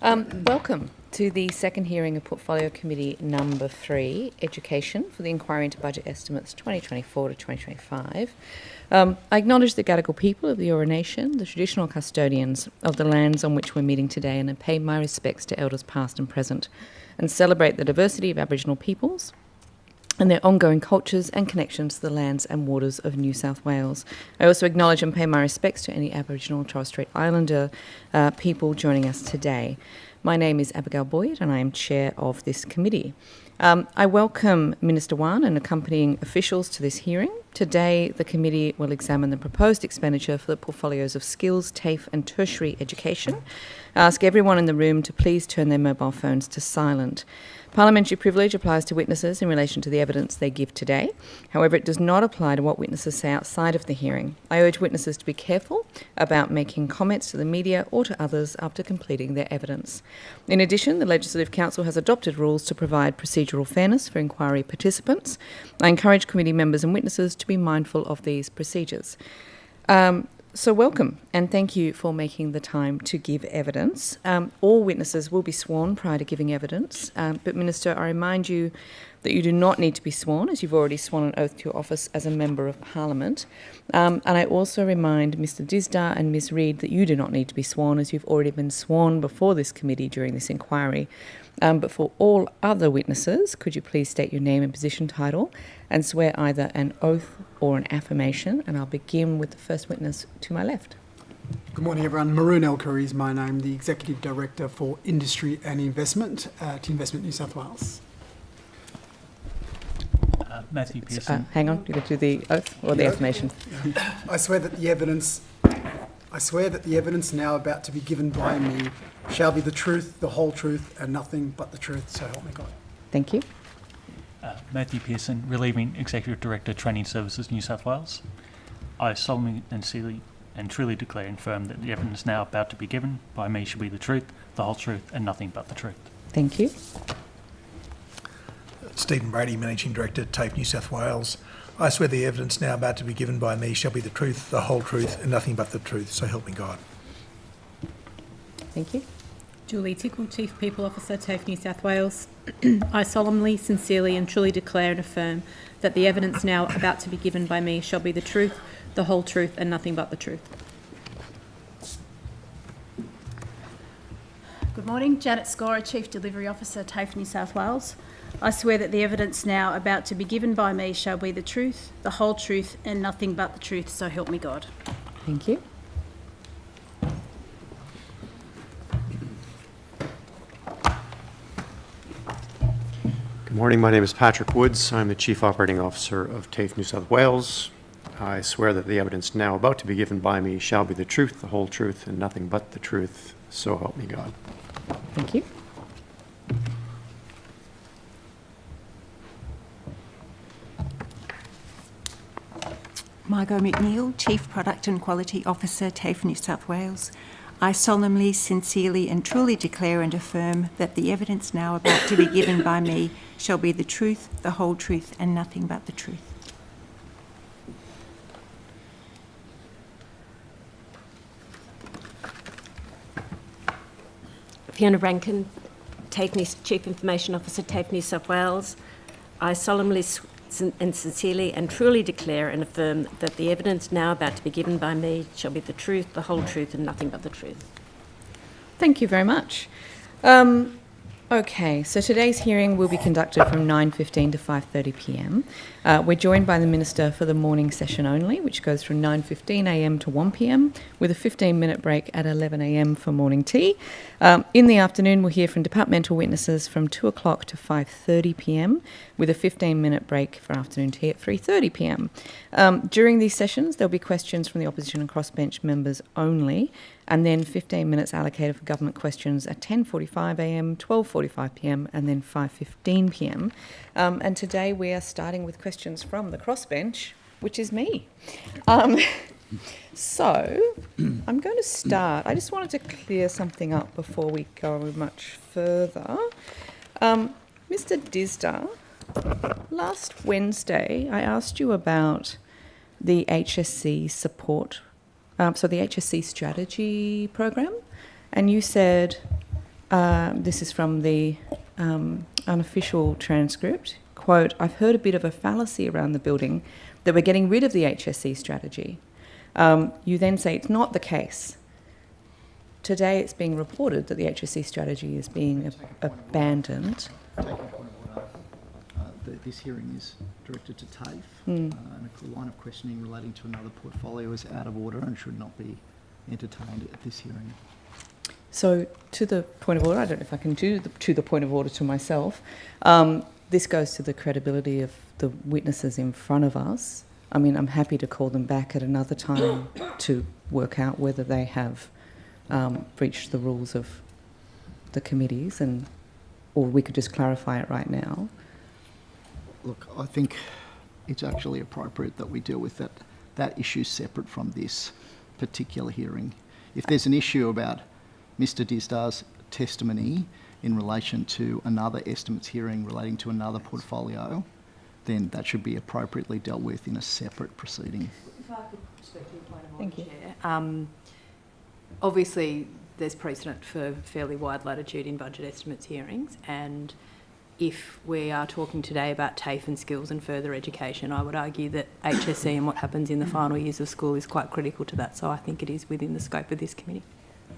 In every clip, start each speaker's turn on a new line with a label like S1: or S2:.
S1: Welcome to the second hearing of Portfolio Committee number 3, Education, for the Inquiry into Budget Estimates 2024 to 2025. I acknowledge the Gadigal people of the Eora Nation, the traditional custodians of the lands on which we're meeting today, and I pay my respects to elders past and present, and celebrate the diversity of Aboriginal peoples and their ongoing cultures and connections to the lands and waters of New South Wales. I also acknowledge and pay my respects to any Aboriginal and Torres Strait Islander people joining us today. My name is Abigail Boyd and I am chair of this committee. I welcome Minister Whan and accompanying officials to this hearing. Today, the committee will examine the proposed expenditure for the portfolios of skills, TAFE and tertiary education. I ask everyone in the room to please turn their mobile phones to silent. Parliamentary privilege applies to witnesses in relation to the evidence they give today. However, it does not apply to what witnesses say outside of the hearing. I urge witnesses to be careful about making comments to the media or to others after completing their evidence. In addition, the Legislative Council has adopted rules to provide procedural fairness for inquiry participants. I encourage committee members and witnesses to be mindful of these procedures. So welcome and thank you for making the time to give evidence. All witnesses will be sworn prior to giving evidence, but Minister, I remind you that you do not need to be sworn, as you've already sworn an oath to your office as a Member of Parliament. And I also remind Mr Disdar and Ms Reid that you do not need to be sworn, as you've already been sworn before this committee during this inquiry. But for all other witnesses, could you please state your name and position title and swear either an oath or an affirmation? And I'll begin with the first witness to my left.
S2: Good morning, everyone. Maroon El-Khoury is my name, the Executive Director for Industry and Investment at Investment New South Wales.
S3: Matthew Pearson.
S1: Hang on, you're going to do the oath or the affirmation?
S2: I swear that the evidence now about to be given by me shall be the truth, the whole truth, and nothing but the truth, so help me God.
S1: Thank you.
S3: Matthew Pearson, Relieving Executive Director, Training Services, New South Wales. I solemnly and sincerely and truly declare and affirm that the evidence now about to be given by me shall be the truth, the whole truth, and nothing but the truth.
S1: Thank you.
S4: Stephen Brady, Managing Director, TAFE, New South Wales. I swear the evidence now about to be given by me shall be the truth, the whole truth, and nothing but the truth, so help me God.
S1: Thank you.
S5: Julie Tickle, Chief People Officer, TAFE, New South Wales. I solemnly, sincerely and truly declare and affirm that the evidence now about to be given by me shall be the truth, the whole truth, and nothing but the truth.
S6: Good morning, Janet Scorer, Chief Delivery Officer, TAFE, New South Wales. I swear that the evidence now about to be given by me shall be the truth, the whole truth, and nothing but the truth, so help me God.
S1: Thank you.
S7: Good morning, my name is Patrick Woods. I'm the Chief Operating Officer of TAFE New South Wales. I swear that the evidence now about to be given by me shall be the truth, the whole truth, and nothing but the truth, so help me God.
S1: Thank you.
S8: Margot McNeil, Chief Product and Quality Officer, TAFE New South Wales. I solemnly, sincerely and truly declare and affirm that the evidence now about to be given by me shall be the truth, the whole truth, and nothing but the truth.
S9: Fiona Rankin, Chief Information Officer, TAFE New South Wales. I solemnly and sincerely and truly declare and affirm that the evidence now about to be given by me shall be the truth, the whole truth, and nothing but the truth.
S1: Thank you very much. Okay, so today's hearing will be conducted from 9:15 to 5:30 p.m. We're joined by the Minister for the morning session only, which goes from 9:15 a.m. to 1 p.m, with a 15-minute break at 11 a.m. for morning tea. In the afternoon, we'll hear from departmental witnesses from 2 o'clock to 5:30 p.m, with a 15-minute break for afternoon tea at 3:30 p.m. During these sessions, there'll be questions from the opposition and crossbench members only, and then 15 minutes allocated for government questions at 10:45 a.m, 12:45 p.m, and then 5:15 p.m. And today we are starting with questions from the crossbench, which is me. So I'm going to start. I just wanted to clear something up before we go much further. Mr Disdar, last Wednesday I asked you about the HSC support, so the HSC strategy program, and you said This is from the unofficial transcript. Quote, "I've heard a bit of a fallacy around the building that we're getting rid of the HSC strategy." You then say it's not the case. Today it's being reported that the HSC strategy is being abandoned.
S10: Taking a point of order, this hearing is directed to TAFE, and a line of questioning relating to another portfolio is out of order and should not be entertained at this hearing.
S1: So, to the point of order, I don't know if I can do to the point of order to myself. This goes to the credibility of the witnesses in front of us. I mean, I'm happy to call them back at another time to work out whether they have breached the rules of the committees, or we could just clarify it right now.
S10: Look, I think it's actually appropriate that we deal with that issue separate from this particular hearing. If there's an issue about Mr. Disdar's testimony in relation to another estimates hearing relating to another portfolio, then that should be appropriately dealt with in a separate proceeding.
S11: If I could speak to your point of
S1: Thank
S11: order,
S1: you.
S11: Chair. Obviously, there's precedent for fairly wide latitude in budget estimates hearings, and if we are talking today about TAFE and skills and further education, I would argue that HSC and what happens in the final years of school is quite critical to that, so I think it is within the scope of this committee.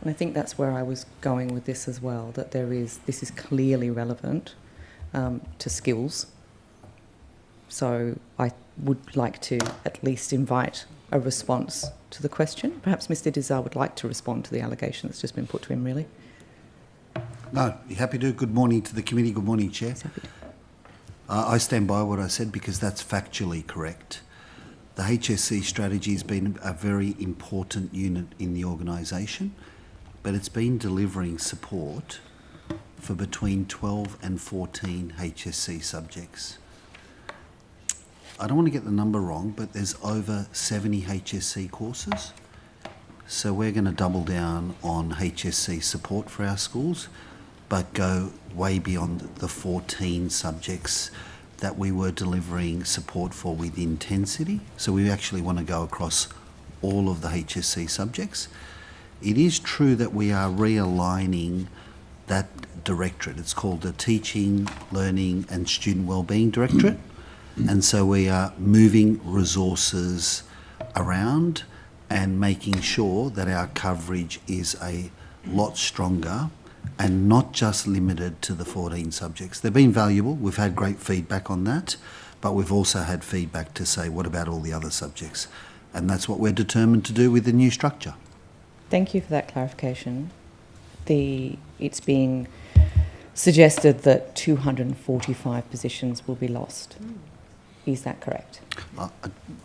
S1: And I think that's where I was going with this as well, that this is clearly relevant to skills. So I would like to at least invite a response to the question. Perhaps Mr. Dizdar would like to respond to the allegation that's just been put to him, really.
S12: No, happy to. Good morning to the committee. Good morning, Chair. I stand by what I said because that's factually correct. The HSC strategy has been a very important unit in the organisation, but it's been delivering support for between 12 and 14 HSC subjects. I don't want to get the number wrong, but there's over 70 HSC courses. So we're going to double down on HSC support for our schools, but go way beyond the 14 subjects that we were delivering support for with intensity. So we actually want to go across all of the HSC subjects. It is true that we are realigning that directorate. It's called the Teaching, Learning and Student Wellbeing Directorate. And so we are moving resources around and making sure that our coverage is a lot stronger and not just limited to the 14 subjects. They've been valuable. We've had great feedback on that, but we've also had feedback to say, what about all the other subjects? And that's what we're determined to do with the new structure.
S1: Thank you for that clarification. It's being suggested that 245 positions will be lost. Is that correct?
S10: I'm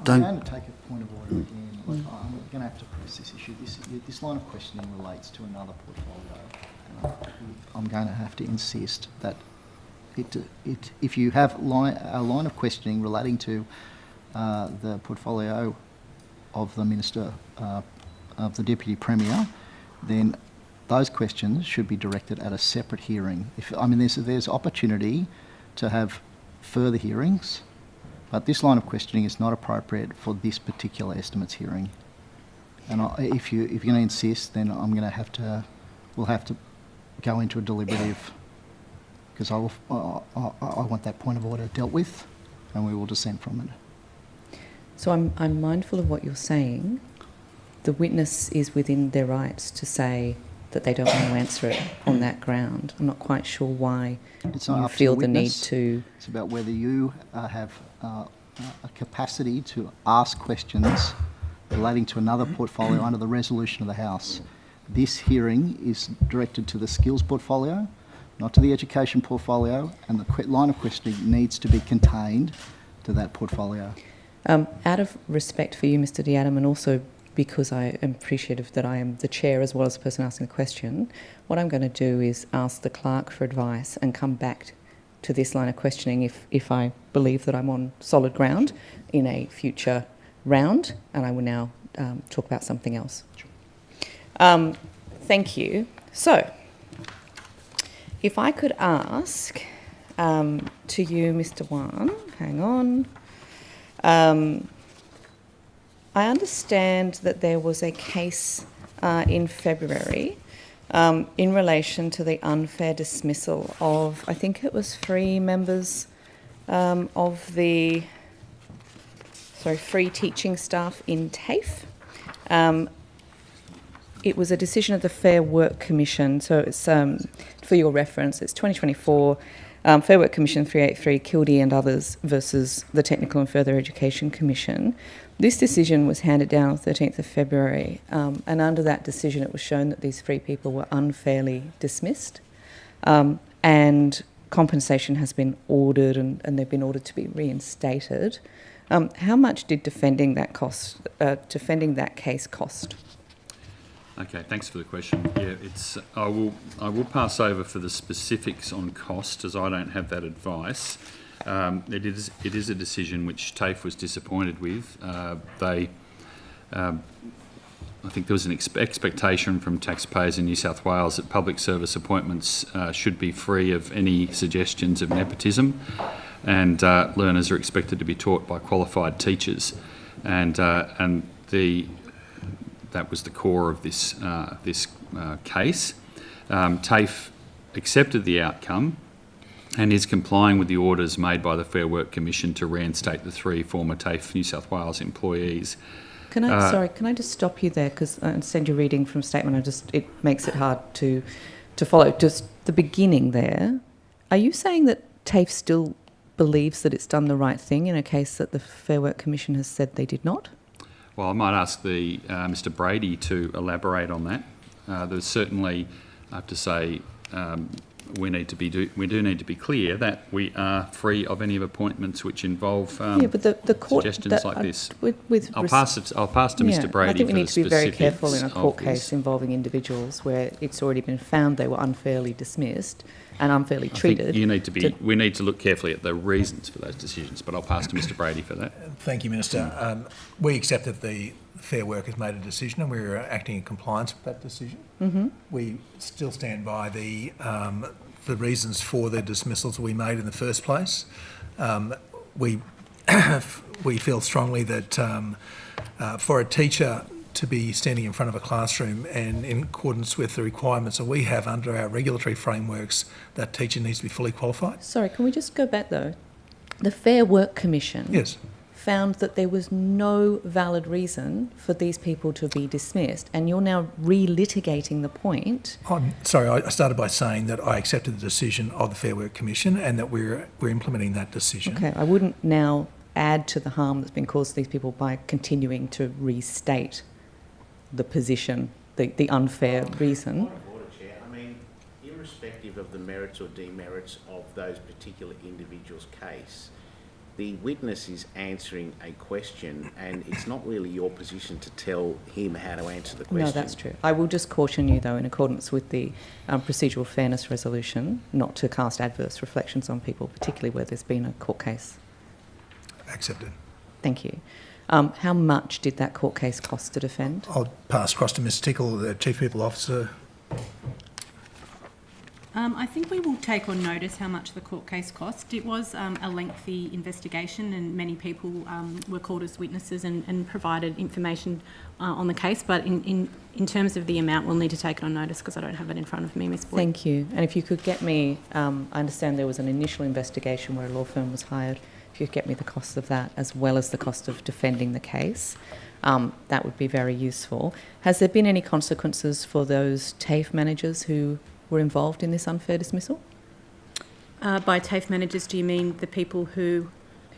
S10: going to take a point of order again. Look, I'm going to have to press this issue. This line of questioning relates to another portfolio. I'm going to have to insist that if you have a line of questioning relating to the portfolio of the Minister, of the Deputy Premier, then those questions should be directed at a separate hearing. There's opportunity to have further hearings, but this line of questioning is not appropriate for this particular estimates hearing. And if you're going to insist, then we'll have to go into a deliberative, because I want that point of order dealt with, and we will dissent from it.
S1: So I'm mindful of what you're saying. The witness is within their rights to say that they don't want to answer it on that ground. I'm not quite sure why you feel the need to...
S10: It's about whether you have a capacity to ask questions relating to another portfolio under the resolution of the House. This hearing is directed to the skills portfolio, not to the education portfolio, and the line of questioning needs to be contained to that portfolio.
S1: Out of respect for you, Mr. Diadam, and also because I am appreciative that I am the chair as well as the person asking the question, what I'm going to do is ask the clerk for advice and come back to this line of questioning if I believe that I'm on solid ground in a future round, and I will now talk about something else. Thank you. So, if I could ask to you, Mr. Whan, hang on. I understand that there was a case in February in relation to the unfair dismissal of, I think it was 3 members of the, free teaching staff in TAFE. It was a decision of the Fair Work Commission, so it's, for your reference, it's 2024, Fair Work Commission 383, Kildee and others versus the Technical and Further Education Commission. This decision was handed down on 13th of February, and under that decision it was shown that these 3 people were unfairly dismissed, and compensation has been ordered and they've been ordered to be reinstated. How much did defending that case cost?
S13: Okay, thanks for the question. Yeah, I will pass over for the specifics on cost, as I don't have that advice. It is a decision which TAFE was disappointed with. I think there was an expectation from taxpayers in New South Wales that public service appointments should be free of any suggestions of nepotism, and learners are expected to be taught by qualified teachers, and that was the core of this case. TAFE accepted the outcome and is complying with the orders made by the Fair Work Commission to reinstate the 3 former TAFE New South Wales employees.
S1: Can I just stop you there, because I understand you're reading from statement. It makes it hard to follow. Just the beginning there. Are you saying that TAFE still believes that it's done the right thing in a case that the Fair Work Commission has said they did not?
S13: Well, I might ask Mr. Brady to elaborate on that. There's certainly, I have to say, we do need to be clear that we are free of any of appointments which involve
S1: but the court,
S13: suggestions like this.
S1: I'll
S13: pass to Mr. Brady.
S1: I think we need to be very careful in a court
S13: of
S1: case involving individuals where it's already been found they were unfairly dismissed and unfairly treated.
S13: We need to look carefully at the reasons for those decisions, but I'll pass to Mr. Brady for that.
S4: Thank you, Minister. We accept that the Fair Work has made a decision and we're acting in compliance with that decision.
S1: Mm-hmm.
S4: We still stand by the reasons for the dismissals we made in the first place. We feel strongly that for a teacher to be standing in front of a classroom and in accordance with the requirements that we have under our regulatory frameworks, that teacher needs to be fully qualified.
S1: Sorry, can we just go back though? The Fair Work Commission found that there was no valid reason for these people to be dismissed, and you're now relitigating the point.
S4: I'm sorry, I started by saying that I accepted the decision of the Fair Work Commission and that we're implementing that decision.
S1: Okay, I wouldn't now add to the harm that's been caused to these people by continuing to restate the position, the unfair reason.
S14: Point of order, Chair. I mean, irrespective of the merits or demerits of those particular individuals' case, the witness is answering a question and it's not really your position to tell him how to answer the question.
S1: No, that's true. I will just caution you, though, in accordance with the procedural fairness resolution, not to cast adverse reflections on people, particularly where there's been a court case.
S4: Accepted.
S1: Thank you. How much did that court case cost to defend?
S4: I'll pass across to Ms Tickle, the Chief People Officer.
S5: I think we will take on notice how much the court case cost. It was a lengthy investigation and many people were called as witnesses and provided information on the case, but in terms of the amount, we'll need to take it on notice because I don't have it in front of me, Ms Boyd.
S1: Thank you. And if you could get me, I understand there was an initial investigation where a law firm was hired. If you could get me the cost of that as well as the cost of defending the case, that would be very useful. Has there been any consequences for those TAFE managers who were involved in this unfair dismissal?
S5: By TAFE managers, do you mean the people who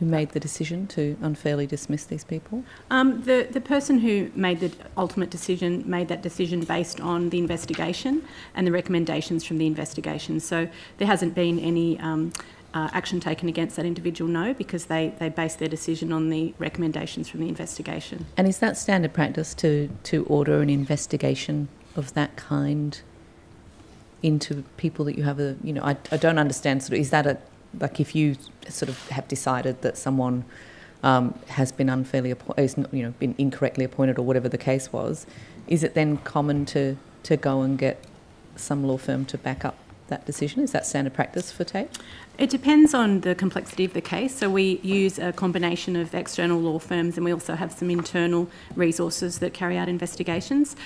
S1: made the decision to unfairly dismiss these people?
S5: The person who made the ultimate decision made that decision based on the investigation and the recommendations from the investigation. So there hasn't been any action taken against that individual, no, because they based their decision on the recommendations from the investigation.
S1: And is that standard practice to order an investigation of that kind into people that you have I don't understand, is that like if you sort of have decided that someone has been unfairly been incorrectly appointed or whatever the case was, is it then common to go and get some law firm to back up that decision? Is that standard practice for TAFE?
S5: It depends on the complexity of the case. So we use a combination of external law firms, and we also have some internal resources that carry out investigations.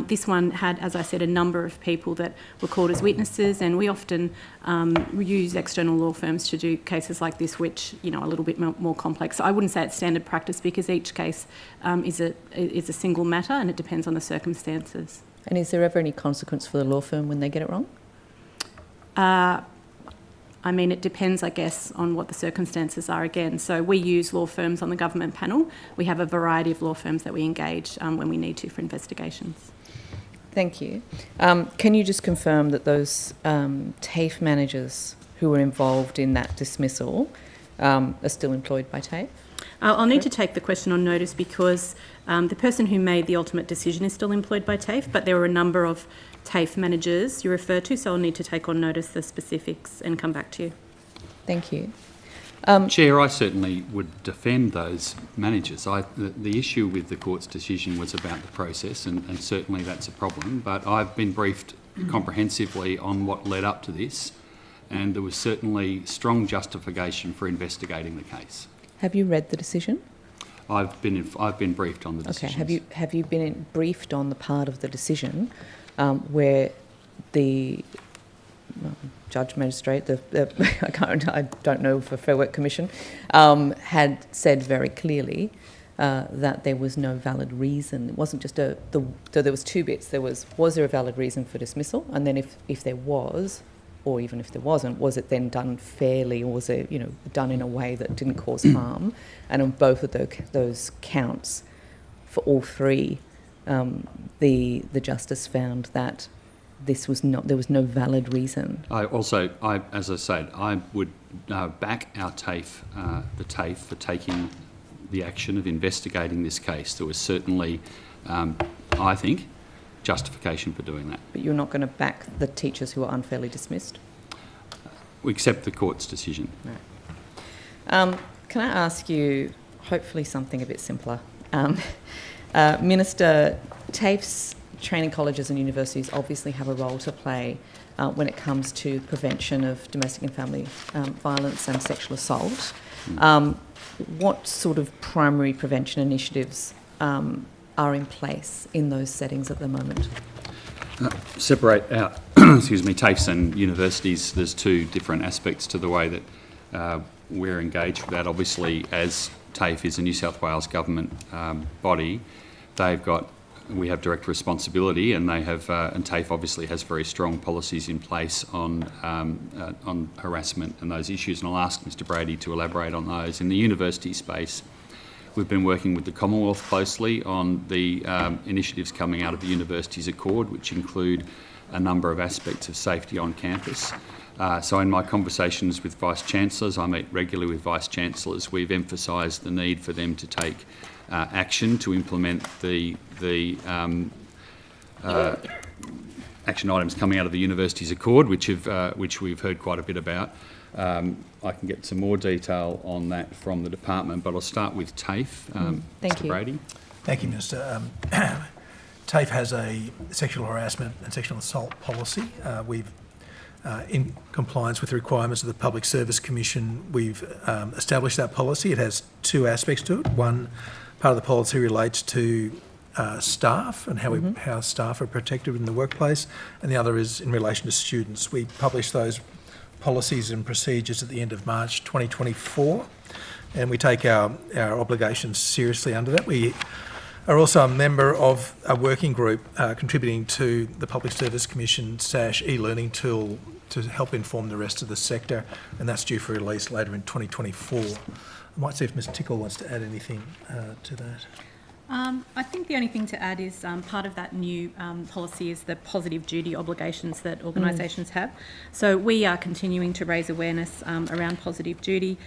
S5: This one had, as I said, a number of people that were called as witnesses, and we often use external law firms to do cases like this, which, you know, are a little bit more complex. So I wouldn't say it's standard practice because each case is a single matter, and it depends on the circumstances.
S1: And is there ever any consequence for the law firm when they get it wrong?
S5: I mean, it depends, I guess, on what the circumstances are again. So we use law firms on the government panel. We have a variety of law firms that we engage when we need to for investigations.
S1: Thank you. Can you just confirm that those TAFE managers who were involved in that dismissal are still employed by TAFE?
S5: I'll need to take the question on notice because the person who made the ultimate decision is still employed by TAFE, but there were a number of TAFE managers you refer to, so I'll need to take on notice the specifics and come back to you.
S1: Thank you.
S13: Chair, I certainly would defend those managers. The issue with the court's decision was about the process, and certainly that's a problem, but I've been briefed comprehensively on what led up to this, and there was certainly strong justification for investigating the case.
S1: Have you read the decision?
S13: I've been briefed on the decision.
S1: Okay. Have you been briefed on the part of the decision where the judge, magistrate, I don't know for Fair Work Commission, had said very clearly that there was no valid reason. It wasn't just so there was two bits. There was there a valid reason for dismissal, and then if there was, or even if there wasn't, was it then done fairly, or was it, done in a way that didn't cause harm? And on both of those counts, for all three, the justice found that there was no valid reason.
S13: As I said, I would back our TAFE, the TAFE, for taking the action of investigating this case. There was certainly, I think, justification for doing that.
S1: But you're not going to back the teachers who are unfairly dismissed?
S13: We accept the court's decision.
S1: Right. Can I ask you, hopefully something a bit simpler? Minister, TAFE's training colleges and universities obviously have a role to play when it comes to prevention of domestic and family violence and sexual assault. What sort of primary prevention initiatives are in place in those settings at the moment?
S13: Separate out, TAFEs and universities. There's two different aspects to the way that we're engaged with that. Obviously, as TAFE is a New South Wales government body, we have direct responsibility, and they have, and TAFE obviously has very strong policies in place on harassment and those issues. And I'll ask Mr. Brady to elaborate on those. In the university space, we've been working with the Commonwealth closely on the initiatives coming out of the Universities Accord, which include a number of aspects of safety on campus. So in my conversations with Vice-Chancellors, I meet regularly with Vice-Chancellors, we've emphasised the need for them to take action to implement the action items coming out of the Universities Accord, which we've heard quite a bit about. I can get some more detail on that from the department, but I'll start with TAFE.
S1: Thank
S13: Mr.
S1: you.
S13: Brady.
S4: Thank you, Minister. TAFE has a sexual harassment and sexual assault policy. We've, in compliance with the requirements of the Public Service Commission, we've established that policy. It has two aspects to it. One part of the policy relates to staff and how staff are protected in the workplace, and the other is in relation to students. We publish those policies and procedures at the end of March 2024, and we take our obligations seriously under that. We are also a member of a working group contributing to the Public Service Commission's e-learning tool to help inform the rest of the sector, and that's due for release later in 2024. I might see if Ms Tickle wants to add anything to that.
S5: I think the only thing to add is part of that new policy is the positive duty obligations that organisations have. So we are continuing to raise awareness around positive duty.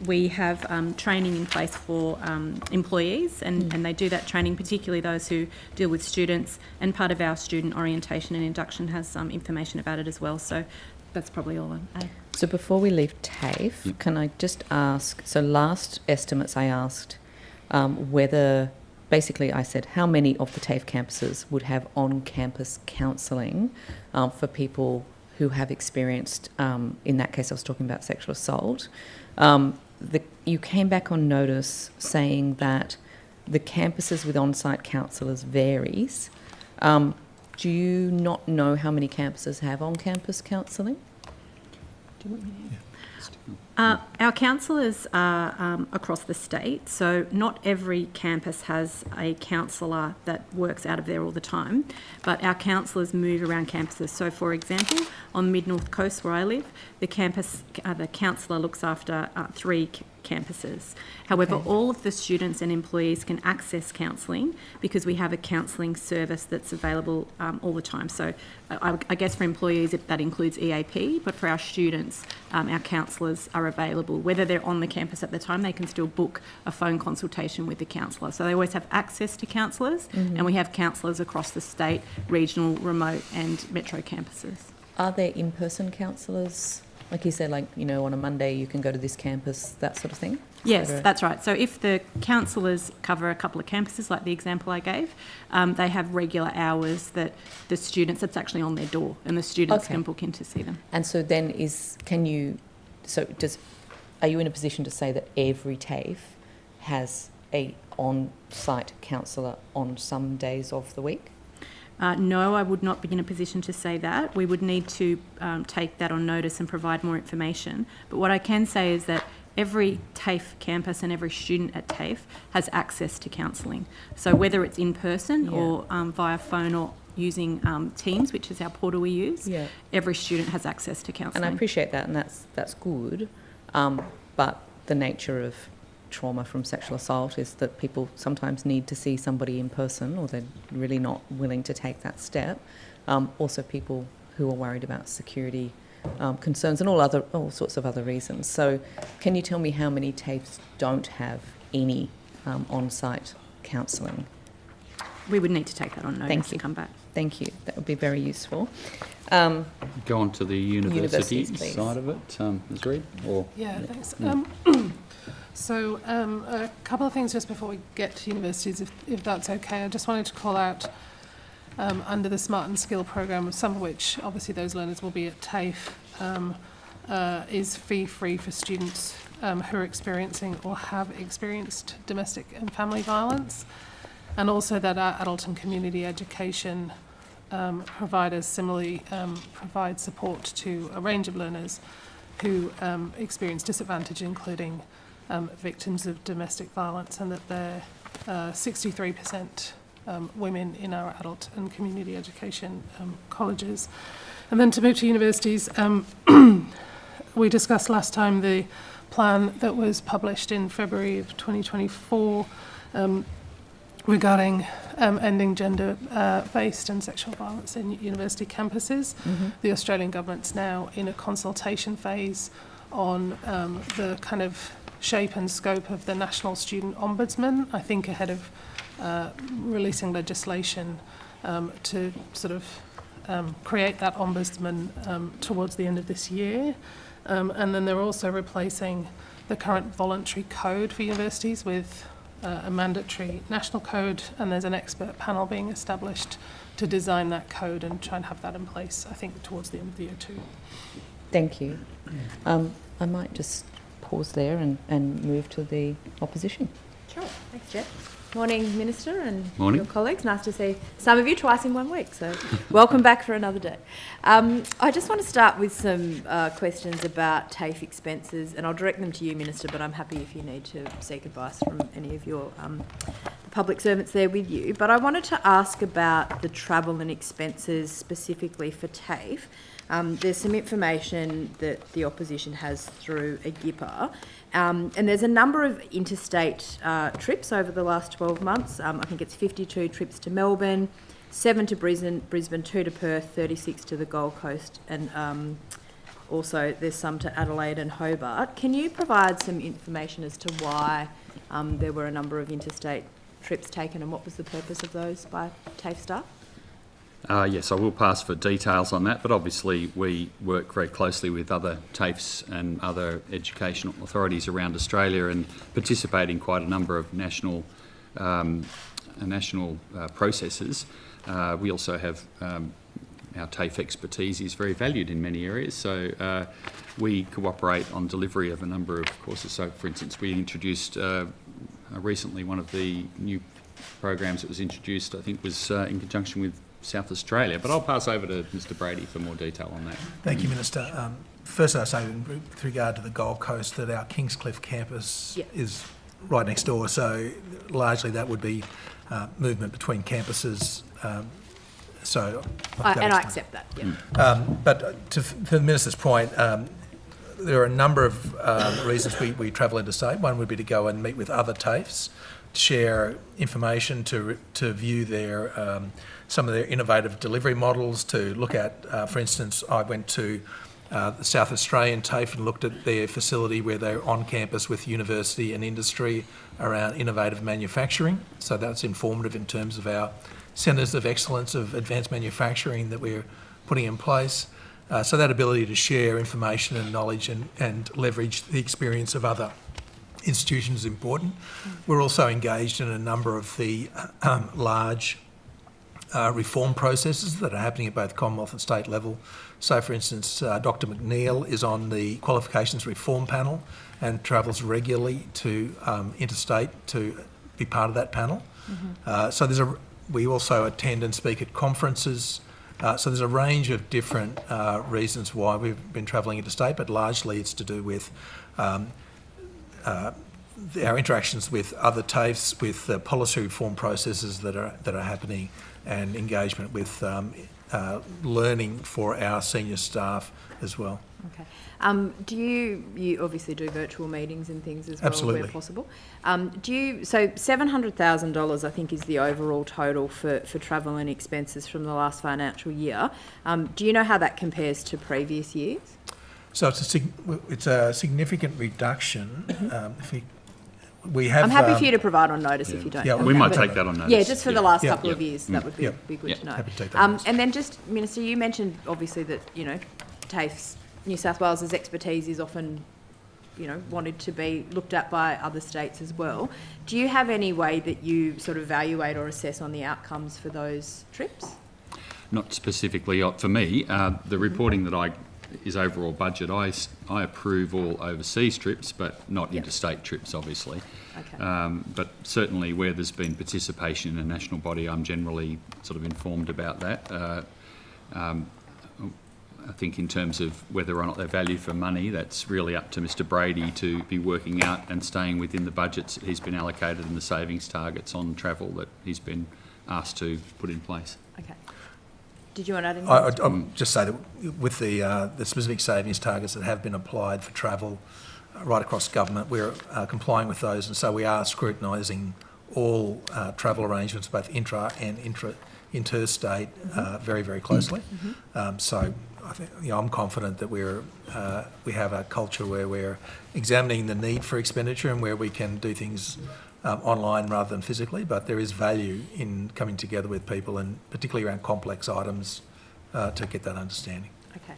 S5: We have training in place for employees, and they do that training, particularly those who deal with students, and part of our student orientation and induction has some information about it as well. So that's probably all I'll add.
S1: So before we leave TAFE, can I just ask, so last estimates I asked whether, basically I said how many of the TAFE campuses would have on-campus counselling for people who have experienced, in that case I was talking about sexual assault, you came back on notice saying that the campuses with on-site counsellors varies. Do you not know how many campuses have on-campus counselling? Do you want me to?
S5: Our counsellors are across the state, so not every campus has a counsellor that works out of there all the time, but our counsellors move around campuses. So, for example, on the Mid-North Coast where I live, the counsellor looks after 3 campuses. However, all of the students and employees can access counselling because we have a counselling service that's available all the time. So I guess for employees that includes EAP, but for our students, our counsellors are available. Whether they're on the campus at the time, they can still book a phone consultation with the counsellor. So they always have access to counsellors, and we have counsellors across the state, regional, remote and metro campuses.
S1: Are there in-person counsellors? Like you said, on a Monday you can go to this campus, that sort of thing?
S5: Yes, that's right. So if the counsellors cover a couple of campuses, like the example I gave, they have regular hours that the students, it's actually on their door, and the students can book in to see them.
S1: And so then are you in a position to say that every TAFE has a on-site counsellor on some days of the week?
S5: No, I would not be in a position to say that. We would need to take that on notice and provide more information. But what I can say is that every TAFE campus and every student at TAFE has access to counselling. So whether it's in person or via phone or using Teams, which is our portal we use, every student has access to counselling.
S1: And I appreciate that, and that's good. But the nature of trauma from sexual assault is that people sometimes need to see somebody in person, or they're really not willing to take that step. Also people who are worried about security concerns and all sorts of other reasons. So can you tell me how many TAFEs don't have any on-site counselling?
S5: We would need to take that on notice and come back.
S1: Thank you. That would be very useful.
S13: Go on to the university side of it, Ms. Reid?
S15: Yeah, thanks. So a couple of things just before we get to universities, if that's okay. I just wanted to call out under the Smart and Skill programme, some of which obviously those learners will be at TAFE, is fee-free for students who are experiencing or have experienced domestic and family violence, and also that our adult and community education providers similarly provide support to a range of learners who experience disadvantage, including victims of domestic violence, and that they're 63% women in our adult and community education colleges. And then to move to universities, we discussed last time the plan that was published in February of 2024 regarding ending gender-based and sexual violence in university campuses. The Australian government's now in a consultation phase on the kind of shape and scope of the National Student Ombudsman, I think ahead of releasing legislation to sort of create that ombudsman towards the end of this year. And then they're also replacing the current voluntary code for universities with a mandatory national code, and there's an expert panel being established to design that code and try and have that in place, I think, towards the end of the year too.
S1: Thank you. I might just pause there and move to the opposition.
S16: Sure. Thanks, Jeff. Morning, Minister, and
S13: Morning.
S16: your colleagues. Nice to see some of you twice in 1 week, so welcome back for another day. I just want to start with some questions about TAFE expenses, and I'll direct them to you, Minister, but I'm happy if you need to seek advice from any of your public servants there with you. But I wanted to ask about the travel and expenses specifically for TAFE. There's some information that the opposition has through a GIPA, and there's a number of interstate trips over the last 12 months. I think it's 52 trips to Melbourne, 7 to Brisbane, 2 to Perth, 36 to the Gold Coast, and also there's some to Adelaide and Hobart. Can you provide some information as to why there were a number of interstate trips taken, and what was the purpose of those by TAFE staff?
S13: Yes, I will pass for details on that, but obviously we work very closely with other TAFEs and other educational authorities around Australia and participate in quite a number of national processes. We also have TAFE expertise is very valued in many areas. So we cooperate on delivery of a number of courses. So, for instance, we introduced recently one of the new programs that was introduced, I think, was in conjunction with South Australia. But I'll pass over to Mr. Brady for more detail on that.
S4: Thank you, Minister. First, I say with regard to the Gold Coast that our Kingscliff campus is right next door, so largely that would be movement between campuses.
S16: I accept that, yeah.
S4: But for the Minister's point, there are a number of reasons we travel interstate. One would be to go and meet with other TAFEs, share information, to view their some of their innovative delivery models, to look at, for instance, I went to the South Australian TAFE and looked at their facility where they're on campus with university and industry around innovative manufacturing. So that's informative in terms of our centres of excellence of advanced manufacturing that we're putting in place. So that ability to share information and knowledge and leverage the experience of other institutions is important. We're also engaged in a number of the large reform processes that are happening at both Commonwealth and state level. So, for instance, Dr McNeil is on the Qualifications Reform Panel and travels regularly to interstate to be part of that panel. So we also attend and speak at conferences. So there's a range of different reasons why we've been travelling interstate, but largely it's to do with our interactions with other TAFEs, with policy reform processes that are happening, and engagement with learning for our senior staff as well.
S16: Okay. Do you obviously do virtual meetings and things as well?
S4: Absolutely.
S16: Where possible? So $700,000 I think is the overall total for travel and expenses from the last financial year. Do you know how that compares to previous years?
S4: So it's a significant reduction. We have.
S16: I'm happy for you to provide on notice if you don't.
S4: Yeah,
S13: we might take that on notice.
S16: Yeah, just for the last couple of years, that would be good to know.
S4: Happy to take that on notice.
S16: And then just, Minister, you mentioned obviously that, TAFE's New South Wales's expertise is often, wanted to be looked at by other states as well. Do you have any way that you sort of evaluate or assess on the outcomes for those trips?
S13: Not specifically for me. The reporting that is overall budget. I approve all overseas trips, but not interstate trips, obviously.
S16: Okay.
S13: But certainly where there's been participation in a national body, I'm generally sort of informed about that. I think in terms of whether or not they're value for money, that's really up to Mr. Brady to be working out and staying within the budgets that he's been allocated and the savings targets on travel that he's been asked to put in place.
S16: Okay. Did you want to add anything?
S4: I'll just say that with the specific savings targets that have been applied for travel right across government, we're complying with those, and so we are scrutinising all travel arrangements, both intra and interstate, very, very closely. So I think I'm confident that we have a culture where we're examining the need for expenditure and where we can do things online rather than physically, but there is value in coming together with people, and particularly around complex items, to get that understanding.
S16: Okay.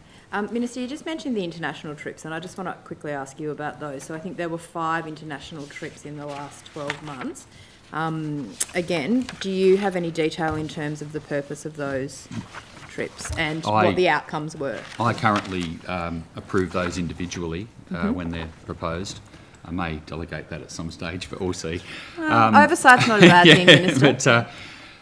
S16: Minister, you just mentioned the international trips, and I just want to quickly ask you about those. So I think there were 5 international trips in the last 12 months. Again, do you have any detail in terms of the purpose of those trips and what the outcomes were?
S13: I currently approve those individually when they're proposed. I may delegate that at some stage, but we'll see.
S16: Oversight's not a bad thing, Minister.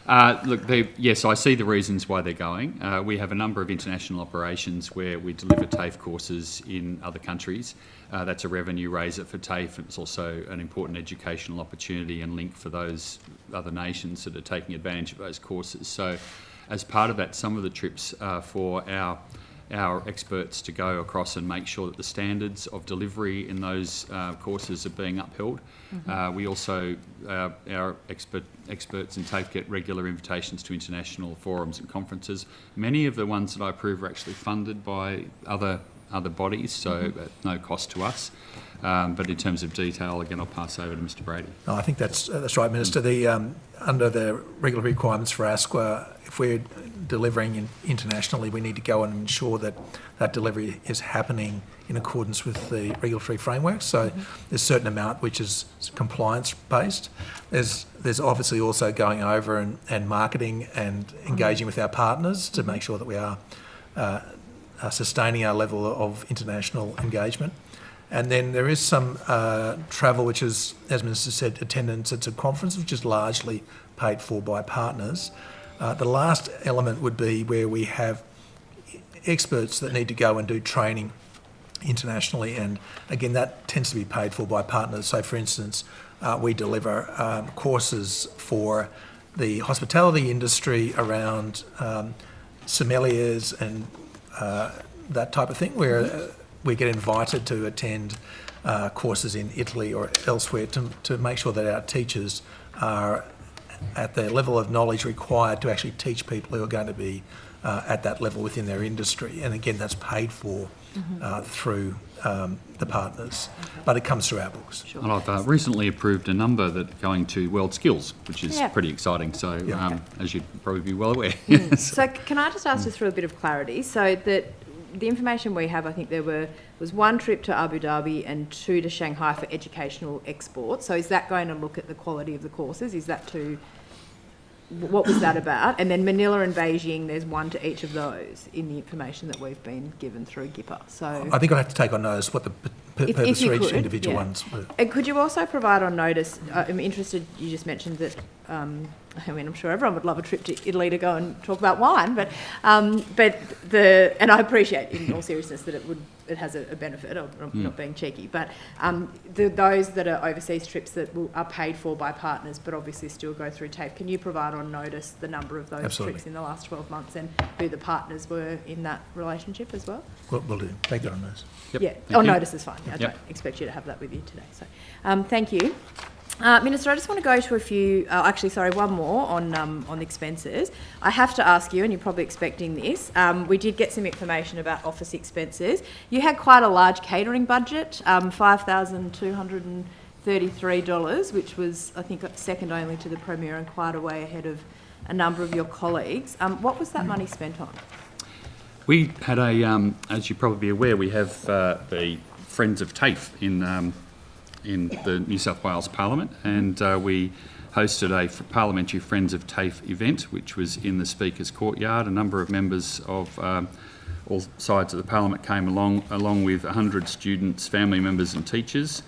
S13: But look, yes, I see the reasons why they're going. We have a number of international operations where we deliver TAFE courses in other countries. That's a revenue raiser for TAFE. It's also an important educational opportunity and link for those other nations that are taking advantage of those courses. So as part of that, some of the trips for our experts to go across and make sure that the standards of delivery in those courses are being upheld. We also, our experts in TAFE get regular invitations to international forums and conferences. Many of the ones that I approve are actually funded by other bodies, so at no cost to us. But in terms of detail, again, I'll pass over to Mr. Brady.
S4: No, I think that's right, Minister. Under the regulatory requirements for ASQA, if we're delivering internationally, we need to go and ensure that that delivery is happening in accordance with the regulatory framework. So there's a certain amount which is compliance-based. There's obviously also going over and marketing and engaging with our partners to make sure that we are sustaining our level of international engagement. And then there is some travel, which is, as Minister said, attendance at a conference, which is largely paid for by partners. The last element would be where we have experts that need to go and do training internationally, and again, that tends to be paid for by partners. So, for instance, we deliver courses for the hospitality industry around sommeliers and that type of thing, where we get invited to attend courses in Italy or elsewhere to make sure that our teachers are at the level of knowledge required to actually teach people who are going to be at that level within their industry. And again, that's paid for through the partners, but it comes through our books.
S13: And I've recently approved a number that are going to World Skills, which is pretty exciting. So, as you'd probably be well aware.
S16: So can I just ask just for a bit of clarity? So that the information we have, I think there was 1 trip to Abu Dhabi and 2 to Shanghai for educational export. So is that going to look at the quality of the courses? Is that what was that about? And then Manila and Beijing, there's 1 to each of those in the information that we've been given through GIPA. So
S4: I think I have to take on notice what the purpose for each individual ones were.
S16: And could you also provide on notice, I'm interested, you just mentioned that, I'm sure everyone would love a trip to Italy to go and talk about wine, and I appreciate in all seriousness that it has a benefit of not being cheeky, but those that are overseas trips that are paid for by partners but obviously still go through TAFE, can you provide on notice the number of those trips in the last 12 months and who the partners were in that relationship as well?
S4: We'll do. Take that on notice.
S16: Notice is fine. I don't expect you to have that with you today. So, thank you. Minister, I just want to go to a few, one more on expenses. I have to ask you, and you're probably expecting this, we did get some information about office expenses. You had quite a large catering budget, $5,233, which was, I think, second only to the Premier and quite a way ahead of a number of your colleagues. What was that money spent on?
S13: We had as you're probably aware, we have the Friends of TAFE in the New South Wales Parliament, and we hosted a Parliamentary Friends of TAFE event, which was in the Speaker's Courtyard. A number of members of all sides of the Parliament came along with 100 students, family members and teachers.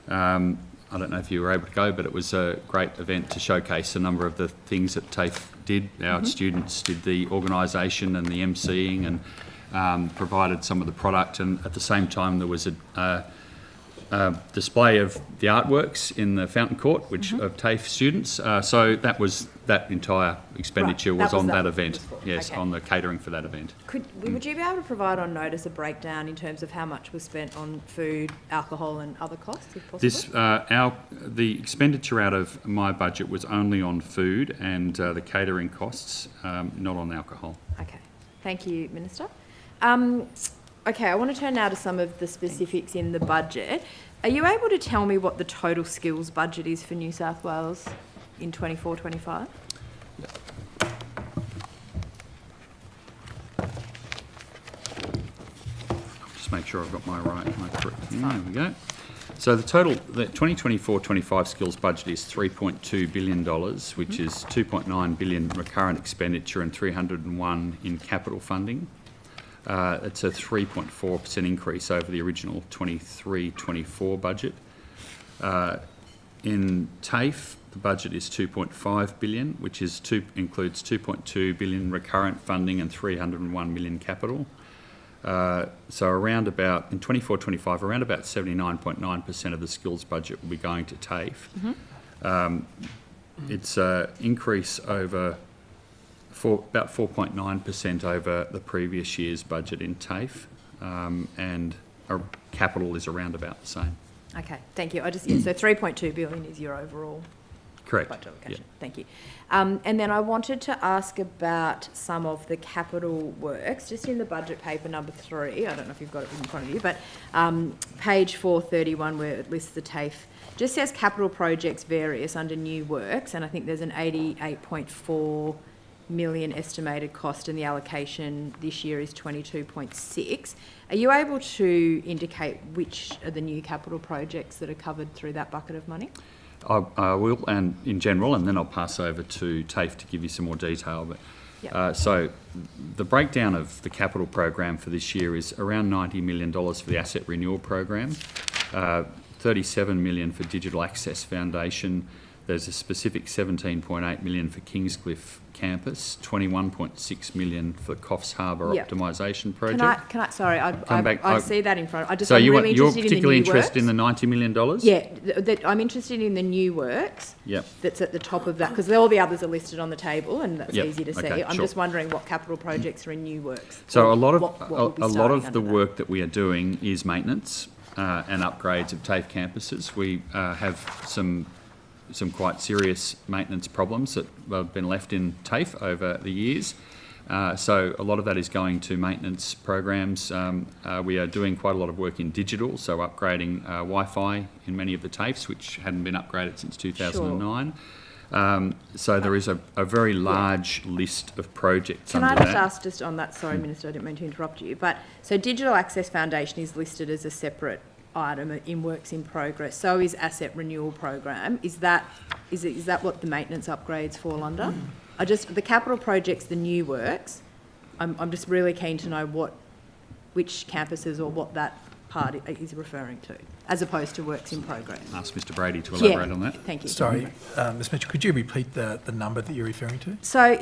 S13: I don't know if you were able to go, but it was a great event to showcase a number of the things that TAFE did. Our students did the organisation and the MCing and provided some of the product, and at the same time there was a display of the artworks in the Fountain Court, which of TAFE students. So that entire expenditure was on that event. Yes, on the catering for that event.
S16: Would you be able to provide on notice a breakdown in terms of how much was spent on food, alcohol, and other costs, if possible?
S13: The expenditure out of my budget was only on food and the catering costs, not on alcohol.
S16: Okay, thank you, Minister. Okay, I want to turn now to some of the specifics in the budget. Are you able to tell me what the total skills budget is for New South Wales in 24-25?
S13: Just make sure I've got my correct. There we go. So the 2024-25 skills budget is $3.2 billion, which is $2.9 billion recurrent expenditure and $301 in capital funding. It's a 3.4% increase over the original 23-24 budget. In TAFE, the budget is $2.5 billion, which includes $2.2 billion recurrent funding and $301 million capital. So around about, in 24-25, around about 79.9% of the skills budget will be going to TAFE. It's an increase over about 4.9% over the previous year's budget in TAFE, and our capital is around about the same.
S16: Okay, thank you. So 3.2 billion is your overall
S13: Correct.
S16: budget allocation. Thank you. And then I wanted to ask about some of the capital works, just in the budget paper number 3. I don't know if you've got it in front of you, but page 431, where it lists the TAFE, just says capital projects various under new works, and I think there's an 88.4 million estimated cost, and the allocation this year is 22.6. Are you able to indicate which are the new capital projects that are covered through that bucket of money?
S13: I will, and in general, and then I'll pass over to TAFE to give you some more detail. But
S16: Yep.
S13: so the breakdown of the capital program for this year is around $90 million for the asset renewal program, 37 million for Digital Access Foundation. There's a specific 17.8 million for Kingscliff Campus, 21.6 million for Coffs Harbour
S16: Yep.
S13: Optimisation Project.
S16: Can I, sorry,
S13: Come back.
S16: I see that in front.
S13: So
S16: I'm
S13: you're
S16: really interested
S13: particularly
S16: in the new
S13: interested in
S16: works.
S13: the $90 million?
S16: Yeah, I'm interested in the new works.
S13: Yep.
S16: That's at the top of that, because all the others are listed on the table, and that's
S13: Yep.
S16: easy to see.
S13: Okay,
S16: I'm
S13: sure.
S16: just wondering what capital projects are in new works.
S13: So
S16: Or
S13: a lot of
S16: what will be
S13: a lot
S16: starting
S13: of the
S16: under that.
S13: work that we are doing is maintenance and upgrades of TAFE campuses. We have some quite serious maintenance problems that have been left in TAFE over the years. So a lot of that is going to maintenance programs. We are doing quite a lot of work in digital, so upgrading Wi-Fi in many of the TAFEs, which hadn't been upgraded since 2009. So there is a very large list of projects
S16: Can
S13: under
S16: I just
S13: that.
S16: ask, just on that, sorry, Minister, I didn't mean to interrupt you, but so Digital Access Foundation is listed as a separate item in works in progress. So is asset renewal program. Is that what the maintenance upgrades fall under? The capital projects, the new works. I'm just really keen to know which campuses or what that part is referring to, as opposed to works in progress.
S13: Ask Mr. Brady to elaborate on that.
S16: Thank you.
S4: Sorry, Ms Mitchell, could you repeat the number that you're referring to?
S16: So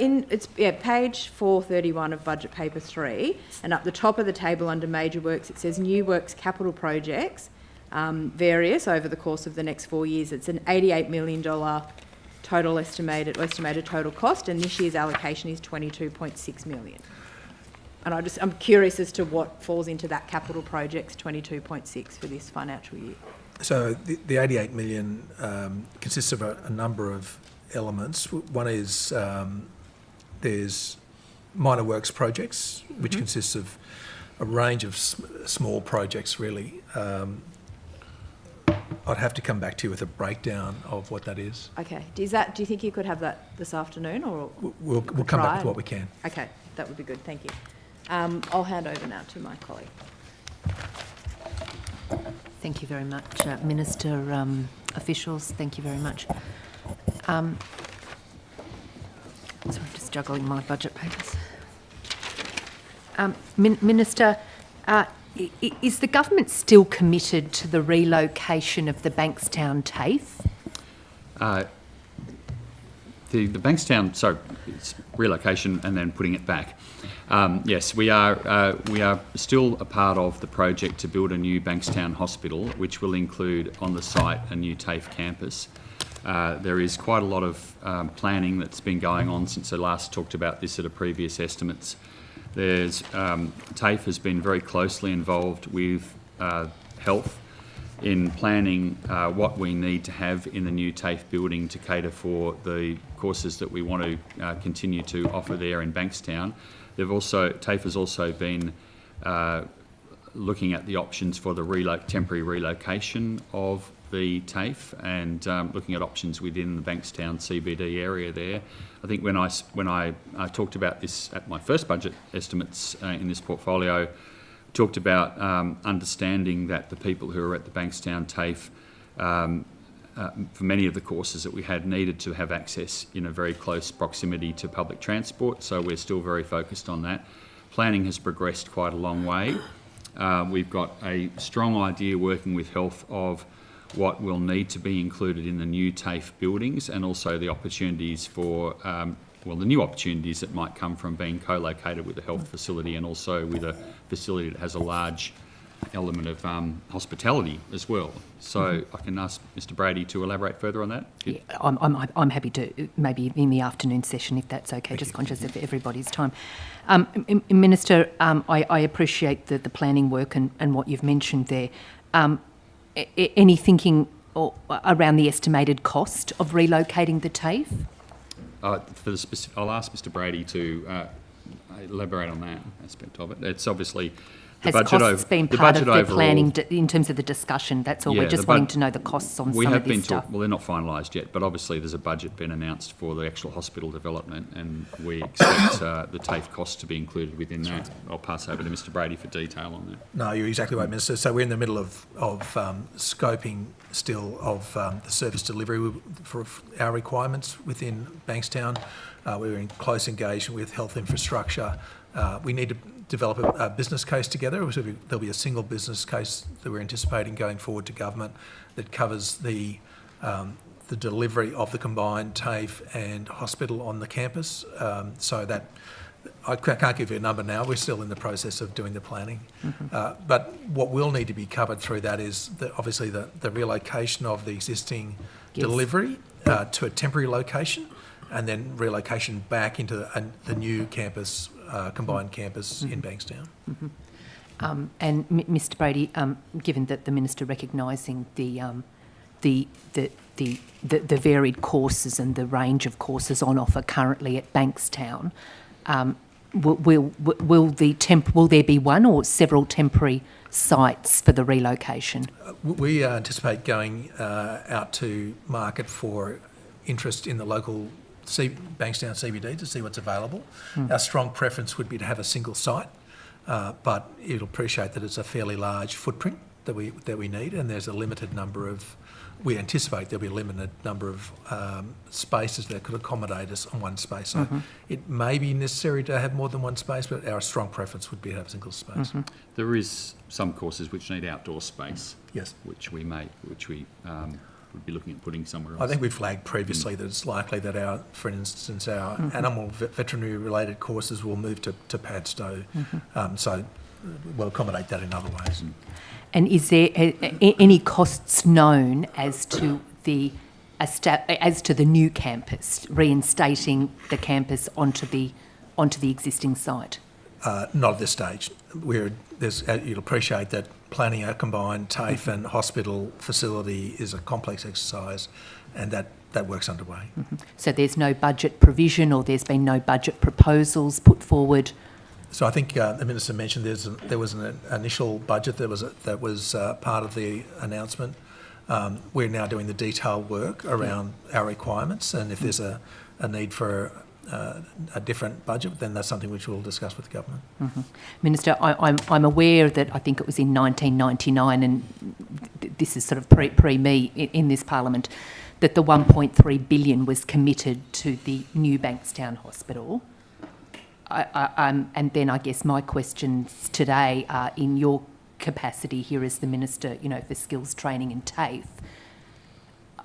S16: page 431 of budget paper 3, and up the top of the table under major works, it says new works capital projects, various over the course of the next 4 years. It's an $88 million total estimated total cost, and this year's allocation is 22.6 million. And I'm curious as to what falls into that capital projects 22.6 for this financial year.
S4: So the 88 million consists of a number of elements. One is there's minor works projects, which consists of a range of small projects, really. I'd have to come back to you with a breakdown of what that is.
S16: Okay. Do you think you could have that this afternoon, or
S4: We'll come back with what we can.
S16: Okay, that would be good. Thank you. I'll hand over now to my colleague.
S17: Thank you very much, Minister, officials. Thank you very much. Sorry, just juggling my budget papers. Minister, is the government still committed to the relocation of the Bankstown TAFE?
S13: The Bankstown, so it's relocation and then putting it back. Yes, we are still a part of the project to build a new Bankstown hospital, which will include on the site a new TAFE campus. There is quite a lot of planning that's been going on since I last talked about this at a previous estimates. TAFE has been very closely involved with health in planning what we need to have in the new TAFE building to cater for the courses that we want to continue to offer there in Bankstown. TAFE has also been looking at the options for the temporary relocation of the TAFE and looking at options within the Bankstown CBD area there. I think when I talked about this at my first budget estimates in this portfolio, talked about understanding that the people who are at the Bankstown TAFE for many of the courses that we had needed to have access in a very close proximity to public transport, so we're still very focused on that. Planning has progressed quite a long way. We've got a strong idea working with health of what will need to be included in the new TAFE buildings and also the opportunities for, the new opportunities that might come from being co-located with a health facility and also with a facility that has a large element of hospitality as well. So I can ask Mr. Brady to elaborate further on that.
S17: Yeah, I'm happy to, maybe in the afternoon session, if that's okay, just conscious of everybody's time. Minister, I appreciate the planning work and what you've mentioned there. Any thinking or around the estimated cost of relocating the TAFE?
S13: I'll ask Mr Brady to elaborate on that aspect of it. It's obviously the
S17: Has costs been part of the
S13: overall,
S17: planning in terms of the discussion? That's all.
S13: Yeah,
S17: We're just wanting to know the costs on some of this stuff.
S13: Well, they're not finalised yet, but obviously there's a budget been announced for the actual hospital development, and we expect the TAFE costs to be included within that. I'll pass over to Mr Brady for detail on that.
S4: No, you're exactly right, Minister. So we're in the middle of scoping still of the service delivery for our requirements within Bankstown. We're in close engagement with health infrastructure. We need to develop a business case together. There'll be a single business case that we're anticipating going forward to government that covers the delivery of the combined TAFE and hospital on the campus. So that I can't give you a number now. We're still in the process of doing the planning. But what will need to be covered through that is obviously the relocation of the existing delivery to a temporary location, and then relocation back into the new campus, combined campus in Bankstown.
S17: And Mr Brady, given that the Minister recognising the varied courses and the range of courses on offer currently at Bankstown, will there be one or several temporary sites for the relocation?
S4: We anticipate going out to market for interest in the local Bankstown CBD to see what's available. Our strong preference would be to have a single site, but you'll appreciate that it's a fairly large footprint that we need, and there's a limited number of. We anticipate there'll be a limited number of spaces that could accommodate us on one space. So it may be necessary to have more than one space, but our strong preference would be to have a single space.
S13: There is some courses which need outdoor space.
S4: Yes.
S13: Which we would be looking at putting somewhere else.
S4: I think we flagged previously that it's likely that for instance, our animal veterinary related courses will move to Padstow. So we'll accommodate that in other ways.
S17: And is there any costs known as to the new campus, reinstating the campus onto the existing site?
S4: Not at this stage. You'll appreciate that planning a combined TAFE and hospital facility is a complex exercise, and that work's underway.
S17: So there's no budget provision, or there's been no budget proposals put forward?
S4: So I think the Minister mentioned there was an initial budget that was part of the announcement. We're now doing the detailed work around our requirements, and if there's a need for a different budget, then that's something which we'll discuss with the government.
S17: Minister, I'm aware that I think it was in 1999, and this is sort of pre me in this parliament, that the 1.3 billion was committed to the new Bankstown Hospital. And then I guess my questions today are in your capacity here as the Minister, for Skills Training and TAFE.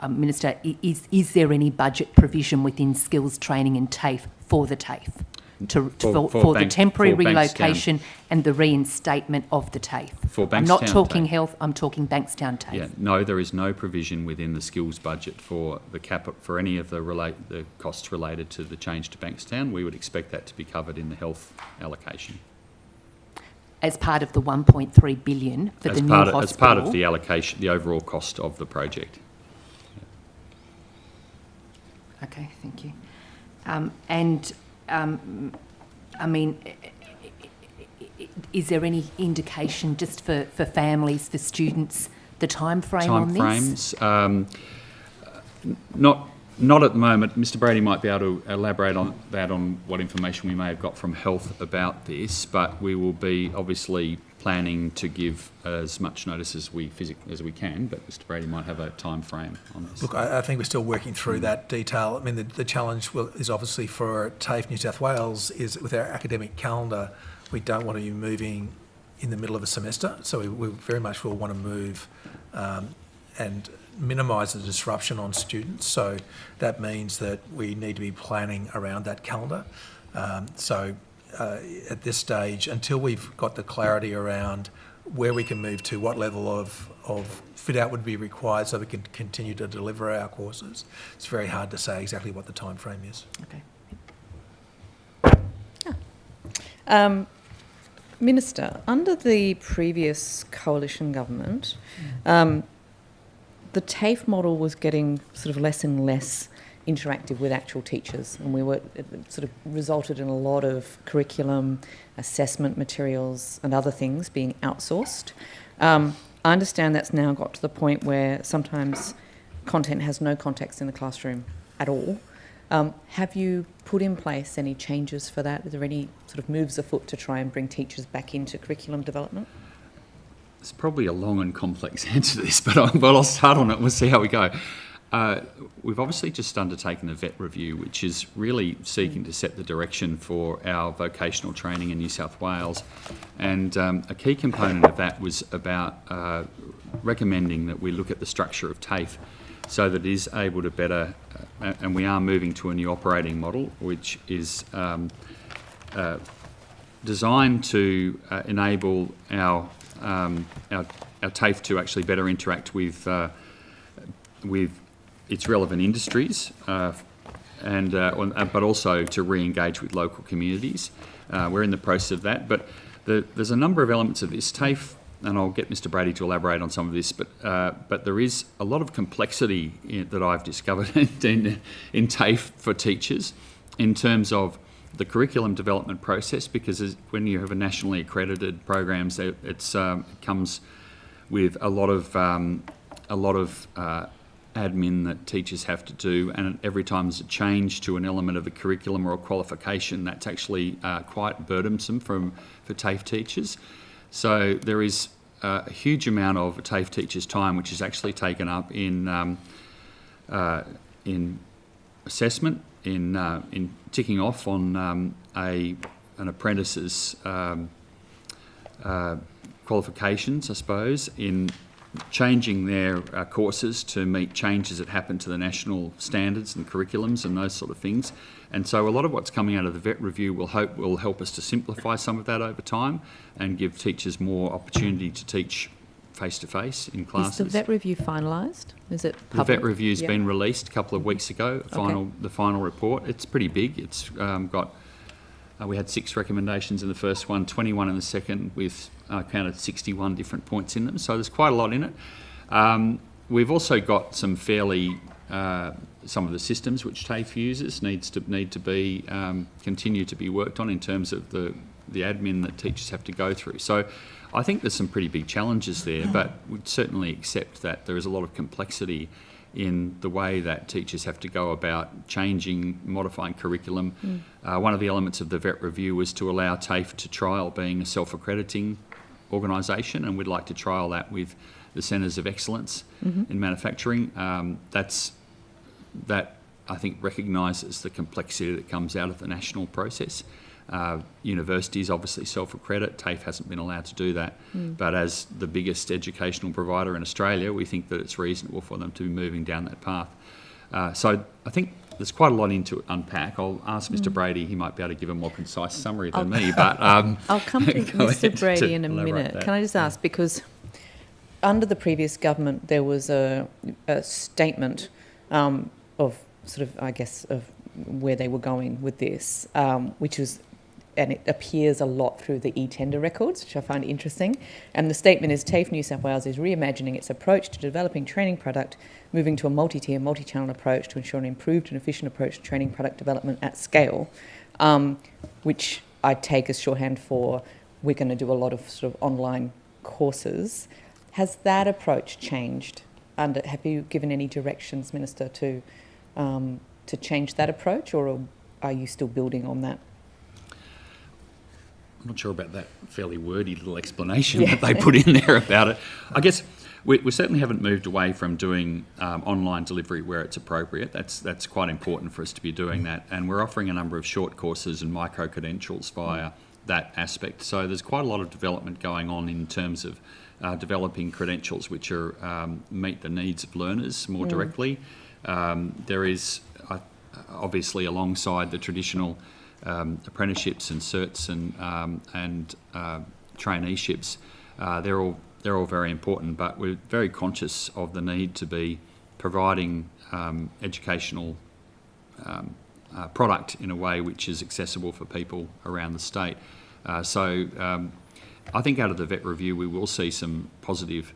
S17: Minister, is there any budget provision within Skills Training and TAFE for the TAFE? For the temporary relocation and the reinstatement of the TAFE? I'm not talking
S13: TAFE.
S17: Health, I'm talking Bankstown TAFE.
S13: Yeah, no, there is no provision within the skills budget for for any of the costs related to the change to Bankstown. We would expect that to be covered in the health allocation.
S17: As part of the 1.3 billion for the new hospital?
S13: As part of the allocation, the overall cost of the project.
S17: Okay, thank you. Is there any indication just for families, for students, the time frame on this?
S13: Not at the moment. Mr Brady might be able to elaborate on that, on what information we may have got from health about this, but we will be obviously planning to give as much notice as we can, but Mr Brady might have a time frame on this.
S4: Look, I think we're still working through that detail. I mean, the challenge is obviously for TAFE New South Wales is with our academic calendar, we don't want to be moving in the middle of a semester, so we very much will want to move and minimise the disruption on students. So that means that we need to be planning around that calendar. At this stage, until we've got the clarity around where we can move to, what level of fit out would be required so we can continue to deliver our courses, it's very hard to say exactly what the time frame is.
S1: Okay. Minister, under the previous coalition government, the TAFE model was getting sort of less and less interactive with actual teachers, and it sort of resulted in a lot of curriculum, assessment materials and other things being outsourced. I understand that's now got to the point where sometimes content has no context in the classroom at all. Have you put in place any changes for that? Are there any sort of moves afoot to try and bring teachers back into curriculum development?
S13: It's probably a long and complex answer to this, but I'll start on it and we'll see how we go. We've obviously just undertaken a VET review, which is really seeking to set the direction for our vocational training in New South Wales. And a key component of that was about recommending that we look at the structure of TAFE so that it is able to better, and we are moving to a new operating model, which is designed to enable our TAFE to actually better interact with its relevant industries, but also to re-engage with local communities. We're in the process of that, but there's a number of elements of this TAFE, and I'll get Mr. Brady to elaborate on some of this, but there is a lot of complexity that I've discovered in TAFE for teachers in terms of the curriculum development process, because when you have a nationally accredited programs, it comes with a lot of admin that teachers have to do, and every time there's a change to an element of a curriculum or a qualification, that's actually quite burdensome for TAFE teachers. So there is a huge amount of TAFE teachers' time which is actually taken up in assessment, in ticking off on an apprentice's qualifications, I suppose, in changing their courses to meet changes that happen to the national standards and curriculums and those sort of things. And so a lot of what's coming out of the VET review will help us to simplify some of that over time and give teachers more opportunity to teach face-to-face in classes.
S1: Is the VET review finalised? Is it public?
S13: The VET review's been released a couple of weeks ago, the final report. It's pretty big. It's got... we had 6 recommendations in the first one, 21 in the second, with counted 61 different points in them. So there's quite a lot in it. We've also got some fairly... some of the systems which TAFE uses need to be continue to be worked on in terms of the admin that teachers have to go through. So I think there's some pretty big challenges there, but we'd certainly accept that there is a lot of complexity in the way that teachers have to go about changing, modifying curriculum. One of the elements of the VET review was to allow TAFE to trial being a self-accrediting organisation, and we'd like to trial that with the Centres of Excellence in Manufacturing. That I think recognises the complexity that comes out of the national process. Universities obviously self-accredit. TAFE hasn't been allowed to do that. But as the biggest educational provider in Australia, we think that it's reasonable for them to be moving down that path. So I think there's quite a lot to unpack. I'll ask Mr. Brady, he might be able to give a more concise summary than me. But
S1: I'll come to Mr. Brady in a minute. Can I just ask, because under the previous government there was a statement of sort of, I guess, of where they were going with this, which was, and it appears a lot through the e-tender records, which I find interesting. And the statement is, TAFE New South Wales is reimagining its approach to developing training product, moving to a multi-tier, multi-channel approach to ensure an improved and efficient approach to training product development at scale, which I take as shorthand for we're going to do a lot of sort of online courses. Has that approach changed? Have you given any directions, Minister, to change that approach, or are you still building on that?
S13: I'm not sure about that fairly wordy little explanation that they put in there about it. I guess we certainly haven't moved away from doing online delivery where it's appropriate. That's quite important for us to be doing that. And we're offering a number of short courses and micro-credentials via that aspect. So there's quite a lot of development going on in terms of developing credentials which are meet the needs of learners more directly. There is obviously, alongside the traditional apprenticeships and certs and traineeships, they're all very important, but we're very conscious of the need to be providing educational product in a way which is accessible for people around the state. So I think out of the VET review we will see some positive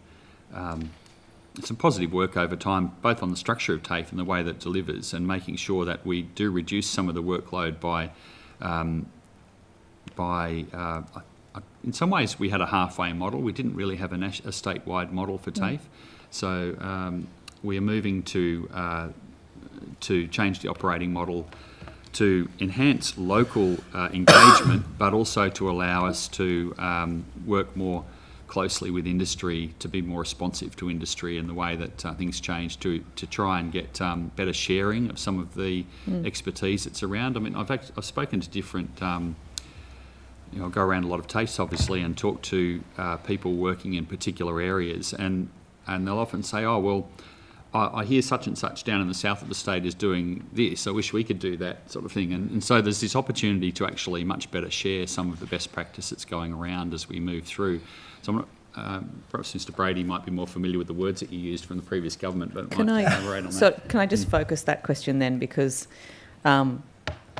S13: some positive work over time, both on the structure of TAFE and the way that it delivers, and making sure that we do reduce some of the workload by in some ways we had a halfway model. We didn't really have a statewide model for TAFE. So we are moving to change the operating model to enhance local engagement, but also to allow us to work more closely with industry, to be more responsive to industry and the way that things change, to try and get better sharing of some of the expertise that's around. I mean, I've spoken to different, I go around a lot of TAFEs obviously and talk to people working in particular areas, and they'll often say, oh, well, I hear such and such down in the south of the state is doing this. I wish we could do that sort of thing. And so there's this opportunity to actually much better share some of the best practice that's going around as we move through. So I'm not, perhaps Mr. Brady might be more familiar with the words that you used from the previous government, but might elaborate on that.
S1: So can I just focus that question then, because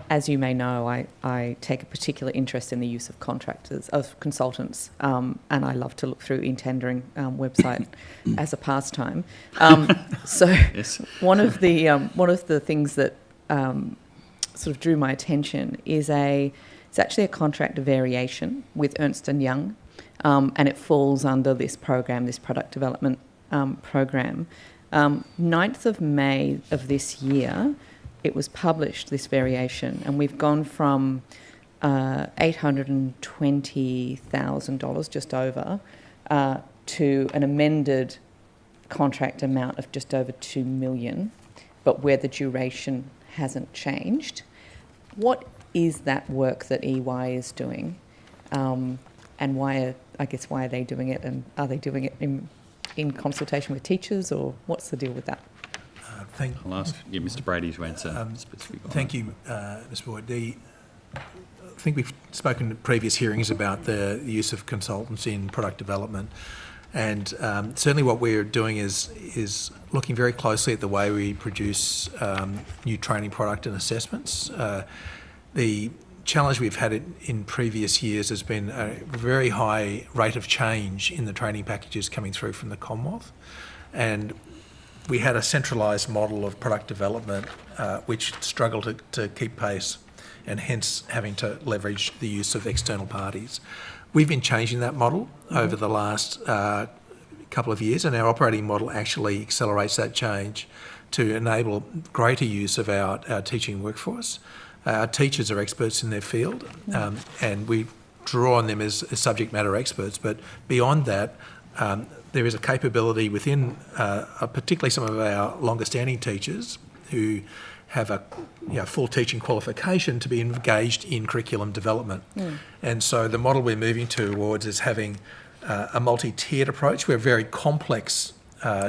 S1: as you may know, I take a particular interest in the use of consultants, and I love to look through in-tendering website as a pastime. So
S13: yes.
S1: one of the things that sort of drew my attention is it's actually a contract variation with Ernst & Young, and it falls under this program, this product development program. 9th of May of this year, it was published, this variation, and we've gone from $820,000, just over, to an amended contract amount of just over $2 million, but where the duration hasn't changed. What is that work that EY is doing, and why are they doing it, and are they doing it in consultation with teachers, or what's the deal with that?
S13: I'll ask Mr. Brady to answer specifically.
S4: Thank you, Ms. Boyd. I think we've spoken at previous hearings about the use of consultants in product development, and certainly what we're doing is looking very closely at the way we produce new training product and assessments. The challenge we've had in previous years has been a very high rate of change in the training packages coming through from the Commonwealth, and we had a centralised model of product development which struggled to keep pace, and hence having to leverage the use of external parties. We've been changing that model over the last couple of years, and our operating model actually accelerates that change to enable greater use of our teaching workforce. Our teachers are experts in their field, and we draw on them as subject matter experts, but beyond that, there is a capability within particularly some of our longer standing teachers who have a full teaching qualification to be engaged in curriculum development. And so the model we're moving towards is having a multi-tiered approach where very complex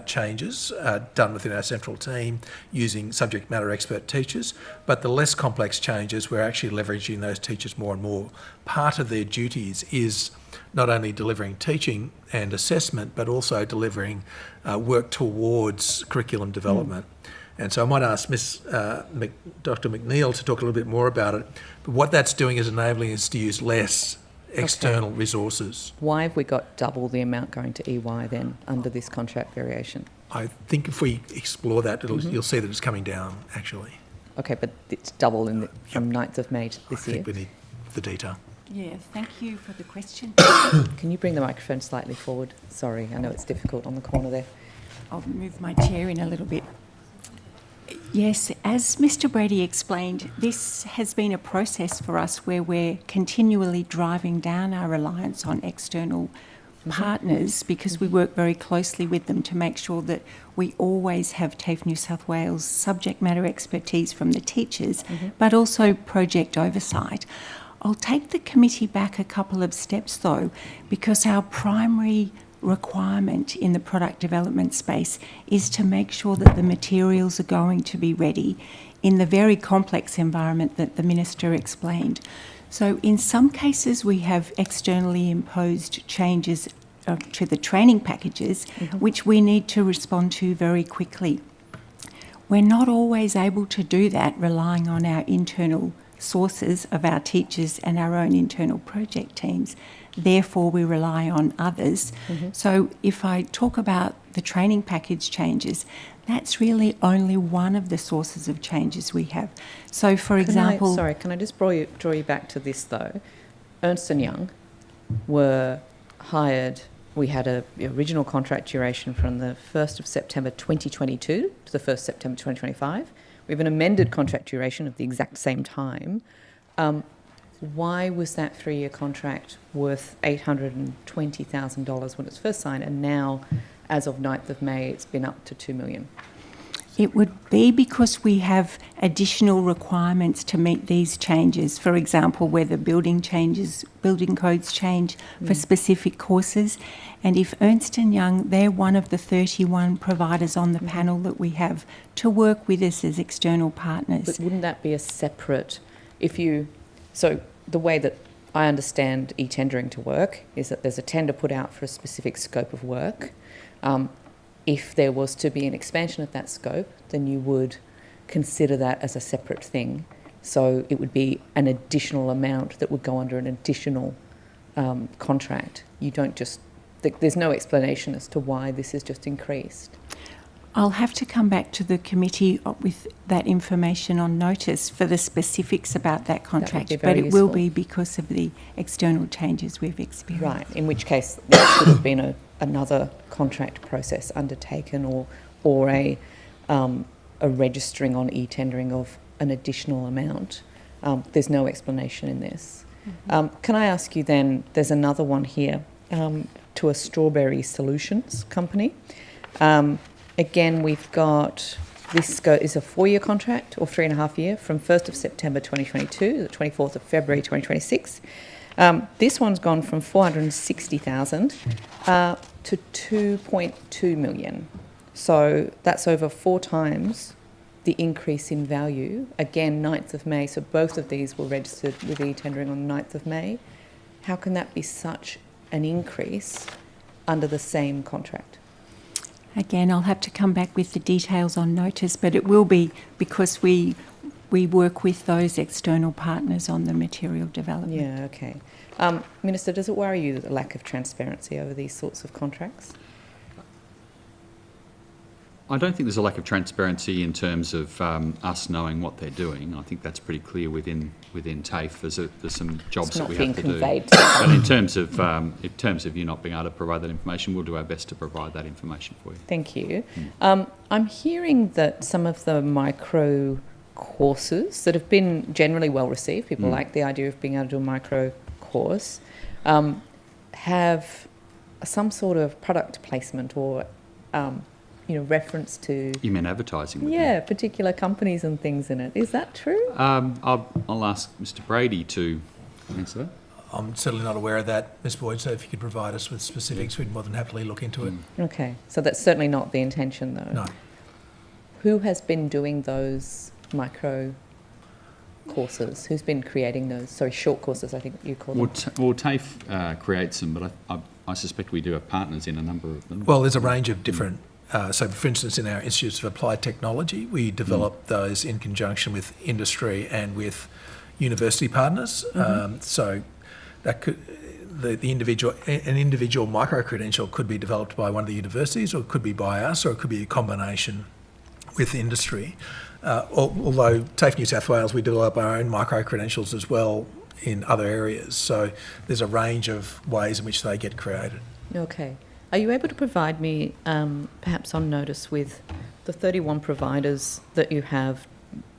S4: changes done within our central team using subject matter expert teachers, but the less complex changes we're actually leveraging those teachers more and more. Part of their duties is not only delivering teaching and assessment, but also delivering work towards curriculum development. And so I might ask Dr. McNeil to talk a little bit more about it, but what that's doing is enabling us to use less external resources.
S1: Why have we got double the amount going to EY then under this contract variation?
S4: I think if we explore that, you'll see that it's coming down, actually.
S1: Okay, but it's double from 9th of May to this year?
S4: I think we need the detail.
S8: Yeah, thank you for the question.
S1: Can you bring the microphone slightly forward? Sorry, I know it's difficult on the corner there.
S8: I'll move my chair in a little bit. Yes, as Mr. Brady explained, this has been a process for us where we're continually driving down our reliance on external partners, because we work very closely with them to make sure that we always have TAFE New South Wales subject matter expertise from the teachers, but also project oversight. I'll take the committee back a couple of steps though, because our primary requirement in the product development space is to make sure that the materials are going to be ready in the very complex environment that the Minister explained. So in some cases we have externally imposed changes to the training packages, which we need to respond to very quickly. We're not always able to do that relying on our internal sources of our teachers and our own internal project teams. Therefore, we rely on others. So if I talk about the training package changes, that's really only one of the sources of changes we have. So, for example...
S1: Can I just draw you back to this, though? Ernst & Young were hired... We had the original contract duration from the 1st of September 2022 to the 1st September 2025. We have an amended contract duration of the exact same time. Why was that 3-year contract worth $820,000 when it was first signed, and now, as of 9th of May, it's been up to $2 million?
S8: It would be because we have additional requirements to meet these changes. For example, where the building codes change for specific courses. And if Ernst & Young, they're one of the 31 providers on the panel that we have to work with us as external partners.
S1: But wouldn't that be a separate... So the way that I understand e-tendering to work is that there's a tender put out for a specific scope of work. If there was to be an expansion of that scope, then you would consider that as a separate thing. So it would be an additional amount that would go under an additional contract. You don't just... There's no explanation as to why this is just increased.
S8: I'll have to come back to the committee with that information on notice for the specifics about that contract, but it will be because of the external changes we've experienced.
S1: Right, in which case there should have been another contract process undertaken, or a registering on e-tendering of an additional amount. There's no explanation in this. Can I ask you then, there's another one here, to a Strawberry Solutions company. Again, we've got, this is a 4-year contract, or 3.5 year, from 1st of September 2022 to the 24th of February 2026. This one's gone from $460,000 to $2.2 million. So that's over 4 times the increase in value. Again, 9th of May, so both of these were registered with e-tendering on the 9th of May. How can that be such an increase under the same contract?
S8: Again, I'll have to come back with the details on notice, but it will be because we work with those external partners on the material development.
S1: Yeah, okay. Minister, does it worry you, the lack of transparency over these sorts of contracts?
S13: I don't think there's a lack of transparency in terms of us knowing what they're doing. I think that's pretty clear within TAFE. There's some jobs that we have to do. But in terms of you not being able to provide that information, we'll do our best to provide that information for you.
S1: Thank you. I'm hearing that some of the micro courses that have been generally well received, people like the idea of being able to do a micro course, have some sort of product placement or reference to...
S13: You mean advertising?
S1: Yeah, particular companies and things in it. Is that true?
S13: I'll ask Mr. Brady to answer that.
S4: I'm certainly not aware of that, Ms Boyd, so if you could provide us with specifics, we'd more than happily look into it.
S1: Okay, so that's certainly not the intention, though.
S4: No.
S1: Who has been doing those micro courses? Who's been creating those? Sorry, short courses, I think you call them.
S13: Well, TAFE creates them, but I suspect we do have partners in a number of them.
S4: Well, there's a range of different... so, for instance, in our Institutes of Applied Technology, we develop those in conjunction with industry and with university partners. So that could... an individual micro-credential could be developed by one of the universities, or it could be by us, or it could be a combination with industry. Although TAFE New South Wales, we develop our own micro-credentials as well in other areas. So there's a range of ways in which they get created.
S1: Okay. Are you able to provide me, perhaps on notice, with the 31 providers that you have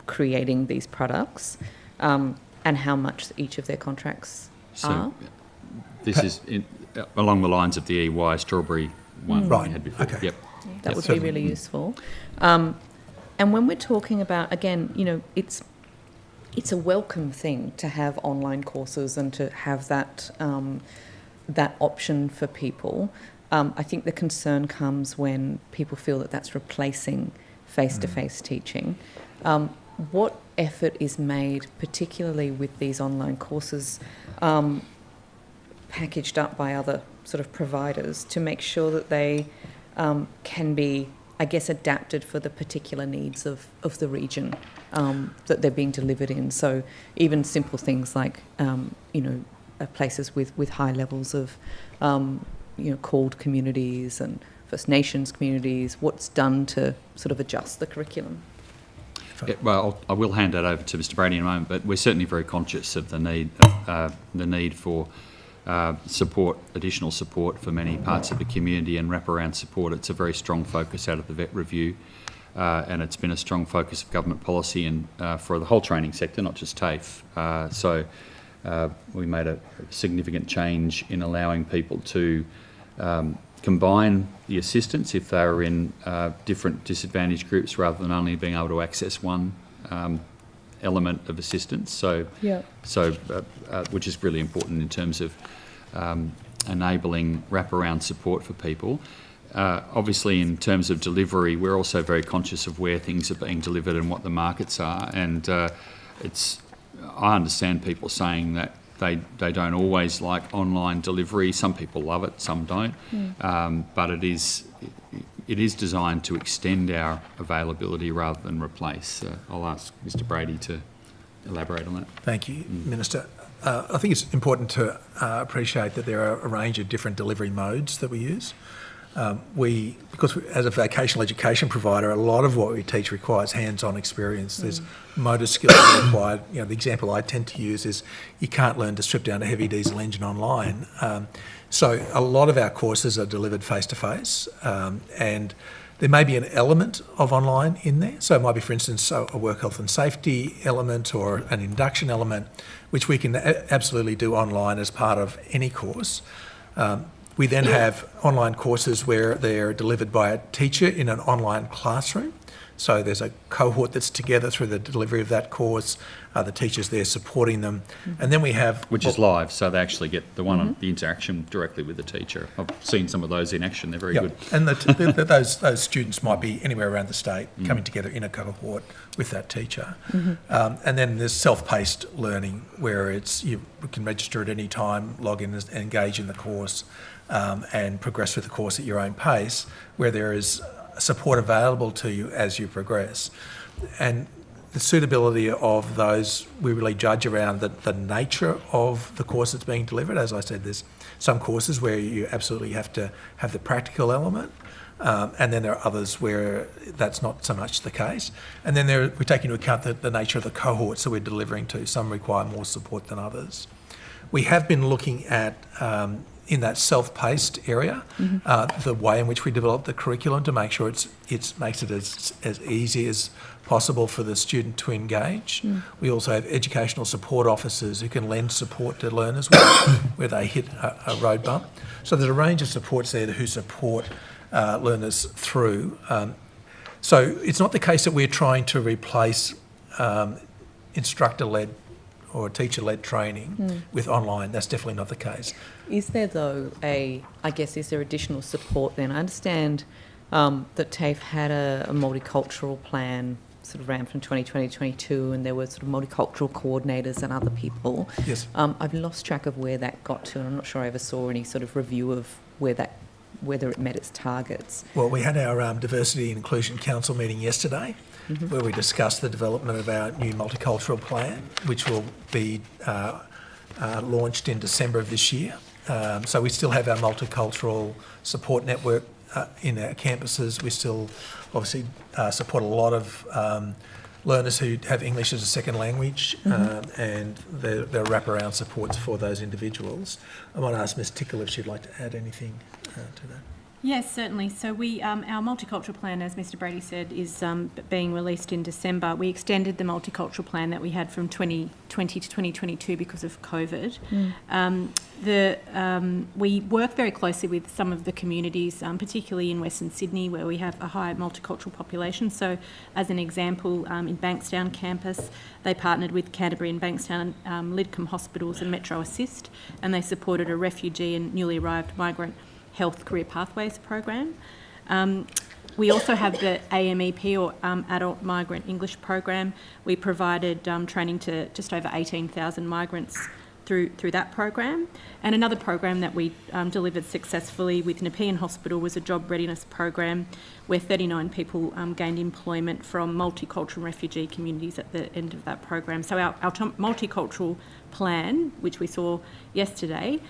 S1: creating these products, and how much each of their contracts are?
S13: This is along the lines of the EY Strawberry one we had before.
S4: Okay.
S13: Yep.
S1: That would be really useful. And when we're talking about, again, it's a welcome thing to have online courses and to have that that option for people. I think the concern comes when people feel that that's replacing face-to-face teaching. What effort is made, particularly with these online courses packaged up by other sort of providers, to make sure that they can be I guess, adapted for the particular needs of the region that they're being delivered in. So even simple things like, places with high levels of, called communities and First Nations communities, what's done to sort of adjust the curriculum?
S13: Yeah, well, I will hand that over to Mr. Brady in a moment, but we're certainly very conscious of the need for additional support for many parts of the community and wraparound support. It's a very strong focus out of the vet review, and it's been a strong focus of government policy and for the whole training sector, not just TAFE. So we made a significant change in allowing people to combine the assistance if they are in different disadvantaged groups rather than only being able to access one element of assistance. So, which is really important in terms of enabling wraparound support for people. Obviously, in terms of delivery, we're also very conscious of where things are being delivered and what the markets are. And I understand people saying that they don't always like online delivery. Some people love it, some don't. But it is designed to extend our availability rather than replace. I'll ask Mr. Brady to elaborate on that.
S4: Thank you, Minister. I think it's important to appreciate that there are a range of different delivery modes that we use. Because as a vocational education provider, a lot of what we teach requires hands-on experience. There's motor skills required. The example I tend to use is you can't learn to strip down a heavy diesel engine online. So a lot of our courses are delivered face-to-face, and there may be an element of online in there. So it might be, for instance, a work health and safety element or an induction element, which we can absolutely do online as part of any course. We then have online courses where they're delivered by a teacher in an online classroom. So there's a cohort that's together through the delivery of that course. The teacher's there supporting them. And then we have...
S13: Which is live, so they actually get the the interaction directly with the teacher. I've seen some of those in action. They're very good.
S4: And those students might be anywhere around the state coming together in a cohort with that teacher. And then there's self-paced learning where you can register at any time, log in and engage in the course and progress with the course at your own pace, where there is support available to you as you progress. And the suitability of those we really judge around the nature of the course that's being delivered. As I said, there's some courses where you absolutely have to have the practical element, and then there are others where that's not so much the case. And then we take into account the nature of the cohorts that we're delivering to. Some require more support than others. We have been looking at in that self-paced area, the way in which we develop the curriculum to make sure it makes it as easy as possible for the student to engage. We also have educational support officers who can lend support to learners where they hit a road bump. So there's a range of supports there who support learners through. So it's not the case that we're trying to replace instructor-led or teacher-led training with online. That's definitely not the case.
S1: Is there, though, is there additional support then? I understand that TAFE had a multicultural plan sort of ran from 2020 to 22, and there were sort of multicultural coordinators and other people.
S4: Yes.
S1: I've lost track of where that got to, and I'm not sure I ever saw any sort of review of whether it met its targets.
S4: Well, we had our Diversity and Inclusion Council meeting yesterday, where we discussed the development of our new multicultural plan, which will be launched in December of this year. So we still have our multicultural support network in our campuses. We still obviously support a lot of learners who have English as a second language, and there are wraparound supports for those individuals. I might ask Ms Tickle if she'd like to add anything to that.
S5: Yes, certainly. So our multicultural plan, as Mr Brady said, is being released in December. We extended the multicultural plan that we had from 2020 to 2022 because of COVID. We work very closely with some of the communities, particularly in Western Sydney, where we have a high multicultural population. So, as an example, in Bankstown campus, they partnered with Canterbury and Bankstown, Lidcombe Hospitals and Metro Assist, and they supported a refugee and newly arrived migrant Health Career Pathways program. We also have the AMEP, or Adult Migrant English program. We provided training to just over 18,000 migrants through that program. And another program that we delivered successfully with Nepean Hospital was a job readiness program where 39 people gained employment from multicultural refugee communities at the end of that program. So our multicultural plan, which we saw yesterday,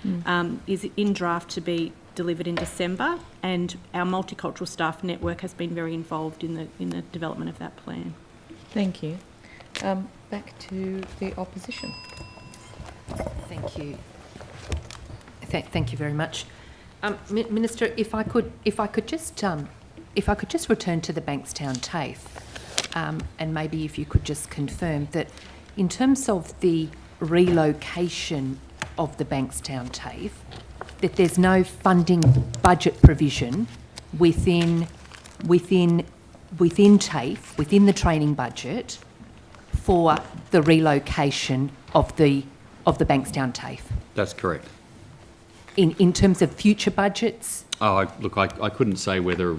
S5: is in draft to be delivered in December, and our multicultural staff network has been very involved in the development of that plan.
S1: Thank you. Back to the opposition.
S17: Thank you. Thank you very much, Minister. If I could just return to the Bankstown TAFE, and maybe if you could just confirm that, in terms of the relocation of the Bankstown TAFE, that there's no funding budget provision within TAFE, within the training budget, for the relocation of the Bankstown TAFE.
S13: That's correct.
S17: In terms of future budgets?
S13: Oh, look, I couldn't say whether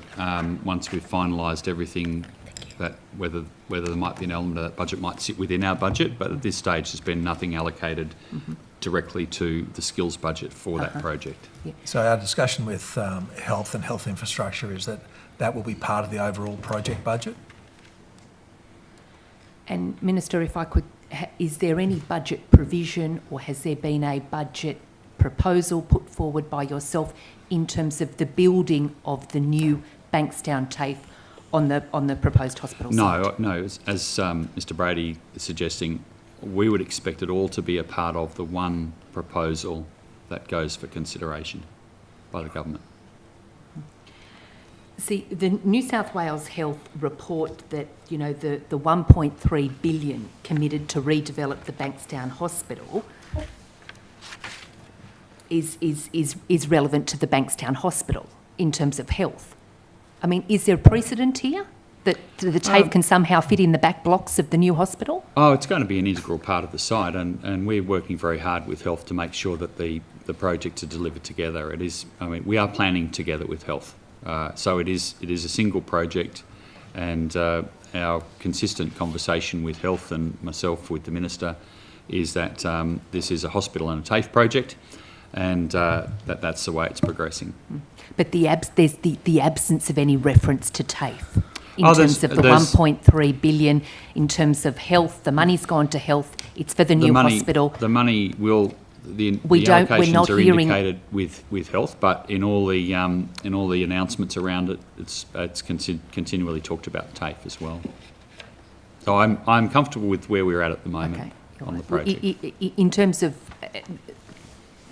S13: once we've finalised everything, that whether there might be an element of that budget might sit within our budget, but at this stage there's been nothing allocated directly to the skills budget for that project.
S17: Yeah.
S4: So our discussion with health and health infrastructure is that will be part of the overall project budget.
S17: And Minister, if I could, is there any budget provision, or has there been a budget proposal put forward by yourself in terms of the building of the new Bankstown TAFE on the proposed hospital site?
S13: No. As Mr. Brady is suggesting, we would expect it all to be a part of the one proposal that goes for consideration by the government.
S17: See, the New South Wales Health report that, the 1.3 billion committed to redevelop the Bankstown Hospital is relevant to the Bankstown Hospital in terms of health. I mean, is there precedent here that the TAFE can somehow fit in the back blocks of the new hospital?
S13: Oh, it's going to be an integral part of the site, and we're working very hard with health to make sure that the projects are delivered together. We are planning together with health. So it is a single project, and our consistent conversation with health and myself with the Minister is that this is a hospital and a TAFE project, and that's the way it's progressing.
S17: But there's the absence of any reference to TAFE in terms of the 1.3 billion, in terms of health. The money's gone to health. It's for the new hospital.
S13: The money will. The allocations are indicated with health, but in all the announcements around it, it's continually talked about TAFE as well. So I'm comfortable with where we're at the moment on the project.
S17: In terms of,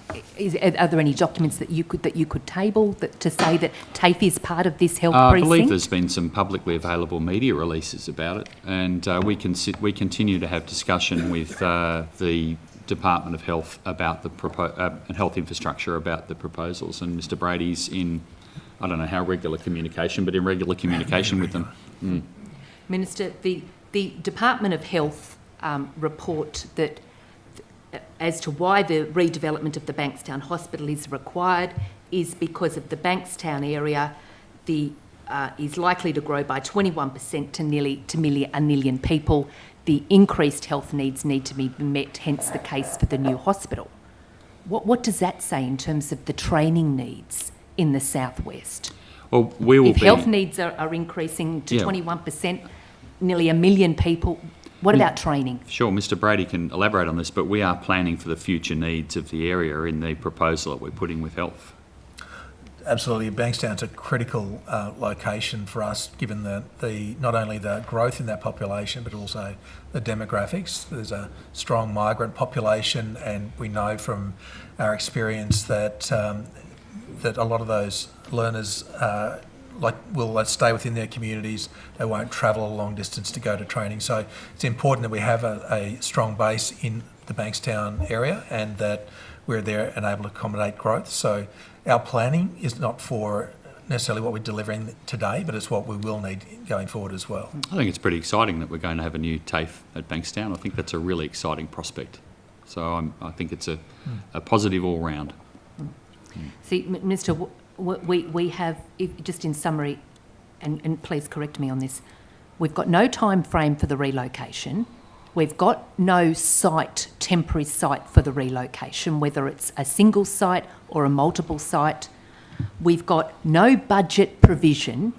S17: are there any documents that you could table to say that TAFE is part of this health precinct?
S13: I believe there's been some publicly available media releases about it, and we continue to have discussion with the Department of Health about and health infrastructure about the proposals, and Mr. Brady's in, I don't know how regular communication, but in regular communication with them.
S17: Minister, the Department of Health report that as to why the redevelopment of the Bankstown Hospital is required is because of the Bankstown area is likely to grow by 21% to nearly a million people. The increased health needs need to be met, hence the case for the new hospital. What does that say in terms of the training needs in the southwest?
S13: Well,
S17: if health needs are increasing to 21%, nearly a million people, what about training?
S13: Sure, Mr. Brady can elaborate on this, but we are planning for the future needs of the area in the proposal that we're putting with health.
S4: Absolutely, Bankstown's a critical location for us, given the not only the growth in that population, but also the demographics. There's a strong migrant population, and we know from our experience that that a lot of those learners will stay within their communities. They won't travel a long distance to go to training. So it's important that we have a strong base in the Bankstown area, and that we're there and able to accommodate growth. So our planning is not for necessarily what we're delivering today, but it's what we will need going forward as well.
S13: I think it's pretty exciting that we're going to have a new TAFE at Bankstown. I think that's a really exciting prospect. So I think it's a positive all round.
S17: See, Minister, we have, just in summary, and please correct me on this, we've got no time frame for the relocation. We've got no site, temporary site for the relocation, whether it's a single site or a multiple site. We've got no budget provision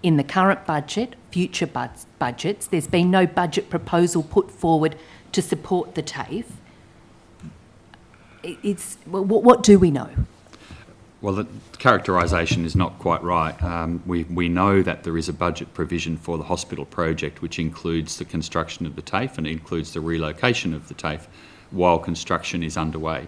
S17: in the current budget, future budgets. There's been no budget proposal put forward to support the TAFE. What do we know?
S13: Well, the characterisation is not quite right. We know that there is a budget provision for the hospital project, which includes the construction of the TAFE and includes the relocation of the TAFE while construction is underway.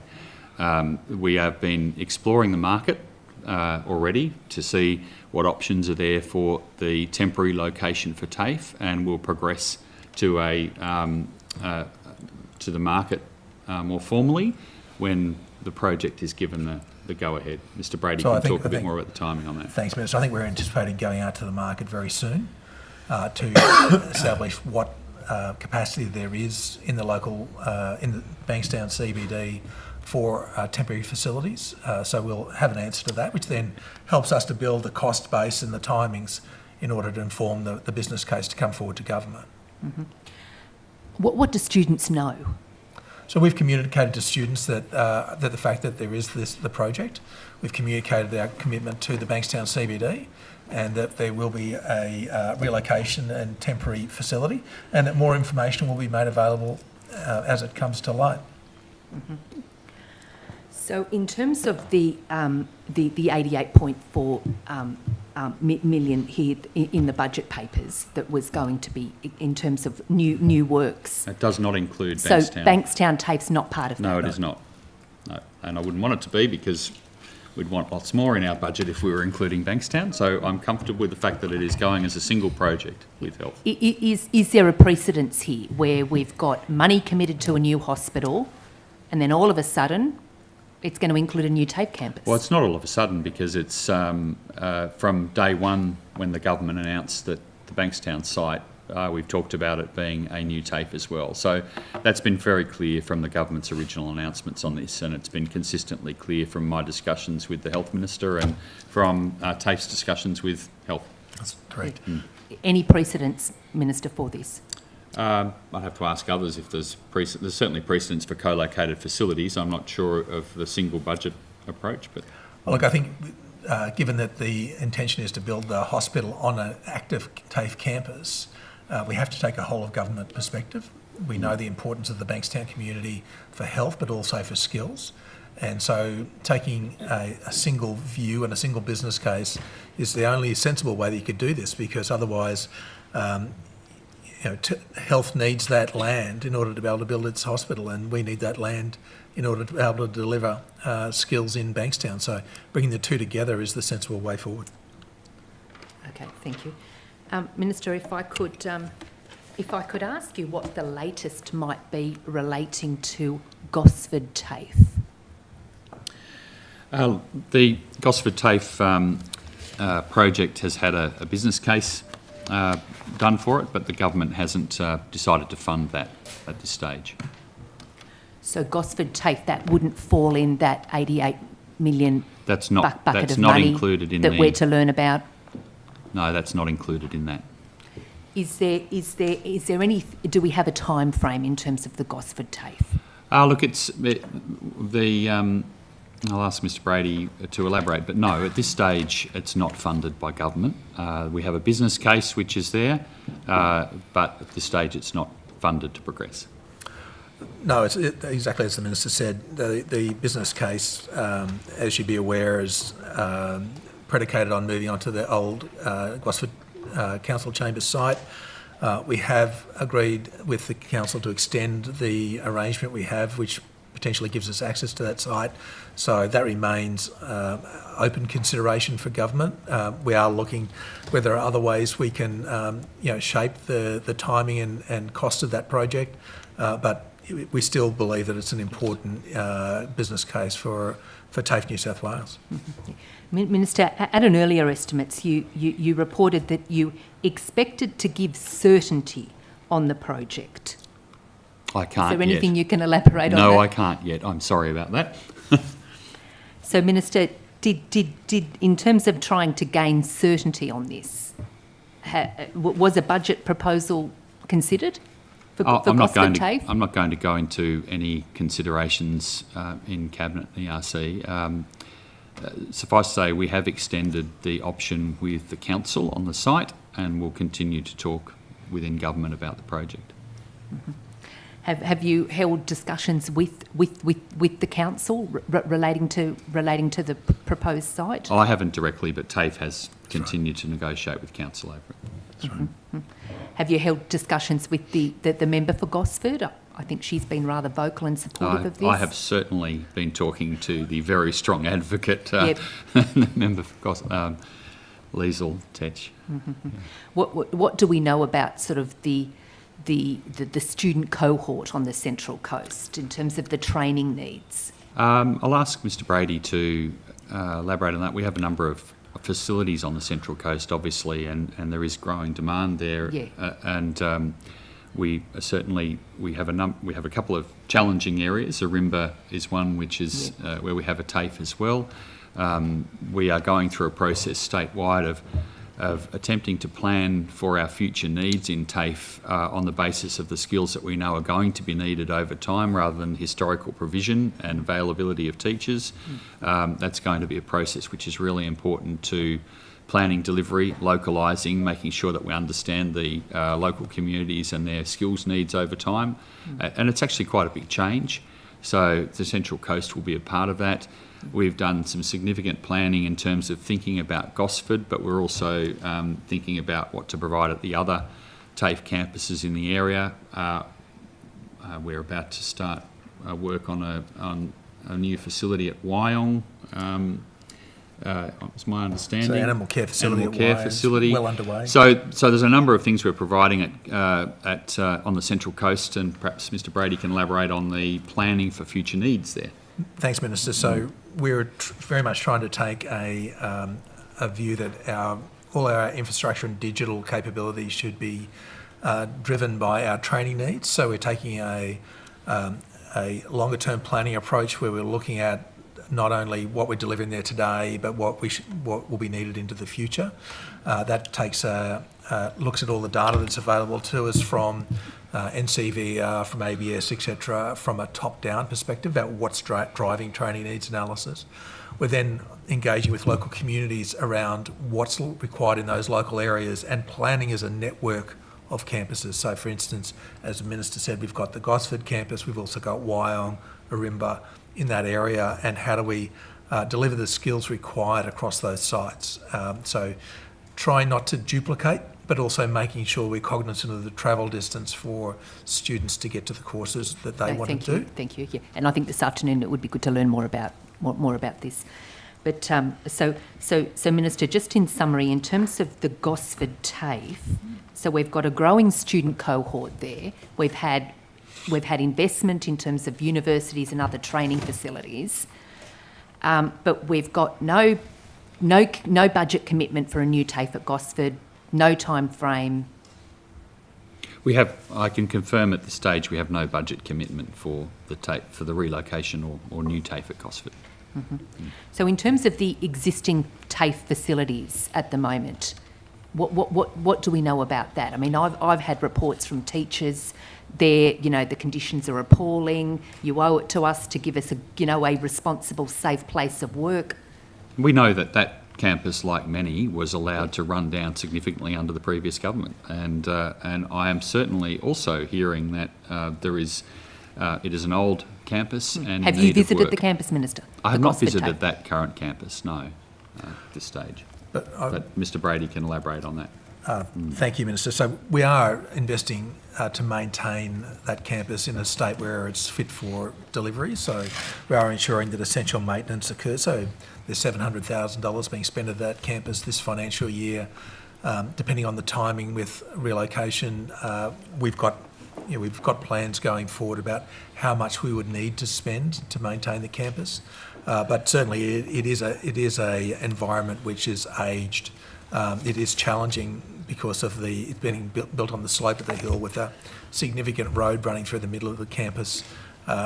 S13: We have been exploring the market already to see what options are there for the temporary location for TAFE, and we'll progress to to the market more formally when the project is given the go-ahead. Mr Brady can talk a bit more about the timing on that.
S4: Thanks, Minister. I think we're anticipating going out to the market very soon to establish what capacity there is in the local, in the Bankstown CBD for temporary facilities. So we'll have an answer to that, which then helps us to build the cost base and the timings in order to inform the business case to come forward to government.
S17: Mm-hmm. What do students know?
S4: So we've communicated to students that the fact that there is the project. We've communicated our commitment to the Bankstown CBD, and that there will be a relocation and temporary facility, and that more information will be made available as it comes to light.
S17: Mm-hmm. So in terms of the 88.4 million here in the budget papers that was going to be in terms of new works.
S13: It does not include Bankstown.
S17: So Bankstown TAFE's not part of that?
S13: No, it is not. No, and I wouldn't want it to be, because we'd want lots more in our budget if we were including Bankstown. So I'm comfortable with the fact that it is going as a single project with health.
S17: Is there a precedence here where we've got money committed to a new hospital and then all of a sudden it's going to include a new TAFE campus?
S13: Well, it's not all of a sudden, because it's from day one when the government announced that the Bankstown site, we've talked about it being a new TAFE as well. So that's been very clear from the government's original announcements on this, and it's been consistently clear from my discussions with the Health Minister and from TAFE's discussions with Health.
S4: That's correct.
S17: Any precedence, Minister, for this?
S13: I'd have to ask others if there's certainly precedence for co-located facilities. I'm not sure of the single budget approach, but...
S4: Well, look, I think given that the intention is to build the hospital on an active TAFE campus, we have to take a whole of government perspective. We know the importance of the Bankstown community for health, but also for skills. And so taking a single view and a single business case is the only sensible way that you could do this, because otherwise health needs that land in order to be able to build its hospital, and we need that land in order to be able to deliver skills in Bankstown. So bringing the two together is the sensible way forward.
S17: Okay, thank you. Minister, if I could ask you what the latest might be relating to Gosford TAFE.
S13: The Gosford TAFE project has had a business case done for it, but the government hasn't decided to fund that at this stage.
S17: So Gosford TAFE, that wouldn't fall in that 88 million
S13: bucket of
S17: money
S13: included in
S17: that we're to learn about?
S13: No, that's not included in that.
S17: Is there any? Do we have a time frame in terms of the Gosford TAFE?
S13: Look, it's I'll ask Mr Brady to elaborate, but no, at this stage it's not funded by government. We have a business case which is there, but at this stage it's not funded to progress.
S4: No, it's exactly as the Minister said. The business case, as you'd be aware, is predicated on moving on to the old Gosford Council Chambers site. We have agreed with the Council to extend the arrangement we have, which potentially gives us access to that site. So that remains open consideration for government. We are looking whether there are other ways we can shape the timing and cost of that project, but we still believe that it's an important business case for TAFE New South Wales.
S17: Minister, at an earlier estimates, you reported that you expected to give certainty on the project.
S13: I can't yet.
S17: Is there anything you can elaborate on that?
S13: No, I can't yet. I'm sorry about that.
S17: So, Minister, did in terms of trying to gain certainty on this, was a budget proposal considered?
S13: I'm not going to.
S17: TAFE?
S13: I'm not going to go into any considerations in Cabinet and ERC. Suffice to say, we have extended the option with the council on the site, and we'll continue to talk within government about the project.
S17: Mm-hmm. Have you held discussions with the council relating to the proposed site?
S13: I haven't directly, but TAFE has continued to negotiate with council over it.
S12: That's right.
S17: Mm-hmm. Have you held discussions with the member for Gosford? I think she's been rather vocal and supportive of this.
S13: I have certainly been talking to the very strong advocate,
S17: Yep.
S13: the member for Liesl Tetch.
S17: Mm-hmm. Yeah. What do we know about sort of the student cohort on the Central Coast in terms of the training needs?
S13: I'll ask Mr Brady to elaborate on that. We have a number of facilities on the Central Coast, obviously, and there is growing demand there.
S17: Yeah.
S13: We have a couple of challenging areas. Arimba is one which is where we have a TAFE as well. We are going through a process statewide of attempting to plan for our future needs in TAFE on the basis of the skills that we know are going to be needed over time rather than historical provision and availability of teachers. That's going to be a process which is really important to planning delivery, localising, making sure that we understand the local communities and their skills needs over time. And it's actually quite a big change. So the Central Coast will be a part of that. We've done some significant planning in terms of thinking about Gosford, but we're also thinking about what to provide at the other TAFE campuses in the area. We're about to start work on a new facility at Wyong. It's my understanding.
S4: So animal care facility
S13: animal care facility.
S4: Well underway.
S13: So there's a number of things we're providing at on the Central Coast, and perhaps Mr Brady can elaborate on the planning for future needs there.
S4: Thanks, Minister. So we're very much trying to take a view that all our infrastructure and digital capabilities should be driven by our training needs. So we're taking a longer-term planning approach where we're looking at not only what we're delivering there today, but what will be needed into the future. That takes looks at all the data that's available to us from NCVR, from ABS, etc., from a top-down perspective about what's driving training needs analysis. We're then engaging with local communities around what's required in those local areas and planning as a network of campuses. So, for instance, as the Minister said, we've got the Gosford campus, we've also got Wyong, Arimba in that area, and how do we deliver the skills required across those sites. So try not to duplicate, but also making sure we're cognizant of the travel distance for students to get to the courses that they want to do.
S17: Thank you. Yeah. And I think this afternoon it would be good to learn more about this. But so Minister, just in summary, in terms of the Gosford TAFE, so we've got a growing student cohort there. We've had investment in terms of universities and other training facilities, but we've got no budget commitment for a new TAFE at Gosford, no time frame.
S13: I can confirm at this stage we have no budget commitment for the TAFE, for the relocation or new TAFE at Gosford.
S17: Mm-hmm. So in terms of the existing TAFE facilities at the moment, what do we know about that? I mean, I've had reports from teachers. The conditions are appalling. You owe it to us to give us a responsible, safe place of work.
S13: We know that campus, like many, was allowed to run down significantly under the previous government, and I am certainly also hearing that it is an old campus and
S17: have you visited the campus, Minister?
S13: I have not visited that current campus, no, at this stage. But Mr Brady can elaborate on that.
S4: Thank you, Minister. So we are investing to maintain that campus in a state where it's fit for delivery. So we are ensuring that essential maintenance occurs. So there's $700,000 being spent at that campus this financial year. Depending on the timing with relocation, we've got plans going forward about how much we would need to spend to maintain the campus. But certainly it is a environment which is aged. It is challenging because of it being built on the slope of the hill with a significant road running through the middle of the campus.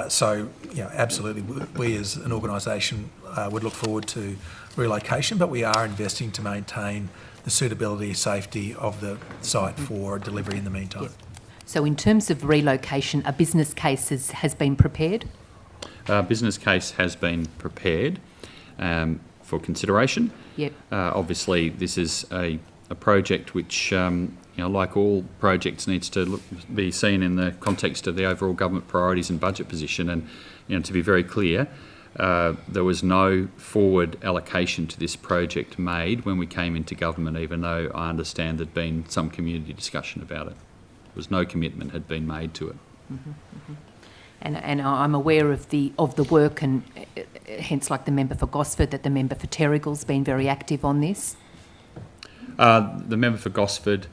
S4: So, absolutely, we as an organisation would look forward to relocation, but we are investing to maintain the suitability, safety of the site for delivery in the meantime. Yep.
S17: So in terms of relocation, a business case has been prepared?
S13: A business case has been prepared for consideration.
S17: Yep.
S13: Obviously, this is a project which, like all projects, needs to be seen in the context of the overall government priorities and budget position. And to be very clear, there was no forward allocation to this project made when we came into government, even though I understand there'd been some community discussion about it. There was no commitment had been made to it.
S17: Mm-hmm, mm-hmm. And I'm aware of the work, and hence, like the member for Gosford, that the member for Terrigal's been very active on this.
S13: The member for Gosford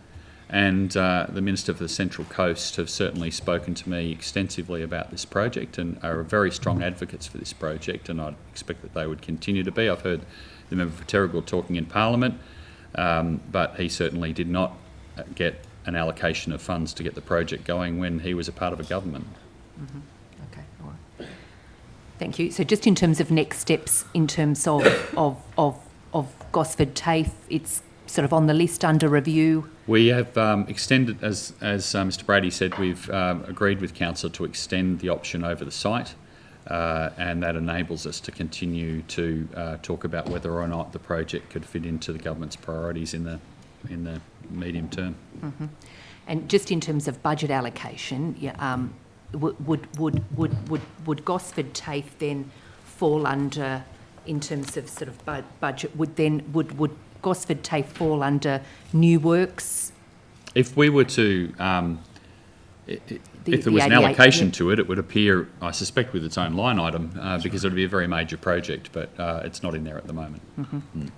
S13: and the Minister for the Central Coast have certainly spoken to me extensively about this project and are very strong advocates for this project, and I'd expect that they would continue to be. I've heard the member for Terrigal talking in Parliament, but he certainly did not get an allocation of funds to get the project going when he was a part of a government.
S17: Mm-hmm. Okay, all right. Thank you. So just in terms of next steps, in terms of Gosford TAFE, it's sort of on the list under review.
S13: We have extended, as Mr Brady said, we've agreed with Council to extend the option over the site, and that enables us to continue to talk about whether or not the project could fit into the government's priorities in the medium term.
S17: Mm-hmm. And just in terms of budget allocation, would Gosford TAFE then fall under, in terms of sort of budget, would Gosford TAFE fall under new works?
S13: If we were to, if there was an allocation to it, it would appear, I suspect, with its own line item, because it would be a very major project, but it's not in there at the moment.
S17: Mm-hmm. Mm.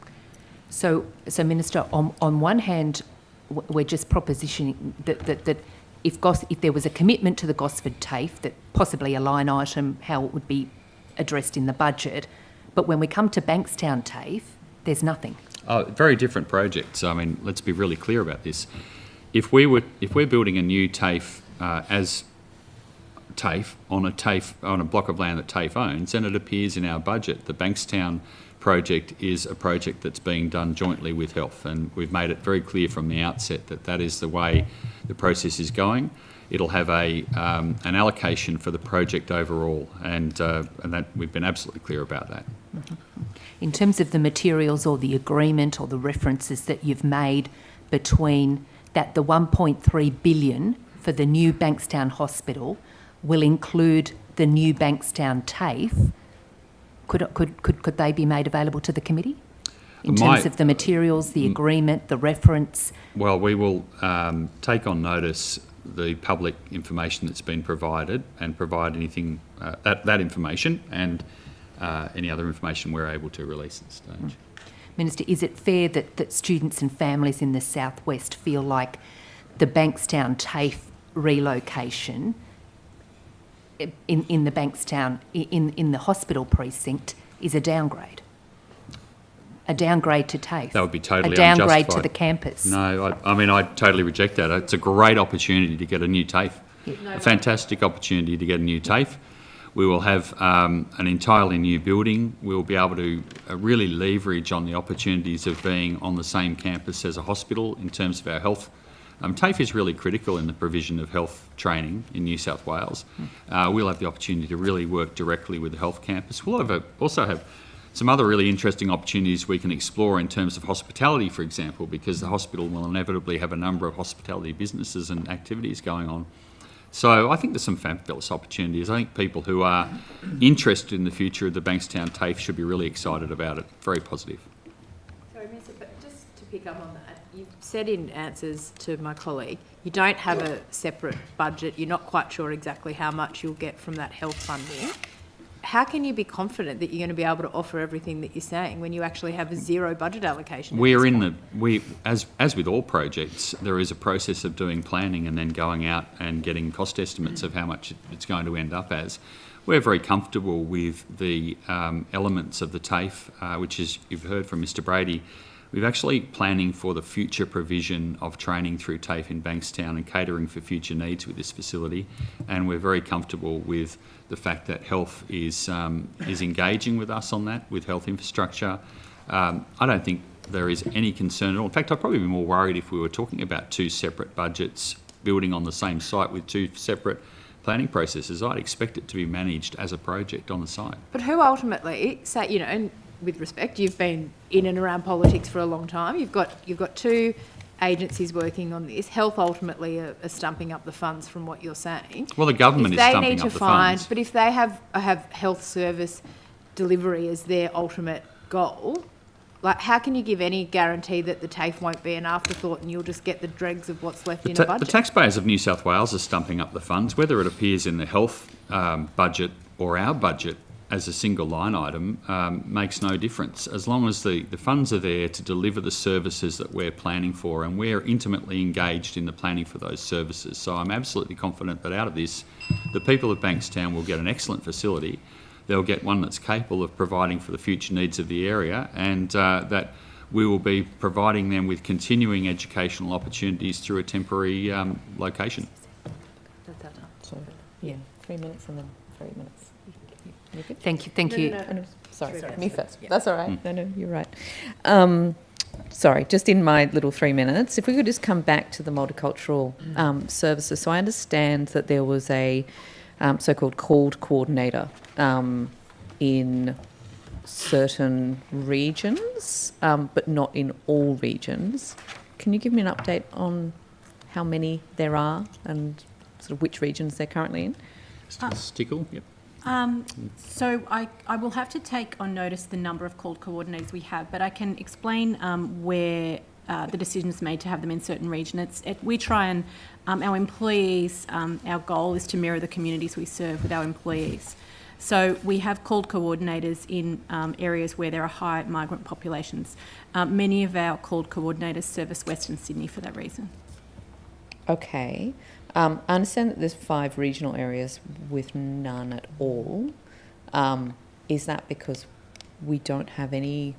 S17: So Minister, on one hand, we're just propositioning that if there was a commitment to the Gosford TAFE, that possibly a line item, how it would be addressed in the budget, but when we come to Bankstown TAFE, there's nothing.
S13: Oh, very different projects. I mean, let's be really clear about this. If we're building a new TAFE as TAFE on a block of land that TAFE owns, and it appears in our budget, the Bankstown project is a project that's being done jointly with Health, and we've made it very clear from the outset that that is the way the process is going. It'll have an allocation for the project overall, and that we've been absolutely clear about that.
S17: Mm-hmm. In terms of the materials or the agreement or the references that you've made between that, the 1.3 billion for the new Bankstown Hospital will include the new Bankstown TAFE. Could they be made available to the committee in terms of the materials, the agreement, the reference?
S13: Well, we will take on notice the public information that's been provided and provide anything that information and any other information we're able to release at this stage.
S17: Minister, is it fair that students and families in the southwest feel like the Bankstown TAFE relocation in the Bankstown, in the hospital precinct, is a downgrade? A downgrade to TAFE?
S13: That would be totally
S17: unjustified. A downgrade to
S13: unjustified.
S17: the campus?
S13: No, I totally reject that. It's a great opportunity to get a new TAFE.
S17: Yeah.
S13: A fantastic opportunity to get a new TAFE. We will have an entirely new building. We'll be able to really leverage on the opportunities of being on the same campus as a hospital in terms of our health. TAFE is really critical in the provision of health training in New South Wales. We'll have the opportunity to really work directly with the health campus. We'll also have some other really interesting opportunities we can explore in terms of hospitality, for example, because the hospital will inevitably have a number of hospitality businesses and activities going on. So I think there's some fabulous opportunities. I think people who are interested in the future of the Bankstown TAFE should be really excited about it. Very positive.
S11: Sorry, Minister, but just to pick up on that, you've said in answers to my colleague, you don't have a separate budget. You're not quite sure exactly how much you'll get from that health funding. How can you be confident that you're going to be able to offer everything that you're saying when you actually have a zero budget allocation?
S13: As with all projects, there is a process of doing planning and then going out and getting cost estimates of how much it's going to end up as. We're very comfortable with the elements of the TAFE, which is, you've heard from Mr Brady, we're actually planning for the future provision of training through TAFE in Bankstown and catering for future needs with this facility, and we're very comfortable with the fact that Health is engaging with us on that, with health infrastructure. I don't think there is any concern at all. In fact, I'd probably be more worried if we were talking about two separate budgets building on the same site with two separate planning processes. I'd expect it to be managed as a project on the site.
S16: But who ultimately, say, you know, and with respect, you've been in and around politics for a long time. You've got two agencies working on this. Health ultimately are stumping up the funds from what you're saying.
S13: Well, the government is stumping up the funds.
S16: But if they have health service delivery as their ultimate goal, like, how can you give any guarantee that the TAFE won't be an afterthought and you'll just get the dregs of what's left in a budget?
S13: The taxpayers of New South Wales are stumping up the funds, whether it appears in the health budget or our budget as a single line item makes no difference. As long as the funds are there to deliver the services that we're planning for, and we're intimately engaged in the planning for those services. So I'm absolutely confident that out of this, the people of Bankstown will get an excellent facility. They'll get one that's capable of providing for the future needs of the area, and that we will be providing them with continuing educational opportunities through a temporary location.
S1: So, yeah, 3 minutes and then 3 minutes. You good?
S17: Thank you.
S1: No. Sorry, me first. Yeah. That's all right. No, you're right. Sorry, just in my little 3 minutes, if we could just come back to the multicultural services. So I understand that there was a so-called called coordinator in certain regions, but not in all regions. Can you give me an update on how many there are and sort of which regions they're currently in?
S13: Stickle, yep.
S5: So I will have to take on notice the number of called coordinators we have, but I can explain where the decision is made to have them in certain regions. We try and our employees, our goal is to mirror the communities we serve with our employees. So we have called coordinators in areas where there are high migrant populations. Many of our called coordinators service Western Sydney for that reason.
S1: Okay. I understand that there's 5 regional areas with none at all. Is that because we don't have any,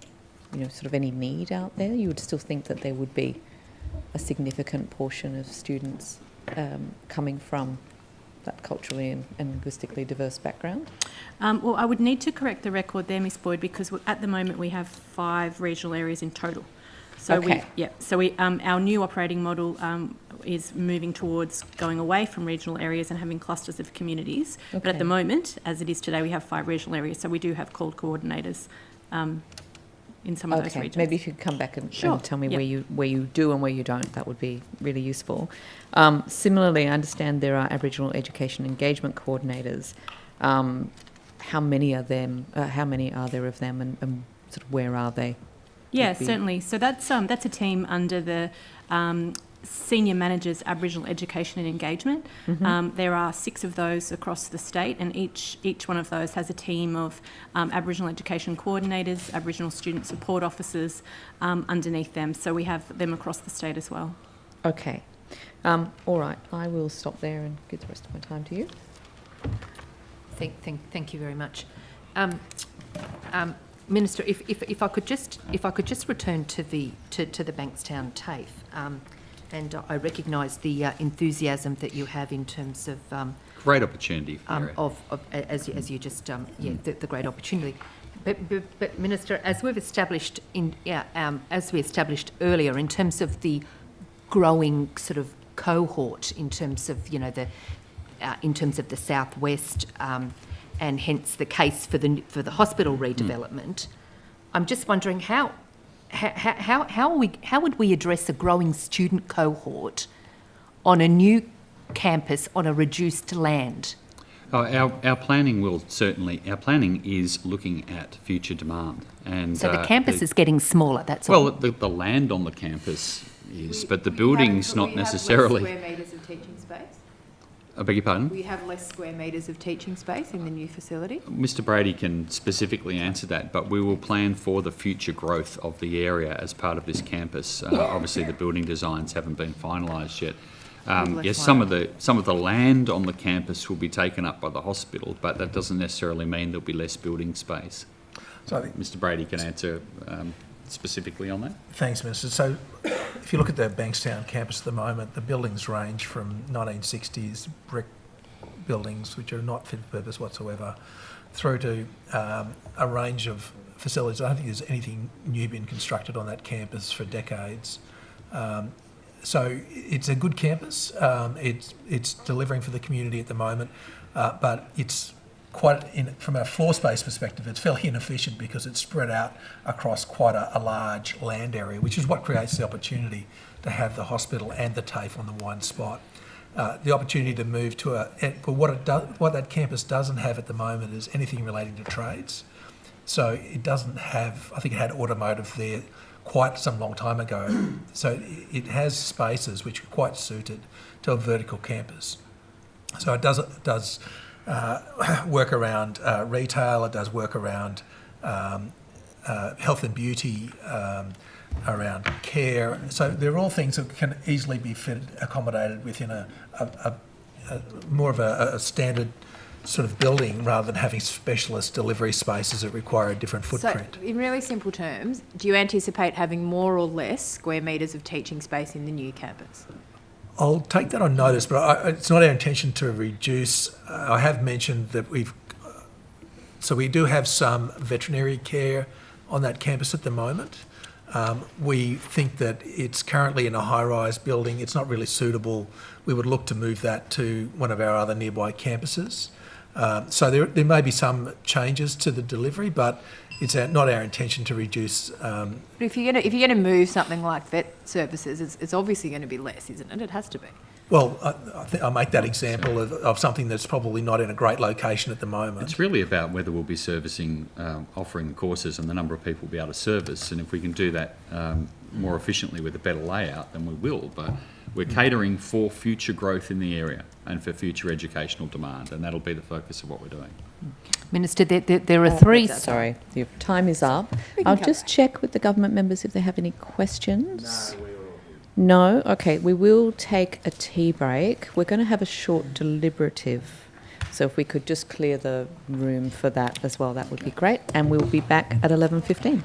S1: sort of any need out there? You would still think that there would be a significant portion of students coming from that culturally and linguistically diverse background?
S5: Well, I would need to correct the record there, Ms. Boyd, because at the moment we have 5 regional areas in total. So
S1: okay.
S5: Our new operating model is moving towards going away from regional areas and having clusters of communities. Okay. But at the moment, as it is today, we have 5 regional areas. So we do have called coordinators in some of those regions.
S1: Maybe if you could come back and tell me where you do and where you don't, that would be really useful. Similarly, I understand there are Aboriginal education engagement coordinators. How many are them? How many are there of them, and sort of where are they?
S5: Yeah, certainly. So that's a team under the Senior Managers Aboriginal Education and Engagement.
S1: Mm-hmm.
S5: There are 6 of those across the state, and each one of those has a team of Aboriginal education coordinators, Aboriginal student support officers underneath them. So we have them across the state as well.
S1: Okay. All right. I will stop there and give the rest of my time to you.
S17: Thank you very much. Minister, if I could just return to the Bankstown TAFE, and I recognise the enthusiasm that you have in terms of
S13: great opportunity
S17: as you just the great opportunity. But Minister, as we established earlier, in terms of the growing sort of cohort, in terms of in terms of the southwest. And hence the case for the hospital redevelopment. I'm just wondering how would we address a growing student cohort on a new campus on a reduced land?
S13: Our planning is looking at future demand, and
S17: so the campus is getting smaller. That's all.
S13: Well, the land on the campus is, but the building's not necessarily.
S16: We have less square metres of teaching space.
S13: I beg your pardon?
S16: We have less square metres of teaching space in the new facility.
S13: Mr. Brady can specifically answer that, but we will plan for the future growth of the area as part of this campus. Obviously, the building designs haven't been finalised yet. Yes, some of the land on the campus will be taken up by the hospital, but that doesn't necessarily mean there'll be less building space. So I think Mr. Brady can answer specifically on that.
S4: Thanks, Minister. So if you look at the Bankstown campus at the moment, the buildings range from 1960s brick buildings, which are not fit for purpose whatsoever, through to a range of facilities. I don't think there's anything new been constructed on that campus for decades. So it's a good campus. It's delivering for the community at the moment, but it's from a floor space perspective, it's fairly inefficient because it's spread out across quite a large land area, which is what creates the opportunity to have the hospital and the TAFE on the one spot. The opportunity to move to but what that campus doesn't have at the moment is anything relating to trades. So it doesn't have, I think it had automotive there quite some long time ago. So it has spaces which are quite suited to a vertical campus. So it does work around retail, it does work around health and beauty, around care. So they're all things that can easily be accommodated within a more of a standard sort of building rather than having specialist delivery spaces that require a different footprint.
S16: So, in really simple terms, do you anticipate having more or less square metres of teaching space in the new campus?
S4: I'll take that on notice, but it's not our intention to reduce. I have mentioned that we do have some veterinary care on that campus at the moment. We think that it's currently in a high-rise building. It's not really suitable. We would look to move that to one of our other nearby campuses. So there may be some changes to the delivery, but it's not our intention to reduce.
S16: But if you're going to move something like vet services, it's obviously going to be less, isn't it? It has to be.
S4: Well, I think I'll make that example of something that's probably not in a great location at the moment.
S13: It's really about whether we'll be servicing, offering the courses and the number of people we'll be able to service. And if we can do that more efficiently with a better layout, then we will. But we're catering for future growth in the area and for future educational demand, and that'll be the focus of what we're doing.
S17: Minister, there are three...
S1: Sorry, your time is up. I'll just check with the government members if they have any questions. No? Okay, we will take a tea break. We're going to have a short deliberative. So if we could just clear the room for that as well, that would be great. And we'll be back at 11:15.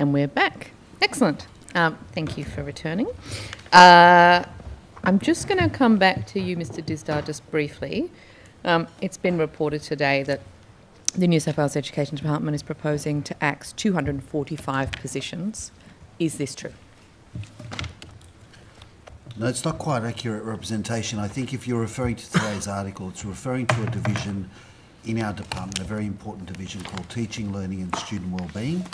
S1: And we're back. Excellent. Thank you for returning. I'm just going to come back to you, Mr. Disdar, just briefly. It's been reported today that the New South Wales Education Department is proposing to axe 245 positions. Is this true?
S12: No, it's not quite accurate representation. I think if you're referring to today's article, it's referring to a division in our department, a very important division called Teaching, Learning and Student Wellbeing.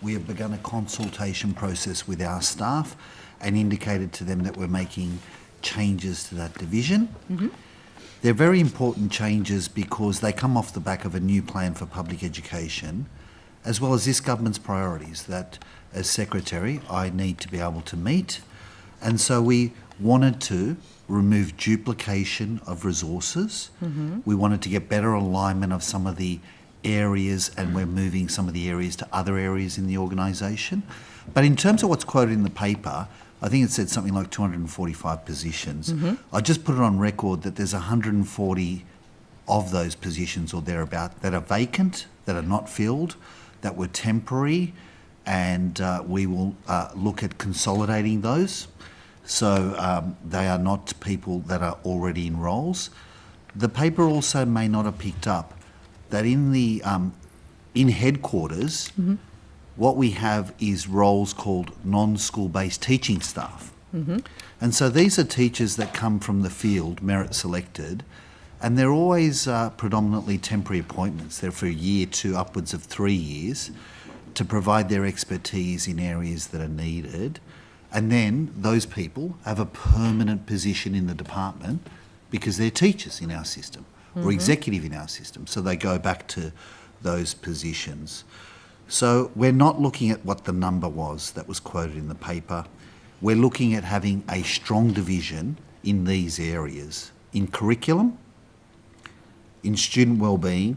S12: We have begun a consultation process with our staff and indicated to them that we're making changes to that division.
S1: Mm-hmm.
S12: They're very important changes because they come off the back of a new plan for public education, as well as this government's priorities that, as Secretary, I need to be able to meet. And so we wanted to remove duplication of resources.
S1: Mm-hmm.
S12: We wanted to get better alignment of some of the areas, and we're moving some of the areas to other areas in the organisation. But in terms of what's quoted in the paper, I think it said something like 245 positions.
S1: Mm-hmm.
S12: I just put it on record that there's 140 of those positions or thereabout that are vacant, that are not filled, that were temporary, and we will look at consolidating those. So they are not people that are already in roles. The paper also may not have picked up that in the in headquarters,
S1: Mm-hmm.
S12: what we have is roles called non-school-based teaching staff.
S1: Mm-hmm.
S12: And so these are teachers that come from the field, merit selected, and they're always predominantly temporary appointments. They're for a year to upwards of 3 years to provide their expertise in areas that are needed. And then those people have a permanent position in the department because they're teachers in our system or executive in our system. So they go back to those positions. So we're not looking at what the number was that was quoted in the paper. We're looking at having a strong division in these areas, in curriculum, in student wellbeing,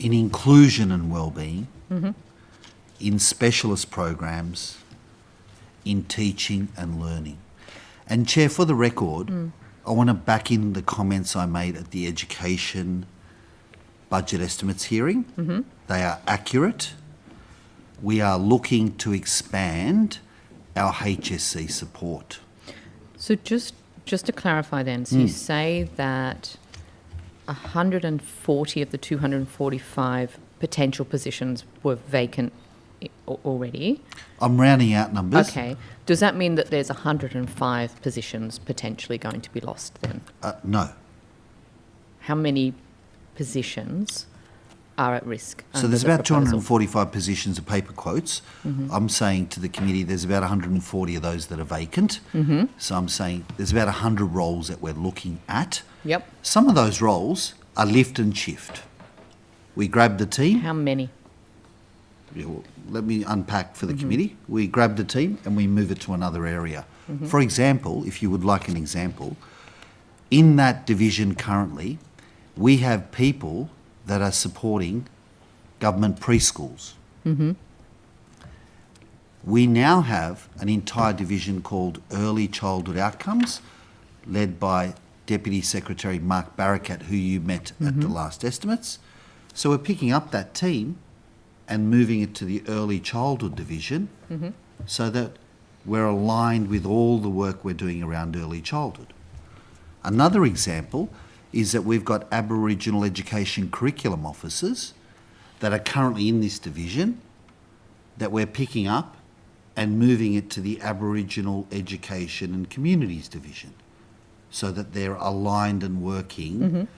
S12: in inclusion and wellbeing, in specialist programs, in teaching and learning. And Chair, for the record, I want to back in the comments I made at the education budget estimates hearing. They are accurate. We are looking to expand our HSC support.
S1: So just to clarify then, so you say that 140 of the 245 potential positions were vacant already?
S12: I'm rounding out numbers.
S1: Okay. Does that mean that there's 105 positions potentially going to be lost then?
S12: No.
S1: How many positions are at risk?
S12: So there's about 245 positions of paper quotes. I'm saying to the committee there's about 140 of those that are vacant. So I'm saying there's about 100 roles that we're looking at.
S1: Yep.
S12: Some of those roles are lift and shift. We grab the team.
S1: How many?
S12: Yeah, well, let me unpack for the committee. We grab the team and we move it to another area. For example, if you would like an example, in that division currently, we have people that are supporting government preschools. We now have an entire division called Early Childhood Outcomes, led by Deputy Secretary Mark Barakat, who you met at the last estimates. So we're picking up that team and moving it to the Early Childhood Division so that we're aligned with all the work we're doing around early childhood. Another example is that we've got Aboriginal Education Curriculum Officers that are currently in this division that we're picking up and moving it to the Aboriginal Education and Communities Division so that they're aligned and working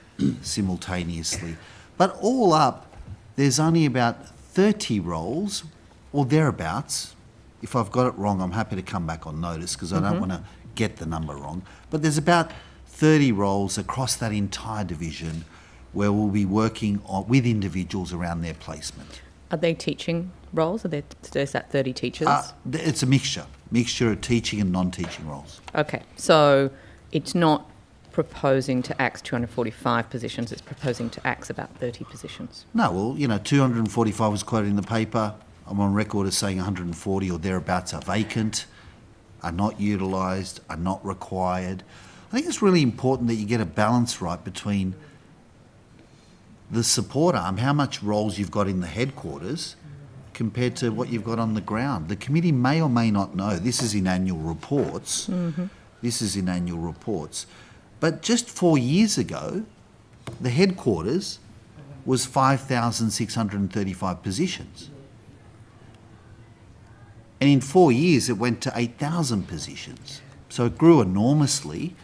S12: simultaneously. But all up, there's only about 30 roles or thereabouts. If I've got it wrong, I'm happy to come back on notice because I don't want to get the number wrong. But there's about 30 roles across that entire division where we'll be working with individuals around their placement.
S1: Are they teaching roles? Is that 30 teachers?
S12: It's a mixture of teaching and non-teaching roles.
S1: Okay, so it's not proposing to axe 245 positions, it's proposing to axe about 30 positions.
S12: No, well, 245 was quoted in the paper. I'm on record as saying 140 or thereabouts are vacant, are not utilised, are not required. I think it's really important that you get a balance right between the support arm, how much roles you've got in the headquarters, compared to what you've got on the ground. The committee may or may not know, this is in annual reports, but just 4 years ago, the headquarters was 5,635 positions. And in 4 years, it went to 8,000 positions. So it grew enormously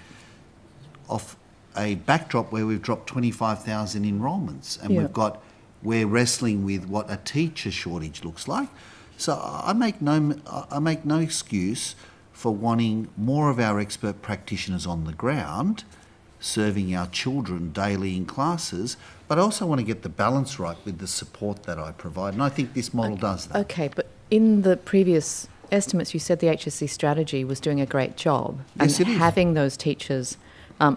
S12: off a backdrop where we've dropped 25,000 enrolments, and we're wrestling with what a teacher shortage looks like. So I make no excuse for wanting more of our expert practitioners on the ground, serving our children daily in classes, but I also want to get the balance right with the support that I provide, and I think this model does that.
S1: Okay, but in the previous estimates, you said the HSC strategy was doing a great job.
S12: Yes,
S1: and
S12: it is.
S1: having those teachers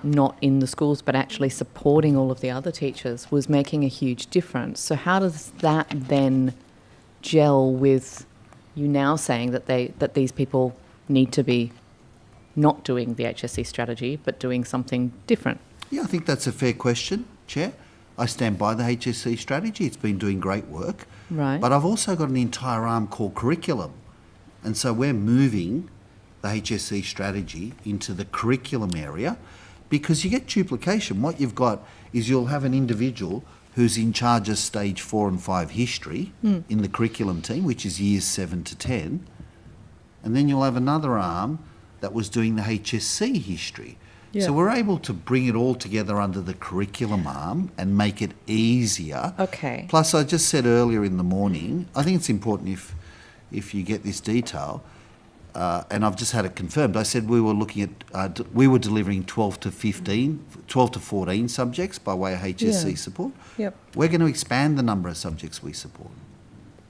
S1: not in the schools but actually supporting all of the other teachers was making a huge difference. So how does that then gel with you now saying that these people need to be not doing the HSC strategy but doing something different?
S12: Yeah, I think that's a fair question, Chair. I stand by the HSC strategy. It's been doing great work.
S1: Right.
S12: But I've also got an entire arm called curriculum. And so we're moving the HSC strategy into the curriculum area because you get duplication. What you've got is you'll have an individual who's in charge of stage 4 and 5 history in the curriculum team, which is years 7 to 10. And then you'll have another arm that was doing the HSC history.
S1: Yeah.
S12: So we're able to bring it all together under the curriculum arm and make it easier.
S1: Okay.
S12: Plus, I just said earlier in the morning, I think it's important if you get this detail, and I've just had it confirmed. I said we were looking at, we were delivering 12 to 14 subjects by way of HSC support.
S1: Yep.
S12: We're going to expand the number of subjects we support.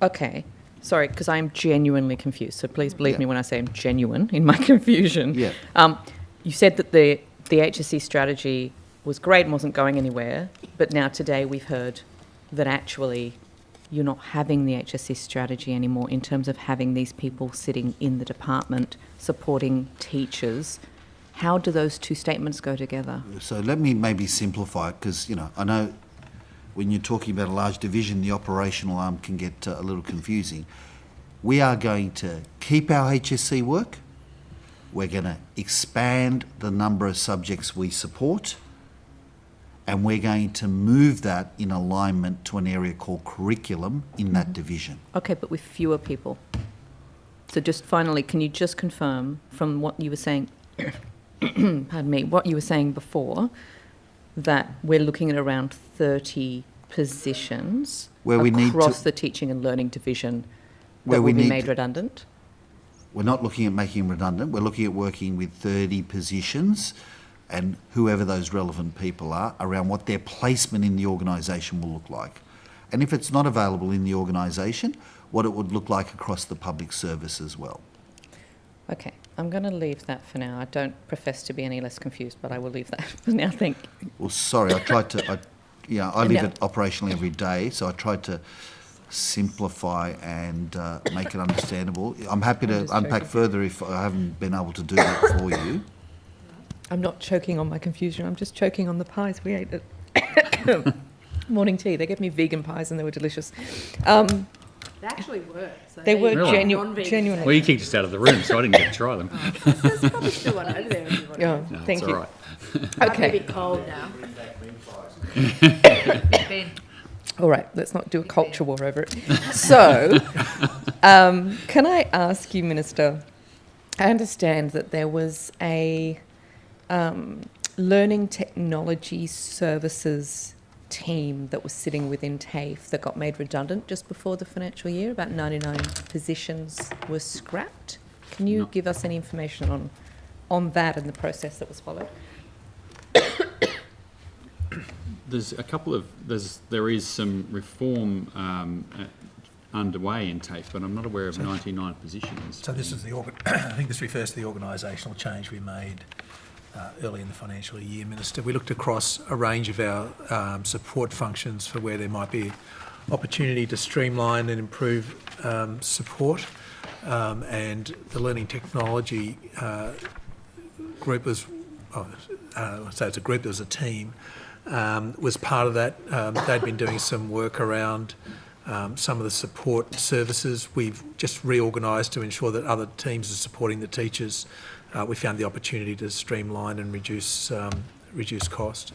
S1: Okay. Sorry, because I'm genuinely confused. So please believe me when I say I'm genuine in my confusion.
S12: Yeah.
S1: You said that the HSC strategy was great and wasn't going anywhere, but now today we've heard that actually you're not having the HSC strategy anymore in terms of having these people sitting in the department supporting teachers. How do those two statements go together?
S12: So let me maybe simplify it, because, I know when you're talking about a large division, the operational arm can get a little confusing. We are going to keep our HSC work. We're going to expand the number of subjects we support, and we're going to move that in alignment to an area called curriculum in that division.
S1: Okay, but with fewer people. So just finally, can you just confirm from what you were saying, pardon me, what you were saying before, that we're looking at around 30 positions across the teaching and learning division that will be made redundant?
S12: We're not looking at making them redundant. We're looking at working with 30 positions and whoever those relevant people are around what their placement in the organisation will look like. And if it's not available in the organisation, what it would look like across the public service as well.
S1: Okay, I'm going to leave that for now. I don't profess to be any less confused, but I will leave that for now. Thank you.
S12: Well, sorry, I tried to, I live it operationally every day, so I tried to simplify and make it understandable. I'm happy to unpack further if I haven't been able to do that for you.
S1: I'm not choking on my confusion. I'm just choking on the pies we ate at morning tea. They gave me vegan pies and they were delicious.
S16: They actually were. So
S1: they were
S13: Really?
S1: genuinely.
S13: Well, you kicked us out of the room, so I didn't get to try them.
S16: There's probably still one over there if you want to.
S1: Oh,
S13: No,
S1: thank
S13: it's
S1: you.
S13: all right.
S16: Might be a
S1: Okay.
S16: bit cold now.
S1: All right, let's not do a culture war over it. So, can I ask you, Minister, I understand that there was a learning technology services team that was sitting within TAFE that got made redundant just before the financial year. About 99 positions were scrapped. Can you give us any information on that and the process that was followed?
S13: There is some reform underway in TAFE, but I'm not aware of 99 positions.
S4: So this is I think this refers to the organisational change we made early in the financial year, Minister. We looked across a range of our support functions for where there might be opportunity to streamline and improve support, and the learning technology group was, so it's a group, it was a team, was part of that. They'd been doing some work around some of the support services. We've just reorganised to ensure that other teams are supporting the teachers. We found the opportunity to streamline and reduce cost.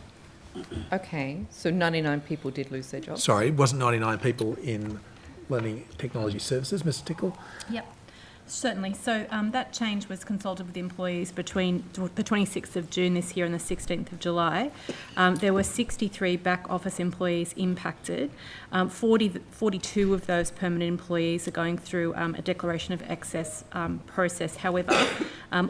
S1: Okay, so 99 people did lose their jobs?
S4: Sorry, it wasn't 99 people in Learning Technology Services, Mr Tickle?
S5: Yep. Certainly. So that change was consulted with employees between the 26th of June this year and the 16th of July. There were 63 back office employees impacted. 42 of those permanent employees are going through a declaration of excess process. However,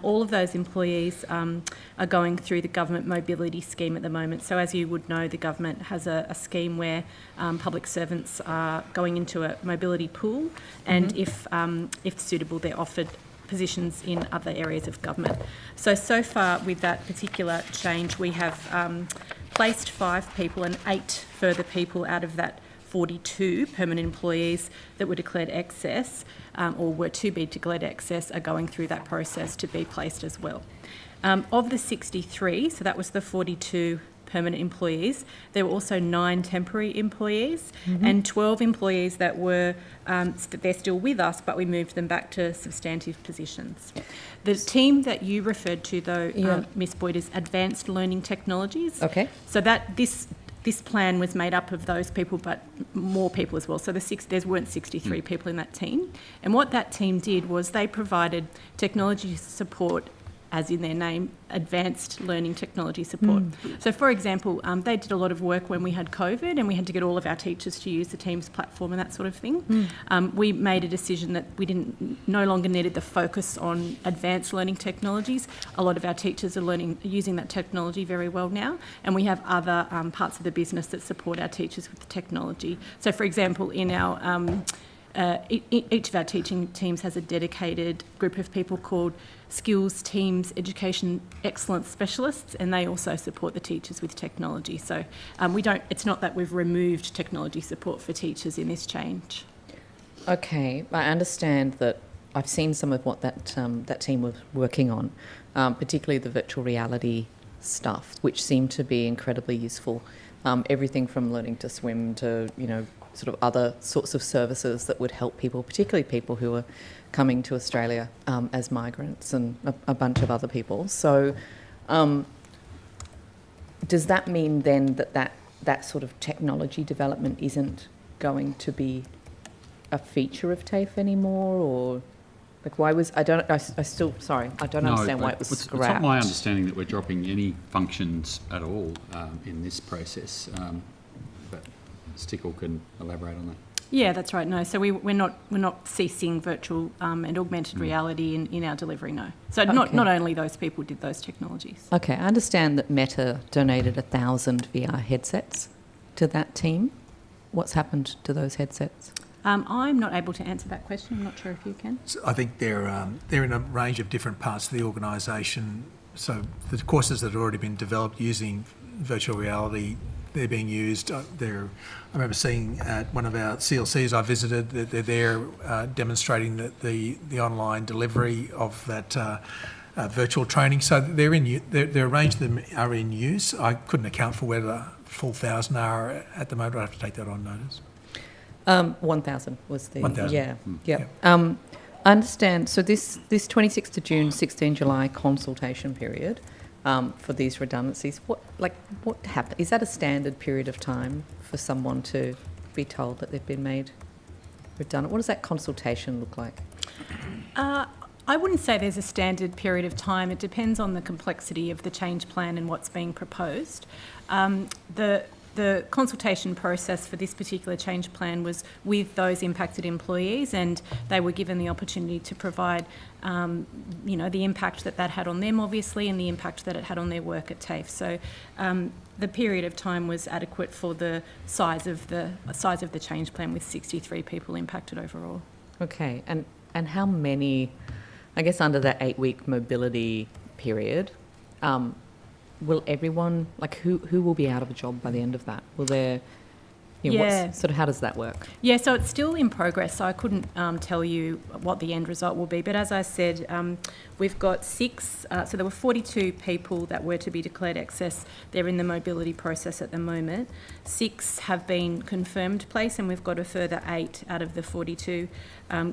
S5: all of those employees are going through the government mobility scheme at the moment. So as you would know, the government has a scheme where public servants are going into a mobility pool, and if suitable, they're offered positions in other areas of government. So far with that particular change, we have placed 5 people, and 8 further people out of that 42 permanent employees that were declared excess or were to be declared excess are going through that process to be placed as well. Of the 63, so that was the 42 permanent employees, there were also 9 temporary employees and 12 employees that were, they're still with us, but we moved them back to substantive positions. The team that you referred to, though, Ms Boyd, is Advanced Learning Technologies.
S1: Okay.
S5: So that this plan was made up of those people, but more people as well. So there weren't 63 people in that team. And what that team did was they provided technology support, as in their name, advanced learning technology support. So, for example, they did a lot of work when we had COVID and we had to get all of our teachers to use the Teams platform and that sort of thing. We made a decision that we no longer needed the focus on advanced learning technologies. A lot of our teachers are using that technology very well now, and we have other parts of the business that support our teachers with the technology. So, for example, in our each of our teaching teams has a dedicated group of people called Skills Teams Education Excellence Specialists, and they also support the teachers with technology. So it's not that we've removed technology support for teachers in this change.
S1: Okay, I understand that. I've seen some of what that team was working on, particularly the virtual reality stuff, which seemed to be incredibly useful. Everything from learning to swim to, sort of other sorts of services that would help people, particularly people who are coming to Australia as migrants and a bunch of other people. So does that mean then that sort of technology development isn't going to be a feature of TAFE anymore, or why was I don't understand why it was scrapped.
S13: It's not my understanding that we're dropping any functions at all in this process, but Stickle can elaborate on that.
S5: Yeah, that's right. No, so we're not ceasing virtual and augmented reality in our delivery. No, so not only those people did those technologies.
S1: Okay, I understand that Meta donated 1,000 VR headsets to that team. What's happened to those headsets?
S5: I'm not able to answer that question. I'm not sure if you can.
S4: So I think they're in a range of different parts of the organisation. So the courses that have already been developed using virtual reality, they're being used. I remember seeing at one of our CLCs I visited that they're there demonstrating the online delivery of that virtual training. So they're a range of them are in use. I couldn't account for whether the full 1,000 are at the moment. I have to take that on notice.
S1: 1,000 was the
S4: 1,000.
S1: Yeah. I understand. So this 26th of June, 16 July consultation period for these redundancies. What happened? Is that a standard period of time for someone to be told that they've been made redundant? What does that consultation look like?
S5: I wouldn't say there's a standard period of time. It depends on the complexity of the change plan and what's being proposed. The consultation process for this particular change plan was with those impacted employees, and they were given the opportunity to provide, the impact that had on them, obviously, and the impact that it had on their work at TAFE. So the period of time was adequate for the size of the change plan, with 63 people impacted overall.
S1: Okay, and how many, I guess, under that 8-week mobility period? Will everyone, who will be out of a job by the end of that? Will there Yeah. Sort of how does that work?
S5: Yeah, so it's still in progress, so I couldn't tell you what the end result will be. But as I said, we've got 6, so there were 42 people that were to be declared excess. They're in the mobility process at the moment. 6 have been confirmed place, and we've got a further 8 out of the 42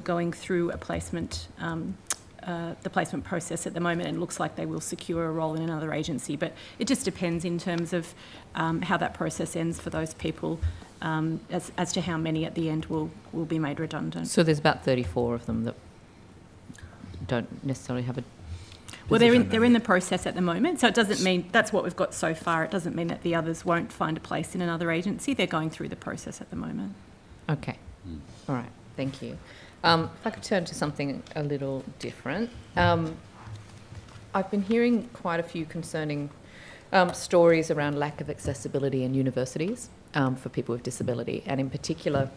S5: going through a placement, the placement process at the moment, and it looks like they will secure a role in another agency. But it just depends in terms of how that process ends for those people. As to how many at the end will be made redundant.
S1: So there's about 34 of them that don't necessarily have a...
S5: Well, they're in the process at the moment, so it doesn't mean that's what we've got so far. It doesn't mean that the others won't find a place in another agency. They're going through the process at the moment.
S1: Okay. All right. Thank you. If I could turn to something a little different. I've been hearing quite a few concerning stories around lack of accessibility in universities for people with disability. And in particular,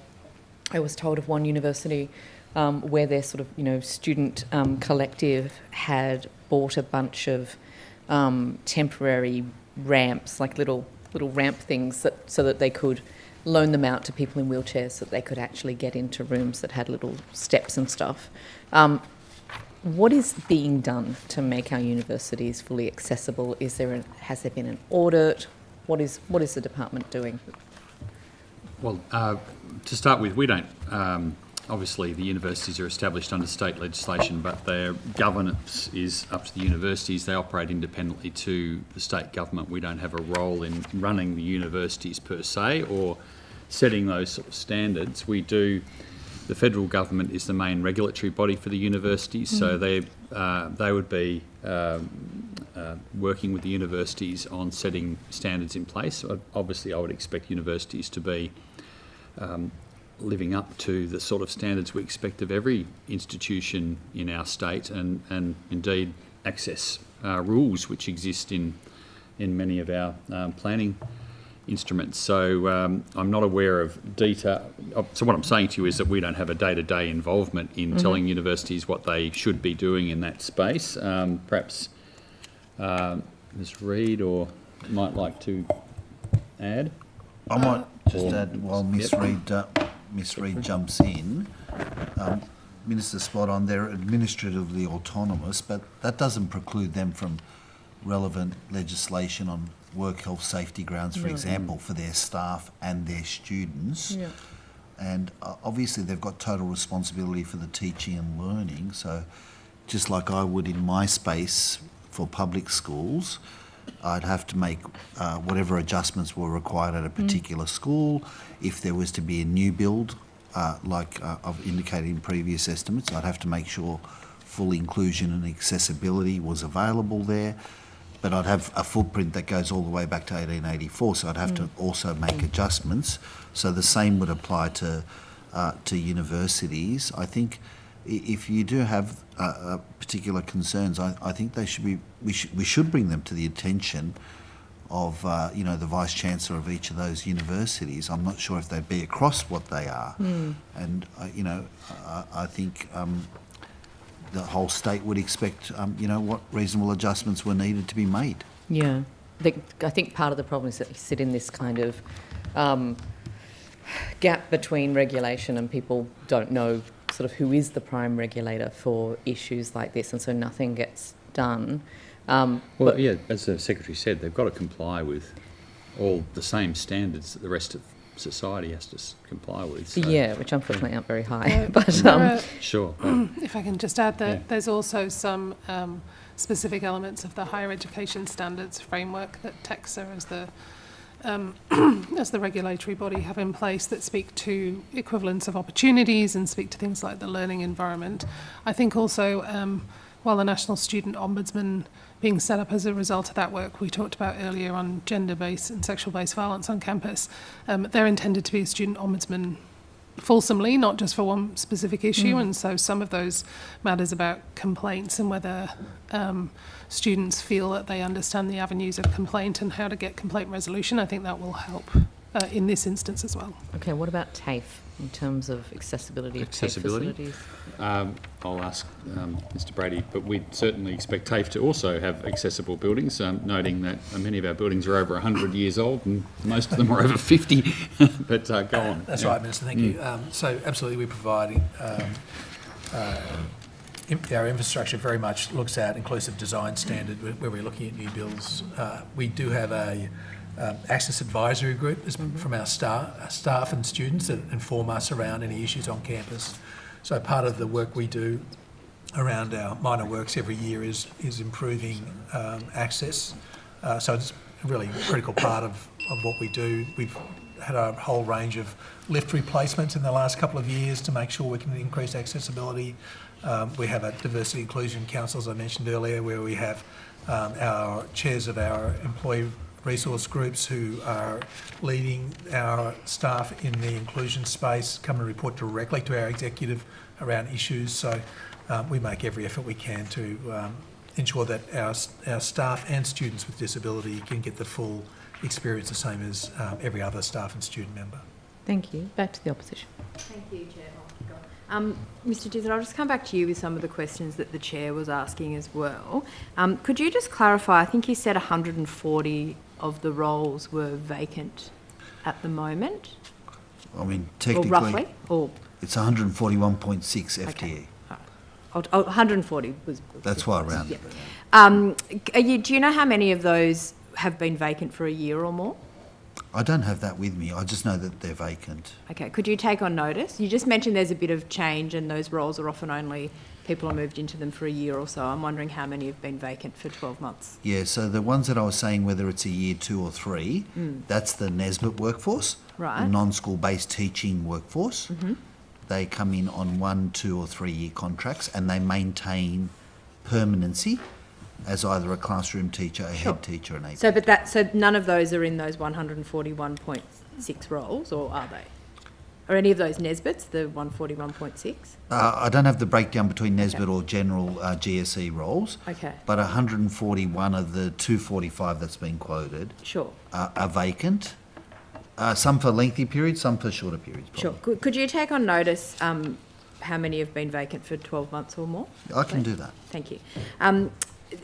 S1: I was told of one university where their sort of, student collective had bought a bunch of temporary ramps, like little ramp things, so that they could loan them out to people in wheelchairs so that they could actually get into rooms that had little steps and stuff. What is being done to make our universities fully accessible? Has there been an audit? What is the department doing?
S13: Well, to start with, we don't. Obviously, the universities are established under state legislation, but their governance is up to the universities. They operate independently to the state government. We don't have a role in running the universities per se or setting those sort of standards. We do. The federal government is the main regulatory body for the universities, so they would be working with the universities on setting standards in place. Obviously, I would expect universities to be living up to the sort of standards we expect of every institution in our state, and indeed access rules which exist in many of our planning instruments. So I'm not aware of detail. So what I'm saying to you is that we don't have a day-to-day involvement in telling universities what they should be doing in that space. Perhaps Ms. Reid might like to add.
S12: I might just add while Ms. Reid jumps in. Minister's spot on. They're administratively autonomous, but that doesn't preclude them from relevant legislation on work health safety grounds, for example, for their staff and their students. Yeah. And obviously they've got total responsibility for the teaching and learning. So just like I would in my space for public schools, I'd have to make whatever adjustments were required at a particular school. If there was to be a new build, like I've indicated in previous estimates, I'd have to make sure full inclusion and accessibility was available there. But I'd have a footprint that goes all the way back to 1884, so I'd have to also make adjustments. So the same would apply to universities. I think if you do have particular concerns, I think they should be. We should bring them to the attention of the Vice Chancellor of each of those universities. I'm not sure if they'd be across what they are, and I think. The whole state would expect, what reasonable adjustments were needed to be made.
S1: Yeah. I think part of the problem is that you sit in this kind of gap between regulation and people don't know sort of who is the prime regulator for issues like this, and so nothing gets done.
S13: As the Secretary said, they've got to comply with all the same standards that the rest of society has to comply with. So.
S1: Yeah, which unfortunately aren't very high. But
S13: sure.
S15: If I can just add that there's also some specific elements of the higher education standards framework that TEXA as the regulatory body have in place that speak to equivalence of opportunities and speak to things like the learning environment. I think also while the National Student Ombudsman being set up as a result of that work we talked about earlier on gender-based and sexual-based violence on campus, they're intended to be a student ombudsman fulsomely, not just for one specific issue, and so some of those matters about complaints and whether students feel that they understand the avenues of complaint and how to get complaint resolution, I think that will help in this instance as well.
S1: Okay, what about TAFE in terms of accessibility of TAFE
S13: Accessibility?
S1: facilities?
S13: I'll ask Mr Brady, but we certainly expect TAFE to also have accessible buildings, noting that many of our buildings are over 100 years old and most of them are over 50. But go on.
S4: That's
S13: Yeah.
S4: right, Minister, thank you. So absolutely we provide, our infrastructure very much looks at inclusive design standard where we're looking at new builds. We do have a access advisory group from our staff and students that inform us around any issues on campus. So part of the work we do around our minor works every year is improving access. So it's a really critical part of what we do. We've had a whole range of lift replacements in the last couple of years to make sure we can increase accessibility. We have a diversity inclusion council, as I mentioned earlier, where we have our chairs of our employee resource groups who are leading our staff in the inclusion space, come and report directly to our executive around issues. So we make every effort we can to ensure that our staff and students with disability can get the full experience, the same as every other staff and student member.
S1: Thank you. Back to the opposition.
S16: Thank you, Chair. Mr Dizzard, I'll just come back to you with some of the questions that the Chair was asking as well. Could you just clarify, I think you said 140 of the roles were vacant at the moment?
S12: I mean, technically,
S16: or roughly? Or
S12: it's 141.6 FTE.
S16: Okay. Right. 140 was...
S12: That's why I rounded it.
S16: Do you know how many of those have been vacant for a year or more?
S12: I don't have that with me. I just know that they're vacant.
S16: Okay, could you take on notice? You just mentioned there's a bit of change and those roles are often only, people are moved into them for a year or so. I'm wondering how many have been vacant for 12 months.
S12: Yeah, so the ones that I was saying, whether it's a year 2 or 3, that's the NSBT workforce,
S16: Right.
S12: the non-school based teaching workforce. They come in on 1, 2 or 3 year contracts and they maintain permanency as either a classroom teacher, a head teacher, an AP.
S16: So none of those are in those 141.6 roles, or are they? Are any of those NSBTs, the 141.6?
S12: I don't have the breakdown between NSBT or general GSE roles.
S16: Okay.
S12: But 141 of the 245 that's been quoted
S16: Sure.
S12: are vacant. Some for lengthy periods, some for shorter periods. Probably.
S16: Sure. Could you take on notice how many have been vacant for 12 months or more?
S12: I can do that.
S16: Thank you.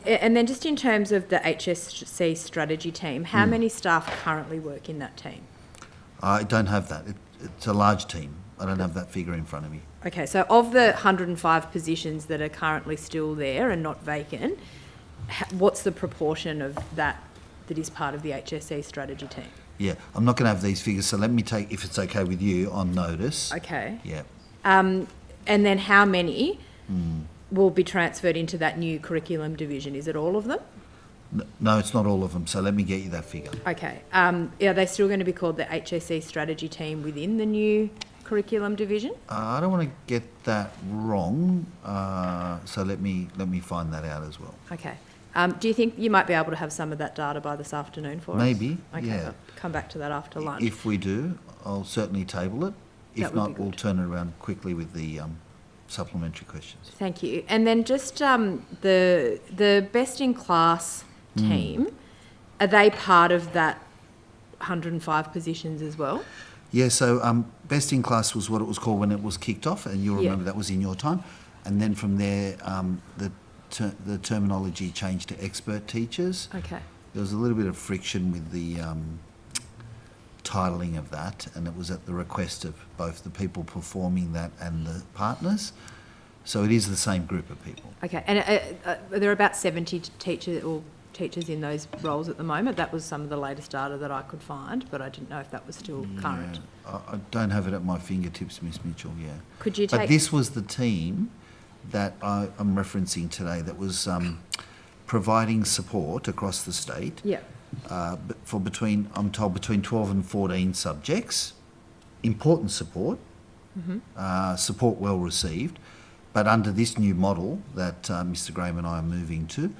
S16: And then just in terms of the HSC strategy team, how many staff currently work in that team?
S12: I don't have that. It's a large team. I don't have that figure in front of me.
S16: Okay, so of the 105 positions that are currently still there and not vacant, what's the proportion of that is part of the HSC strategy team?
S12: Yeah, I'm not going to have these figures, so let me take, if it's okay with you, on notice.
S16: Okay.
S12: Yeah.
S16: And then how many will be transferred into that new curriculum division? Is it all of them?
S12: No, it's not all of them, so let me get you that figure.
S16: Okay. Are they still going to be called the HSC strategy team within the new curriculum division?
S12: I don't want to get that wrong, so let me find that out as well.
S16: Okay. Do you think you might be able to have some of that data by this afternoon for us?
S12: Maybe,
S16: Okay,
S12: yeah.
S16: I'll come back to that after lunch.
S12: If we do, I'll certainly table it.
S16: That
S12: If
S16: would be
S12: not, we'll turn it around quickly with the supplementary questions.
S16: Thank you. And then just the best in class team, are they part of that 105 positions as well?
S12: Yeah, so best in class was what it was called when it was kicked off, and you'll remember that was in your time. And then from there, the terminology changed to expert teachers.
S16: Okay.
S12: There was a little bit of friction with the titling of that, and it was at the request of both the people performing that and the partners. So it is the same group of people.
S16: Okay. And are there about 70 teachers in those roles at the moment? That was some of the latest data that I could find, but I didn't know if that was still current.
S12: I don't have it at my fingertips, Miss Mitchell, yeah.
S16: Could you take...
S12: But this was the team that I'm referencing today that was providing support across the state.
S16: Yeah.
S12: For between 12 and 14 subjects, important support, support well received, but under this new model that Mr. Graham and I are moving to,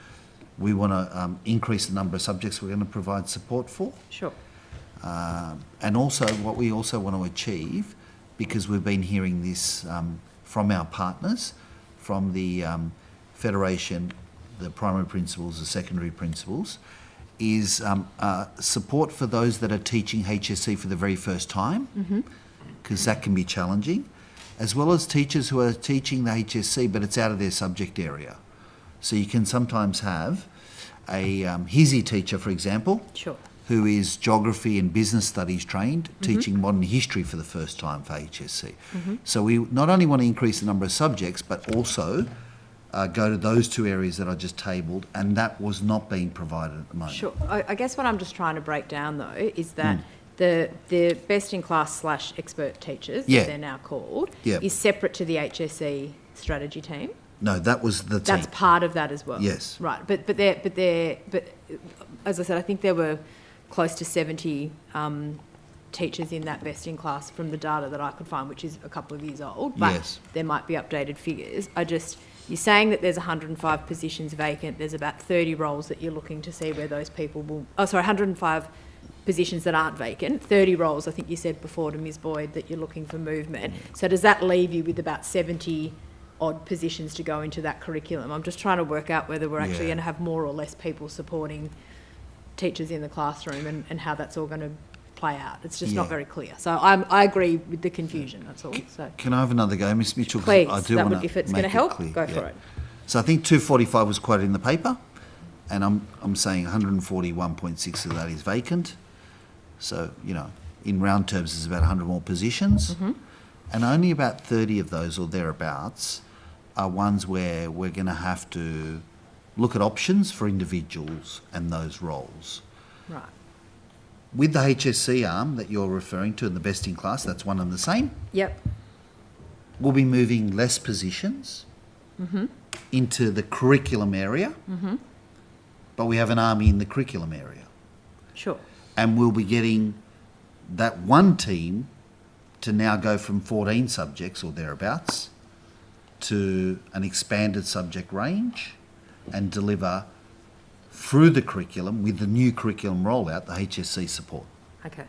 S12: we want to increase the number of subjects we're going to provide support for.
S16: Sure.
S12: And also what we also want to achieve, because we've been hearing this from our partners, from the Federation, the primary principals, the secondary principals, is support for those that are teaching HSC for the very first time, because that can be challenging, as well as teachers who are teaching the HSC but it's out of their subject area. So you can sometimes have a HSC teacher, for example,
S16: Sure.
S12: who is geography and business studies trained, teaching modern history for the first time for HSC. So we not only want to increase the number of subjects, but also go to those two areas that I just tabled, and that was not being provided at the moment.
S16: Sure. I guess what I'm just trying to break down, though, is that the best-in-class / expert teachers, as they're now called, is separate to the HSC strategy team.
S12: No, that was the team.
S16: That's part of that as well.
S12: Yes.
S16: Right. But as I said, I think there were close to 70 teachers in that best-in-class from the data that I could find, which is a couple of years old. But there might be updated figures. You're saying that there's 105 positions vacant. There's about 30 roles that you're looking to see where those people will... 105 positions that aren't vacant. 30 roles, I think you said before to Ms Boyd, that you're looking for movement. So does that leave you with about 70 odd positions to go into that curriculum? I'm just trying to work out whether we're actually going to have more or less people supporting teachers in the classroom and how that's all going to play out. It's just not very clear. So I agree with the confusion, that's all. So
S12: Can I have another go, Ms Mitchell? 'Cause
S16: please,
S12: I do want to
S16: if it's going to help, go for it.
S12: So I think 245 was quoted in the paper, and I'm saying 141.6 of that is vacant. So, in round terms, there's about 100 more positions. And only about 30 of those or thereabouts are ones where we're going to have to look at options for individuals and those roles.
S16: Right.
S12: With the HSC arm that you're referring to in the best in class, that's one and the same.
S16: Yep.
S12: We'll be moving less positions into the curriculum area, but we have an army in the curriculum area.
S16: Sure.
S12: And we'll be getting that one team to now go from 14 subjects or thereabouts to an expanded subject range and deliver through the curriculum with the new curriculum rollout, the HSC support.
S16: Okay.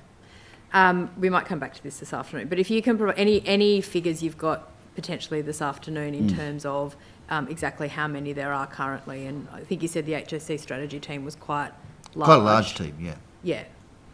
S16: We might come back to this afternoon, but if you can provide any figures you've got potentially this afternoon in terms of exactly how many there are currently, and I think you said the HSC strategy team was quite large.
S12: Quite a large team, yeah.
S16: Yeah.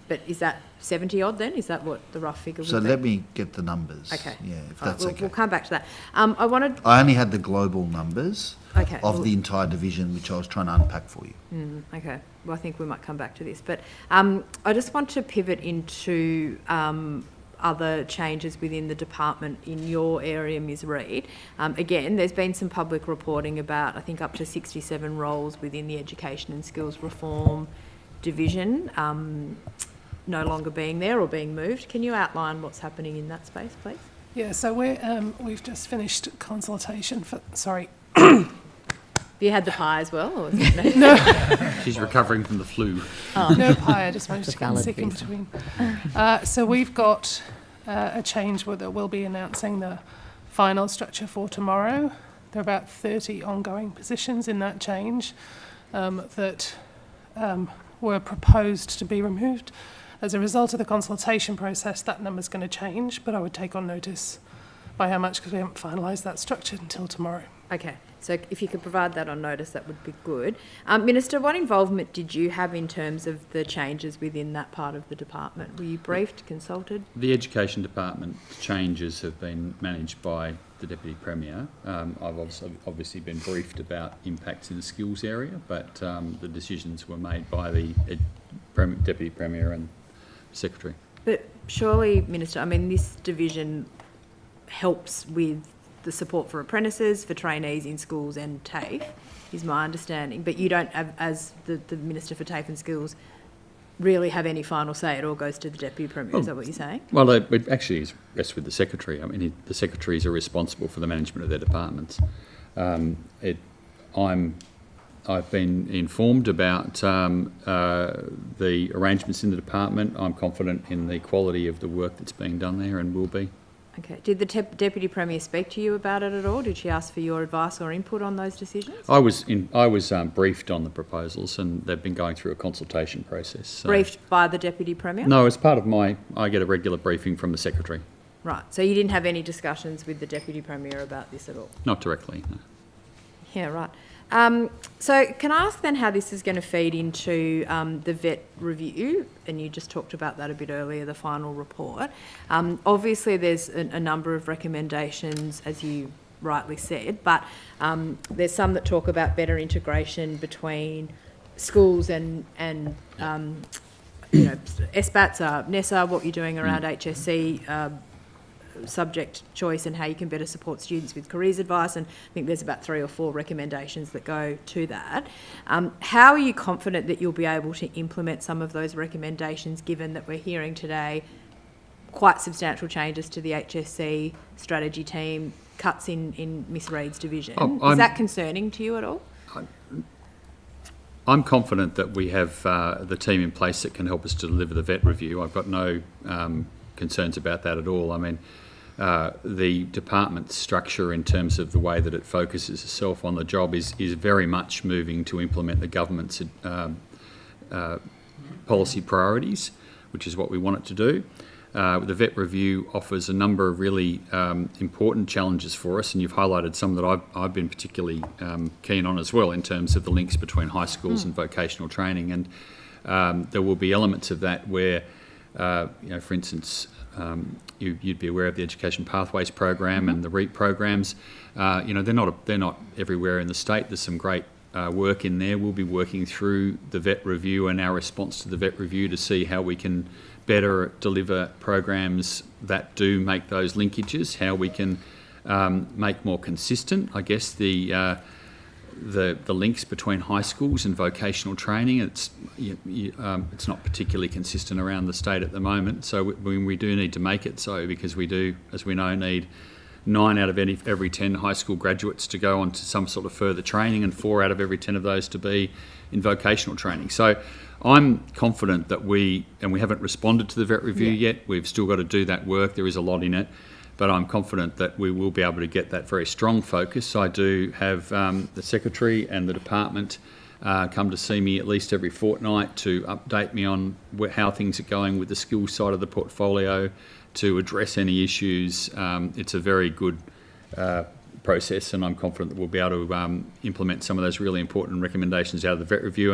S16: But is that 70 odd then? Is that what the rough figure would be?
S12: So let me get the numbers.
S16: Okay.
S12: Yeah, if that's okay.
S16: We'll come back to that.
S12: I only had the global numbers
S16: Okay.
S12: of the entire division, which I was trying to unpack for you.
S16: Okay. Well, I think we might come back to this. But I just want to pivot into other changes within the department in your area, Ms Reid. Again, there's been some public reporting about, I think, up to 67 roles within the Education and Skills Reform division no longer being there or being moved. Can you outline what's happening in that space, please?
S15: Yeah, so we've just finished consultation for... Sorry.
S16: Have you had the pie as well? Or is it
S15: No.
S13: She's recovering from the flu.
S15: No pie, I just managed to get sick in between. So we've got a change that we'll be announcing the final structure for tomorrow. There are about 30 ongoing positions in that change that were proposed to be removed. As a result of the consultation process, that number's going to change, but I would take on notice by how much, because we haven't finalised that structure until tomorrow.
S16: Okay, so if you could provide that on notice, that would be good. Minister, what involvement did you have in terms of the changes within that part of the department? Were you briefed, consulted?
S13: The Education Department changes have been managed by the Deputy Premier. I've obviously been briefed about impacts in the skills area, but the decisions were made by the Deputy Premier and Secretary.
S16: But surely, Minister, I mean, this division helps with the support for apprentices, for trainees in schools and TAFE, is my understanding. But you don't, as the Minister for TAFE and Skills, really have any final say. It all goes to the Deputy Premier. Is that what you're saying?
S13: Well, it actually rests with the Secretary. I mean, the Secretaries are responsible for the management of their departments. I've been informed about the arrangements in the department. I'm confident in the quality of the work that's being done there and will be.
S16: Okay. Did the Deputy Premier speak to you about it at all? Did she ask for your advice or input on those decisions?
S13: I was briefed on the proposals, and they've been going through a consultation process. So.
S16: Briefed by the Deputy Premier?
S13: No, as part of I get a regular briefing from the Secretary.
S16: Right. So you didn't have any discussions with the Deputy Premier about this at all?
S13: Not directly, no.
S16: Yeah, right. So can I ask then how this is going to feed into the vet review? And you just talked about that a bit earlier, the final report. Obviously, there's a number of recommendations, as you rightly said, but there's some that talk about better integration between schools and SBATs, NESA, what you're doing around HSC, subject choice and how you can better support students with careers advice, and I think there's about 3 or 4 recommendations that go to that. How are you confident that you'll be able to implement some of those recommendations, given that we're hearing today quite substantial changes to the HSC strategy team, cuts in Miss Reid's division? Is that concerning to you at all?
S13: I'm confident that we have the team in place that can help us to deliver the vet review. I've got no concerns about that at all. I mean, the department's structure in terms of the way that it focuses itself on the job is very much moving to implement the government's policy priorities, which is what we want it to do. The vet review offers a number of really important challenges for us, and you've highlighted some that I've been particularly keen on as well, in terms of the links between high schools and vocational training. And there will be elements of that where, for instance, you'd be aware of the Education Pathways program and the REAP programs. They're not everywhere in the state. There's some great work in there. We'll be working through the vet review and our response to the vet review to see how we can better deliver programs that do make those linkages, how we can make more consistent, I guess, the links between high schools and vocational training. It's not particularly consistent around the state at the moment, so we do need to make it so, because we do, as we know, need 9 out of every 10 high school graduates to go on to some sort of further training, and 4 out of every 10 of those to be in vocational training. So I'm confident that we haven't responded to the vet review yet. We've still got to do that work. There is a lot in it, but I'm confident that we will be able to get that very strong focus. I do have the Secretary and the Department come to see me at least every fortnight to update me on how things are going with the skills side of the portfolio, to address any issues. It's a very good process, and I'm confident that we'll be able to implement some of those really important recommendations out of the vet review.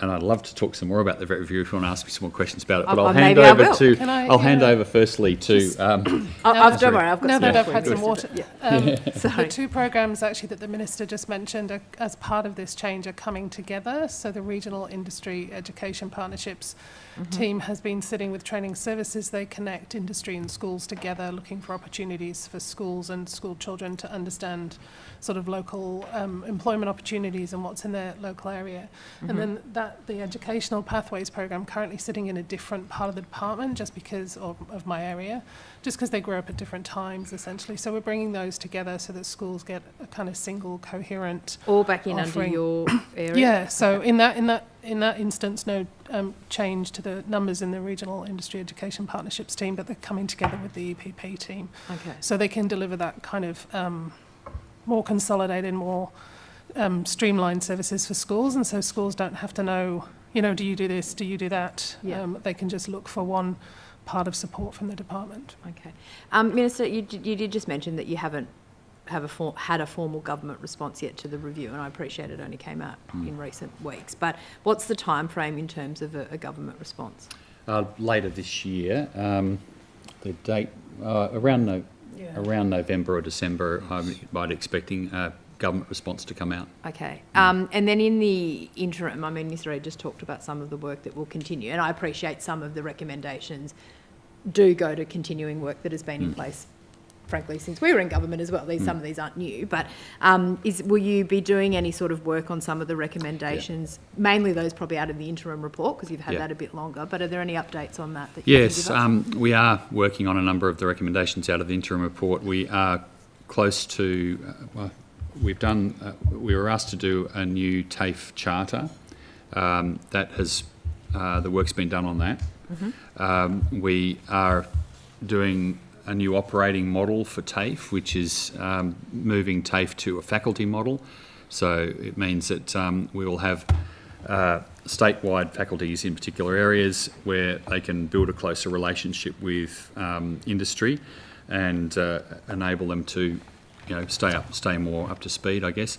S13: And I'd love to talk some more about the vet review if you want to ask me some more questions about it. But I'll hand over firstly to.
S16: Don't worry, I've got
S15: now
S16: some
S15: that I've
S16: for
S15: had
S16: you.
S15: some water. The 2 programs actually that the Minister just mentioned as part of this change are coming together. So the Regional Industry Education Partnerships team has been sitting with training services. They connect industry and schools together, looking for opportunities for schools and school children to understand sort of local employment opportunities and what's in their local area. And then the Educational Pathways program, currently sitting in a different part of the department just because of my area, just because they grew up at different times essentially. So we're bringing those together so that schools get a kind of single coherent
S16: all back in
S15: offering.
S16: under your area.
S15: Yeah, so in that instance, no change to the numbers in the Regional Industry Education Partnerships team, but they're coming together with the EPP team.
S16: Okay.
S15: So they can deliver that kind of more consolidated, more streamlined services for schools, and so schools don't have to know, do you do this, do you do that?
S16: Yeah.
S15: They can just look for one part of support from the department.
S16: Okay. Minister, you did just mention that you haven't had a formal government response yet to the review, and I appreciate it only came out in recent weeks. But what's the time frame in terms of a government response?
S13: Later this year, the date around November or December, I'm expecting a government response to come out.
S16: Okay. And then in the interim, Ms. Reid just talked about some of the work that will continue, and I appreciate some of the recommendations do go to continuing work that has been in place, frankly, since we were in government as well. Some of these aren't new, but will you be doing any sort of work on some of the recommendations, mainly those probably out of the interim report, because you've had that a bit longer, but are there any updates on that you can give us?
S13: We are working on a number of the recommendations out of the interim report. We are close to, we were asked to do a new TAFE charter. That has, the work's been done on that. We are doing a new operating model for TAFE, which is moving TAFE to a faculty model. So it means that we will have statewide faculties in particular areas where they can build a closer relationship with industry and enable them to stay more up to speed, I guess,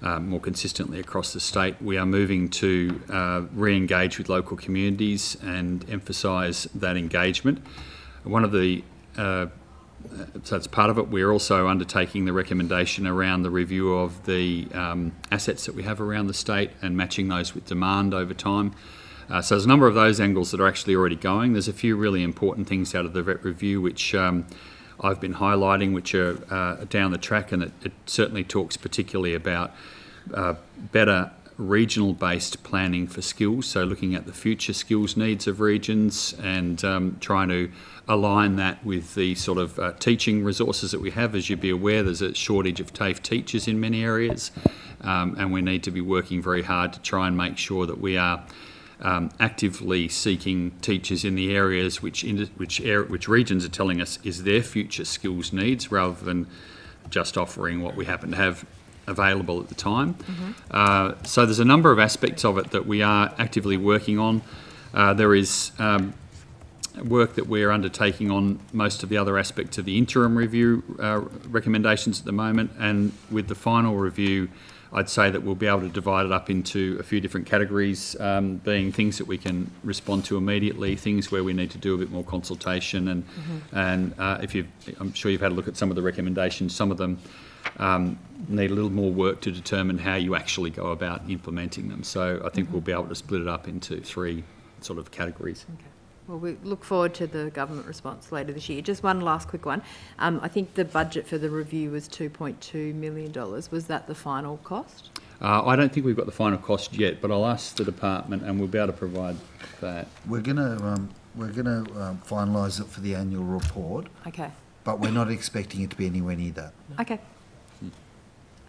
S13: more consistently across the state. We are moving to re-engage with local communities and emphasise that engagement. One of the so that's part of it. We're also undertaking the recommendation around the review of the assets that we have around the state and matching those with demand over time. So there's a number of those angles that are actually already going. There's a few really important things out of the vet review which I've been highlighting, which are down the track, and it certainly talks particularly about better regional-based planning for skills, so looking at the future skills needs of regions and trying to align that with the sort of teaching resources that we have. As you'd be aware, there's a shortage of TAFE teachers in many areas, and we need to be working very hard to try and make sure that we are actively seeking teachers in the areas which regions are telling us is their future skills needs, rather than just offering what we happen to have available at the time. So there's a number of aspects of it that we are actively working on. There is work that we're undertaking on most of the other aspects of the interim review recommendations at the moment, and with the final review I'd say that we'll be able to divide it up into a few different categories, being things that we can respond to immediately, things where we need to do a bit more consultation, and I'm sure you've had a look at some of the recommendations. Some of them need a little more work to determine how you actually go about implementing them. So I think we'll be able to split it up into three sort of categories.
S16: Okay. Well, we look forward to the government response later this year. Just one last quick one. I think the budget for the review was $2.2 million. Was that the final cost?
S13: I don't think we've got the final cost yet, but I'll ask the department and we'll be able to provide that.
S12: We're going to finalise it for the annual report.
S16: Okay.
S12: But we're not expecting it to be anywhere near that.
S16: Okay.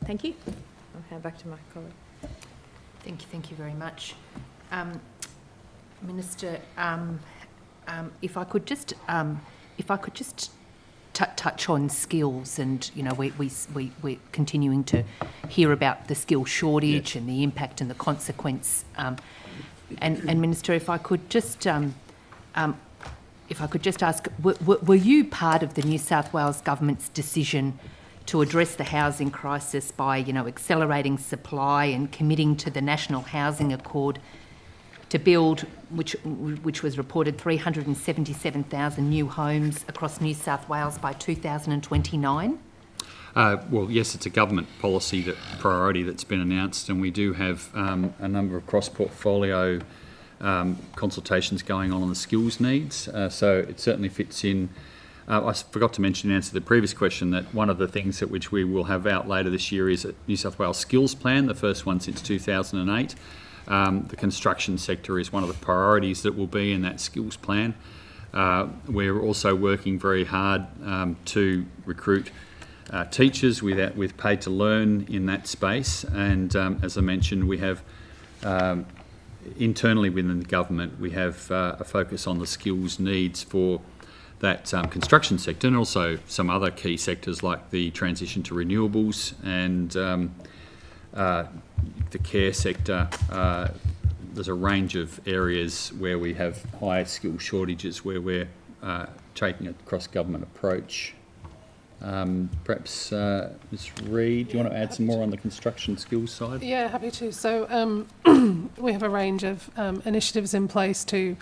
S16: Thank you. I'll hand back to my colleague.
S17: Thank you very much. Minister, if I could just touch on skills, and we're continuing to hear about the skill shortage and the impact and the consequence. And Minister, if I could just ask, were you part of the New South Wales government's decision to address the housing crisis by accelerating supply and committing to the National Housing Accord to build, which was reported, 377,000 new homes across New South Wales by 2029?
S13: Well, yes, it's a government policy priority that's been announced, and we do have a number of cross-portfolio consultations going on the skills needs. So it certainly fits in. I forgot to mention in answer to the previous question that one of the things which we will have out later this year is a New South Wales skills plan, the first one since 2008. The construction sector is one of the priorities that will be in that skills plan. We're also working very hard to recruit teachers with paid to learn in that space, and as I mentioned, we have internally within the government we have a focus on the skills needs for that construction sector, and also some other key sectors like the transition to renewables and the care sector. There's a range of areas where we have high skill shortages where we're taking a cross-government approach. Perhaps Ms Reid, do you want to add some more on the construction skills side?
S15: Yeah, happy to. So we have a range of initiatives in place to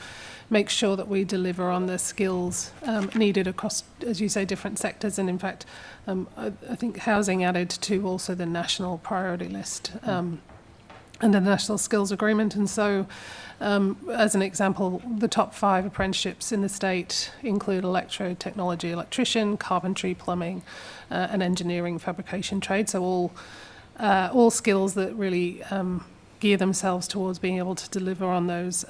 S15: make sure that we deliver on the skills needed across, as you say, different sectors. And in fact, I think housing added to also the national priority list and the National Skills Agreement. And so, as an example, the top 5 apprenticeships in the state include electrotechnology, electrician, carpentry, plumbing, and engineering fabrication trade. So all skills that really gear themselves towards being able to deliver on those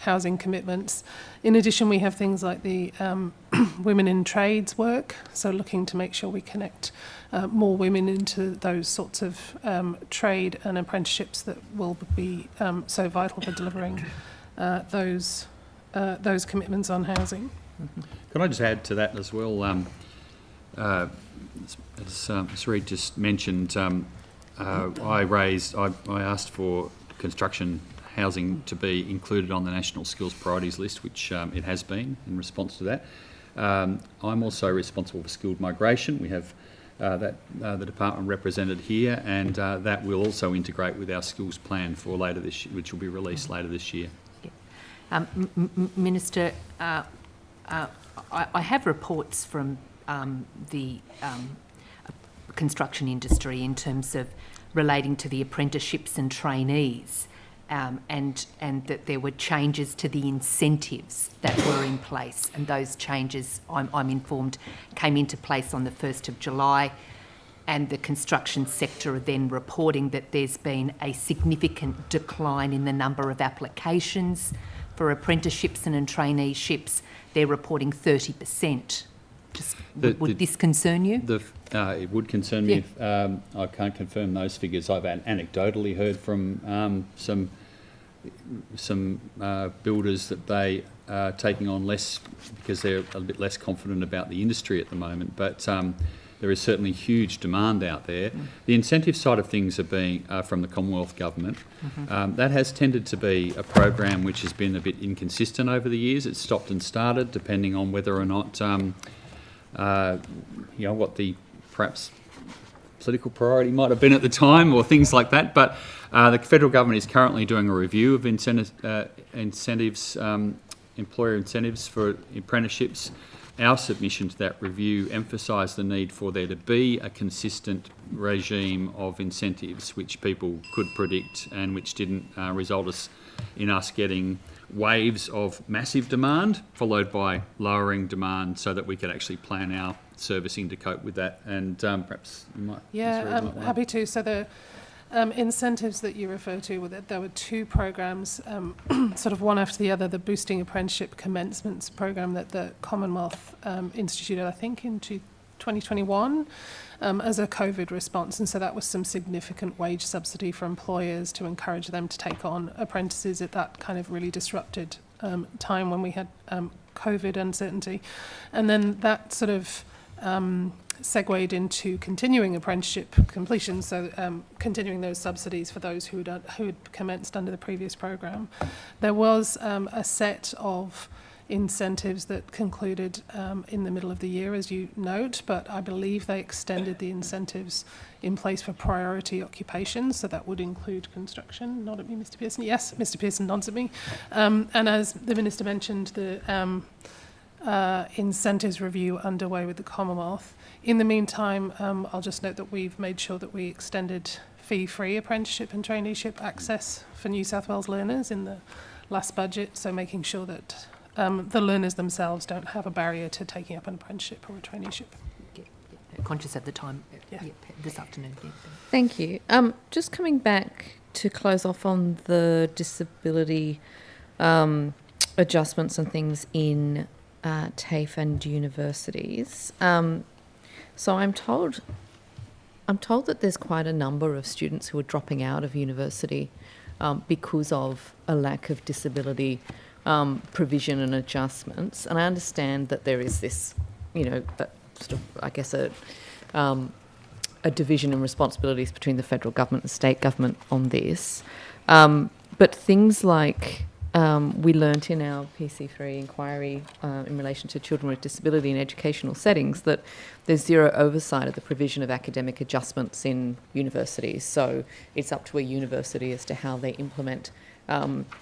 S15: housing commitments. In addition, we have things like the women in trades work, so looking to make sure we connect more women into those sorts of trade and apprenticeships that will be so vital for delivering those commitments on housing.
S13: Could I just add to that as well? As Ms Reid just mentioned, I asked for construction housing to be included on the National Skills Priorities list, which it has been in response to that. I'm also responsible for skilled migration. We have that the department represented here, and that will also integrate with our skills plan for later this year, which will be released later this year.
S17: Minister, I have reports from the construction industry in terms of relating to the apprenticeships and trainees, and that there were changes to the incentives that were in place, and those changes, I'm informed, came into place on the 1st of July, and the construction sector are then reporting that there's been a significant decline in the number of applications for apprenticeships and traineeships. They're reporting 30%. Would this concern you?
S13: It would concern me. I can't confirm those figures. I've anecdotally heard from some builders that they are taking on less because they're a bit less confident about the industry at the moment. But there is certainly huge demand out there. The incentive side of things are from the Commonwealth Government. That has tended to be a program which has been a bit inconsistent over the years. It's stopped and started depending on whether or not what the perhaps political priority might have been at the time or things like that. But the federal government is currently doing a review of incentives, employer incentives for apprenticeships. Our submission to that review emphasised the need for there to be a consistent regime of incentives which people could predict and which didn't result in us getting waves of massive demand followed by lowering demand, so that we could actually plan our servicing to cope with that. And perhaps you might...
S15: Yeah, I'm happy to. So the incentives that you refer to, there were two programs, sort of one after the other. The Boosting Apprenticeship Commencements program that the Commonwealth instituted, I think, in 2021 as a COVID response. And so that was some significant wage subsidy for employers to encourage them to take on apprentices at that kind of really disrupted time when we had COVID uncertainty. And then that sort of segued into continuing apprenticeship completion, so continuing those subsidies for those who had commenced under the previous program. There was a set of incentives that concluded in the middle of the year, as you note, but I believe they extended the incentives in place for priority occupations, so that would include construction. Nod at me, Mr. Pearson. Yes, Mr. Pearson nods at me. And as the Minister mentioned, the incentives review underway with the Commonwealth. In the meantime, I'll just note that we've made sure that we extended fee-free apprenticeship and traineeship access for New South Wales learners in the last budget, so making sure that the learners themselves don't have a barrier to taking up an apprenticeship or a traineeship.
S17: Conscious of the time this afternoon.
S1: Thank you. Just coming back to close off on the disability adjustments and things in TAFE and universities. So I'm told that there's quite a number of students who are dropping out of university because of a lack of disability provision and adjustments. And I understand that there is this, a division in responsibilities between the federal government and state government on this. But things like we learnt in our PC3 inquiry in relation to children with disability in educational settings that there's zero oversight of the provision of academic adjustments in universities. So it's up to a university as to how they implement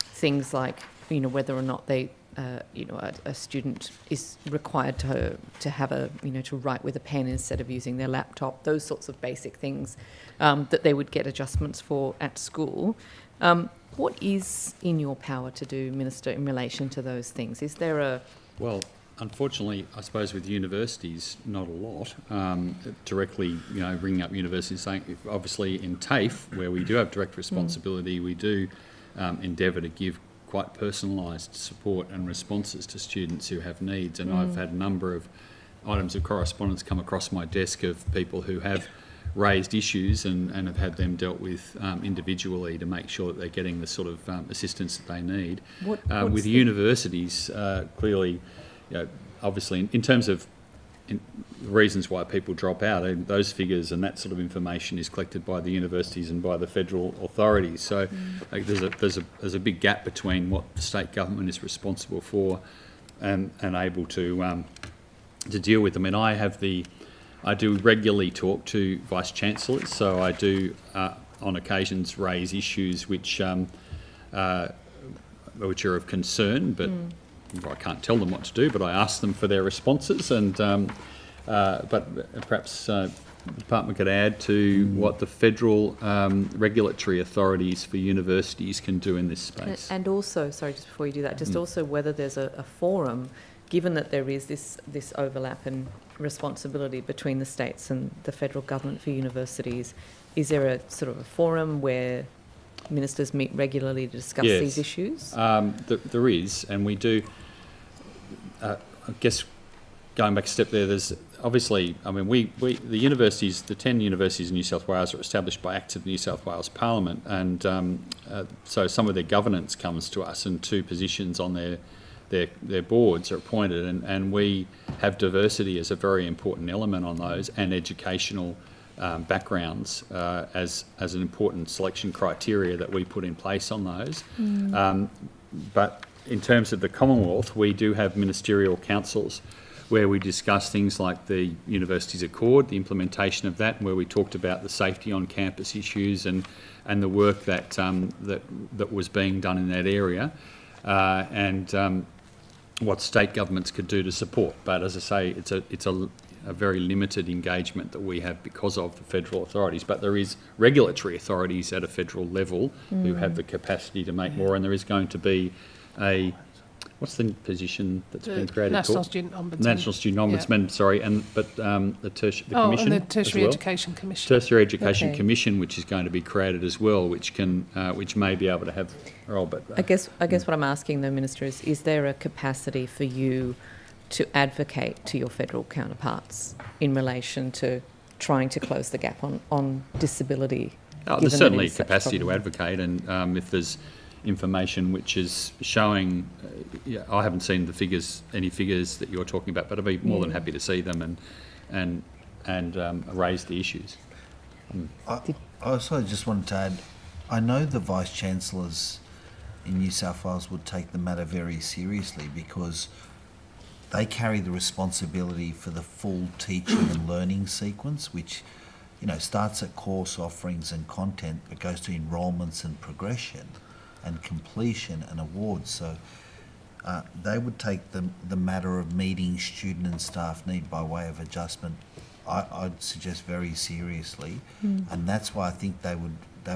S1: things like, whether or not they, a student is required to have to write with a pen instead of using their laptop, those sorts of basic things that they would get adjustments for at school. What is in your power to do, Minister, in relation to those things? Is there a...
S13: Well, unfortunately, I suppose with universities, not a lot. Directly, bringing up universities, saying, obviously in TAFE, where we do have direct responsibility, we do endeavour to give quite personalised support and responses to students who have needs. And I've had a number of items of correspondence come across my desk of people who have raised issues and have had them dealt with individually to make sure that they're getting the sort of assistance that they need. With universities, clearly, obviously, in terms of reasons why people drop out, those figures and that sort of information is collected by the universities and by the federal authorities. So there's a big gap between what the state government is responsible for and able to deal with them. And I have the I do regularly talk to vice-chancellors, so I do on occasions raise issues which are of concern, but I can't tell them what to do, but I ask them for their responses, and but perhaps the department could add to what the federal regulatory authorities for universities can do in this space.
S1: And also, sorry, just before you do that, just also whether there's a forum, given that there is this overlap and responsibility between the states and the federal government for universities, is there a sort of a forum where ministers meet regularly to discuss these issues?
S13: There is, and we do. I guess going back a step there, there's obviously, I mean, the universities, the 10 universities in New South Wales are established by Acts of New South Wales Parliament, and so some of their governance comes to us, and 2 positions on their boards are appointed, and we have diversity as a very important element on those, and educational backgrounds as an important selection criteria that we put in place on those. But in terms of the Commonwealth, we do have ministerial councils where we discuss things like the Universities Accord, the implementation of that, where we talked about the safety on campus issues and the work that that was being done in that area, and what state governments could do to support. But as I say, it's a very limited engagement that we have because of the federal authorities. But there is regulatory authorities at a federal level who have the capacity to make more, and there is going to be what's the position that's been created?
S15: National Student Ombudsman.
S13: National Student Ombudsman, sorry, but the Commission
S15: and the Tertiary
S13: as well.
S15: Education Commission.
S13: Tertiary Education Commission, which is going to be created as well, which may be able to have a role. But
S1: I guess what I'm asking, though, Minister, is there a capacity for you to advocate to your federal counterparts in relation to trying to close the gap on disability?
S13: There's certainly capacity to advocate, and if there's information which is showing, I haven't seen any figures that you're talking about, but I'd be more than happy to see them and raise the issues.
S12: I also just wanted to add, I know the vice-chancellors in New South Wales would take the matter very seriously, because they carry the responsibility for the full teaching and learning sequence, which starts at course offerings and content, but goes to enrolments and progression and completion and awards. So they would take the matter of meeting student and staff need by way of adjustment, I'd suggest, very seriously, and that's why I think they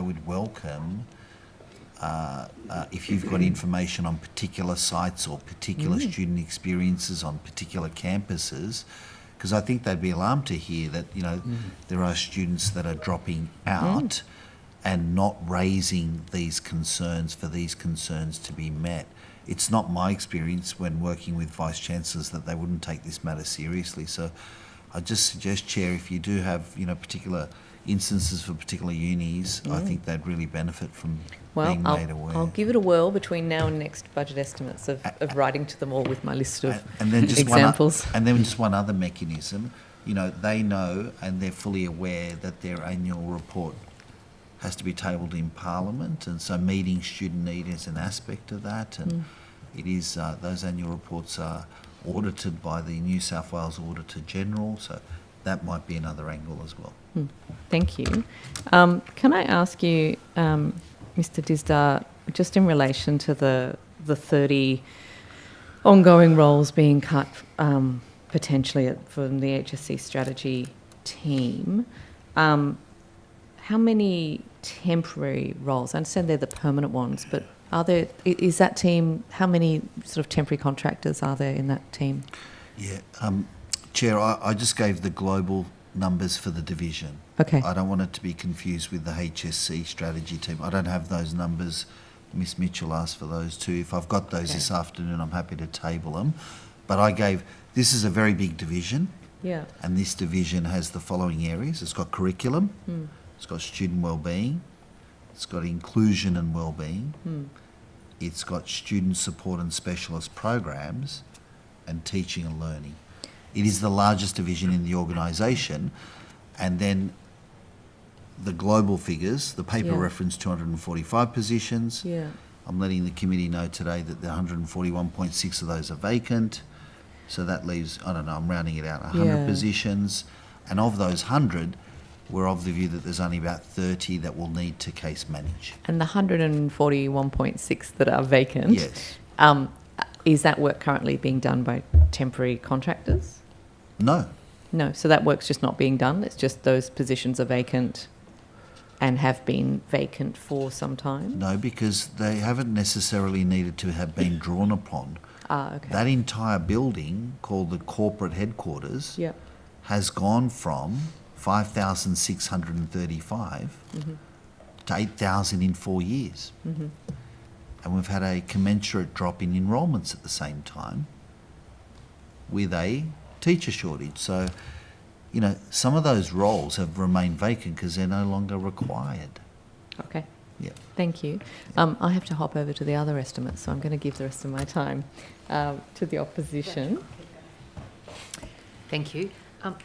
S12: would welcome if you've got information on particular sites or particular student experiences on particular campuses, because I think they'd be alarmed to hear that there are students that are dropping out and not raising these concerns for these concerns to be met. It's not my experience when working with vice-chancellors that they wouldn't take this matter seriously. So I just suggest, Chair, if you do have particular instances for particular unis, I think they'd really benefit from being made aware.
S1: I'll give it a whirl between now and next budget estimates of writing to them all with my list of examples.
S12: And then just one other mechanism, they know and they're fully aware that their annual report has to be tabled in Parliament, and so meeting student need is an aspect of that, and it is those annual reports are audited by the New South Wales Auditor General, so that might be another angle as well.
S1: Thank you. Can I ask you, Mr. Disdar, just in relation to the 30 ongoing roles being cut potentially from the HSC strategy team, how many temporary roles? I understand they're the permanent ones, but is that team, how many sort of temporary contractors are there in that team?
S12: Yeah, Chair, I just gave the global numbers for the division.
S1: Okay.
S12: I don't want it to be confused with the HSC strategy team. I don't have those numbers. Miss Mitchell asked for those too. If I've got those this afternoon, I'm happy to table them. But this is a very big division.
S1: Yeah.
S12: And this division has the following areas. It's got curriculum, it's got student wellbeing, it's got inclusion and wellbeing, it's got student support and specialist programs, and teaching and learning. It is the largest division in the organisation, and then the global figures, the paper referenced 245 positions.
S1: Yeah.
S12: I'm letting the committee know today that the 141.6 of those are vacant. So that leaves, I don't know, I'm rounding it out, 100 positions. And of those 100, we're of the view that there's only about 30 that will need to case manage.
S1: And the 141.6 that are vacant,
S12: Yes.
S1: Is that work currently being done by temporary contractors?
S12: No.
S1: No, so that work's just not being done. It's just those positions are vacant and have been vacant for some time?
S12: No, because they haven't necessarily needed to have been drawn upon.
S1: Okay.
S12: That entire building, called the corporate headquarters,
S1: Yep.
S12: has gone from 5,635 to 8,000 in 4 years. And we've had a commensurate drop in enrolments at the same time with a teacher shortage. So, you know, some of those roles have remained vacant because they're no longer required.
S1: Okay.
S12: Yeah.
S1: Thank you. I have to hop over to the other estimates, so I'm going to give the rest of my time to the opposition.
S17: Thank you.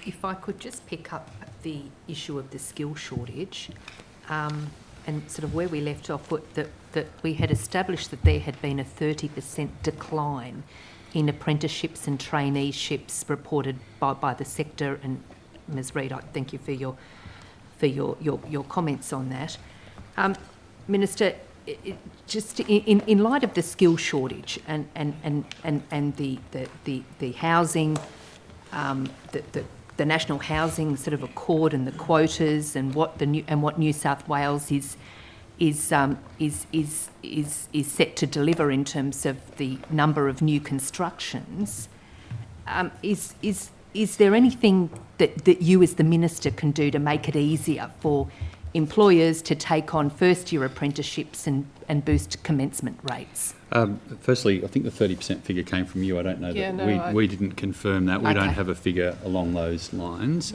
S17: If I could just pick up the issue of the skill shortage, and sort of where we left off, that we had established that there had been a 30% decline in apprenticeships and traineeships reported by the sector. And Ms. Reid, I thank you for your comments on that. Minister, just in light of the skill shortage and the housing, the National Housing sort of Accord and the quotas and what New South Wales is set to deliver in terms of the number of new constructions, is there anything that you as the Minister can do to make it easier for employers to take on first-year apprenticeships and boost commencement rates?
S13: Firstly, I think the 30% figure came from you. I don't know
S15: Yeah,
S13: that
S15: no,
S13: we didn't confirm that. We
S17: Okay.
S13: don't have a figure along those lines.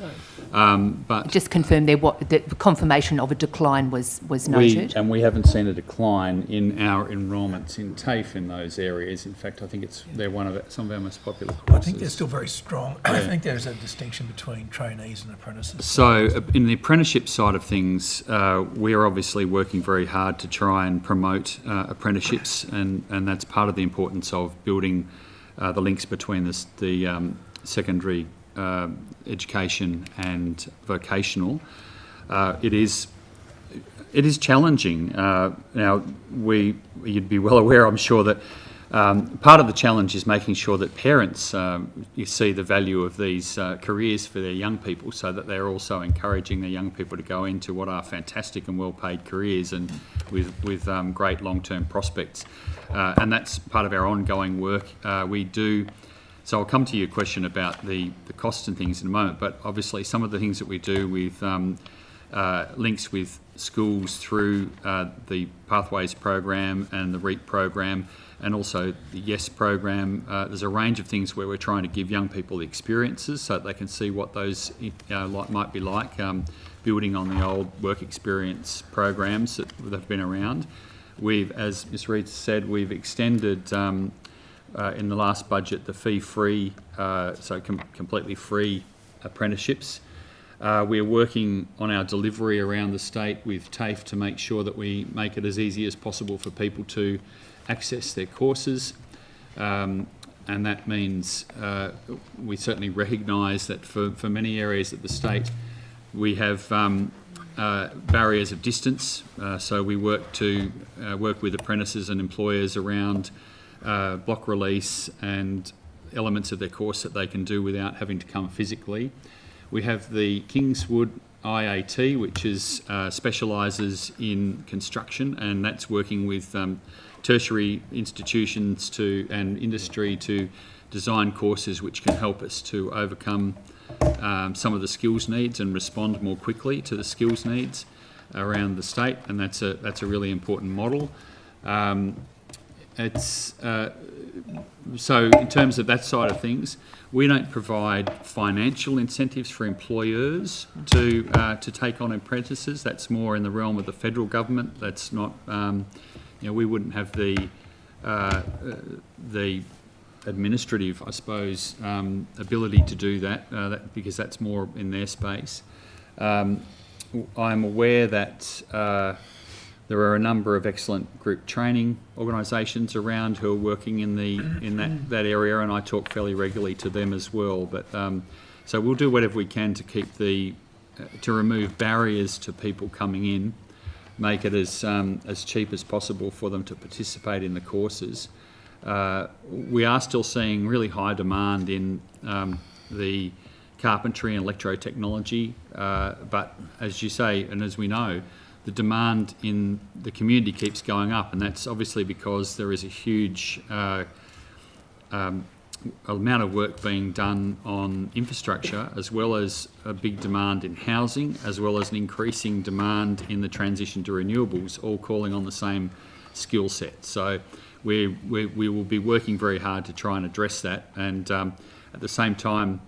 S13: But
S17: Just confirm there what the confirmation of a decline was noted.
S13: we haven't seen a decline in our enrolments in TAFE in those areas. In fact, I think they're some of our most popular courses.
S4: I think they're still very strong. I think there's a distinction between trainees and apprentices.
S13: So in the apprenticeship side of things, we are obviously working very hard to try and promote apprenticeships, and that's part of the importance of building the links between the secondary education and vocational. It is challenging. Now, you'd be well aware, I'm sure, that part of the challenge is making sure that parents you see the value of these careers for their young people, so that they're also encouraging their young people to go into what are fantastic and well-paid careers and with great long-term prospects. And that's part of our ongoing work. So I'll come to your question about the costs and things in a moment, but obviously some of the things that we do with links with schools through the Pathways program and the REAP program, and also the YES program. There's a range of things where we're trying to give young people experiences so that they can see what those might be like, building on the old work experience programs that have been around. As Ms Reid said, we've extended in the last budget the fee-free, completely free apprenticeships. We're working on our delivery around the state with TAFE to make sure that we make it as easy as possible for people to access their courses. And that means we certainly recognise that for many areas of the state we have barriers of distance. So we work with apprentices and employers around block release and elements of their course that they can do without having to come physically. We have the Kingswood IAT, which specialises in construction, and that's working with tertiary institutions and industry to design courses which can help us to overcome some of the skills needs and respond more quickly to the skills needs around the state, and that's a really important model. So in terms of that side of things, we don't provide financial incentives for employers to take on apprentices. That's more in the realm of the federal government. That's not, we wouldn't have the administrative, I suppose, ability to do that, because that's more in their space. I'm aware that there are a number of excellent group training organisations around who are working in that area, and I talk fairly regularly to them as well. But So we'll do whatever we can to keep to remove barriers to people coming in, make it as cheap as possible for them to participate in the courses. We are still seeing really high demand in the carpentry and electrotechnology, but as you say, and as we know, the demand in the community keeps going up, and that's obviously because there is a huge amount of work being done on infrastructure, as well as a big demand in housing, as well as an increasing demand in the transition to renewables, all calling on the same skill set. So we will be working very hard to try and address that, and at the same time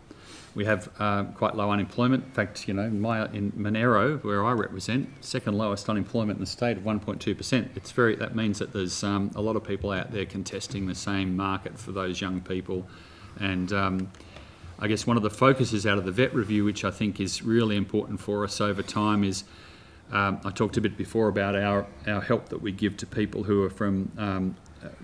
S13: we have quite low unemployment. In fact, in Monero, where I represent, second lowest unemployment in the state of 1.2%. That means that there's a lot of people out there contesting the same market for those young people. And I guess one of the focuses out of the VET review, which I think is really important for us over time, is I talked a bit before about our help that we give to people who are from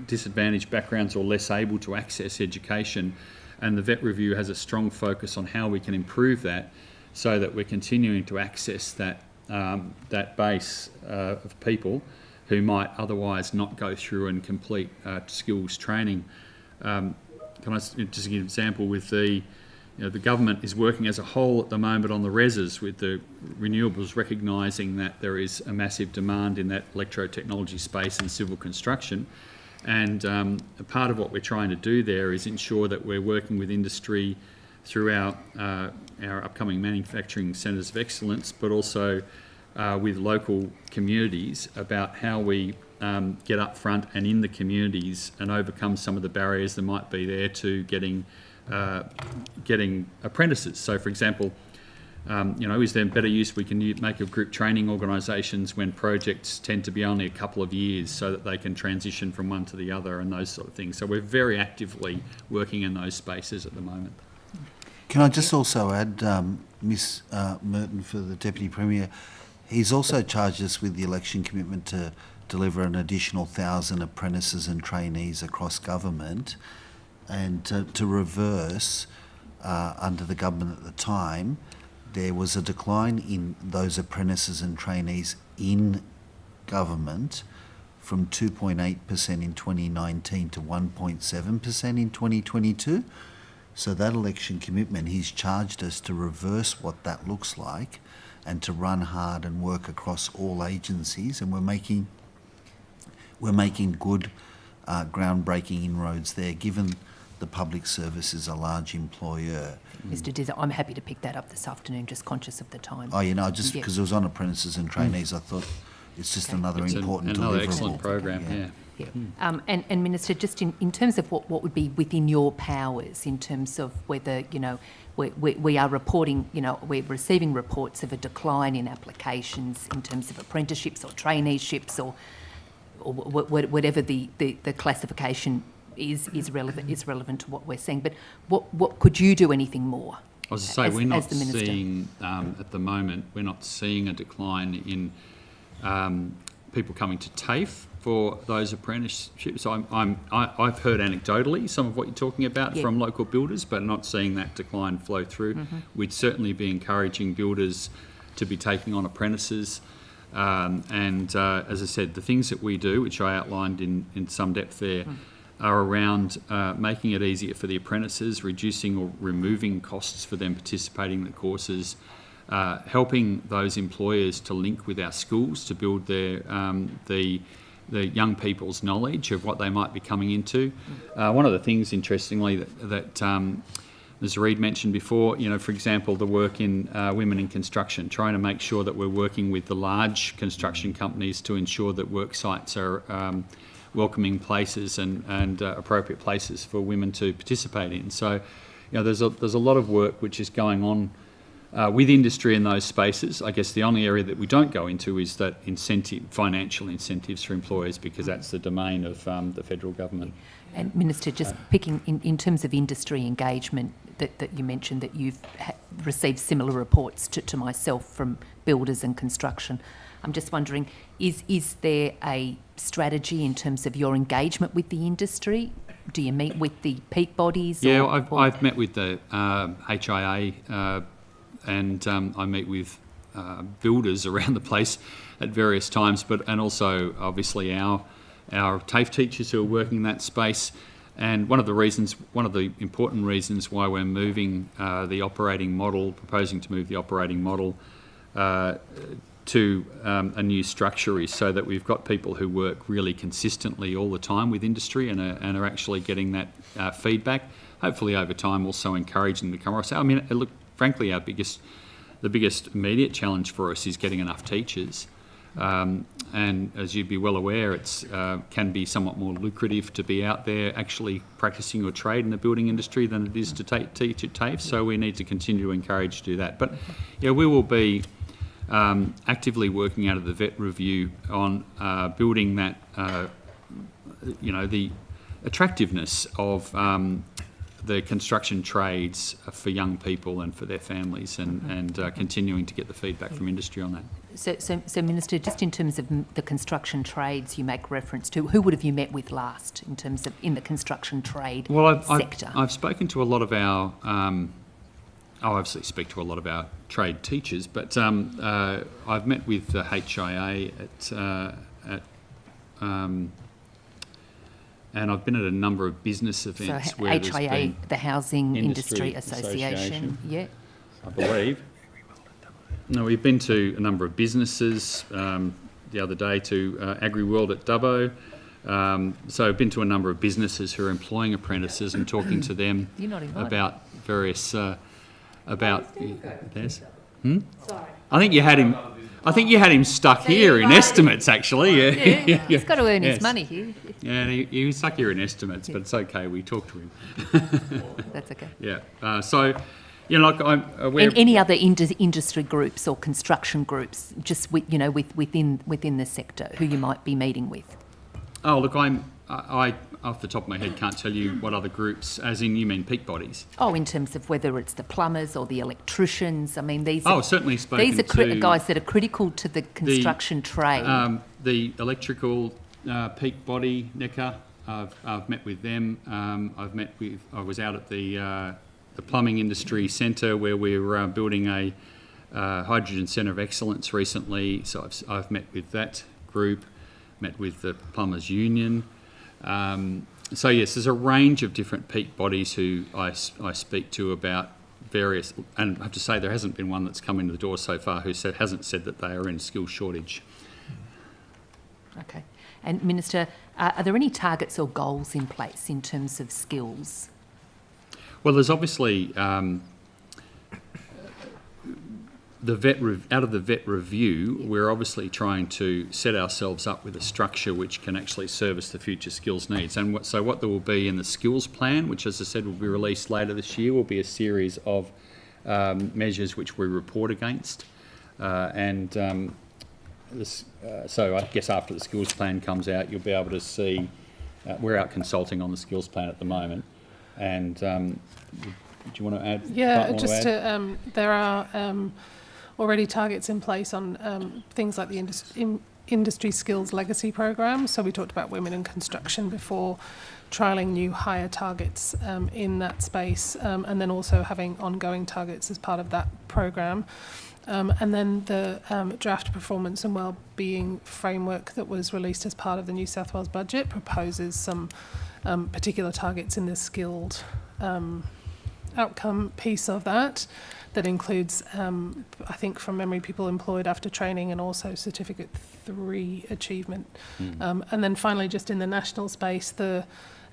S13: disadvantaged backgrounds or less able to access education. And the VET review has a strong focus on how we can improve that, so that we're continuing to access that base of people who might otherwise not go through and complete skills training. Can I just give an example with the government is working as a whole at the moment on the RESs with the renewables, recognising that there is a massive demand in that electrotechnology space and civil construction. And a part of what we're trying to do there is ensure that we're working with industry through our upcoming manufacturing centres of excellence, but also with local communities about how we get up front and in the communities and overcome some of the barriers that might be there to getting apprentices. So, for example, is there better use we can make of group training organisations when projects tend to be only a couple of years, so that they can transition from one to the other and those sort of things. So we're very actively working in those spaces at the moment.
S12: Can I just also add, Ms Merton, for the Deputy Premier, he's also charged us with the election commitment to deliver an additional 1,000 apprentices and trainees across government, and to reverse, under the government at the time, there was a decline in those apprentices and trainees in government from 2.8% in 2019 to 1.7% in 2022. So that election commitment, he's charged us to reverse what that looks like and to run hard and work across all agencies, and we're making good groundbreaking inroads there, given the public service is a large employer.
S17: Mr Dizza, I'm happy to pick that up this afternoon, just conscious of the time.
S12: Oh, just because it was on apprentices and trainees, I thought it's just another important
S13: another
S12: deliverable.
S13: excellent program, yeah.
S17: And Minister, just in terms of what would be within your powers, in terms of whether, we are reporting, we're receiving reports of a decline in applications in terms of apprenticeships or traineeships or whatever the classification is relevant to what we're seeing. But what could you do anything more?
S13: I was to say, we're not seeing, at the moment, we're not seeing a decline in people coming to TAFE for those apprenticeships. I've heard anecdotally some of what you're talking about from local builders, but not seeing that decline flow through. Mm-hmm. We'd certainly be encouraging builders to be taking on apprentices. As I said, the things that we do, which I outlined in some depth there, are around making it easier for the apprentices, reducing or removing costs for them participating in the courses, helping those employers to link with our schools to build their the young people's knowledge of what they might be coming into. One of the things, interestingly, that as Reid mentioned before, for example, the work in women in construction, trying to make sure that we're working with the large construction companies to ensure that work sites are welcoming places and appropriate places for women to participate in. So, there's a lot of work which is going on with industry in those spaces. I guess the only area that we don't go into is that financial incentives for employers, because that's the domain of the federal government.
S17: And Minister, just picking in terms of industry engagement, that you mentioned that you've received similar reports to myself from builders and construction. I'm just wondering, is there a strategy in terms of your engagement with the industry Do you meet with the peak bodies?
S13: Yeah,
S17: or-
S13: I've met with the HIA and I meet with builders around the place at various times, and also obviously our TAFE teachers who are working in that space. And one of the important reasons why we're moving the operating model, proposing to move the operating model to a new structure is so that we've got people who work really consistently all the time with industry and are actually getting that feedback. Hopefully over time also encouraging them to come across. I mean, look, frankly, the biggest immediate challenge for us is getting enough teachers. And as you'd be well aware, it can be somewhat more lucrative to be out there actually practising your trade in the building industry than it is to teach at TAFE. So we need to continue to encourage to do that. But yeah, we will be actively working out of the VET review on building that, the attractiveness of the construction trades for young people and for their families, and continuing to get the feedback from industry on that.
S17: So, Minister, just in terms of the construction trades you make reference to, who would have you met with last in terms of in the construction trade sector?
S13: I've spoken to a lot of our, I obviously speak to a lot of our trade teachers, but I've met with the HIA and I've been at a number of business events
S17: so
S13: where there's
S17: HIA,
S13: been
S17: the Housing Industry Association, yeah.
S13: I believe. No, we've been to a number of businesses, the other day to Agri-World at Dubbo. So I've been to a number of businesses who are employing apprentices and talking to them about various, there's,
S16: Sorry.
S13: I think you had him stuck here in estimates, actually.
S17: Yeah. He's got to earn his money here.
S13: Yeah, he was stuck here in estimates, but it's okay. We talked to him.
S17: That's okay.
S13: Yeah. So, like
S17: and any other industry groups or construction groups, just within the sector, who you might be meeting with?
S13: Oh, look, I off the top of my head can't tell you what other groups, as in you mean peak bodies.
S17: Oh, in terms of whether it's the plumbers or the electricians. I mean, these.
S13: Oh, certainly spoken
S17: these are
S13: to
S17: guys that are critical to the construction trade.
S13: The electrical peak body, NECA. I've met with them. I was out at the plumbing industry centre where we're building a hydrogen centre of excellence recently. So I've met with that group. Met with the Plumbers Union. So yes, there's a range of different peak bodies who I speak to about various, and I have to say there hasn't been one that's come into the door so far who hasn't said that they are in skill shortage.
S17: Okay. And Minister, are there any targets or goals in place in terms of skills?
S13: Well, there's obviously out of the VET review, we're obviously trying to set ourselves up with a structure which can actually service the future skills needs. And what there will be in the skills plan, which, as I said, will be released later this year, will be a series of measures which we report against. So I guess after the skills plan comes out, you'll be able to see, we're out consulting on the skills plan at the moment. And do you want to add?
S15: Yeah, there are already targets in place on things like the industry skills legacy program. So we talked about women in construction before, trialling new higher targets in that space, and then also having ongoing targets as part of that program. And then the draft performance and wellbeing framework that was released as part of the New South Wales budget proposes some particular targets in the skilled outcome piece of that includes, I think from memory, people employed after training and also Certificate 3 achievement. And then finally, just in the national space, the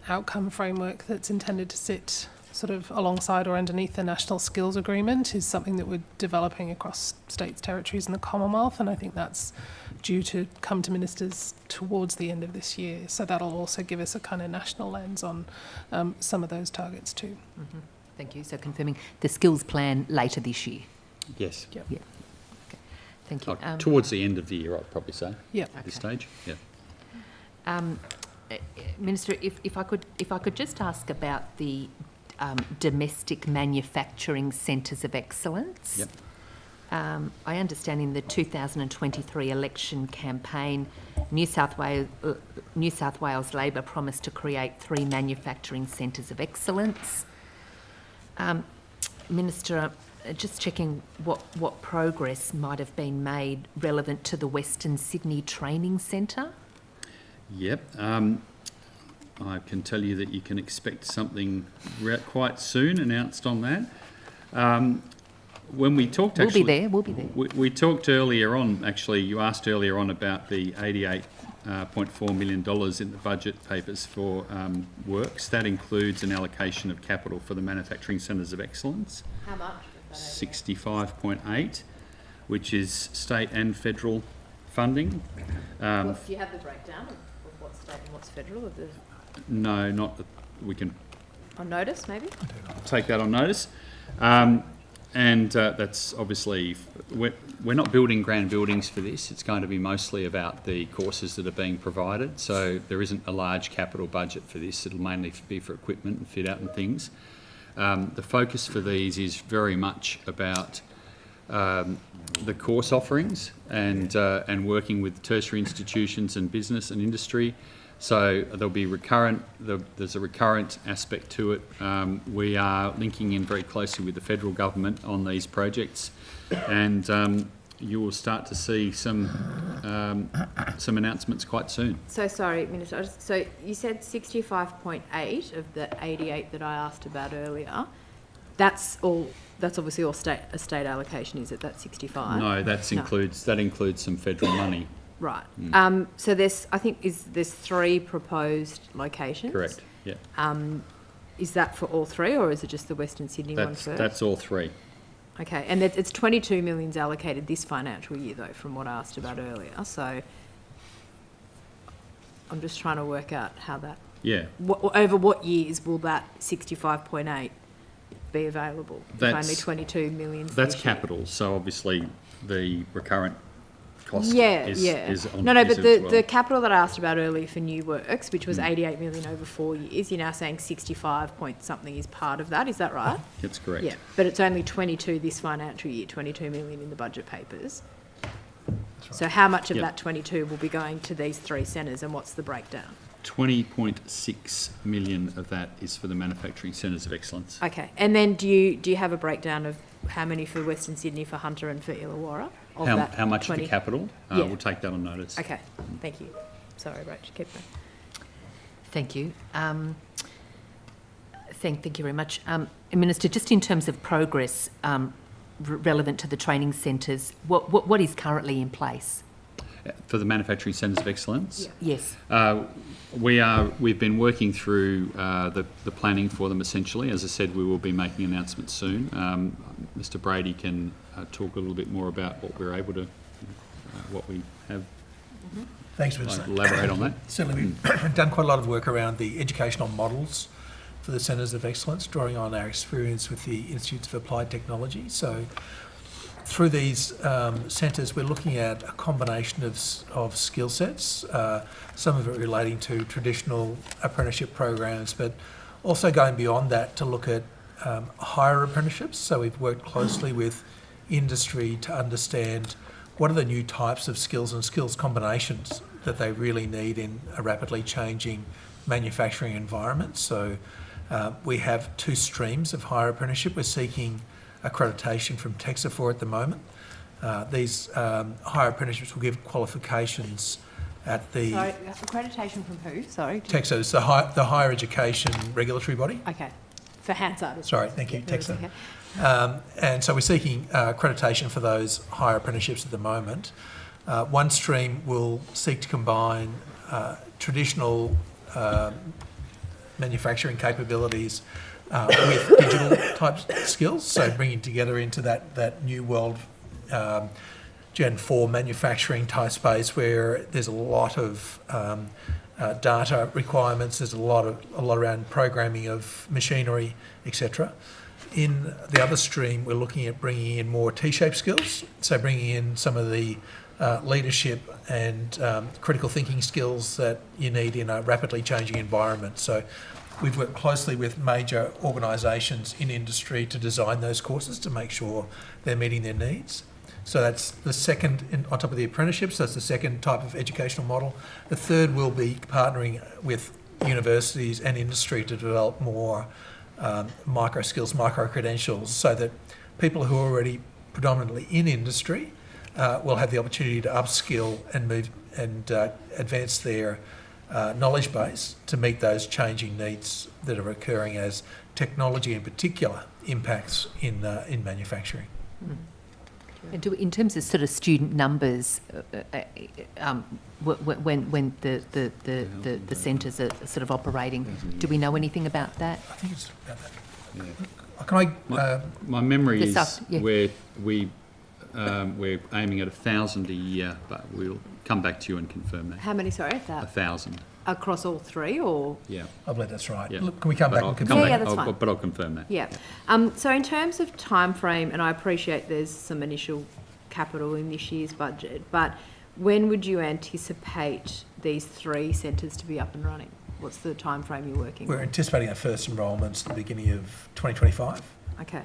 S15: outcome framework that's intended to sit sort of alongside or underneath the National Skills Agreement is something that we're developing across states, territories and the Commonwealth, and I think that's due to come to ministers towards the end of this year. So that'll also give us a kind of national lens on some of those targets too.
S17: Mm-hmm. Thank you. So confirming the skills plan later this year?
S13: Yes.
S17: Yep. Yeah. Okay. Thank you.
S13: Towards the end of the year, I'd probably say.
S15: Yeah.
S13: At this stage. Yeah.
S17: Minister, if I could just ask about the domestic manufacturing centres of excellence.
S13: Yep.
S17: I understand in the 2023 election campaign, New South Wales New South Wales Labor promised to create 3 manufacturing centres of excellence. Minister, just checking what progress might have been made relevant to the Western Sydney Training Centre?
S13: Yep. I can tell you that you can expect something quite soon announced on that. When we talked, actually,
S17: We'll be there.
S13: We talked earlier on. Actually, you asked earlier on about the $88.4 million in the budget papers for works. That includes an allocation of capital for the manufacturing centres of excellence.
S16: How much?
S13: 65.8, which is state and federal funding.
S16: Do you have the breakdown of what's state and what's federal? Of the
S13: No, not that we can
S16: on notice, maybe?
S13: take that on notice. And that's obviously, we're not building grand buildings for this. It's going to be mostly about the courses that are being provided. So there isn't a large capital budget for this. It'll mainly be for equipment and fit out and things. The focus for these is very much about the course offerings and working with tertiary institutions and business and industry. So there'll be there's a recurrent aspect to it. We are linking in very closely with the federal government on these projects, and you will start to see some announcements quite soon.
S16: So sorry, Minister. So you said 65.8 of the 88 that I asked about earlier. That's all. That's obviously all a state allocation, is it? That 65.
S13: No, that includes some federal money.
S16: Right. So there's 3 proposed locations.
S13: Correct. Yeah.
S16: Is that for all 3, or is it just the Western Sydney one first?
S13: That's all 3.
S16: Okay, and it's 22 million's allocated this financial year, though, from what I asked about earlier. So I'm just trying to work out how that.
S13: Yeah.
S16: Over what years will that 65.8 be available? If only 22 million.
S13: That's capital. So obviously the recurrent cost
S16: Yeah.
S13: is on.
S16: No, but
S13: as well.
S16: the capital that I asked about earlier for new works, which was 88 million over 4 years, you're now saying 65 point something is part of that. Is that right?
S13: That's correct.
S16: Yeah, but it's only 22 this financial year, 22 million in the budget papers. So how much of that 22 will be going to these 3 centres, and what's the breakdown?
S13: 20.6 million of that is for the manufacturing centres of excellence.
S16: Okay, and then do you have a breakdown of how many for Western Sydney, for Hunter and for Illawarra?
S13: How much of the capital?
S16: Yeah.
S13: We'll take that on notice.
S16: Okay, thank you. Sorry, Rach, keep going.
S17: Thank you. Thank you very much. Minister, just in terms of progress relevant to the training centres, what is currently in place?
S13: For the manufacturing centres of excellence?
S16: Yeah.
S17: Yes.
S13: We've been working through the planning for them essentially. As I said, we will be making announcements soon. Mr. Brady can talk a little bit more about what we're able to, what we have.
S4: Thanks, Minister.
S13: Elaborate on that.
S4: Certainly, we've done quite a lot of work around the educational models for the Centres of Excellence, drawing on our experience with the Institutes of Applied Technology. So through these centres, we're looking at a combination of skill sets, some of it relating to traditional apprenticeship programs, but also going beyond that to look at higher apprenticeships. So we've worked closely with industry to understand what are the new types of skills and skills combinations that they really need in a rapidly changing manufacturing environment. So we have 2 streams of higher apprenticeship. We're seeking accreditation from TEXA at the moment. These higher apprenticeships will give qualifications at the...
S16: Sorry, accreditation from who? Sorry.
S4: TEXA is the higher education regulatory body.
S16: Okay. For Hansard.
S4: Sorry, thank you, TEXA. Okay. And so we're seeking accreditation for those higher apprenticeships at the moment. One stream will seek to combine traditional manufacturing capabilities with digital type skills, so bringing together into that new world Gen 4 manufacturing type space where there's a lot of data requirements, there's a lot around programming of machinery, etc. In the other stream, we're looking at bringing in more T-shaped skills, so bringing in some of the leadership and critical thinking skills that you need in a rapidly changing environment. So we've worked closely with major organisations in industry to design those courses to make sure they're meeting their needs. So that's the second, on top of the apprenticeships, that's the second type of educational model. The third will be partnering with universities and industry to develop more micro skills, micro credentials, so that people who are already predominantly in industry will have the opportunity to upskill and move and advance their knowledge base to meet those changing needs that are occurring as technology in particular impacts in manufacturing.
S17: And in terms of sort of student numbers, when the centres are sort of operating, do we know anything about that?
S4: I think it's about that. Can I?
S13: My memory is
S17: yeah.
S13: we're aiming at 1,000 a year, but we'll come back to you and confirm that.
S16: How many, sorry?
S13: 1,000.
S16: Across all three, or?
S13: Yeah.
S4: I believe that's right.
S13: Yeah.
S4: Look, can we come back and confirm?
S16: Yeah, that's fine.
S13: But I'll confirm that.
S16: Yeah. So in terms of time frame, and I appreciate there's some initial capital in this year's budget, but when would you anticipate these 3 centres to be up and running? What's the time frame you're working
S4: We're
S16: on?
S4: anticipating our first enrolments at the beginning of 2025.
S16: Okay.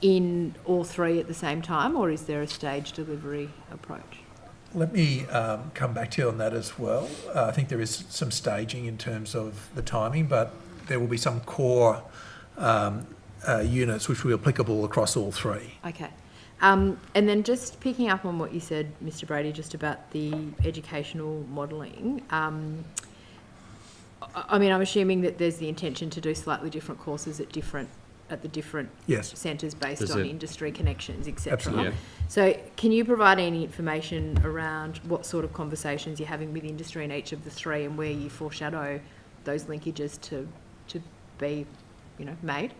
S16: In all 3 at the same time, or is there a staged delivery approach?
S4: Let me come back to you on that as well. I think there is some staging in terms of the timing, but there will be some core units which will be applicable across all 3.
S16: Okay. And then just picking up on what you said, Mr. Brady, just about the educational modelling. I mean, I'm assuming that there's the intention to do slightly different courses at the different
S4: Yes.
S16: centres based
S13: There's
S16: on
S13: a-
S16: industry connections, etc.
S4: Absolutely.
S13: Yeah.
S16: So can you provide any information around what sort of conversations you're having with industry in each of the 3 and where you foreshadow those linkages to be, made?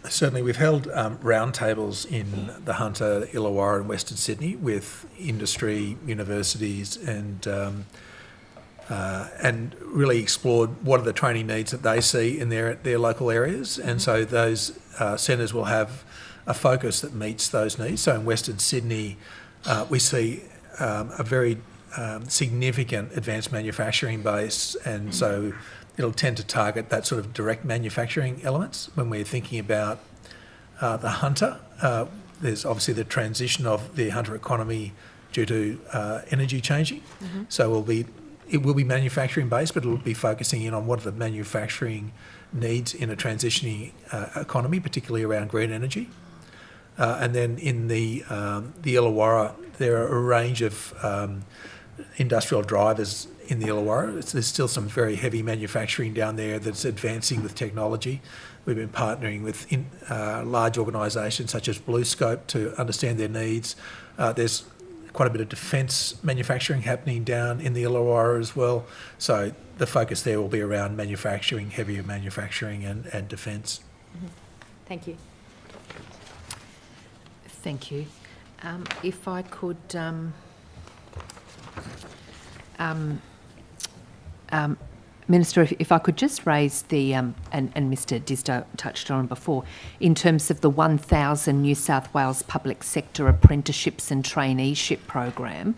S4: Certainly, we've held roundtables in the Hunter, Illawarra and Western Sydney with industry, universities and really explored what are the training needs that they see in their local areas. And so those centres will have a focus that meets those needs. So in Western Sydney, we see a very significant advanced manufacturing base, and so it'll tend to target that sort of direct manufacturing elements. When we're thinking about the Hunter, there's obviously the transition of the Hunter economy due to energy changing. So it will be manufacturing based, but it'll be focusing in on what are the manufacturing needs in a transitioning economy, particularly around green energy. And then in the Illawarra, there are a range of industrial drivers in the Illawarra. There's still some very heavy manufacturing down there that's advancing with technology. We've been partnering with large organisations such as BlueScope to understand their needs. There's quite a bit of defence manufacturing happening down in the Illawarra as well. So the focus there will be around manufacturing, heavier manufacturing and defence.
S16: Thank you.
S17: Thank you. If I could, Minister, if I could just raise the, and Mr Disto touched on before, in terms of the 1,000 New South Wales public sector apprenticeships and traineeship program,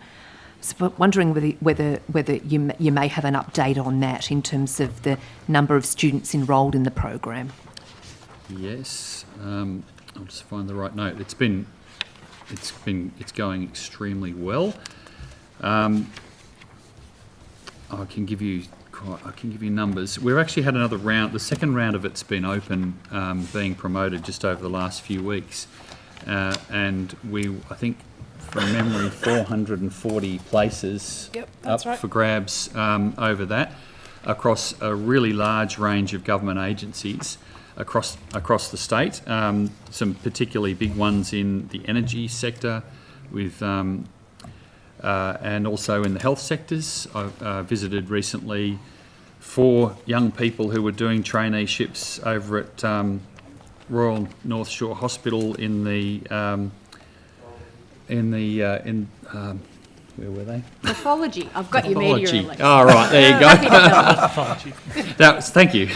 S17: so wondering whether you may have an update on that in terms of the number of students enrolled in the program.
S13: Yes, I'll just find the right note. It's going extremely well. I can give you numbers. We've actually had another round. The second round of it's been open, being promoted just over the last few weeks, and I think from memory, 440 places up for grabs over that, across a really large range of government agencies across the state. Some particularly big ones in the energy sector, with and also in the health sectors. I visited recently 4 young people who were doing traineeships over at Royal North Shore Hospital in where were they?
S16: Pathology. I've got your media release.
S13: Oh, right, there you go. Thank you.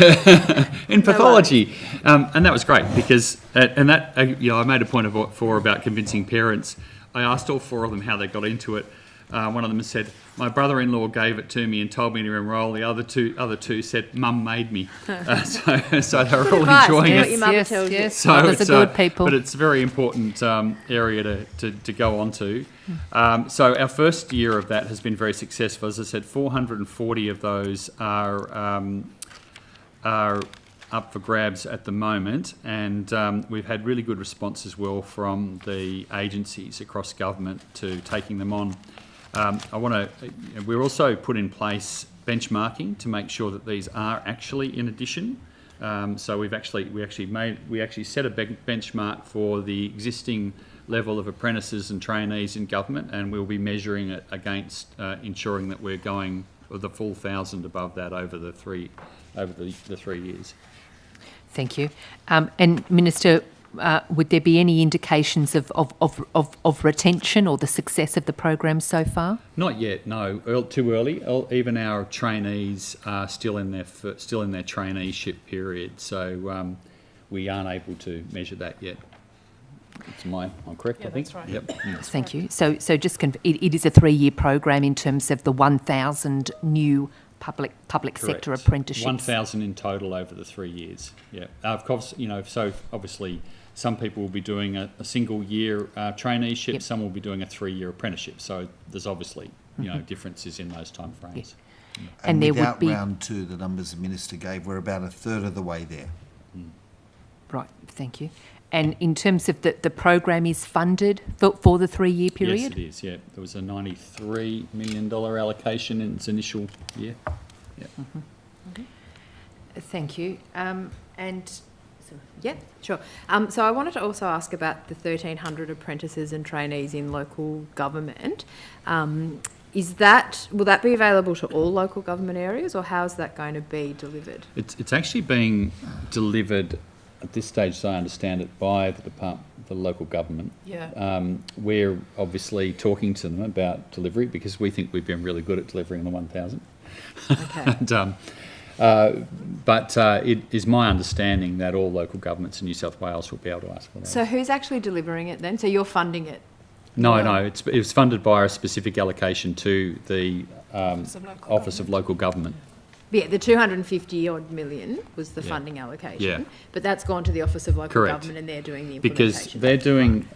S13: In pathology. And that was great because, I made a point before about convincing parents. I asked all 4 of them how they got into it. One of them said, "My brother-in-law gave it to me and told me to enrol." The other two said, "Mum made me." So they were all enjoying
S16: What
S13: it.
S16: your mother tells you.
S17: Yes,
S13: So
S17: mothers
S13: it's
S17: are good people.
S13: but it's a very important area to go on to. So our first year of that has been very successful. As I said, 440 of those are up for grabs at the moment, and we've had really good response as well from the agencies across government to taking them on. We're also put in place benchmarking to make sure that these are actually in addition. So we actually set a benchmark for the existing level of apprentices and trainees in government, and we'll be measuring it against ensuring that we're going the full 1,000 above that over the three years.
S17: Thank you. And Minister, would there be any indications of retention or the success of the program so far?
S13: Not yet, no. Too early. Even our trainees are still in their traineeship period, so we aren't able to measure that yet. I'm correct, I think.
S15: That's right.
S13: Yep.
S17: Thank you. So just it is a 3-year program in terms of the 1,000 new public sector apprenticeships.
S13: 1,000 in total over the 3 years. Yeah. Of course, so obviously some people will be doing a single year traineeship. Yep. Some will be doing a 3-year apprenticeship. So there's obviously differences in those time frames.
S17: Yep.
S12: And
S17: there
S12: without
S17: would be
S12: round two, the numbers the Minister gave, we're about a third of the way there.
S17: Right. Thank you. And in terms of the program is funded for the 3-year period?
S13: Yes, it is, yeah. There was a $93 million allocation in its initial year. Yeah.
S16: Thank you. Sure. So I wanted to also ask about the 1,300 apprentices and trainees in local government. Will that be available to all local government areas, or how is that going to be delivered?
S13: It's actually being delivered at this stage, as I understand it, by the local government.
S16: Yeah.
S13: We're obviously talking to them about delivery because we think we've been really good at delivering the 1,000.
S16: Okay.
S13: But it is my understanding that all local governments in New South Wales will be able to ask for that.
S16: So who's actually delivering it then? So you're funding it?
S13: No, it was funded by a specific allocation to the Office of Local Government.
S16: Yeah, the 250 odd million was the funding allocation, but that's gone to the Office of Local Government, and they're doing the implementation.
S13: Because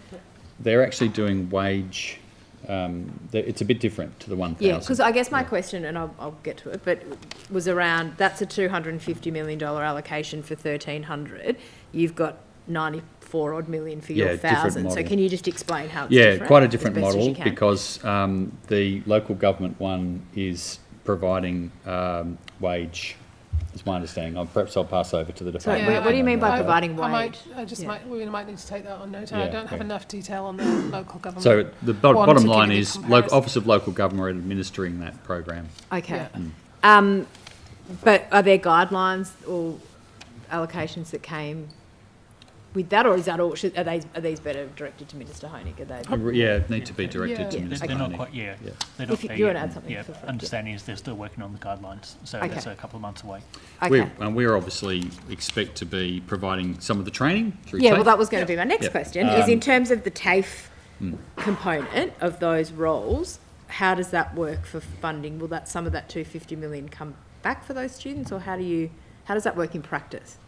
S13: they're actually doing wage. It's a bit different to the 1,000.
S16: Yeah, because I guess my question, and I'll get to it, but was around that's a $250 million allocation for 1,300. You've got 94 odd million for your 1,000. So can you just explain how it's different?
S13: Yeah, quite a different model because the local government one is providing wage, is my understanding. Perhaps I'll pass over to the department.
S16: So what do you mean by providing wage?
S15: We might need to take that on note. I don't have enough detail on the local government.
S13: So the bottom line is Office of Local Government are administering that program.
S16: Okay. Yeah. But are there guidelines or allocations that came with that, or is that all? Are these better directed to Minister Honig?
S13: Need to be directed to Minister Honig.
S3: They're not quite, They're not
S16: if you want to add something.
S3: Understanding is they're still working on the guidelines, so that's a couple of months away.
S16: Okay.
S13: We're obviously expect to be providing some of the training through TAFE.
S16: Yeah, well, that was going to be my next question, is in terms of the TAFE component of those roles, how does that work for funding? Will some of that 250 million come back for those students, or how does that work in practice?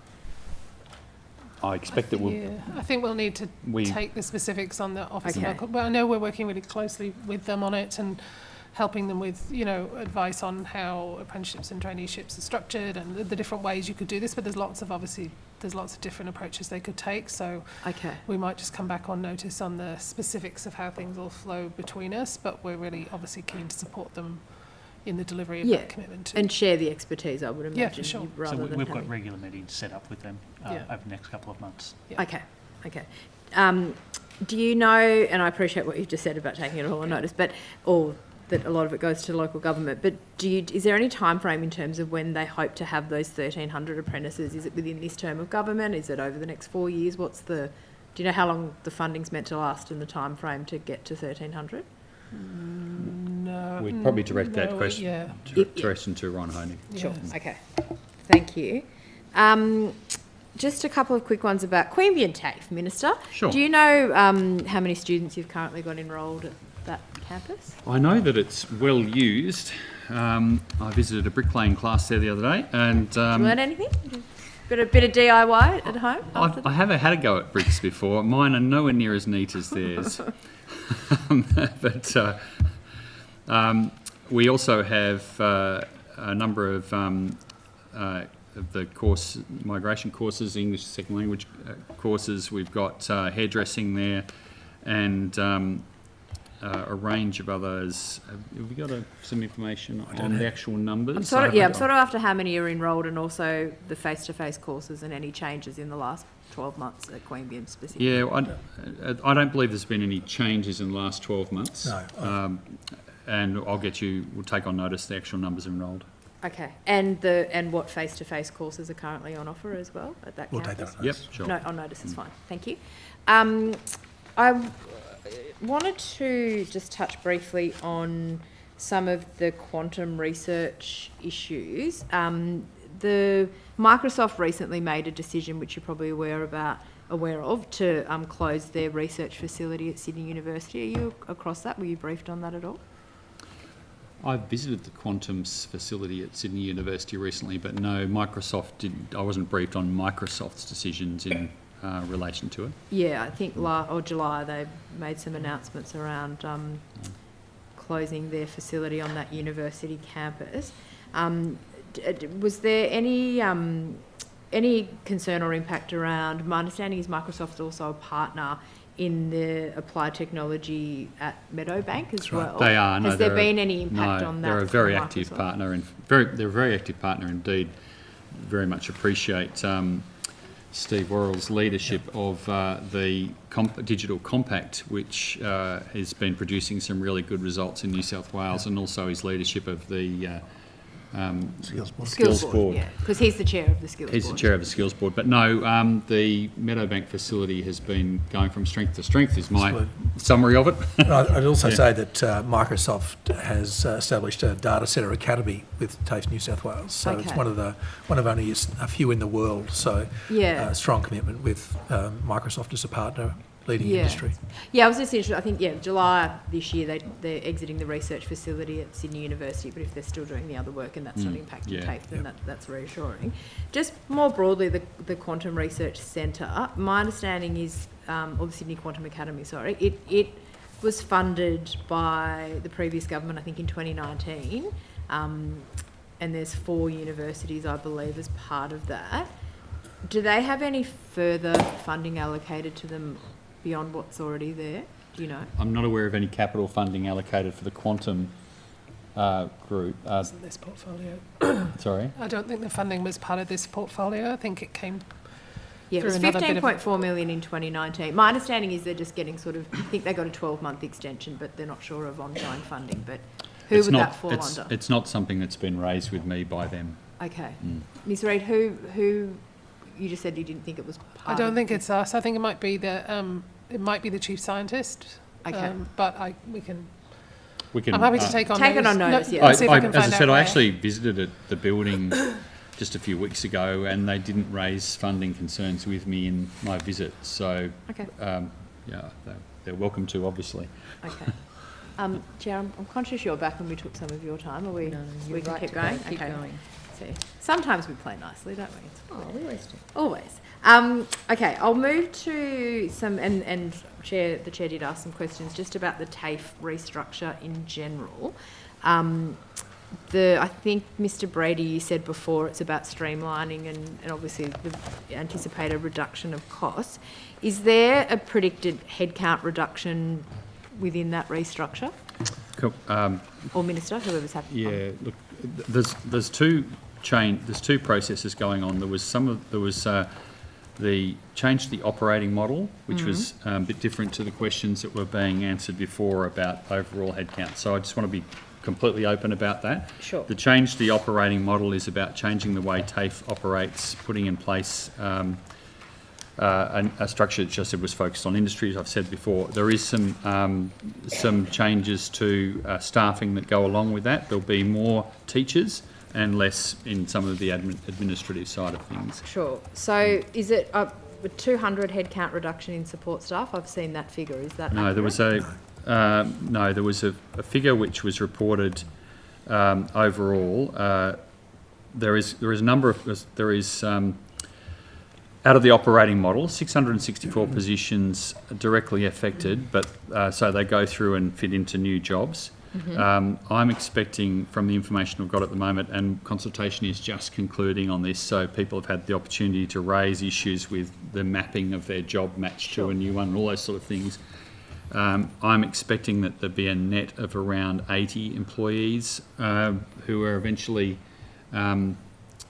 S13: I expect that we'll...
S15: Yeah, I think we'll need to take the specifics on the Office of Local... But I know we're working really closely with them on it and helping them with, advice on how apprenticeships and traineeships are structured and the different ways you could do this. But there's lots of different approaches they could take. So we might just come back on notice on the specifics of how things will flow between us. But we're really obviously keen to support them in the delivery of that commitment too.
S16: And share the expertise, I would imagine.
S15: Yeah, for sure.
S3: So we've got regular meetings set up with them over the next couple of months.
S16: Yeah. Okay. Do you know, and I appreciate what you've just said about taking it all on notice, or that a lot of it goes to local government, but is there any time frame in terms of when they hope to have those 1,300 apprentices? Is it within this term of government? Is it over the next 4 years? Do you know how long the funding's meant to last and the time frame to get to 1,300?
S15: No.
S13: We'd probably direct that question to Ron Honig.
S16: Sure. Okay. Thank you. Just a couple of quick ones about Queanbeyan TAFE, Minister.
S13: Sure.
S16: Do you know how many students you've currently got enrolled at that campus?
S13: I know that it's well used. I visited a bricklaying class there the other day, and
S16: Did you learn anything? Bit of DIY at home?
S13: I haven't had a go at bricks before. Mine are nowhere near as neat as theirs. But we also have a number of the course migration courses, English second language courses. We've got hairdressing there, and a range of others. Have we got some information on the actual numbers?
S16: I'm sort of after how many are enrolled, and also the face-to-face courses and any changes in the last 12 months at Queanbeyan specifically.
S13: Yeah, I don't believe there's been any changes in the last 12 months.
S4: No.
S13: And we'll take on notice the actual numbers enrolled.
S16: Okay, and what face-to-face courses are currently on offer as well at that
S4: We'll
S16: campus?
S4: take that on notice.
S13: Yep, sure.
S16: No, on notice is fine. Thank you. I wanted to just touch briefly on some of the quantum research issues. The Microsoft recently made a decision, which you're probably aware of, to close their research facility at Sydney University. Are you across that? Were you briefed on that at all?
S13: I visited the Quantum's facility at Sydney University recently, but no, I wasn't briefed on Microsoft's decisions in relation to it.
S16: Yeah, I think July they made some announcements around closing their facility on that university campus. Was there any concern or impact around? My understanding is Microsoft's also a partner in the applied technology at Meadowbank as well.
S13: They are.
S16: Has there been any impact on that?
S13: They're a very active partner, and they're a very active partner indeed. Very much appreciate Steve Worrell's leadership of the Digital Compact, which has been producing some really good results in New South Wales, and also his leadership of the Skills Board.
S16: Yeah, because he's the chair of the Skills Board.
S13: He's the chair of the Skills Board. But no, the Meadowbank facility has been going from strength to strength, is my summary of it.
S4: I'd also say that Microsoft has established a data centre academy with TAFE New South Wales. So it's one of only a few in the world. So strong commitment with Microsoft as a partner leading industry.
S16: Yeah, I was just interested. I think, July this year they're exiting the research facility at Sydney University, but if they're still doing the other work and that's not impacting TAFE, then that's reassuring. Just more broadly, the Quantum Research Centre, my understanding is, or the Sydney Quantum Academy, sorry, it was funded by the previous government, I think in 2019, and there's 4 universities, I believe, as part of that. Do they have any further funding allocated to them beyond what's already there? Do you know?
S13: I'm not aware of any capital funding allocated for the Quantum group.
S15: Wasn't this portfolio?
S13: Sorry?
S15: I don't think the funding was part of this portfolio. I think it came
S16: it was 15.4 million in 2019. My understanding is they're just getting I think they got a 12-month extension, but they're not sure of ongoing funding. But who would that fall under?
S13: It's not something that's been raised with me by them.
S16: Okay. Ms. Reid, who you just said you didn't think it was part
S15: I don't think it's us. I think it might be the chief scientist.
S16: Okay.
S15: But we can. I'm happy to take on
S16: notice.
S13: As I said, I actually visited the building just a few weeks ago, and they didn't raise funding concerns with me in my visit. So, they're welcome to, obviously.
S16: Okay. Chair, I'm conscious you're back and we took some of your time. Are we?
S1: No,
S16: we can keep going.
S1: Keep going.
S16: See, sometimes we play nicely, don't we?
S1: We always do.
S16: Always. Okay, I'll move to some, and the chair did ask some questions just about the TAFE restructure in general. I think, Mr. Brady, you said before it's about streamlining and obviously the anticipated reduction of costs. Is there a predicted headcount reduction within that restructure?
S13: Cool.
S16: Or Minister, whoever's happy.
S13: Yeah, look, there's two processes going on. There was the change to the operating model, which was a bit different to the questions that were being answered before about overall headcount. So I just want to be completely open about that.
S16: Sure.
S13: The change to the operating model is about changing the way TAFE operates, putting in place a structure that just was focused on industry, as I've said before. There is some changes to staffing that go along with that. There'll be more teachers and less in some of the administrative side of things.
S16: Sure. So is it a 200 headcount reduction in support staff? I've seen that figure. Is that
S13: No,
S16: accurate?
S13: there was No, there was a figure which was reported overall. There is a number of out of the operating model, 664 positions directly affected, but so they go through and fit into new jobs. I'm expecting, from the information I've got at the moment, and consultation is just concluding on this, so people have had the opportunity to raise issues with the mapping of their job match to a new one and all those sort of things. I'm expecting that there'll be a net of around 80 employees who are eventually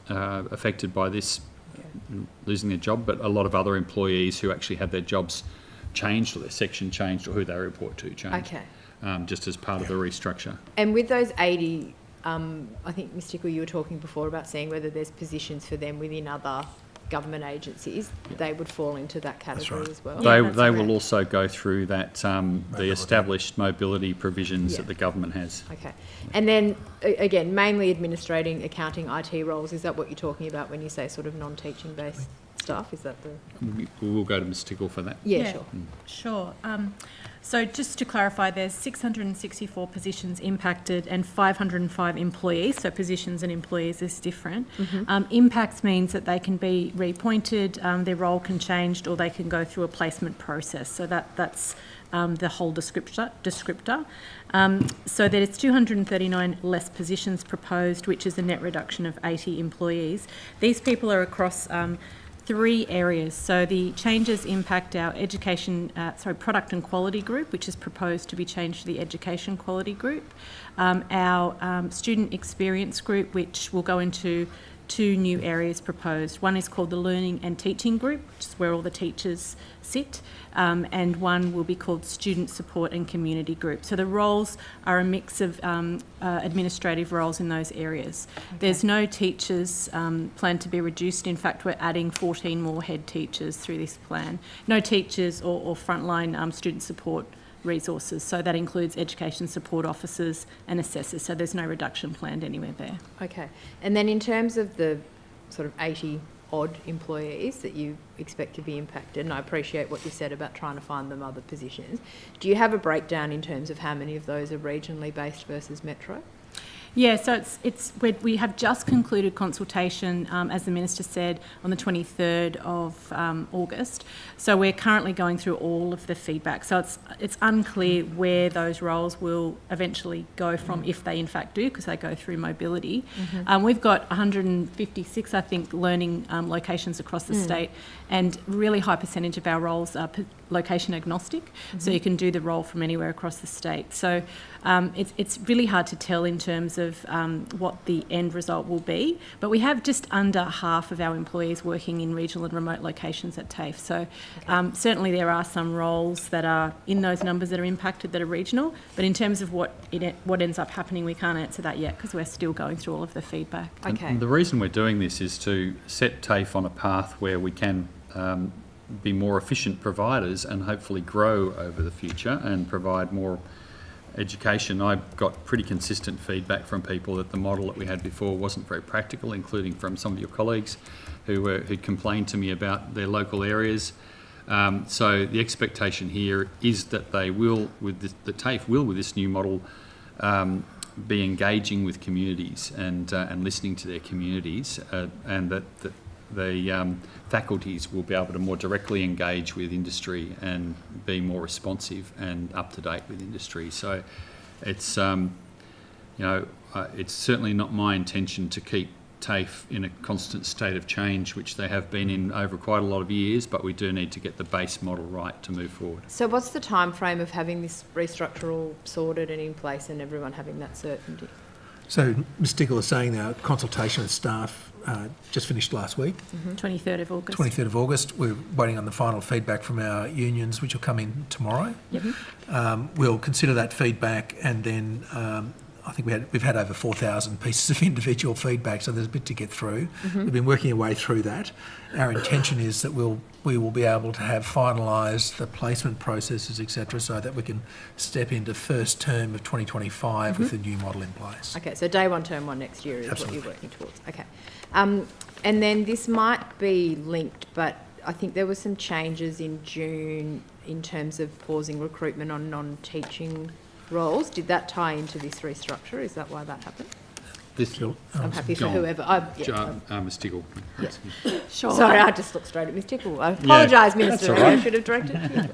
S13: affected by this, losing their job, but a lot of other employees who actually had their jobs changed or their section changed or who they report to changed.
S16: Okay.
S13: Just as part of the restructure.
S16: And with those 80, I think, Ms Tickle, you were talking before about seeing whether there's positions for them within other government agencies. They would fall into that category as well.
S13: They will also go through that, the established mobility provisions that the government has.
S16: Okay. And then, again, mainly administrating, accounting, IT roles. Is that what you're talking about when you say sort of non-teaching based stuff? Is that the...
S13: We'll go to Ms Tickle for that.
S16: Yeah, sure.
S5: Sure. So just to clarify, there's 664 positions impacted and 505 employees, so positions and employees is different. Impacts means that they can be reappointed, their role can change, or they can go through a placement process. So that's the whole descriptor. So there's 239 less positions proposed, which is a net reduction of 80 employees. These people are across 3 areas. So the changes impact our product and quality group, which is proposed to be changed to the education quality group. Our student experience group, which will go into 2 new areas proposed. One is called the learning and teaching group, which is where all the teachers sit, and one will be called student support and community group. So the roles are a mix of administrative roles in those areas. There's no teachers planned to be reduced. In fact, we're adding 14 more head teachers through this plan. No teachers or frontline student support resources. So that includes education support officers and assessors. So there's no reduction planned anywhere there.
S16: Okay. And then in terms of the sort of 80 odd employees that you expect to be impacted, and I appreciate what you said about trying to find them other positions, do you have a breakdown in terms of how many of those are regionally based versus metro?
S5: Yeah, so we have just concluded consultation, as the Minister said, on the 23rd of August. So we're currently going through all of the feedback. So it's unclear where those roles will eventually go from, if they in fact do, because they go through mobility. We've got 156, I think, learning locations across the state, and really high percentage of our roles are location agnostic, so you can do the role from anywhere across the state. So it's really hard to tell in terms of what the end result will be, but we have just under half of our employees working in regional and remote locations at TAFE. So certainly there are some roles that are in those numbers that are impacted that are regional, but in terms of what ends up happening, we can't answer that yet because we're still going through all of the feedback.
S13: And the reason we're doing this is to set TAFE on a path where we can be more efficient providers and hopefully grow over the future and provide more education. I got pretty consistent feedback from people that the model that we had before wasn't very practical, including from some of your colleagues who complained to me about their local areas. So the expectation here is that they will, the TAFE will, with this new model, be engaging with communities and listening to their communities, and that the faculties will be able to more directly engage with industry and be more responsive and up to date with industry. So it's it's certainly not my intention to keep TAFE in a constant state of change, which they have been in over quite a lot of years, but we do need to get the base model right to move forward.
S16: So what's the time frame of having this restructure all sorted and in place and everyone having that certainty?
S4: So Ms Tickle is saying our consultation with staff just finished last week.
S5: 23rd of August.
S4: 23rd of August. We're waiting on the final feedback from our unions, which will come in tomorrow. We'll consider that feedback, and then I think we've had over 4,000 pieces of individual feedback, so there's a bit to get through. We've been working our way through that. Our intention is that we will be able to have finalised the placement processes, etc., so that we can step into first term of 2025 with the new model in place.
S16: Okay, so day one, term one next year is what you're working towards. Okay. And then this might be linked, but I think there were some changes in June in terms of pausing recruitment on non-teaching roles. Did that tie into this restructure? Is that why that happened? I'm happy for whoever.
S13: Ms Tickle.
S16: Yeah.
S8: Sure.
S16: Sorry, I just looked straight at Ms Tickle. I apologise, Minister.
S13: That's all right.
S16: I should have directed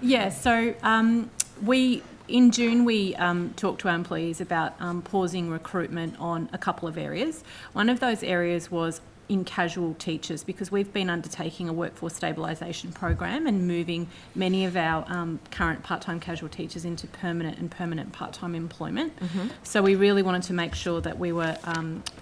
S16: you.
S5: In June, we talked to our employees about pausing recruitment on a couple of areas. One of those areas was in casual teachers, because we've been undertaking a workforce stabilisation program and moving many of our current part-time casual teachers into permanent and permanent part-time employment. So we really wanted to make sure that we were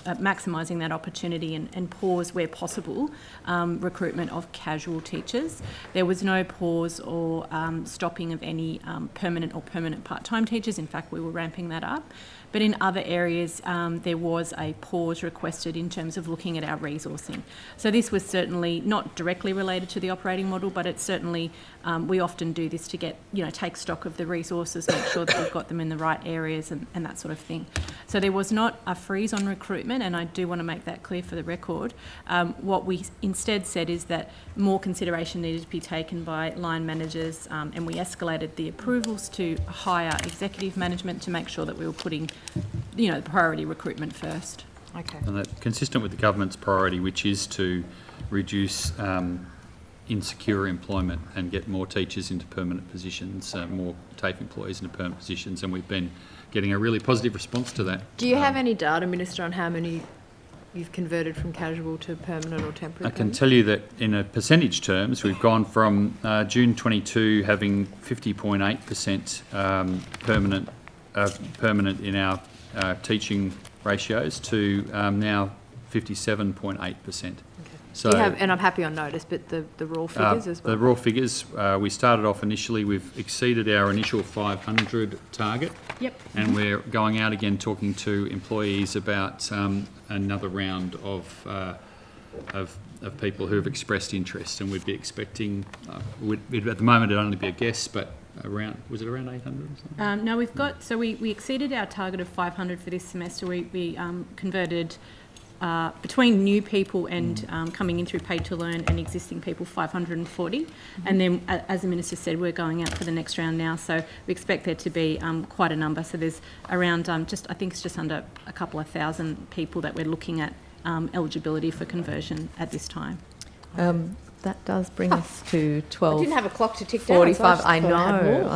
S5: maximising that opportunity and pause where possible recruitment of casual teachers. There was no pause or stopping of any permanent or permanent part-time teachers. In fact, we were ramping that up. But in other areas, there was a pause requested in terms of looking at our resourcing. So this was certainly not directly related to the operating model, but it's certainly, we often do this to get, take stock of the resources, make sure that we've got them in the right areas and that sort of thing. So there was not a freeze on recruitment, and I do want to make that clear for the record. What we instead said is that more consideration needed to be taken by line managers, and we escalated the approvals to higher executive management to make sure that we were putting the priority recruitment first.
S16: Okay.
S13: And that consistent with the government's priority, which is to reduce insecure employment and get more teachers into permanent positions, more TAFE employees into permanent positions, and we've been getting a really positive response to that.
S16: Do you have any data, Minister, on how many you've converted from casual to permanent or temporary?
S13: I can tell you that in a percentage terms, we've gone from June 22 having 50.8% permanent in our teaching ratios to now 57.8%. So,
S16: do you have, and I'm happy on notice, but the raw figures as well?
S13: The raw figures, we started off initially, we've exceeded our initial 500 target.
S5: Yep.
S13: And we're going out again talking to employees about another round of people who have expressed interest, and we'd be expecting, at the moment it'd only be a guess, but was it around 800 or something?
S5: No, we exceeded our target of 500 for this semester. We converted between new people and coming in through paid to learn and existing people 540, and then as the Minister said, we're going out for the next round now, so we expect there to be quite a number. So there's around I think it's just under a couple of thousand people that we're looking at eligibility for conversion at this time.
S1: That does bring us to 12.
S16: I didn't have a clock to tick down.
S1: 45.
S16: So
S1: I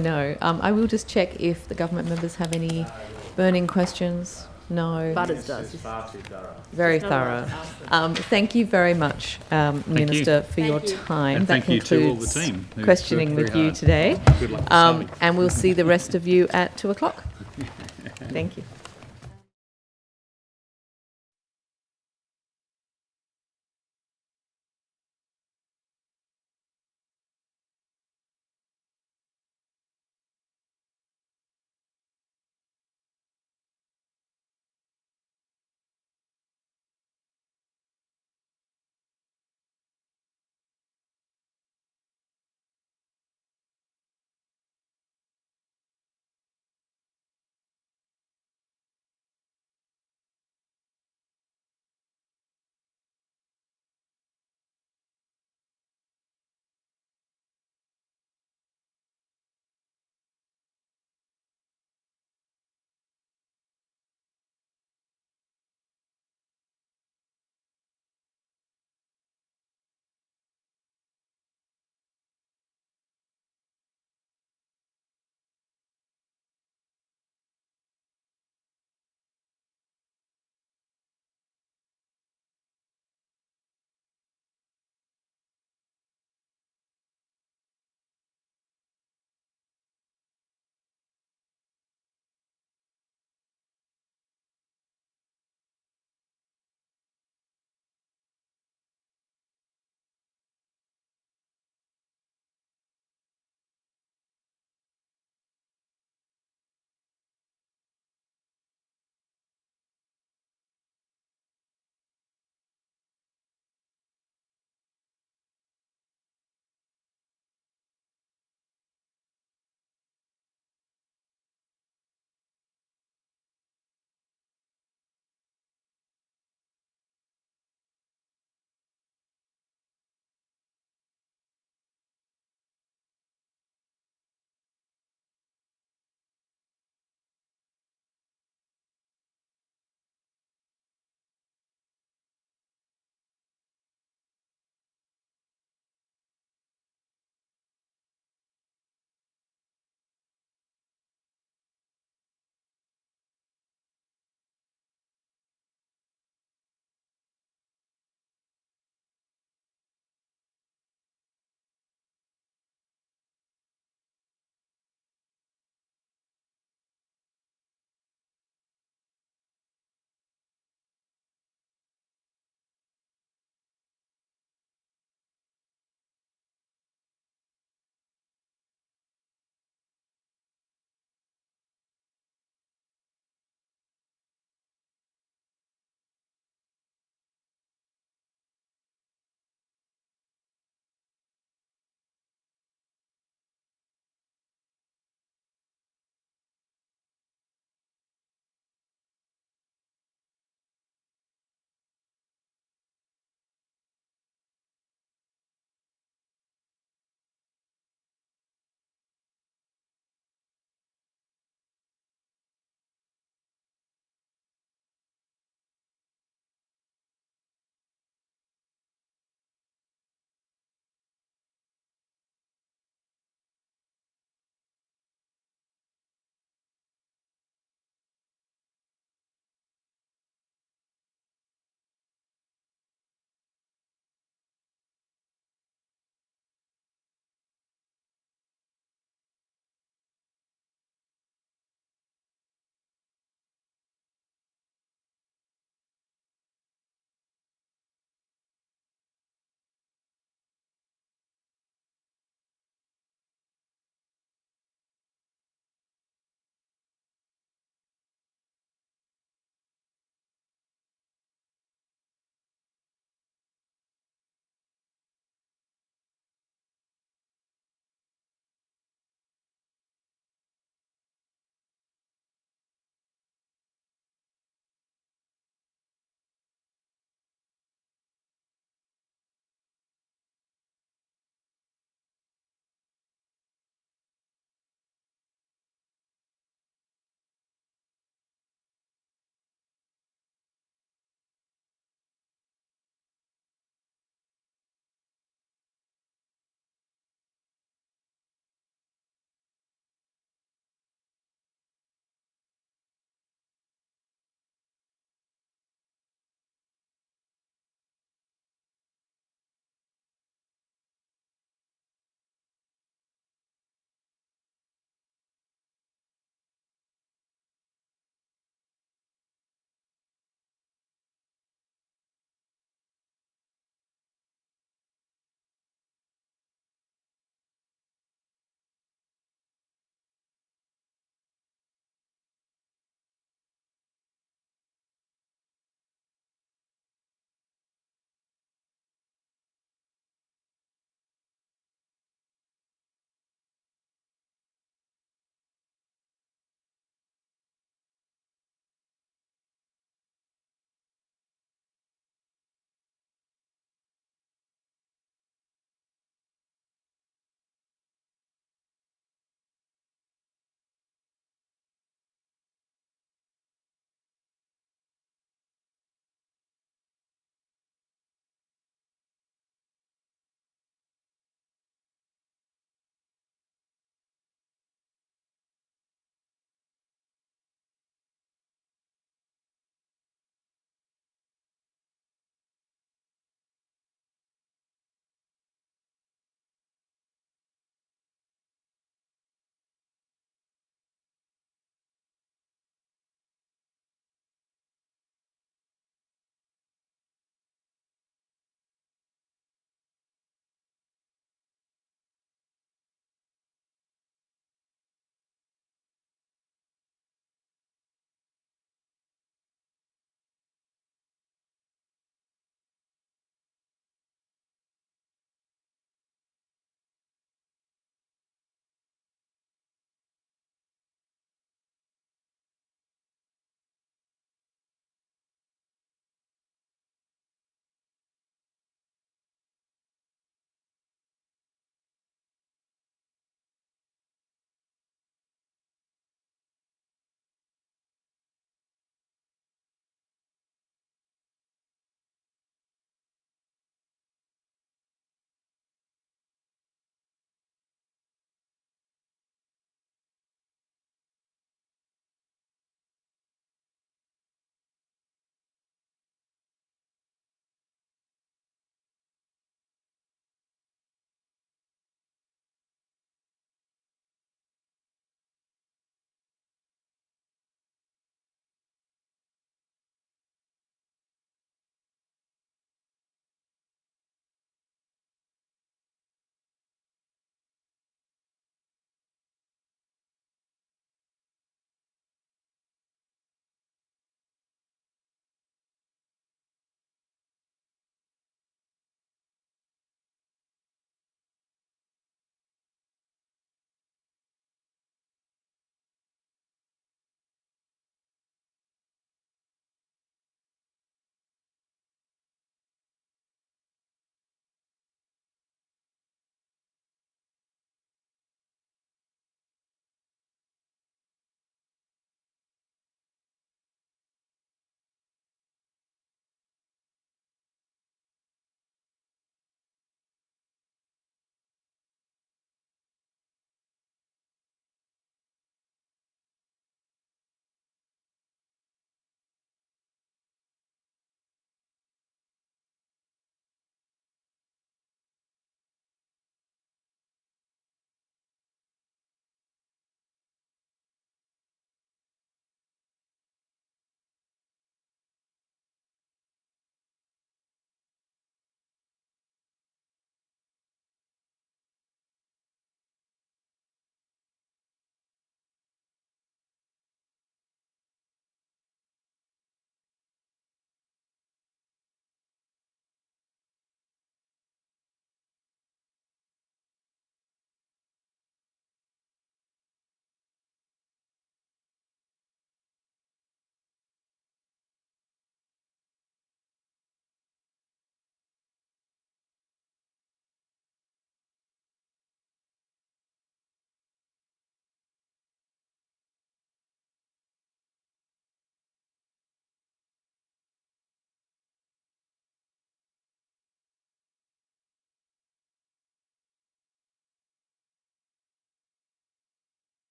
S1: know. I will just check if the government members have any burning questions. No.
S16: Butters does.
S1: Very thorough. Thank you very much, Minister, for your time.
S13: And
S1: that
S13: thank you to all the
S1: concludes
S13: team who've
S1: questioning
S13: worked
S1: with
S13: very
S1: you
S13: hard.
S1: today.
S13: Good luck with
S1: And we'll see the rest of you at 2:00. Thank you.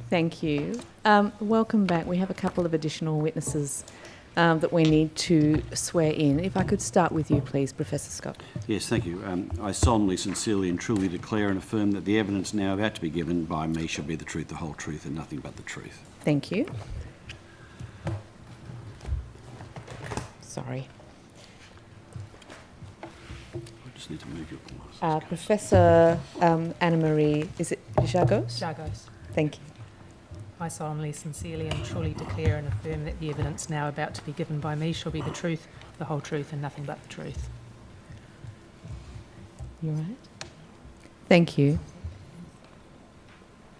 S1: Thank you. Welcome back. We have a couple of additional witnesses that we need to swear in. If I could start with you, please, Professor Scott.
S18: Yes, thank you. I solemnly, sincerely and truly declare and affirm that the evidence now about to be given by me shall be the truth, the whole truth and nothing but the truth.
S1: Thank you. Sorry.
S18: I just need to move your glasses.
S1: Professor Anna-Marie, is it Jagos?
S19: Jagos.
S1: Thank you.
S19: I solemnly, sincerely and truly declare and affirm that the evidence now about to be given by me shall be the truth, the whole truth and nothing but the truth.
S1: You all right? Thank you.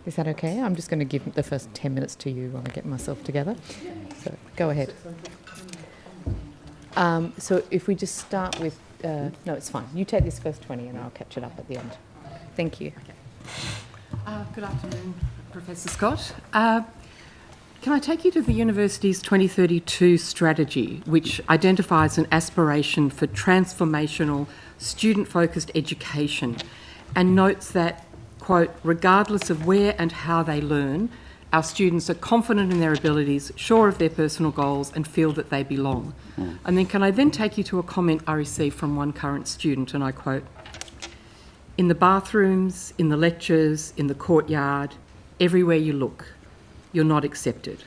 S1: Is that okay? I'm just going to give the first 10 minutes to you while I get myself together. So go ahead. So if we just start with... no, it's fine. You take this first 20 and I'll catch it up at the end. Thank you.
S20: Good afternoon, Professor Scott. Can I take you to the university's 2032 strategy, which identifies an aspiration for transformational, student-focused education and notes that, quote, regardless of where and how they learn, our students are confident in their abilities, sure of their personal goals and feel that they belong. And then can I then take you to a comment I received from one current student, and I quote, in the bathrooms, in the lectures, in the courtyard, everywhere you look, you're not accepted.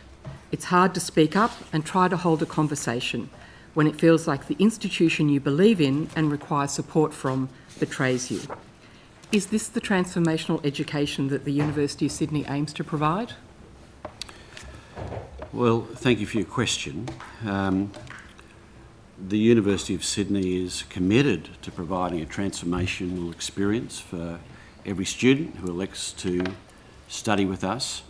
S20: It's hard to speak up and try to hold a conversation when it feels like the institution you believe in and require support from betrays you. Is this the transformational education that the University of Sydney aims to provide?
S18: Well, thank you for your question. The University of Sydney is committed to providing a transformational experience for every student who elects to study with us.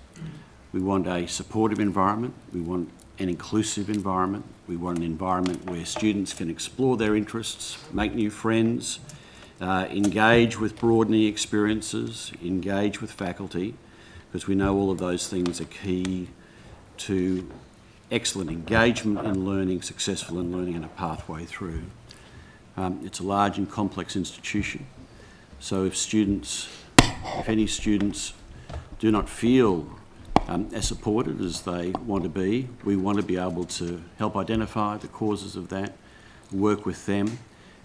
S18: We want a supportive environment, we want an inclusive environment, we want an environment where students can explore their interests, make new friends, engage with broadening experiences, engage with faculty, because we know all of those things are key to excellent engagement in learning, successful in learning and a pathway through. It's a large and complex institution, so if any students do not feel as supported as they want to be, we want to be able to help identify the causes of that, work with them.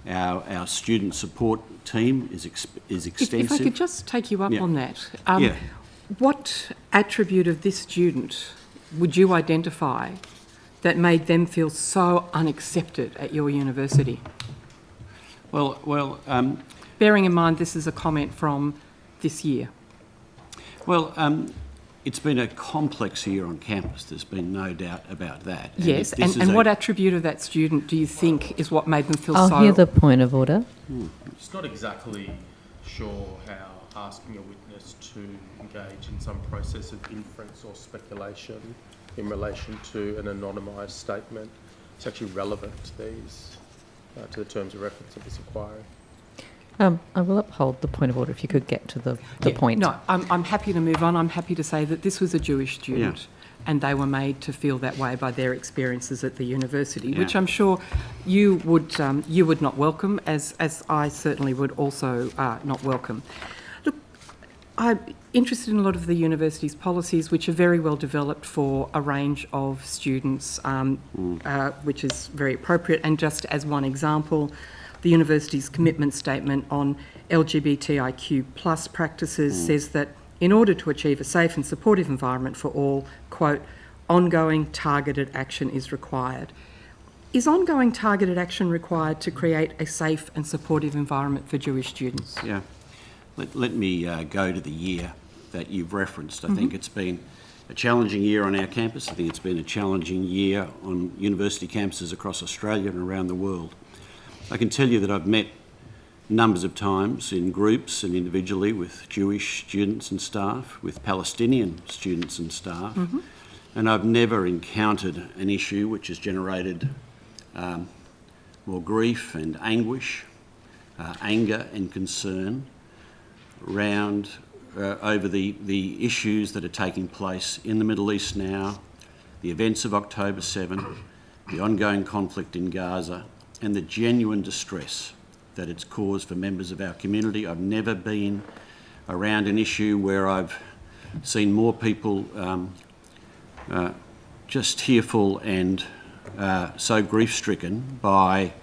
S18: Our student support team is extensive.
S20: If I could just take you up
S18: Yeah.
S20: on that.
S18: Yeah.
S20: What attribute of this student would you identify that made them feel so unaccepted at your university?
S18: Well,
S20: bearing in mind this is a comment from this year.
S18: Well, it's been a complex year on campus. There's been no doubt about that.
S20: Yes, and what attribute of that student do you think is what made them feel
S1: I'll
S20: so...
S1: hear the point of order.
S21: It's not exactly sure how asking a witness to engage in some process of inference or speculation in relation to an anonymised statement is actually relevant to these, to the terms of reference of this inquiry.
S1: I will uphold the point of order if you could get to the point.
S20: No, I'm happy to move on. I'm happy to say that this was a Jewish student and they were made to feel that way by their experiences at the university, which I'm sure you would not welcome, as I certainly would also not welcome. Look, I'm interested in a lot of the university's policies, which are very well developed for a range of students, which is very appropriate. And just as one example, the university's commitment statement on LGBTIQ+ practices says that in order to achieve a safe and supportive environment for all, quote, ongoing targeted action is required. Is ongoing targeted action required to create a safe and supportive environment for Jewish students?
S18: Yeah. Let me go to the year that you've referenced. I think it's been a challenging year on our campus. I think it's been a challenging year on university campuses across Australia and around the world. I can tell you that I've met numbers of times in groups and individually with Jewish students and staff, with Palestinian students and staff, and I've never encountered an issue which has generated more grief and anguish, anger and concern around over the issues that are taking place in the Middle East now, the events of October 7, the ongoing conflict in Gaza, and the genuine distress that it's caused for members of our community. I've never been around an issue where I've seen more people just tearful and so grief-stricken by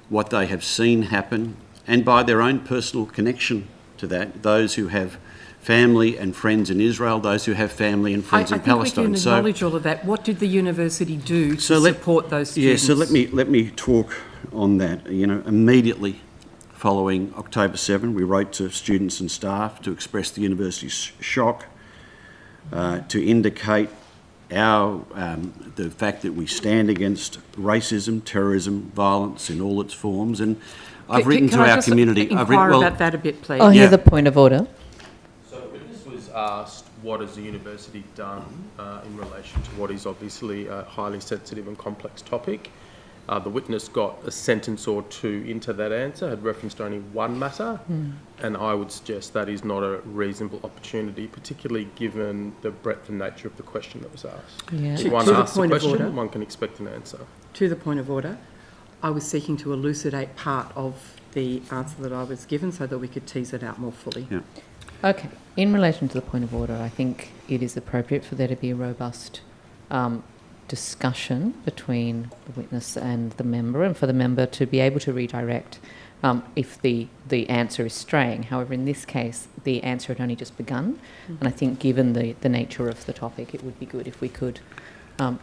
S18: what they have seen happen and by their own personal connection to that. Those who have family and friends in Israel, those who have family and friends in Palestine.
S20: I think we can acknowledge all of that. What did the university do to support those students?
S18: Yeah, so let me talk on that. You know, immediately following October 7, we wrote to students and staff to express the university's shock, to indicate the fact that we stand against racism, terrorism, violence in all its forms. And I've written to our community.
S20: Can I just inquire about that a bit, please?
S1: I'll hear the point of order.
S21: So the witness was asked what has the university done in relation to what is obviously a highly sensitive and complex topic. The witness got a sentence or two into that answer, had referenced only one matter, and I would suggest that is not a reasonable opportunity, particularly given the breadth and nature of the question that was asked.
S1: Yeah.
S21: One asks a question, one can expect an answer.
S20: To the point of order, I was seeking to elucidate part of the answer that I was given so that we could tease it out more fully.
S18: Yeah.
S1: Okay. In relation to the point of order, I think it is appropriate for there to be a robust discussion between the witness and the member, and for the member to be able to redirect if the answer is straying. However, in this case, the answer had only just begun, and I think given the nature of the topic, it would be good if we could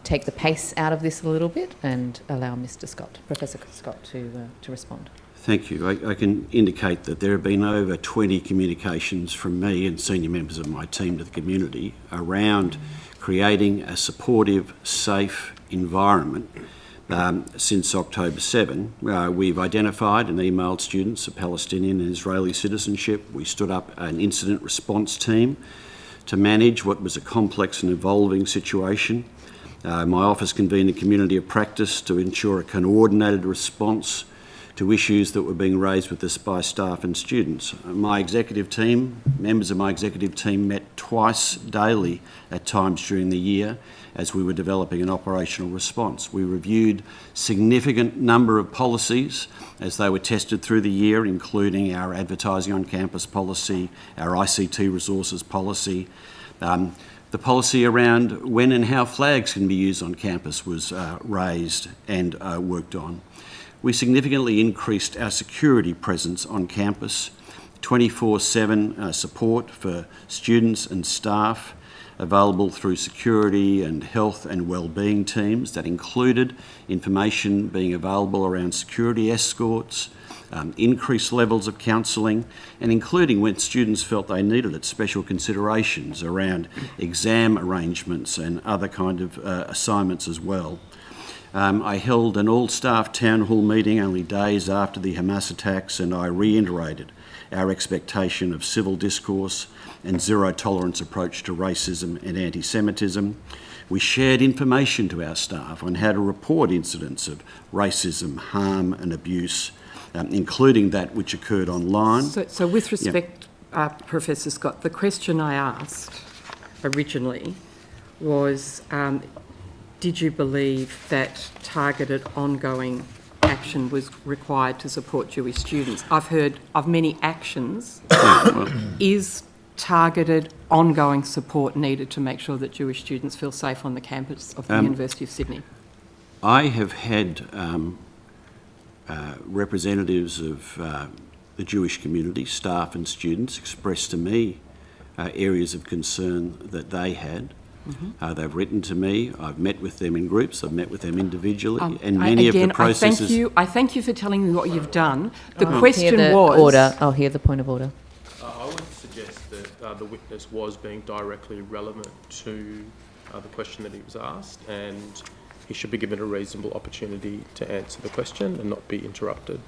S1: take the pace out of this a little bit and allow Mr. Scott, Professor Scott, to respond.
S18: Thank you. I can indicate that there have been over 20 communications from me and senior members of my team to the community around creating a supportive, safe environment. Since October 7, we've identified and emailed students of Palestinian and Israeli citizenship. We stood up an incident response team to manage what was a complex and evolving situation. My office convened a community of practice to ensure a coordinated response to issues that were being raised with us by staff and students. My executive team, members of my executive team, met twice daily at times during the year as we were developing an operational response. We reviewed significant number of policies as they were tested through the year, including our advertising on campus policy, our ICT resources policy. The policy around when and how flags can be used on campus was raised and worked on. We significantly increased our security presence on campus, 24/7 support for students and staff available through security and health and wellbeing teams. That included information being available around security escorts, increased levels of counselling, and including when students felt they needed it, special considerations around exam arrangements and other kind of assignments as well. I held an all-staff town hall meeting only days after the Hamas attacks, and I reiterated our expectation of civil discourse and zero-tolerance approach to racism and anti-Semitism. We shared information to our staff on how to report incidents of racism, harm and abuse, including that which occurred online.
S20: So with respect, Professor Scott, the question I asked originally was, did you believe that targeted ongoing action was required to support Jewish students? I've heard of many actions. Is targeted ongoing support needed to make sure that Jewish students feel safe on the campus of the University of Sydney?
S18: I have had representatives of the Jewish community, staff and students, express to me areas of concern that they had. They've written to me. I've met with them in groups. I've met with them individually, and many of the processes.
S20: I thank you for telling me what you've done. The
S1: I'll
S20: question
S1: hear the
S20: was.
S1: Order. I'll hear the point of order.
S21: I would suggest that the witness was being directly relevant to the question that he was asked, and he should be given a reasonable opportunity to answer the question and not be interrupted.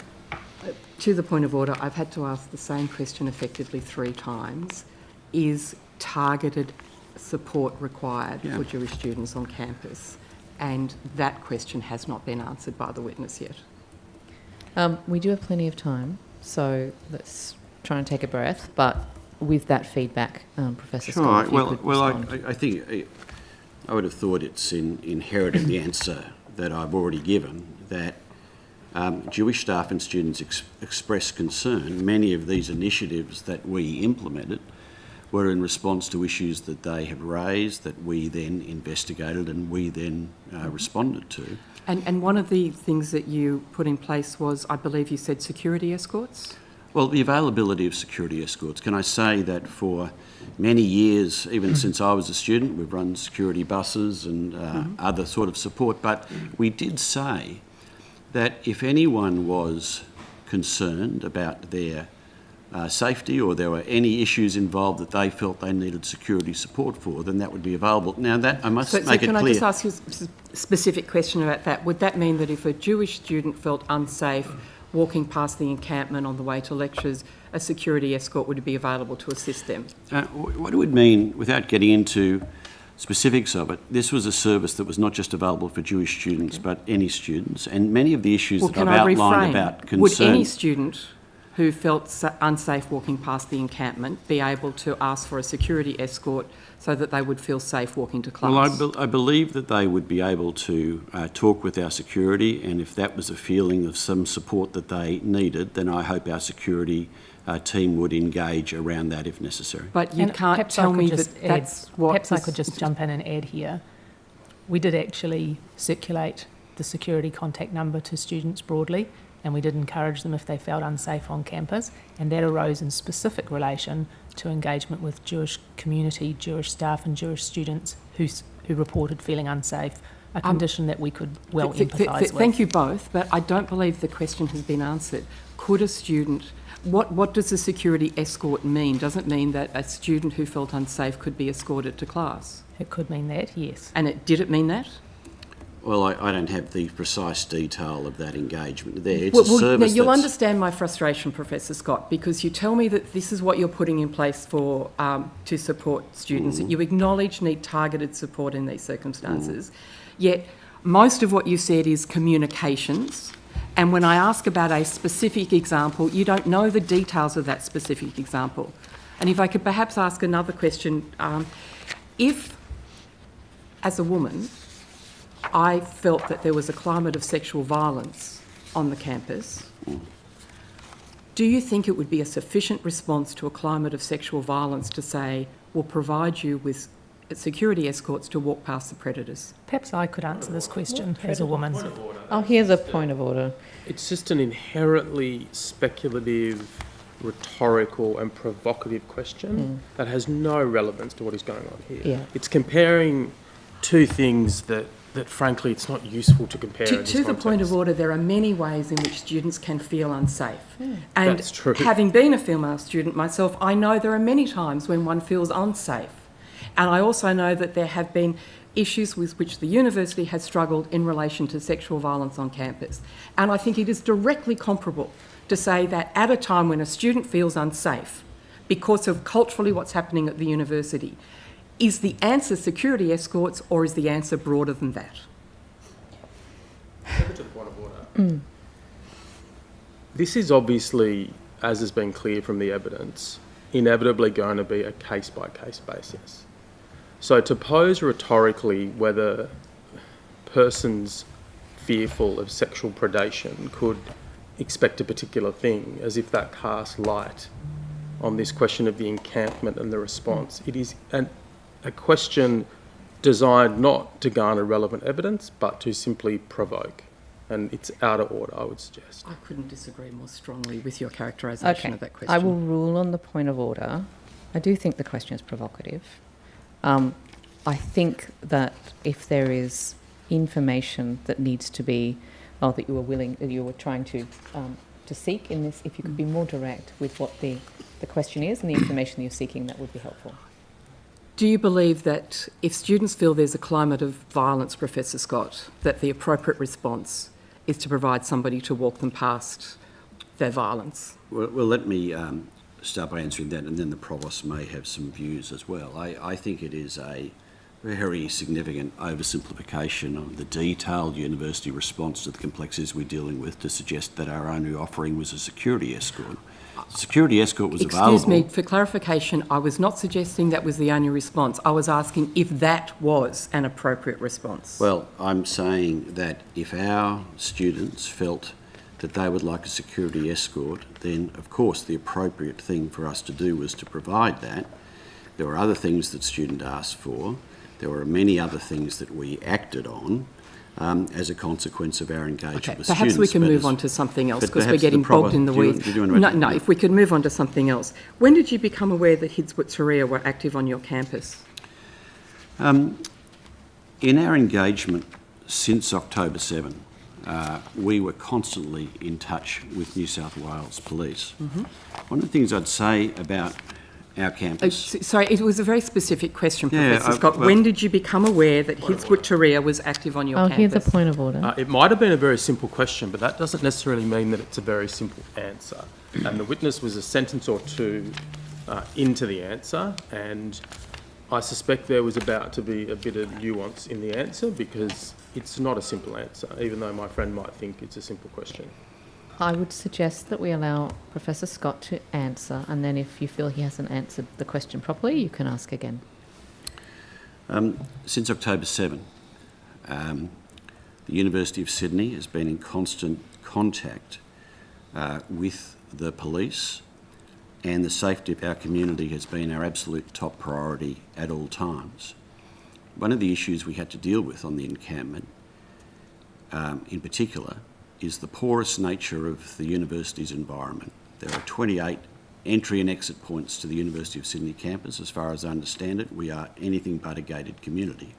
S20: To the point of order, I've had to ask the same question effectively 3 times. Is targeted support required for Jewish students on campus? And that question has not been answered by the witness yet.
S1: We do have plenty of time, so let's try and take a breath. But with that feedback, Professor Scott, if you could respond.
S18: I think I would have thought it's inherent in the answer that I've already given that Jewish staff and students express concern. Many of these initiatives that we implemented were in response to issues that they had raised that we then investigated and we then responded to.
S20: And one of the things that you put in place was, I believe you said, security escorts?
S18: Well, the availability of security escorts. Can I say that for many years, even since I was a student, we've run security buses and other sort of support, but we did say that if anyone was concerned about their safety or there were any issues involved that they felt they needed security support for, then that would be available. Now, that I must make it clear.
S20: Can I just ask you a specific question about that? Would that mean that if a Jewish student felt unsafe walking past the encampment on the way to lectures, a security escort would be available to assist them?
S18: What it would mean, without getting into specifics of it, this was a service that was not just available for Jewish students, but any students, and many of the issues that I've outlined about concern.
S20: Would any student who felt unsafe walking past the encampment be able to ask for a security escort so that they would feel safe walking to class?
S18: Well, I believe that they would be able to talk with our security, and if that was a feeling of some support that they needed, then I hope our security team would engage around that if necessary.
S20: But you can't tell me that that's what...
S19: Perhaps I could just jump in and add here. We did actually circulate the security contact number to students broadly, and we did encourage them if they felt unsafe on campus, and that arose in specific relation to engagement with Jewish community, Jewish staff and Jewish students who reported feeling unsafe, a condition that we could well empathise with.
S20: Thank you both, but I don't believe the question has been answered. Could a student... What does a security escort mean? Does it mean that a student who felt unsafe could be escorted to class?
S19: It could mean that, yes.
S20: And did it mean that?
S18: Well, I don't have the precise detail of that engagement there. It's a service
S20: now you'll understand my frustration, Professor Scott, because you tell me that this is what you're putting in place for to support students, that you acknowledge need targeted support in these circumstances, yet most of what you said is communications, and when I ask about a specific example, you don't know the details of that specific example. And if I could perhaps ask another question, if, as a woman, I felt that there was a climate of sexual violence on the campus, do you think it would be a sufficient response to a climate of sexual violence to say, we'll provide you with security escorts to walk past the predators?
S19: Perhaps I could answer this question as a woman.
S1: Oh, here's a point of order.
S21: It's just an inherently speculative, rhetorical and provocative question that has no relevance to what is going on here.
S1: Yeah.
S21: It's comparing two things that frankly it's not useful to compare in this
S20: To the
S21: context.
S20: point of order, there are many ways in which students can feel unsafe. And
S21: That's true.
S20: having been a female student myself, I know there are many times when one feels unsafe. And I also know that there have been issues with which the university has struggled in relation to sexual violence on campus. And I think it is directly comparable to say that at a time when a student feels unsafe because of culturally what's happening at the university, is the answer security escorts or is the answer broader than that?
S21: To the point of order. This is obviously, as has been clear from the evidence, inevitably going to be a case-by-case basis. So to pose rhetorically whether persons fearful of sexual predation could expect a particular thing, as if that casts light on this question of the encampment and the response, it is a question designed not to garner relevant evidence, but to simply provoke. And it's out of order, I would suggest.
S20: I couldn't disagree more strongly with your characterisation of that question.
S1: I will rule on the point of order. I do think the question is provocative. I think that if there is information that needs to be, or that you were trying to seek in this, if you could be more direct with what the question is and the information you're seeking, that would be helpful.
S20: Do you believe that if students feel there's a climate of violence, Professor Scott, that the appropriate response is to provide somebody to walk them past their violence?
S18: Well, let me start by answering that, and then the Provost may have some views as well. I think it is a very significant oversimplification of the detailed university response to the complexities we're dealing with to suggest that our only offering was a security escort. Security escort was available.
S20: Excuse me, for clarification, I was not suggesting that was the only response. I was asking if that was an appropriate response.
S18: Well, I'm saying that if our students felt that they would like a security escort, then of course the appropriate thing for us to do was to provide that. There were other things that student asked for. There were many other things that we acted on as a consequence of our engagement with
S20: perhaps
S18: students.
S20: we can
S18: But
S20: move
S18: as-
S20: on to something else
S18: but
S20: because we're
S18: perhaps the
S20: getting
S18: proper-
S20: bogged in the
S18: do you-
S20: weeds.
S18: do you want to-
S20: No, if we could move on to something else. When did you become aware that Hidswood Taria were active on your campus?
S18: In our engagement since October 7, we were constantly in touch with New South Wales Police. One of the things I'd say about our campus...
S20: Sorry, it was a very specific question,
S18: Yeah,
S20: Professor Scott.
S18: well-
S20: When did you become aware that Hidswood Taria was active on your
S1: I'll hear
S20: campus?
S1: the point of order.
S21: It might have been a very simple question, but that doesn't necessarily mean that it's a very simple answer. And the witness was a sentence or two into the answer, and I suspect there was about to be a bit of nuance in the answer because it's not a simple answer, even though my friend might think it's a simple question.
S1: I would suggest that we allow Professor Scott to answer, and then if you feel he hasn't answered the question properly, you can ask again.
S18: Since October 7, the University of Sydney has been in constant contact with the police, and the safety of our community has been our absolute top priority at all times. One of the issues we had to deal with on the encampment, in particular, is the porous nature of the university's environment. There are 28 entry and exit points to the University of Sydney campus. As far as I understand it, we are anything but a gated community.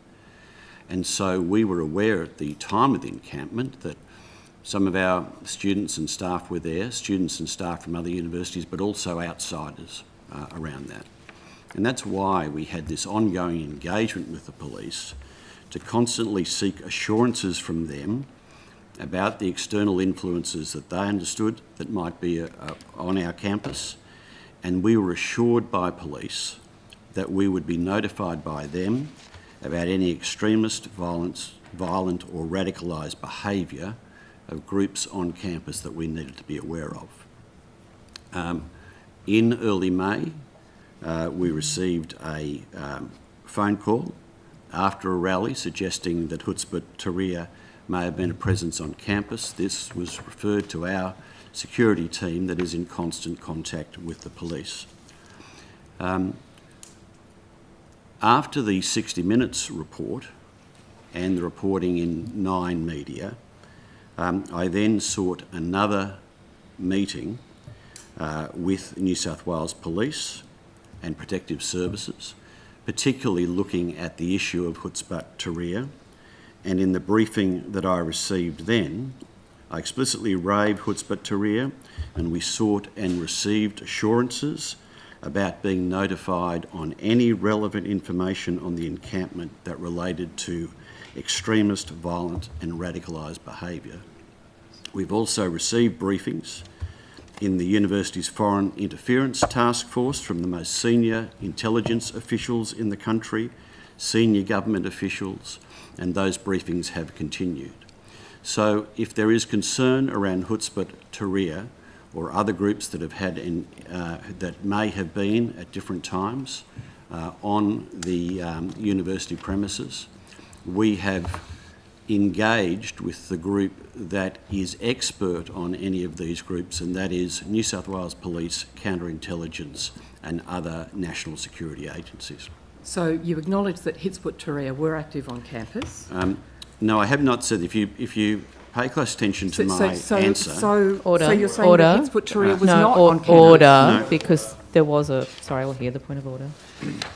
S18: And so we were aware at the time of the encampment that some of our students and staff were there, students and staff from other universities, but also outsiders around that. And that's why we had this ongoing engagement with the police to constantly seek assurances from them about the external influences that they understood that might be on our campus. And we were assured by police that we would be notified by them about any extremist, violent or radicalised behaviour of groups on campus that we needed to be aware of. In early May, we received a phone call after a rally suggesting that Hidswood Taria may have been a presence on campus. This was referred to our security team that is in constant contact with the police. After the 60 Minutes report and the reporting in Nine Media, I then sought another meeting with New South Wales Police and Protective Services, particularly looking at the issue of Hidswood Taria. And in the briefing that I received then, I explicitly raved Hidswood Taria, and we sought and received assurances about being notified on any relevant information on the encampment that related to extremist, violent and radicalised behaviour. We've also received briefings in the university's Foreign Interference Task Force from the most senior intelligence officials in the country, senior government officials, and those briefings have continued. So if there is concern around Hidswood Taria or other groups that have had that may have been at different times on the university premises, we have engaged with the group that is expert on any of these groups, and that is New South Wales Police, Counterintelligence and other national security agencies.
S20: So you acknowledge that Hidswood Taria were active on campus?
S18: No, I have not said. If you pay close attention to my answer...
S1: Order.
S20: So you're saying
S1: order.
S20: that Hidswood Taria was
S1: no,
S20: not
S1: or,
S20: on campus?
S1: Order,
S18: No.
S1: because there was a... Sorry, we'll hear the point of order.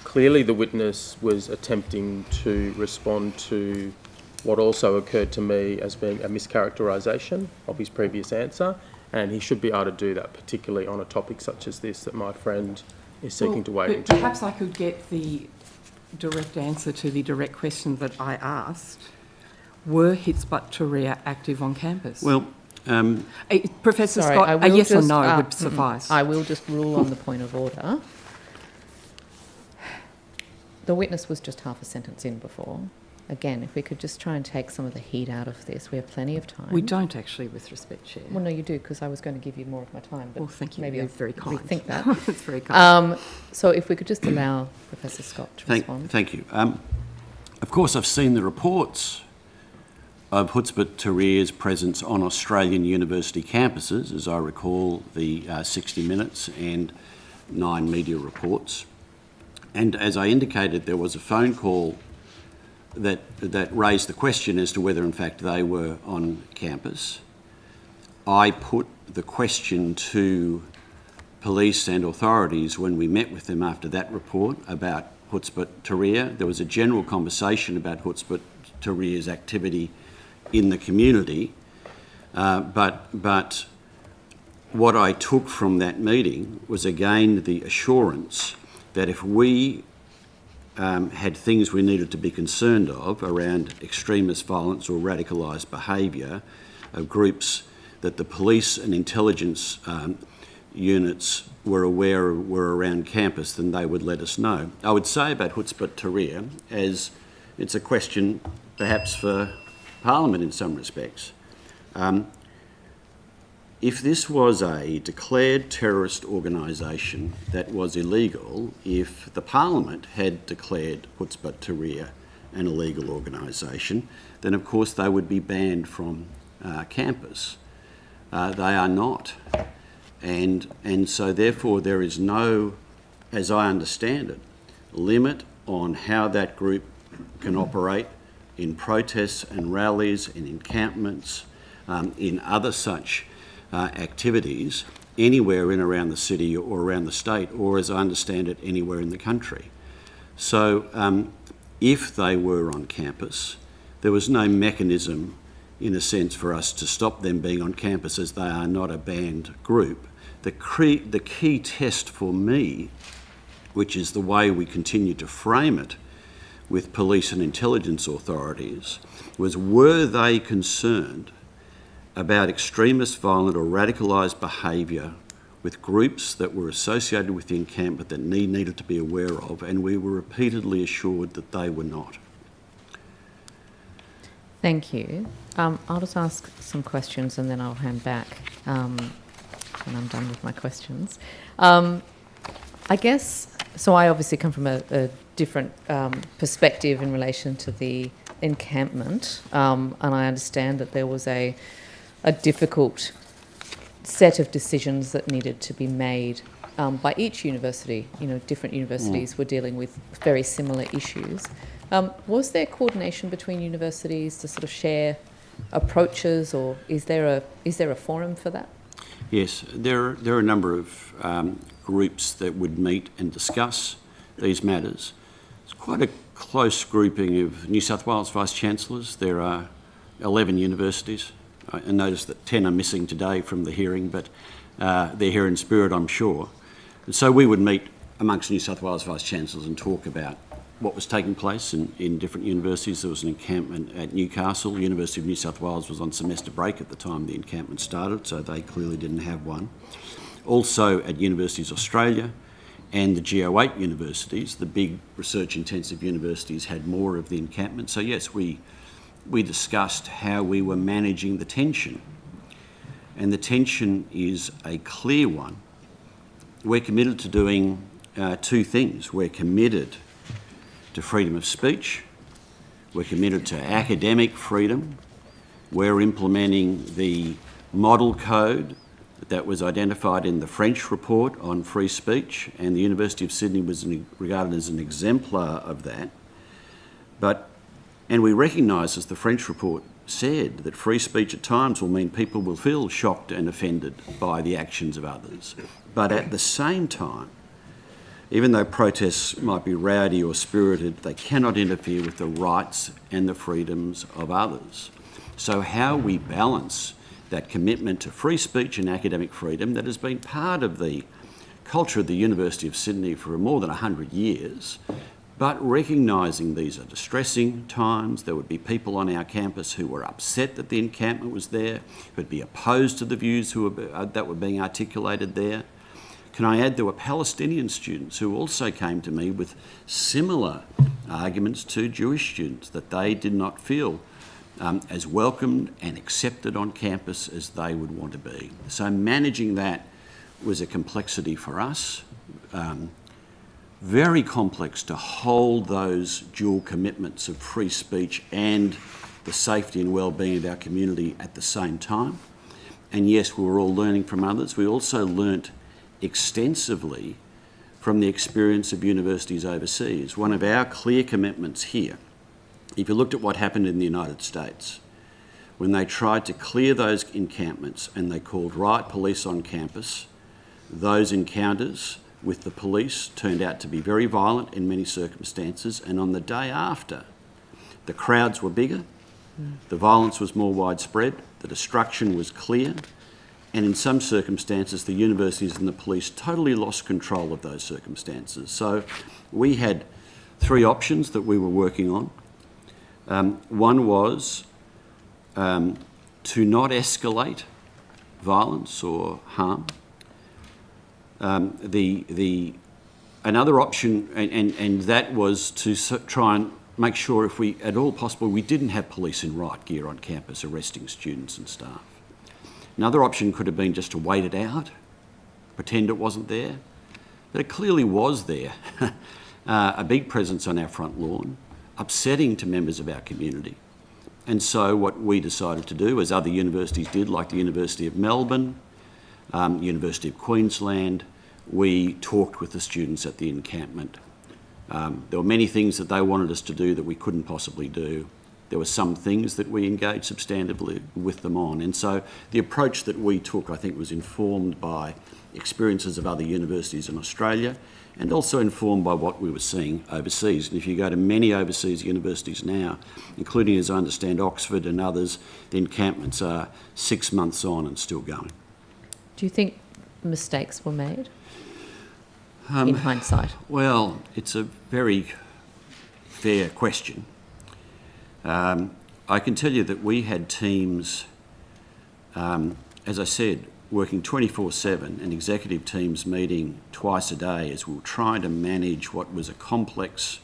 S21: Clearly the witness was attempting to respond to what also occurred to me as being a mischaracterisation of his previous answer, and he should be able to do that, particularly on a topic such as this that my friend is seeking to wade into.
S20: Perhaps I could get the direct answer to the direct question that I asked. Were Hidswood Taria active on campus?
S18: Well,
S20: Professor
S1: Sorry,
S20: Scott,
S1: I
S20: a
S1: will
S20: yes or
S1: just,
S20: no would suffice.
S1: I will just rule on the point of order. The witness was just half a sentence in before. Again, if we could just try and take some of the heat out of this, we have plenty of time.
S20: We don't actually, with respect, Chair.
S1: Well, no, you do, because I was going to give you more of my time. But
S20: Well, thank you.
S1: Maybe
S20: You're
S1: I'll
S20: very kind.
S1: rethink that.
S20: It's very kind.
S1: So if we could just allow Professor Scott to respond.
S18: Thank you. Of course, I've seen the reports of Hidswood Taria's presence on Australian university campuses, as I recall the 60 Minutes and Nine Media reports. And as I indicated, there was a phone call that raised the question as to whether in fact they were on campus. I put the question to police and authorities when we met with them after that report about Hotspot Tahrir. There was a general conversation about Hotspot Tahrir's activity in the community, but what I took from that meeting was again the assurance that if we had things we needed to be concerned of around extremist violence or radicalised behaviour of groups that the police and intelligence units were aware were around campus, then they would let us know. I would say about Hotspot Tahrir, as it's a question perhaps for Parliament in some respects, if this was a declared terrorist organisation that was illegal, if the Parliament had declared Hotspot Tahrir an illegal organisation, then of course they would be banned from campus. They are not. And so therefore there is no, as I understand it, limit on how that group can operate in protests and rallies, in encampments, in other such activities anywhere in around the city or around the state, or as I understand it, anywhere in the country. So if they were on campus, there was no mechanism in a sense for us to stop them being on campus, as they are not a banned group. The key test for me, which is the way we continue to frame it with police and intelligence authorities, was were they concerned about extremist, violent or radicalised behaviour with groups that were associated with the encampment that needed to be aware of, and we were repeatedly assured that they were not.
S1: Thank you. I'll just ask some questions and then I'll hand back when I'm done with my questions. I guess, so I obviously come from a different perspective in relation to the encampment, and I understand that there was a difficult set of decisions that needed to be made by each university. You know, different universities were dealing with very similar issues. Was there coordination between universities to sort of share approaches, or is there a forum for that?
S18: Yes, there are a number of groups that would meet and discuss these matters. It's quite a close grouping of New South Wales Vice-Chancellors. There are 11 universities. I noticed that 10 are missing today from the hearing, but they're here in spirit, I'm sure. And so we would meet amongst New South Wales Vice-Chancellors and talk about what was taking place in different universities. There was an encampment at Newcastle. The University of New South Wales was on semester break at the time the encampment started, so they clearly didn't have one. Also at Universities Australia and the GO8 universities, the big research-intensive universities, had more of the encampment. So yes, we discussed how we were managing the tension. And the tension is a clear one. We're committed to doing two things. We're committed to freedom of speech. We're committed to academic freedom. We're implementing the model code that was identified in the French report on free speech, and the University of Sydney was regarded as an exemplar of that. And we recognise, as the French report said, that free speech at times will mean people will feel shocked and offended by the actions of others. But at the same time, even though protests might be rowdy or spirited, they cannot interfere with the rights and the freedoms of others. So how we balance that commitment to free speech and academic freedom that has been part of the culture of the University of Sydney for more than 100 years, but recognising these are distressing times. There would be people on our campus who were upset that the encampment was there, who would be opposed to the views that were being articulated there. Can I add, there were Palestinian students who also came to me with similar arguments to Jewish students, that they did not feel as welcomed and accepted on campus as they would want to be. So managing that was a complexity for us. Very complex to hold those dual commitments of free speech and the safety and well-being of our community at the same time. And yes, we were all learning from others. We also learnt extensively from the experience of universities overseas. One of our clear commitments here, if you looked at what happened in the United States, when they tried to clear those encampments and they called riot police on campus, those encounters with the police turned out to be very violent in many circumstances, and on the day after, the crowds were bigger, the violence was more widespread, the destruction was clear, and in some circumstances the universities and the police totally lost control of those circumstances. So we had three options that we were working on. One was to not escalate violence or harm. Another option, and that was to try and make sure, if we at all possible, we didn't have police in riot gear on campus arresting students and staff. Another option could have been just to wait it out, pretend it wasn't there, but it clearly was there. A big presence on our front lawn, upsetting to members of our community. And so what we decided to do, as other universities did, like the University of Melbourne, University of Queensland, we talked with the students at the encampment. There were many things that they wanted us to do that we couldn't possibly do. There were some things that we engaged substantively with them on. And so the approach that we took, I think, was informed by experiences of other universities in Australia and also informed by what we were seeing overseas. And if you go to many overseas universities now, including, as I understand, Oxford and others, the encampments are 6 months on and still going.
S1: Do you think mistakes were made in hindsight?
S18: Well, it's a very fair question. I can tell you that we had teams, as I said, working 24/7 and executive teams meeting twice a day as we were trying to manage what was a complex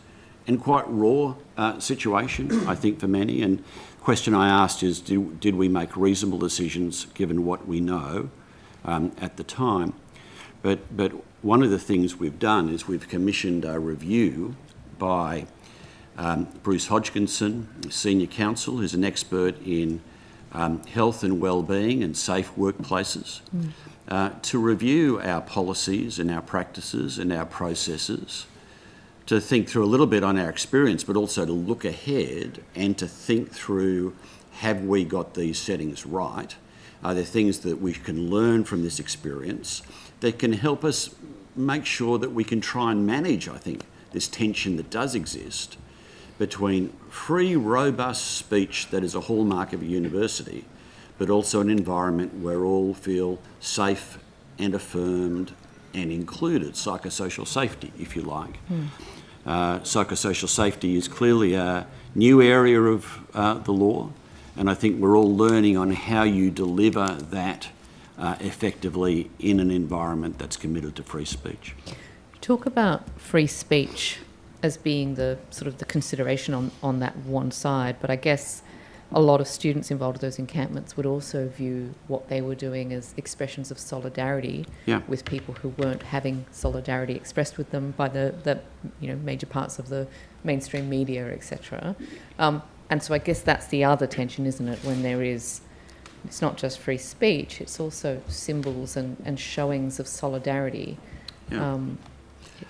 S18: and quite raw situation, I think, for many. And the question I asked is, did we make reasonable decisions given what we know at the time? But one of the things we've done is we've commissioned a review by Bruce Hodgkinson, Senior Counsel, who's an expert in health and wellbeing and safe workplaces, to review our policies and our practices and our processes, to think through a little bit on our experience, but also to look ahead and to think through, have we got these settings right? Are there things that we can learn from this experience that can help us make sure that we can try and manage, I think, this tension that does exist between free, robust speech that is a hallmark of a university, but also an environment where all feel safe and affirmed and included, psychosocial safety, if you like. Psychosocial safety is clearly a new area of the law, and I think we're all learning on how you deliver that effectively in an environment that's committed to free speech.
S1: Talk about free speech as being the sort of the consideration on that one side, but I guess a lot of students involved with those encampments would also view what they were doing as expressions of solidarity with people who weren't having solidarity expressed with them by the major parts of the mainstream media, etc. And so I guess that's the other tension, isn't it, when there is, it's not just free speech, it's also symbols and showings of solidarity.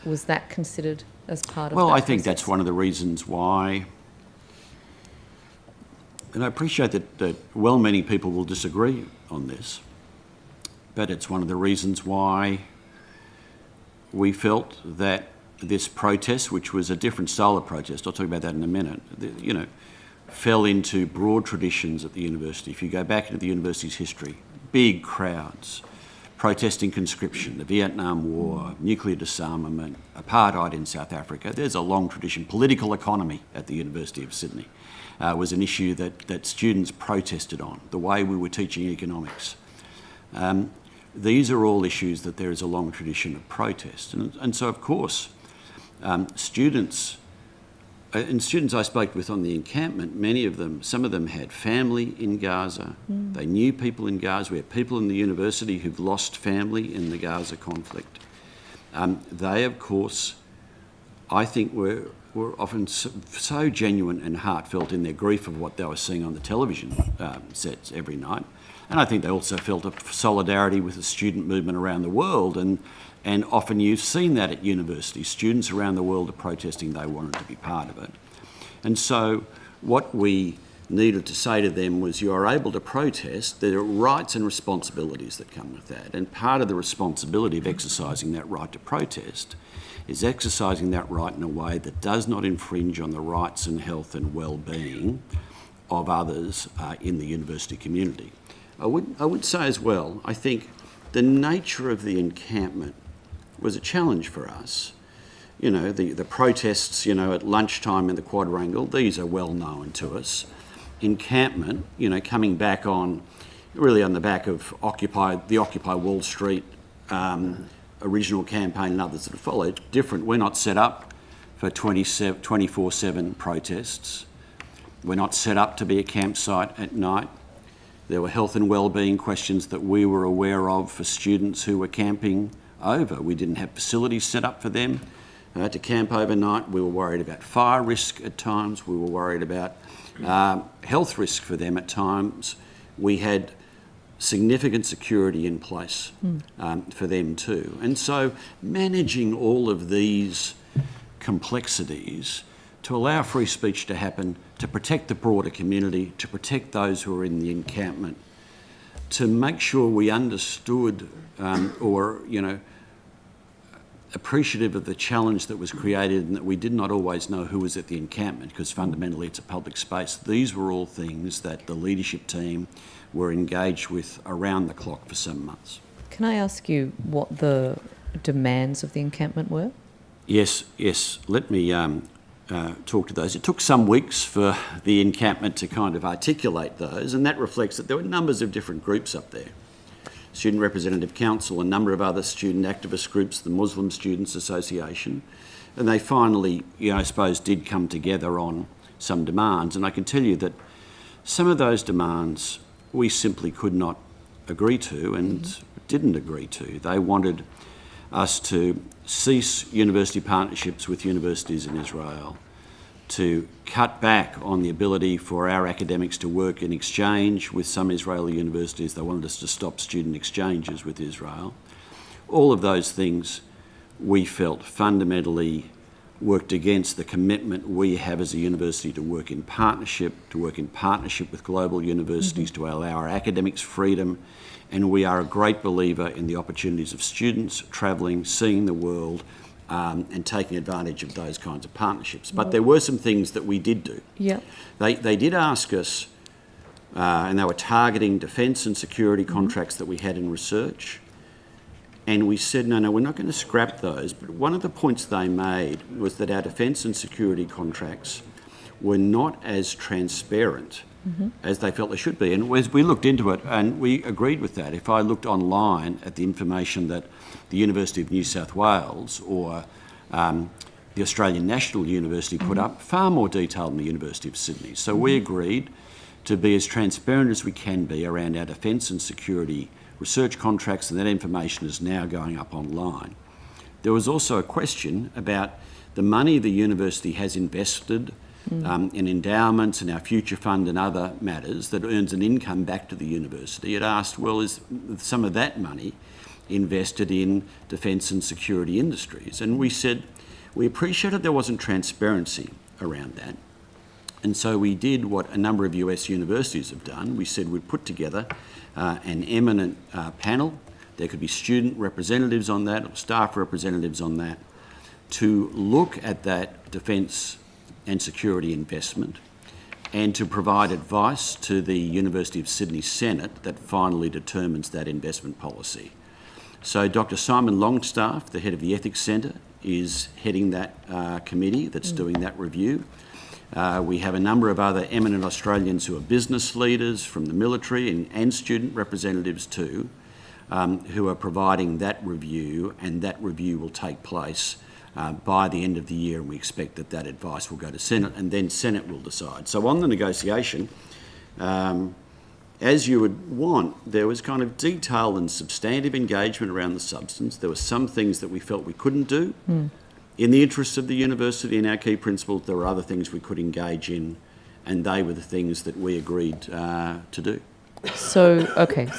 S1: Was that considered as part of that
S18: I think
S1: process?
S18: that's one of the reasons why, and I appreciate that well-meaning people will disagree on this, but it's one of the reasons why we felt that this protest, which was a different style of protest, I'll talk about that in a minute, fell into broad traditions at the university. If you go back into the university's history, big crowds, protesting conscription, the Vietnam War, nuclear disarmament, apartheid in South Africa. There's a long tradition. Political economy at the University of Sydney was an issue that students protested on, the way we were teaching economics. These are all issues that there is a long tradition of protest. And so, of course, students I spoke with on the encampment, many of them, some of them had family in Gaza. They knew people in Gaza. We have people in the university who've lost family in the Gaza conflict. They, of course, I think were often so genuine and heartfelt in their grief of what they were seeing on the television sets every night. And I think they also felt a solidarity with the student movement around the world and And often you've seen that at universities. Students around the world are protesting, they wanted to be part of it. And so what we needed to say to them was, you are able to protest, there are rights and responsibilities that come with that. And part of the responsibility of exercising that right to protest is exercising that right in a way that does not infringe on the rights and health and well-being of others in the university community. I would say as well, I think the nature of the encampment was a challenge for us. You know, the protests, you know, at lunchtime in the quadrangle, these are well known to us. Encampment, you know, coming back on, really on the back of the Occupy Wall Street original campaign and others that have followed, different. We're not set up for 24/7 protests. We're not set up to be a campsite at night. There were health and wellbeing questions that we were aware of for students who were camping over. We didn't have facilities set up for them to camp overnight. We were worried about fire risk at times. We were worried about health risk for them at times. We had significant security in place for them too. And so managing all of these complexities to allow free speech to happen, to protect the broader community, to protect those who are in the encampment, to make sure we understood or, you know, appreciative of the challenge that was created and that we did not always know who was at the encampment because fundamentally it's a public space. These were all things that the leadership team were engaged with around the clock for some months.
S1: Can I ask you what the demands of the encampment were?
S18: Yes. Let me talk to those. It took some weeks for the encampment to kind of articulate those, and that reflects that there were numbers of different groups up there. Student Representative Council, a number of other student activist groups, the Muslim Students Association, and they finally, you know, I suppose, did come together on some demands. And I can tell you that some of those demands we simply could not agree to and didn't agree to. They wanted us to cease university partnerships with universities in Israel, to cut back on the ability for our academics to work in exchange with some Israeli universities. They wanted us to stop student exchanges with Israel. All of those things we felt fundamentally worked against the commitment we have as a university to work in partnership with global universities, to allow our academics freedom. And we are a great believer in the opportunities of students travelling, seeing the world, and taking advantage of those kinds of partnerships. But there were some things that we did do.
S1: Yeah.
S18: They did ask us, and they were targeting defence and security contracts that we had in research. And we said, no, we're not going to scrap those. But one of the points they made was that our defence and security contracts were not as transparent as they felt they should be. And as we looked into it, and we agreed with that. If I looked online at the information that the University of New South Wales or the Australian National University put up, far more detailed than the University of Sydney. So we agreed to be as transparent as we can be around our defence and security research contracts, and that information is now going up online. There was also a question about the money the university has invested in endowments and our future fund and other matters that earns an income back to the university. It asked, well, is some of that money invested in defence and security industries? And we said we appreciated there wasn't transparency around that. And so we did what a number of US universities have done. We said we'd put together an eminent panel. There could be student representatives on that or staff representatives on that to look at that defence and security investment and to provide advice to the University of Sydney Senate that finally determines that investment policy. So Dr. Simon Longstaff, the head of the Ethics Centre, is heading that committee that's doing that review. We have a number of other eminent Australians who are business leaders from the military and student representatives too, who are providing that review, and that review will take place by the end of the year, and we expect that that advice will go to Senate, and then Senate will decide. So on the negotiation, as you would want, there was kind of detailed and substantive engagement around the substance. There were some things that we felt we couldn't do. In the interests of the university and our key principles, there were other things we could engage in, and they were the things that we agreed to do.
S1: So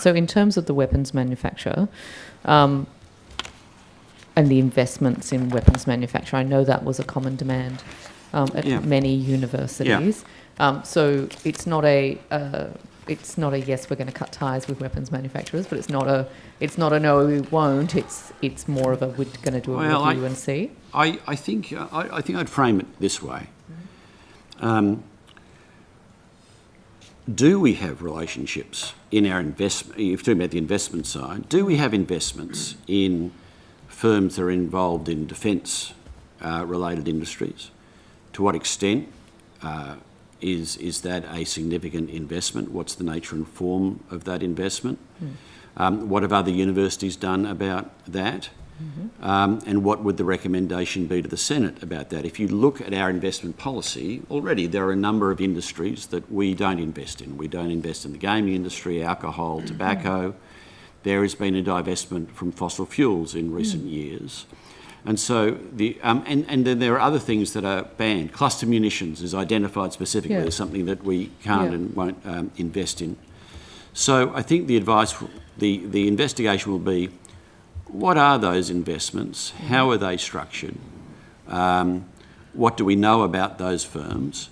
S1: in terms of the weapons manufacturer, and the investments in weapons manufacture. I know that was a common demand at many universities. So it's not a yes, we're going to cut ties with weapons manufacturers, but it's not a no, we won't. It's more of a we're going to do a review and see.
S18: I think I'd frame it this way. Do we have relationships in our investment? If you're talking about the investment side, do we have investments in firms that are involved in defence related industries? To what extent is that a significant investment? What's the nature and form of that investment? What have other universities done about that? And what would the recommendation be to the Senate about that? If you look at our investment policy, already there are a number of industries that we don't invest in. We don't invest in the gaming industry, alcohol, tobacco. There has been a divestment from fossil fuels in recent years. And so and then there are other things that are banned. Cluster munitions is identified specifically as something that we can't and won't invest in. So I think the advice, the investigation will be, what are those investments? How are they structured? What do we know about those firms?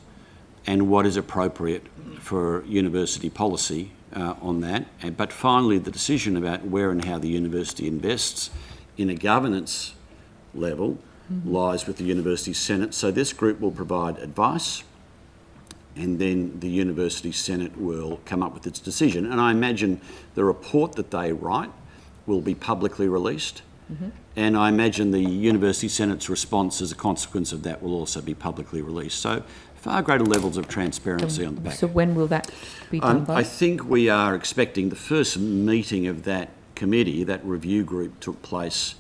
S18: And what is appropriate for university policy on that? But finally, the decision about where and how the university invests in a governance level lies with the University Senate. So this group will provide advice, and then the University Senate will come up with its decision. And I imagine the report that they write will be publicly released. And I imagine the University Senate's response as a consequence of that will also be publicly released. So far greater levels of transparency on the back.
S1: So when will that be done by?
S18: I think we are expecting the first meeting of that committee, that review group, took place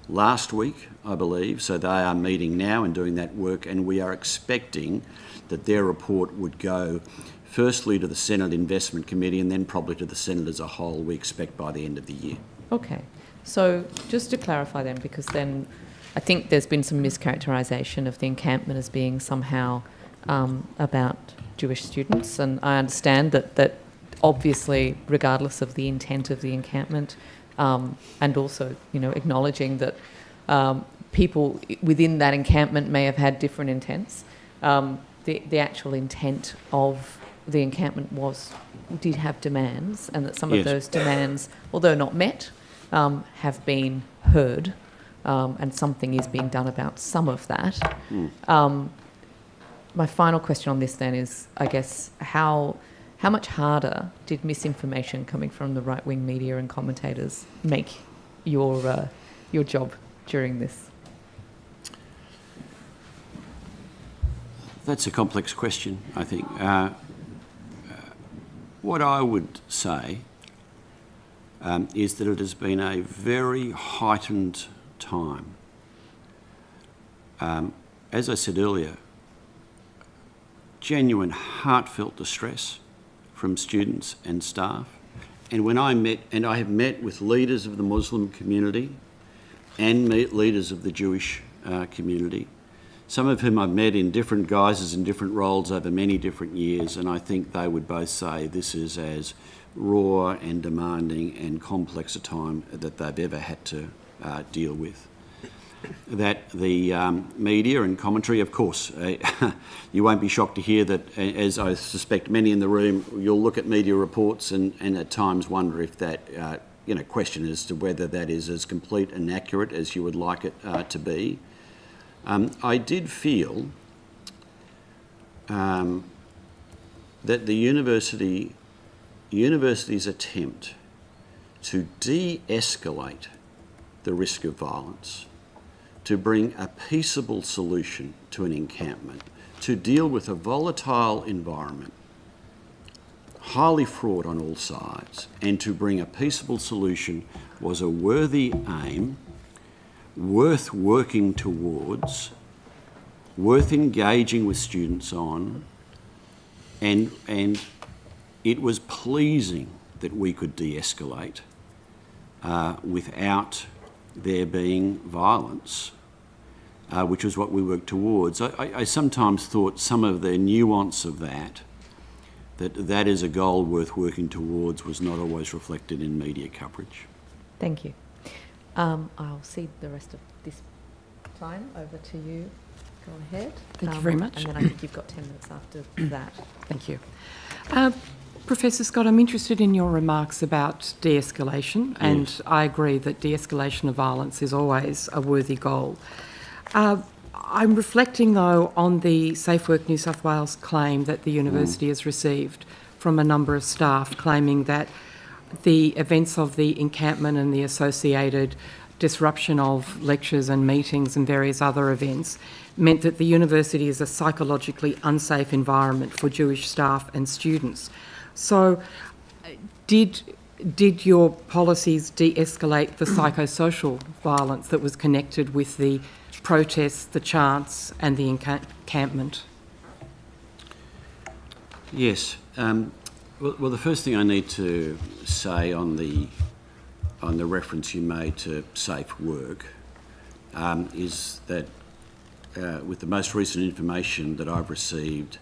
S18: last week, I believe. So they are meeting now and doing that work, and we are expecting that their report would go firstly to the Senate Investment Committee and then probably to the Senate as a whole, we expect by the end of the year.
S1: Okay. So just to clarify then, because then I think there's been some mischaracterisation of the encampment as being somehow about Jewish students, and I understand that obviously, regardless of the intent of the encampment, and also, acknowledging that people within that encampment may have had different intents, the actual intent of the encampment did have demands, and that some of those demands, although not met, have been heard, and something is being done about some of that. My final question on this then is, I guess, how much harder did misinformation coming from the right-wing media and commentators make your job during this?
S18: That's a complex question, I think. What I would say is that it has been a very heightened time. As I said earlier, genuine heartfelt distress from students and staff. And when I have met with leaders of the Muslim community and leaders of the Jewish community, some of whom I've met in different guises and different roles over many different years, and I think they would both say this is as raw and demanding and complex a time that they've ever had to deal with. That the media and commentary, of course, you won't be shocked to hear that, as I suspect many in the room, you'll look at media reports and at times wonder if that, question as to whether that is as complete and accurate as you would like it to be. I did feel that the university's attempt to de-escalate the risk of violence, to bring a peaceable solution to an encampment, to deal with a volatile environment, highly fraught on all sides, and to bring a peaceable solution was a worthy aim, worth working towards, worth engaging with students on, and it was pleasing that we could de-escalate without there being violence, which was what we worked towards. I sometimes thought some of the nuance of that is a goal worth working towards was not always reflected in media coverage.
S1: Thank you. I'll cede the rest of this time over to you. Go ahead.
S20: Thank you very much.
S1: And then I think you've got 10 minutes after that.
S20: Thank you. Professor Scott, I'm interested in your remarks about de-escalation, and I agree that de-escalation of violence is always a worthy goal. I'm reflecting, though, on the Safe Work New South Wales claim that the university has received from a number of staff, claiming that the events of the encampment and the associated disruption of lectures and meetings and various other events meant that the university is a psychologically unsafe environment for Jewish staff and students. So did your policies de-escalate the psychosocial violence that was connected with the protests, the chants and the encampment?
S18: Yes. Well, the first thing I need to say on the reference you made to safe work is that with the most recent information that I've received,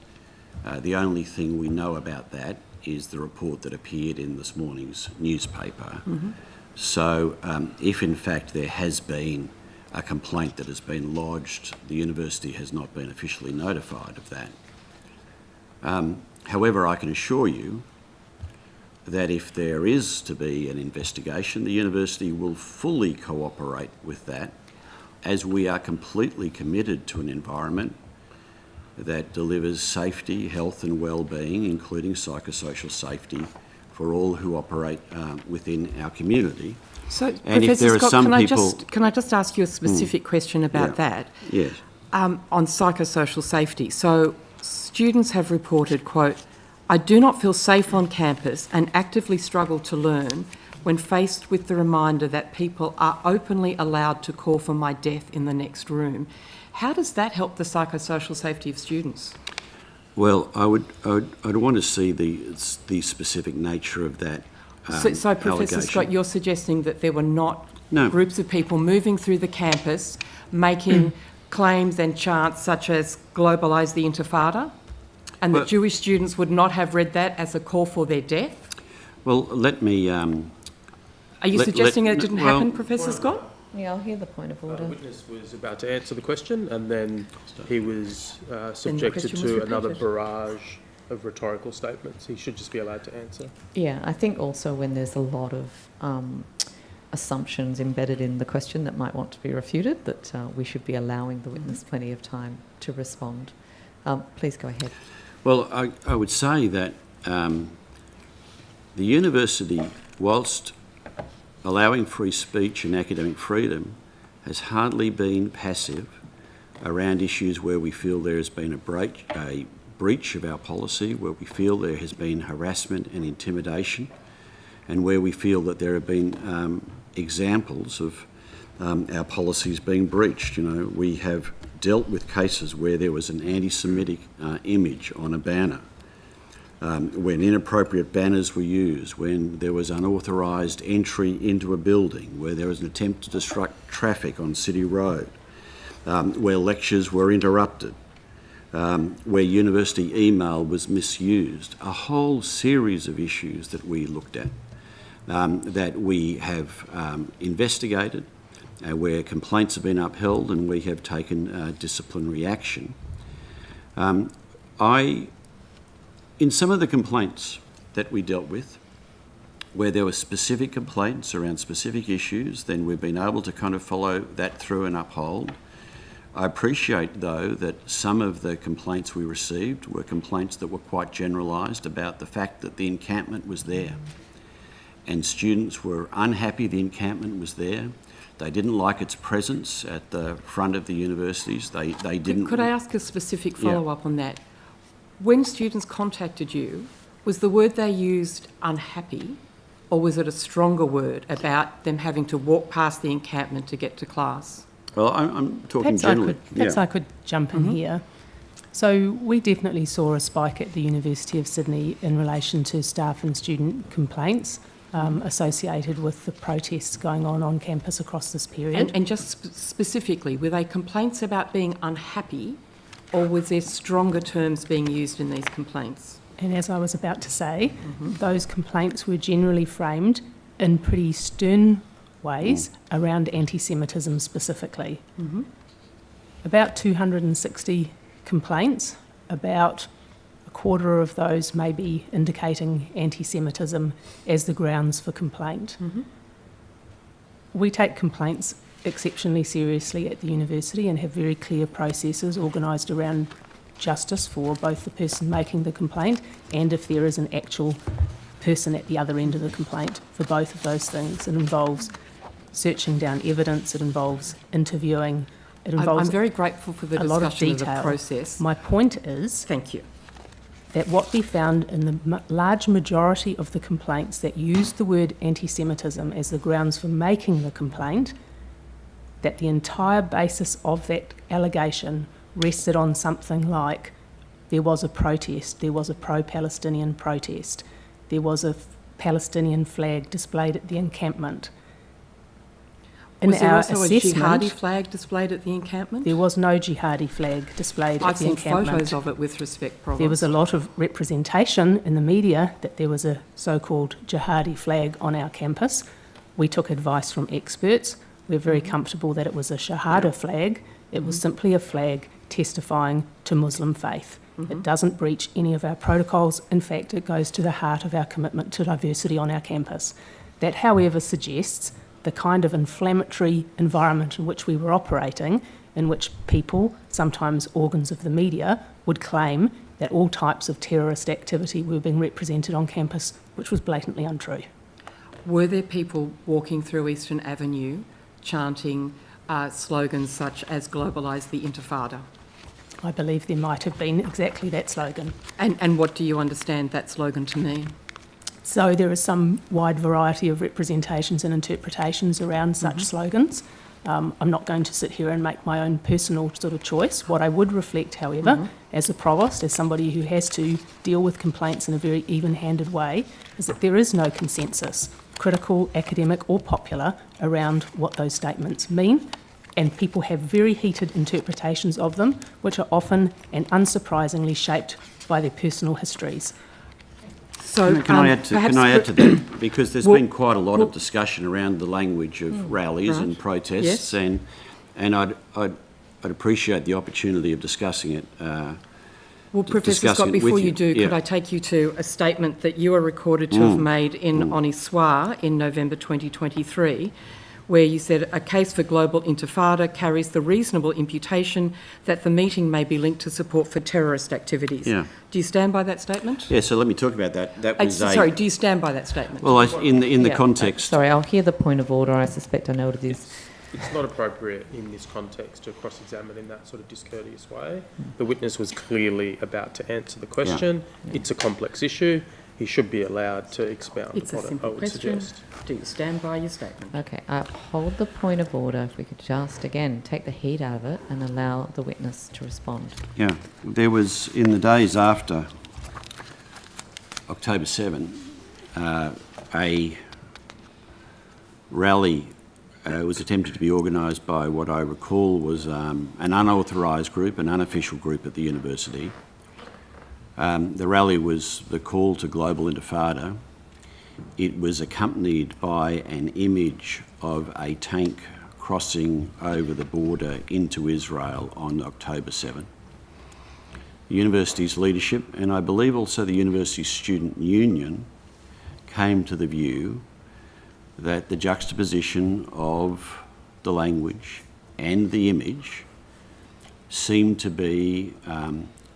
S18: the only thing we know about that is the report that appeared in this morning's newspaper.
S20: Mm-hmm.
S18: So if in fact there has been a complaint that has been lodged, the university has not been officially notified of that. However, I can assure you that if there is to be an investigation, the university will fully cooperate with that, as we are completely committed to an environment that delivers safety, health and well-being, including psychosocial safety, for all who operate within our community.
S20: So,
S18: and
S20: Professor
S18: if there
S20: Scott,
S18: are some
S20: can I just ask you a specific question about that?
S18: Yes.
S20: On psychosocial safety. So students have reported, quote, "I do not feel safe on campus and actively struggle to learn when faced with the reminder that people are openly allowed to call for my death in the next room." How does that help the psychosocial safety of students?
S18: Well, I'd want to see the specific nature of that
S20: So Professor
S18: allegation.
S20: Scott, you're suggesting that there were not
S18: No.
S20: groups of people moving through the campus making claims and chants such as "globalise the intifada", and that Jewish students would not have read that as a call for their death?
S18: Well, let me...
S20: Are you suggesting it didn't happen, Professor Scott?
S1: Yeah, I'll hear the point of order.
S21: The witness was about to answer the question, and then he was subjected
S1: question was
S21: to another
S1: repeated.
S21: barrage of rhetorical statements. He should just be allowed to answer.
S1: Yeah, I think also when there's a lot of assumptions embedded in the question that might want to be refuted, that we should be allowing the witness plenty of time to respond. Please go ahead.
S18: Well, I would say that the university, whilst allowing free speech and academic freedom, has hardly been passive around issues where we feel there has been a breach of our policy, where we feel there has been harassment and intimidation, and where we feel that there have been examples of our policies being breached. You know, we have dealt with cases where there was an anti-Semitic image on a banner, when inappropriate banners were used, when there was unauthorised entry into a building, where there was an attempt to disrupt traffic on City Road, where lectures were interrupted, where university email was misused. A whole series of issues that we looked at, that we have investigated, where complaints have been upheld and we have taken disciplinary action. In some of the complaints that we dealt with, where there were specific complaints around specific issues, then we've been able to kind of follow that through and uphold. I appreciate, though, that some of the complaints we received were complaints that were quite generalised about the fact that the encampment was there. And students were unhappy the encampment was there. They didn't like its presence at the front of the universities. They didn't...
S20: Could I ask a specific follow-up on that? When students contacted you, was the word they used unhappy, or was it a stronger word about them having to walk past the encampment to get to class?
S18: Well, I'm talking generally.
S19: Perhaps I could jump in here. So we definitely saw a spike at the University of Sydney in relation to staff and student complaints associated with the protests going on campus across this period.
S20: And just specifically, were they complaints about being unhappy, or was there stronger terms being used in these complaints?
S19: And as I was about to say, those complaints were generally framed in pretty stern ways around anti-Semitism specifically.
S20: Mm-hmm.
S19: About 260 complaints, about a quarter of those may be indicating anti-Semitism as the grounds for complaint.
S20: Mm-hmm.
S19: We take complaints exceptionally seriously at the university and have very clear processes organised around justice for both the person making the complaint and if there is an actual person at the other end of the complaint for both of those things. It involves searching down evidence, it involves interviewing, it involves
S20: I'm very grateful for the
S19: a lot of
S20: discussion of the
S19: detail.
S20: process.
S19: My point is
S20: Thank you.
S19: that what we found in the large majority of the complaints that used the word anti-Semitism as the grounds for making the complaint, that the entire basis of that allegation rested on something like there was a protest, there was a pro-Palestinian protest, there was a Palestinian flag displayed at the encampment. In
S20: Was there
S19: our
S20: also a
S19: assessment,
S20: jihadi flag displayed at the encampment?
S19: there was no jihadi flag displayed
S20: I've
S19: at the
S20: seen
S19: encampment.
S20: photos of it with respect, Provost.
S19: There was a lot of representation in the media that there was a so-called jihadi flag on our campus. We took advice from experts. We're very comfortable that it was a shahada flag. It was simply a flag testifying to Muslim faith. It doesn't breach any of our protocols. In fact, it goes to the heart of our commitment to diversity on our campus. That, however, suggests the kind of inflammatory environment in which we were operating, in which people, sometimes organs of the media, would claim that all types of terrorist activity were being represented on campus, which was blatantly untrue.
S20: Were there people walking through Eastern Avenue chanting slogans such as "Globalise the Intifada"?
S19: I believe there might have been exactly that slogan.
S20: And what do you understand that slogan to mean?
S19: So there is some wide variety of representations and interpretations around such slogans. I'm not going to sit here and make my own personal sort of choice. What I would reflect, however, as a provost, as somebody who has to deal with complaints in a very even-handed way, is that there is no consensus, critical, academic or popular, around what those statements mean. And people have very heated interpretations of them, which are often and unsurprisingly shaped by their personal histories.
S20: So,
S18: can I add to that? Because there's been quite a lot of discussion around the language of rallies and protests, and I'd appreciate the opportunity of discussing it.
S20: Well, Professor Scott, before you do, could I take you to a statement that you are recorded to have made in Oniswa in November 2023, where you said a case for global intifada carries the reasonable imputation that the meeting may be linked to support for terrorist activities.
S18: Yeah.
S20: Do you stand by that statement?
S18: Yeah, so let me talk about that. That was
S20: sorry, do you stand by that statement?
S18: Well, in the context...
S1: Sorry, I'll hear the point of order. I suspect I know what it is.
S21: It's not appropriate in this context to cross-examine in that sort of discourteous way. The witness was clearly about to answer the question. It's a complex issue. He should be allowed to expound
S20: It's a
S21: upon it, I
S20: simple
S21: would
S20: question.
S21: suggest.
S20: Do you stand by your statement?
S1: Okay, I uphold the point of order. If we could just, again, take the heat out of it and allow the witness to respond.
S18: Yeah, there was, in the days after October 7, a rally was attempted to be organised by what I recall was an unauthorised group, an unofficial group at the university. The rally was the call to global intifada. It was accompanied by an image of a tank crossing over the border into Israel on October 7. The university's leadership, and I believe also the university's student union, came to the view that the juxtaposition of the language and the image seemed to be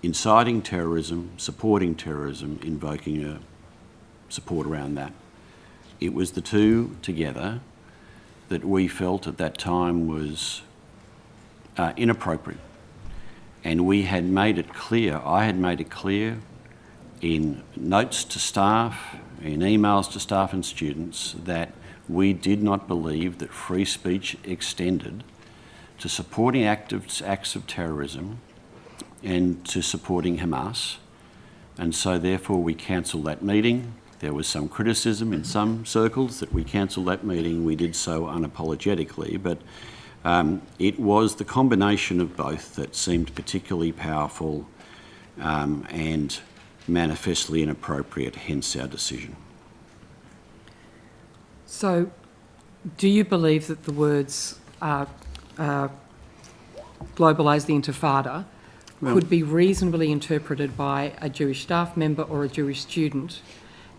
S18: inciting terrorism, supporting terrorism, invoking a support around that. It was the two together that we felt at that time was inappropriate. And we had made it clear, I had made it clear in notes to staff, in emails to staff and students, that we did not believe that free speech extended to supporting acts of terrorism and to supporting Hamas. And so therefore we cancelled that meeting. There was some criticism in some circles that we cancelled that meeting. We did so unapologetically, but it was the combination of both that seemed particularly powerful and manifestly inappropriate, hence our decision.
S20: So Do you believe that the words globalise the Intifada could be reasonably interpreted by a Jewish staff member or a Jewish student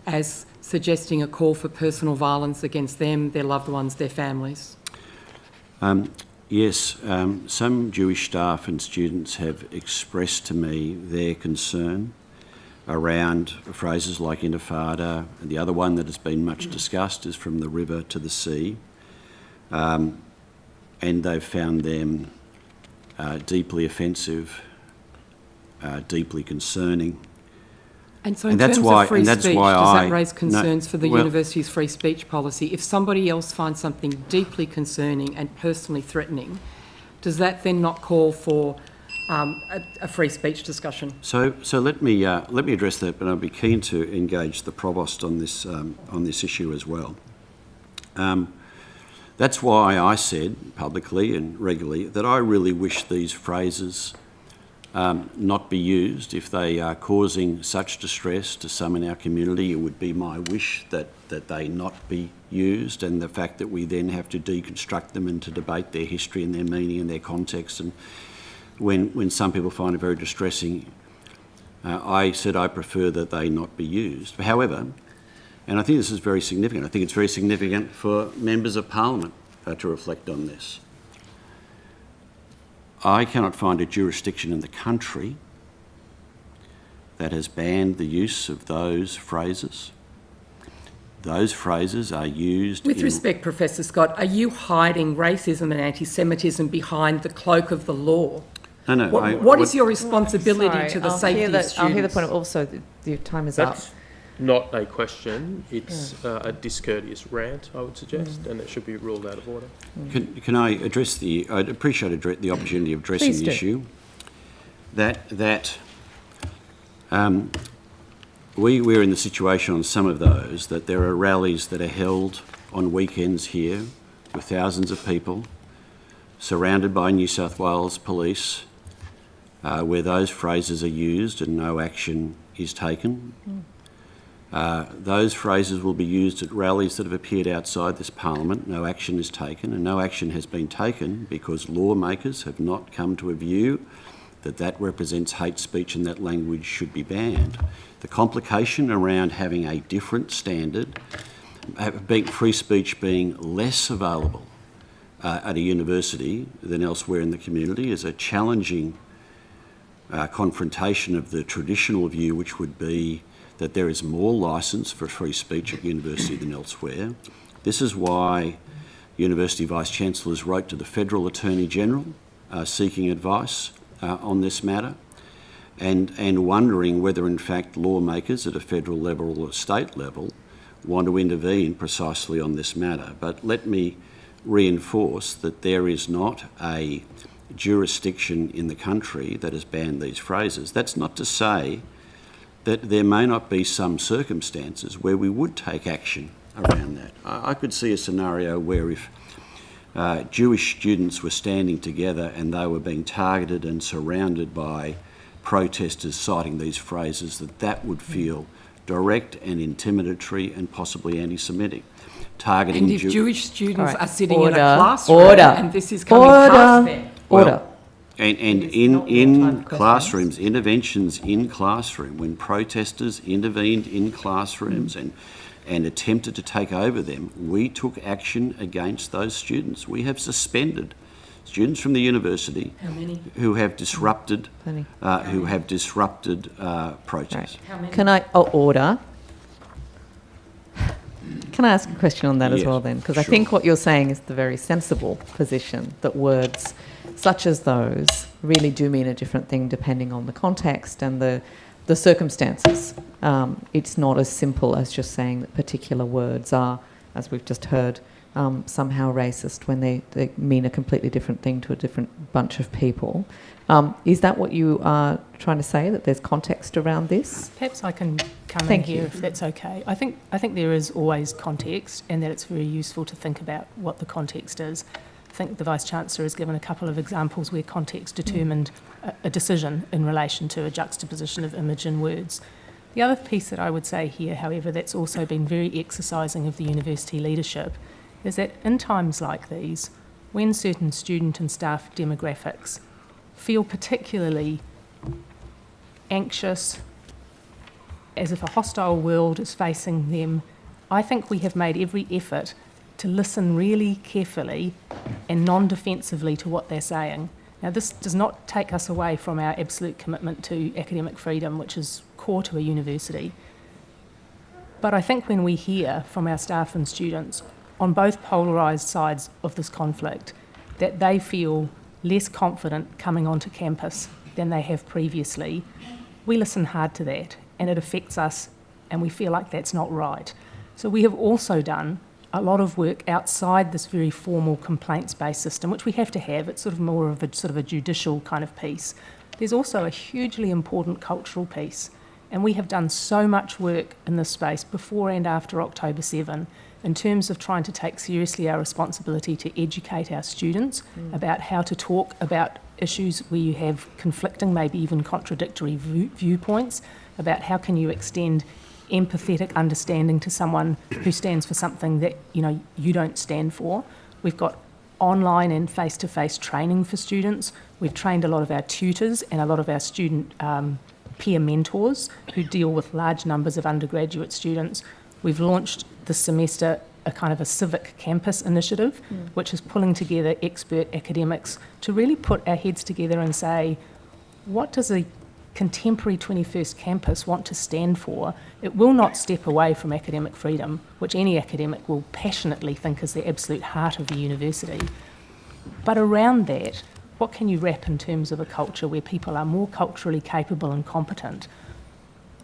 S20: as suggesting a call for personal violence against them, their loved ones, their families?
S18: Yes, some Jewish staff and students have expressed to me their concern around phrases like Intifada, and the other one that has been much discussed is from the river to the sea, and they've found them deeply offensive, deeply concerning.
S20: And so in terms of free speech, does that raise concerns for the university's free speech policy? If somebody else finds something deeply concerning and personally threatening, does that then not call for a free speech discussion?
S18: So let me address that, but I'll be keen to engage the Provost on this issue as well. That's why I said publicly and regularly that I really wish these phrases not be used. If they are causing such distress to some in our community, it would be my wish that they not be used, and the fact that we then have to deconstruct them and to debate their history and their meaning and their context. And when some people find it very distressing, I said I prefer that they not be used. However, and I think this is very significant, I think it's very significant for members of Parliament to reflect on this. I cannot find a jurisdiction in the country that has banned the use of those phrases. Those phrases are used
S20: With respect, Professor Scott, are you hiding racism and anti-Semitism behind the cloak of the law?
S18: No.
S20: What is your responsibility to the safety of students?
S1: I'll hear the point. Also, your time is up.
S21: That's not a question. It's a discourteous rant, I would suggest, and it should be ruled out of order.
S18: Can I address I'd appreciate the opportunity of addressing the issue. We're in the situation on some of those that there are rallies that are held on weekends here with thousands of people surrounded by New South Wales police where those phrases are used and no action is taken. Those phrases will be used at rallies that have appeared outside this Parliament. No action is taken, and no action has been taken because lawmakers have not come to a view that that represents hate speech and that language should be banned. The complication around having a different standard, free speech being less available at a university than elsewhere in the community, is a challenging confrontation of the traditional view, which would be that there is more licence for free speech at university than elsewhere. This is why university vice-chancellors wrote to the Federal Attorney-General seeking advice on this matter and wondering whether in fact lawmakers at a federal level or state level want to intervene precisely on this matter. But let me reinforce that there is not a jurisdiction in the country that has banned these phrases. That's not to say that there may not be some circumstances where we would take action around that. I could see a scenario where if Jewish students were standing together and they were being targeted and surrounded by protesters citing these phrases, that would feel direct and intimidatory and possibly anti-Semitic. Targeting
S20: and if Jewish students are sitting in a classroom and this is coming past them.
S18: And in classrooms, interventions in classroom, when protesters intervened in classrooms and attempted to take over them, we took action against those students. We have suspended students from the university who have disrupted protests.
S1: Right. Can I order? Can I ask a question on that as well then? Because I think what you're saying is the very sensible position that words such as those really do mean a different thing depending on the context and the circumstances. It's not as simple as just saying that particular words are, as we've just heard, somehow racist when they mean a completely different thing to a different bunch of people. Is that what you are trying to say, that there's context around this?
S19: Perhaps I can come in here if that's okay. I think there is always context, and that it's very useful to think about what the context is. I think the Vice-Chancellor has given a couple of examples where context determined a decision in relation to a juxtaposition of image and words. The other piece that I would say here, however, that's also been very exercising of the university leadership is that in times like these, when certain student and staff demographics feel particularly anxious, as if a hostile world is facing them, I think we have made every effort to listen really carefully and non-defensively to what they're saying. Now, this does not take us away from our absolute commitment to academic freedom, which is core to a university. But I think when we hear from our staff and students on both polarised sides of this conflict that they feel less confident coming onto campus than they have previously, we listen hard to that, and it affects us, and we feel like that's not right. So we have also done a lot of work outside this very formal complaints-based system, which we have to have. It's sort of more of a judicial kind of piece. There's also a hugely important cultural piece, and we have done so much work in this space before and after October 7 in terms of trying to take seriously our responsibility to educate our students about how to talk about issues where you have conflicting, maybe even contradictory viewpoints, about how can you extend empathetic understanding to someone who stands for something that you don't stand for. We've got online and face-to-face training for students. We've trained a lot of our tutors and a lot of our student peer mentors who deal with large numbers of undergraduate students. We've launched this semester a kind of a civic campus initiative, which is pulling together expert academics to really put our heads together and say, what does a contemporary 21st campus want to stand for? It will not step away from academic freedom, which any academic will passionately think is the absolute heart of the university. But around that, what can you wrap in terms of a culture where people are more culturally capable and competent?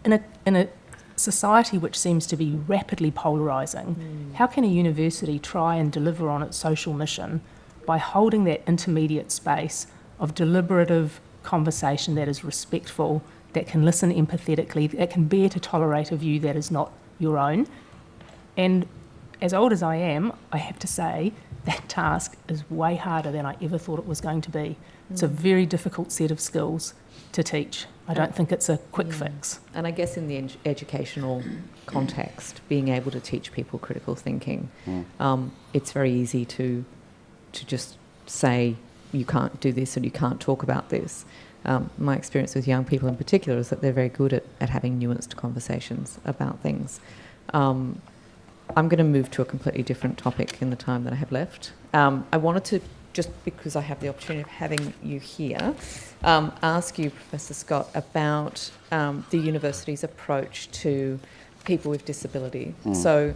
S19: In a society which seems to be rapidly polarising, how can a university try and deliver on its social mission by holding that intermediate space of deliberative conversation that is respectful, that can listen empathetically, that can bear to tolerate a view that is not your own? And as old as I am, I have to say that task is way harder than I ever thought it was going to be. It's a very difficult set of skills to teach. I don't think it's a quick fix.
S1: And I guess in the educational context, being able to teach people critical thinking, it's very easy to just say you can't do this and you can't talk about this. My experience with young people in particular is that they're very good at having nuanced conversations about things. I'm going to move to a completely different topic in the time that I have left. I wanted to, just because I have the opportunity of having you here, ask you, Professor Scott, about the university's approach to people with disability. So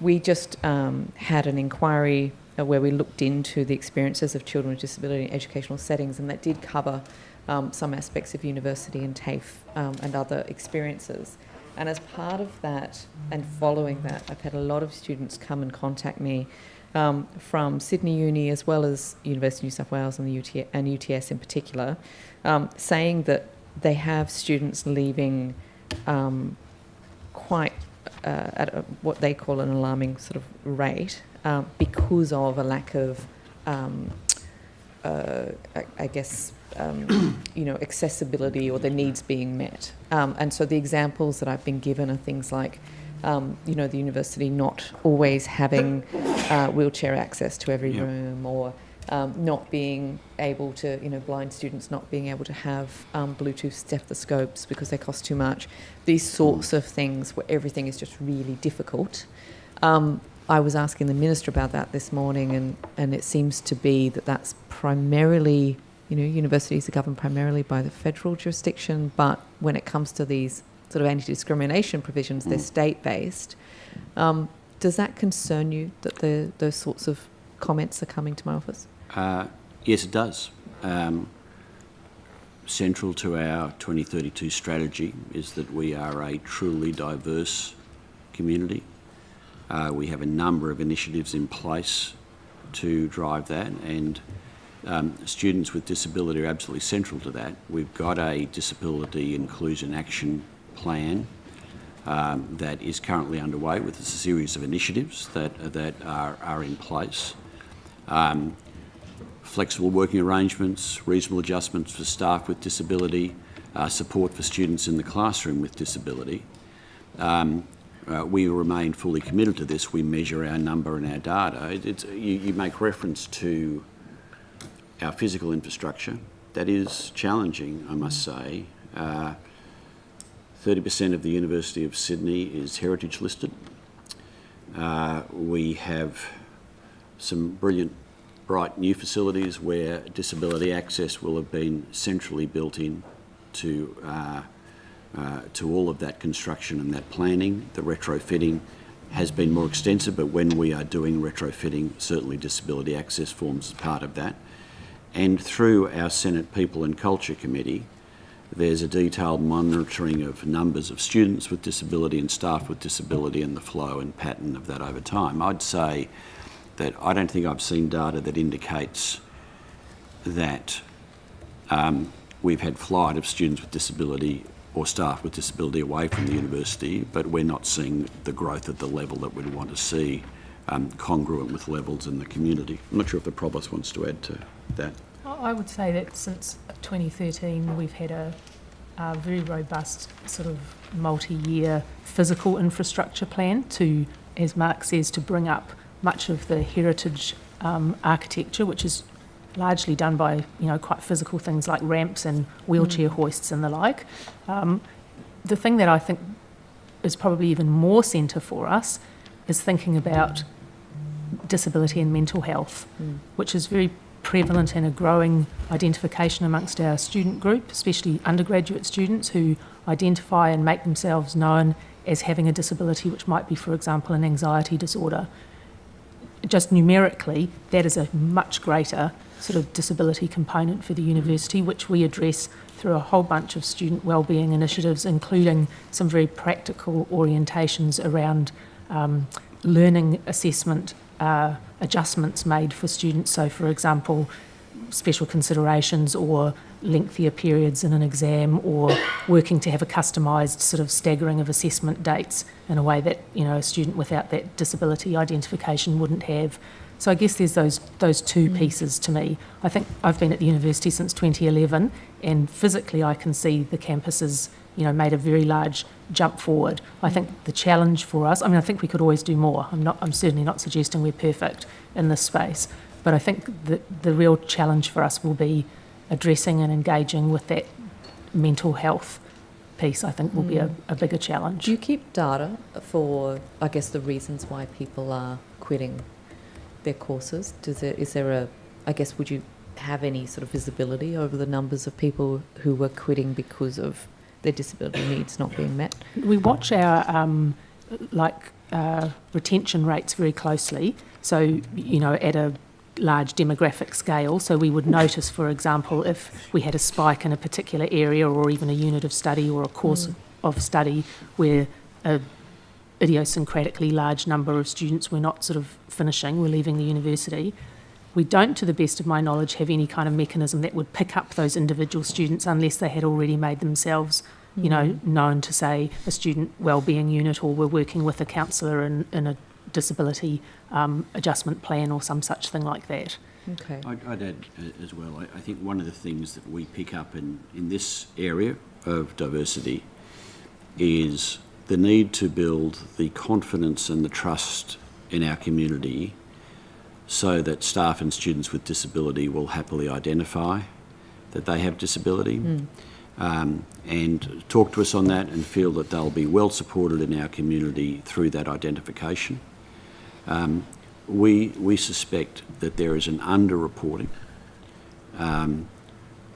S1: we just had an inquiry where we looked into the experiences of children with disability in educational settings, and that did cover some aspects of university and TAFE and other experiences. And as part of that and following that, I've had a lot of students come and contact me from Sydney Uni as well as University of New South Wales and UTS in particular, saying that they have students leaving quite at what they call an alarming sort of rate because of a lack of, accessibility or their needs being met. And so the examples that I've been given are things like, the university not always having wheelchair access to every room, or not being able to, blind students not being able to have Bluetooth stethoscopes because they cost too much. These sorts of things where everything is just really difficult. I was asking the Minister about that this morning, and it seems to be that that's primarily, universities are governed primarily by the federal jurisdiction, but when it comes to these sort of anti-discrimination provisions, they're state-based. Does that concern you, that those sorts of comments are coming to my office?
S18: Yes, it does. Central to our 2032 strategy is that we are a truly diverse community. We have a number of initiatives in place to drive that, and students with disability are absolutely central to that. We've got a disability inclusion action plan that is currently underway with a series of initiatives that are in place. Flexible working arrangements, reasonable adjustments for staff with disability, support for students in the classroom with disability. we remain fully committed to this. We measure our number and our data. You make reference to our physical infrastructure. That is challenging, I must say. 30% of the University of Sydney is heritage listed. We have some brilliant, bright new facilities where disability access will have been centrally built in to all of that construction and that planning. The retrofitting has been more extensive, but when we are doing retrofitting, certainly disability access forms part of that. And through our Senate People and Culture Committee, there's a detailed monitoring of numbers of students with disability and staff with disability and the flow and pattern of that over time. I'd say that I don't think I've seen data that indicates that we've had flight of students with disability or staff with disability away from the university, but we're not seeing the growth at the level that we'd want to see, congruent with levels in the community. I'm not sure if the Provost wants to add to that.
S19: I would say that since 2013 we've had a very robust sort of multi-year physical infrastructure plan to, as Mark says, to bring up much of the heritage architecture, which is largely done by quite physical things like ramps and wheelchair hoists and the like. The thing that I think is probably even more centre for us is thinking about disability and mental health, which is very prevalent and a growing identification amongst our student group, especially undergraduate students who identify and make themselves known as having a disability, which might be, for example, an anxiety disorder. Just numerically, that is a much greater sort of disability component for the university, which we address through a whole bunch of student wellbeing initiatives, including some very practical orientations around learning assessment adjustments made for students. So, for example, special considerations or lengthier periods in an exam, or working to have a customised sort of staggering of assessment dates in a way that a student without that disability identification wouldn't have. So I guess there's those two pieces to me. I think I've been at the university since 2011, and physically I can see the campus has made a very large jump forward. I think the challenge for us, I think we could always do more. I'm certainly not suggesting we're perfect in this space, but I think that the real challenge for us will be addressing and engaging with that mental health piece. I think will be a bigger challenge.
S1: Do you keep data for, I guess, the reasons why people are quitting their courses? Would you have any sort of visibility over the numbers of people who were quitting because of their disability needs not being met?
S19: We watch our retention rates very closely. So, at a large demographic scale. So we would notice, for example, if we had a spike in a particular area or even a unit of study or a course of study where a idiosyncratically large number of students were not sort of finishing, were leaving the university. We don't, to the best of my knowledge, have any kind of mechanism that would pick up those individual students unless they had already made themselves, known to, say, a student wellbeing unit, or were working with a counsellor in a disability adjustment plan or some such thing like that.
S1: Okay.
S18: I'd add as well, I think one of the things that we pick up in this area of diversity is the need to build the confidence and the trust in our community so that staff and students with disability will happily identify that they have disability and talk to us on that and feel that they'll be well supported in our community through that identification. We suspect that there is an underreporting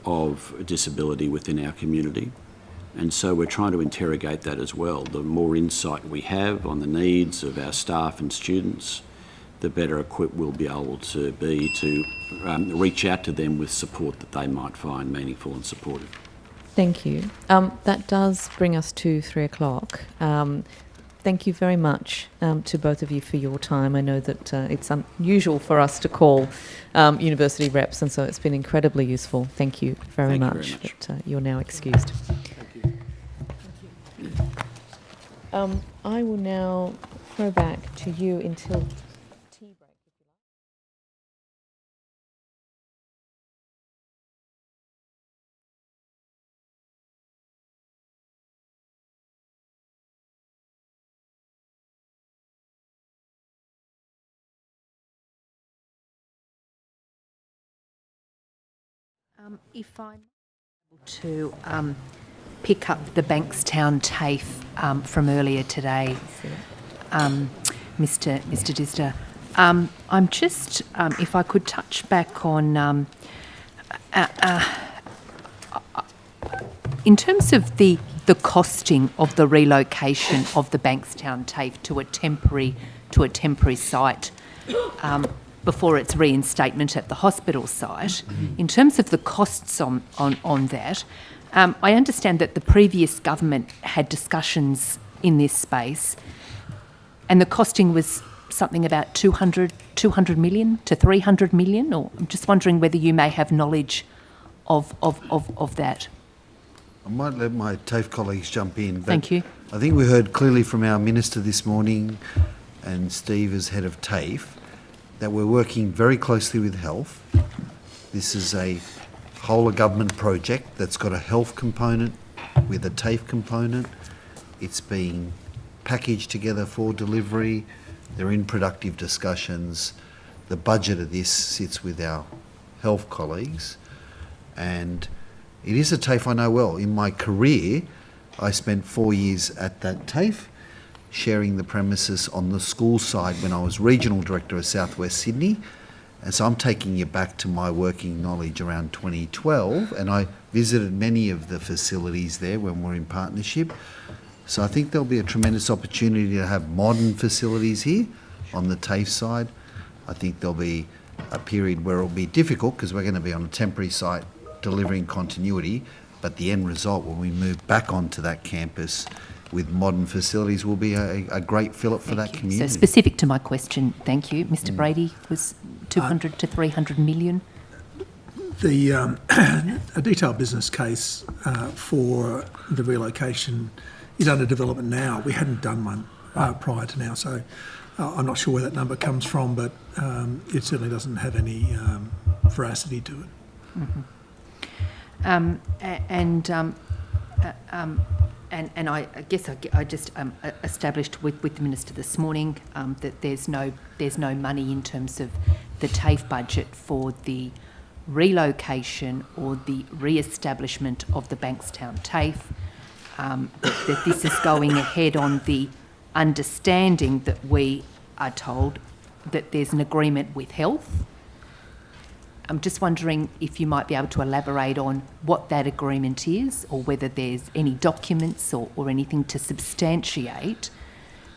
S18: of disability within our community, and so we're trying to interrogate that as well. The more insight we have on the needs of our staff and students, the better equipped we'll be able to be to reach out to them with support that they might find meaningful and supportive.
S1: Thank you. That does bring us to 3 o'clock. Thank you very much to both of you for your time. I know that it's unusual for us to call university reps, and so it's been incredibly useful. Thank you very much. But you're now excused.
S18: Thank you.
S1: I will now throw back to you until
S17: If I'm able to pick up the Bankstown TAFE from earlier today, Mr. Dister, I'm just, if I could touch back on, in terms of the costing of the relocation of the Bankstown TAFE to a temporary site before its reinstatement at the hospital site, in terms of the costs on that, I understand that the previous government had discussions in this space, and the costing was something about 200 million to 300 million, or I'm just wondering whether you may have knowledge of that.
S12: I might let my TAFE colleagues jump in. But
S17: Thank you.
S12: I think we heard clearly from our Minister this morning and Steve as head of TAFE that we're working very closely with health. This is a whole of government project that's got a health component with a TAFE component. It's being packaged together for delivery. They're in productive discussions. The budget of this sits with our health colleagues, and it is a TAFE I know well. In my career, I spent 4 years at that TAFE, sharing the premises on the school side when I was Regional Director of South West Sydney. And so I'm taking you back to my working knowledge around 2012, and I visited many of the facilities there when we're in partnership. So I think there'll be a tremendous opportunity to have modern facilities here on the TAFE side. I think there'll be a period where it'll be difficult because we're going to be on a temporary site delivering continuity, but the end result when we move back onto that campus with modern facilities will be a great fillip for that community.
S17: So specific to my question, thank you. Mr. Brady, was 200 to 300 million?
S4: A detailed business case for the relocation is under development now. We hadn't done one prior to now, so I'm not sure where that number comes from, but it certainly doesn't have any veracity to it.
S17: Mm-hmm. And I guess I just established with the Minister this morning that there's no money in terms of the TAFE budget for the relocation or the re-establishment of the Bankstown TAFE, that this is going ahead on the understanding that we are told that there's an agreement with health. I'm just wondering if you might be able to elaborate on what that agreement is, or whether there's any documents or anything to substantiate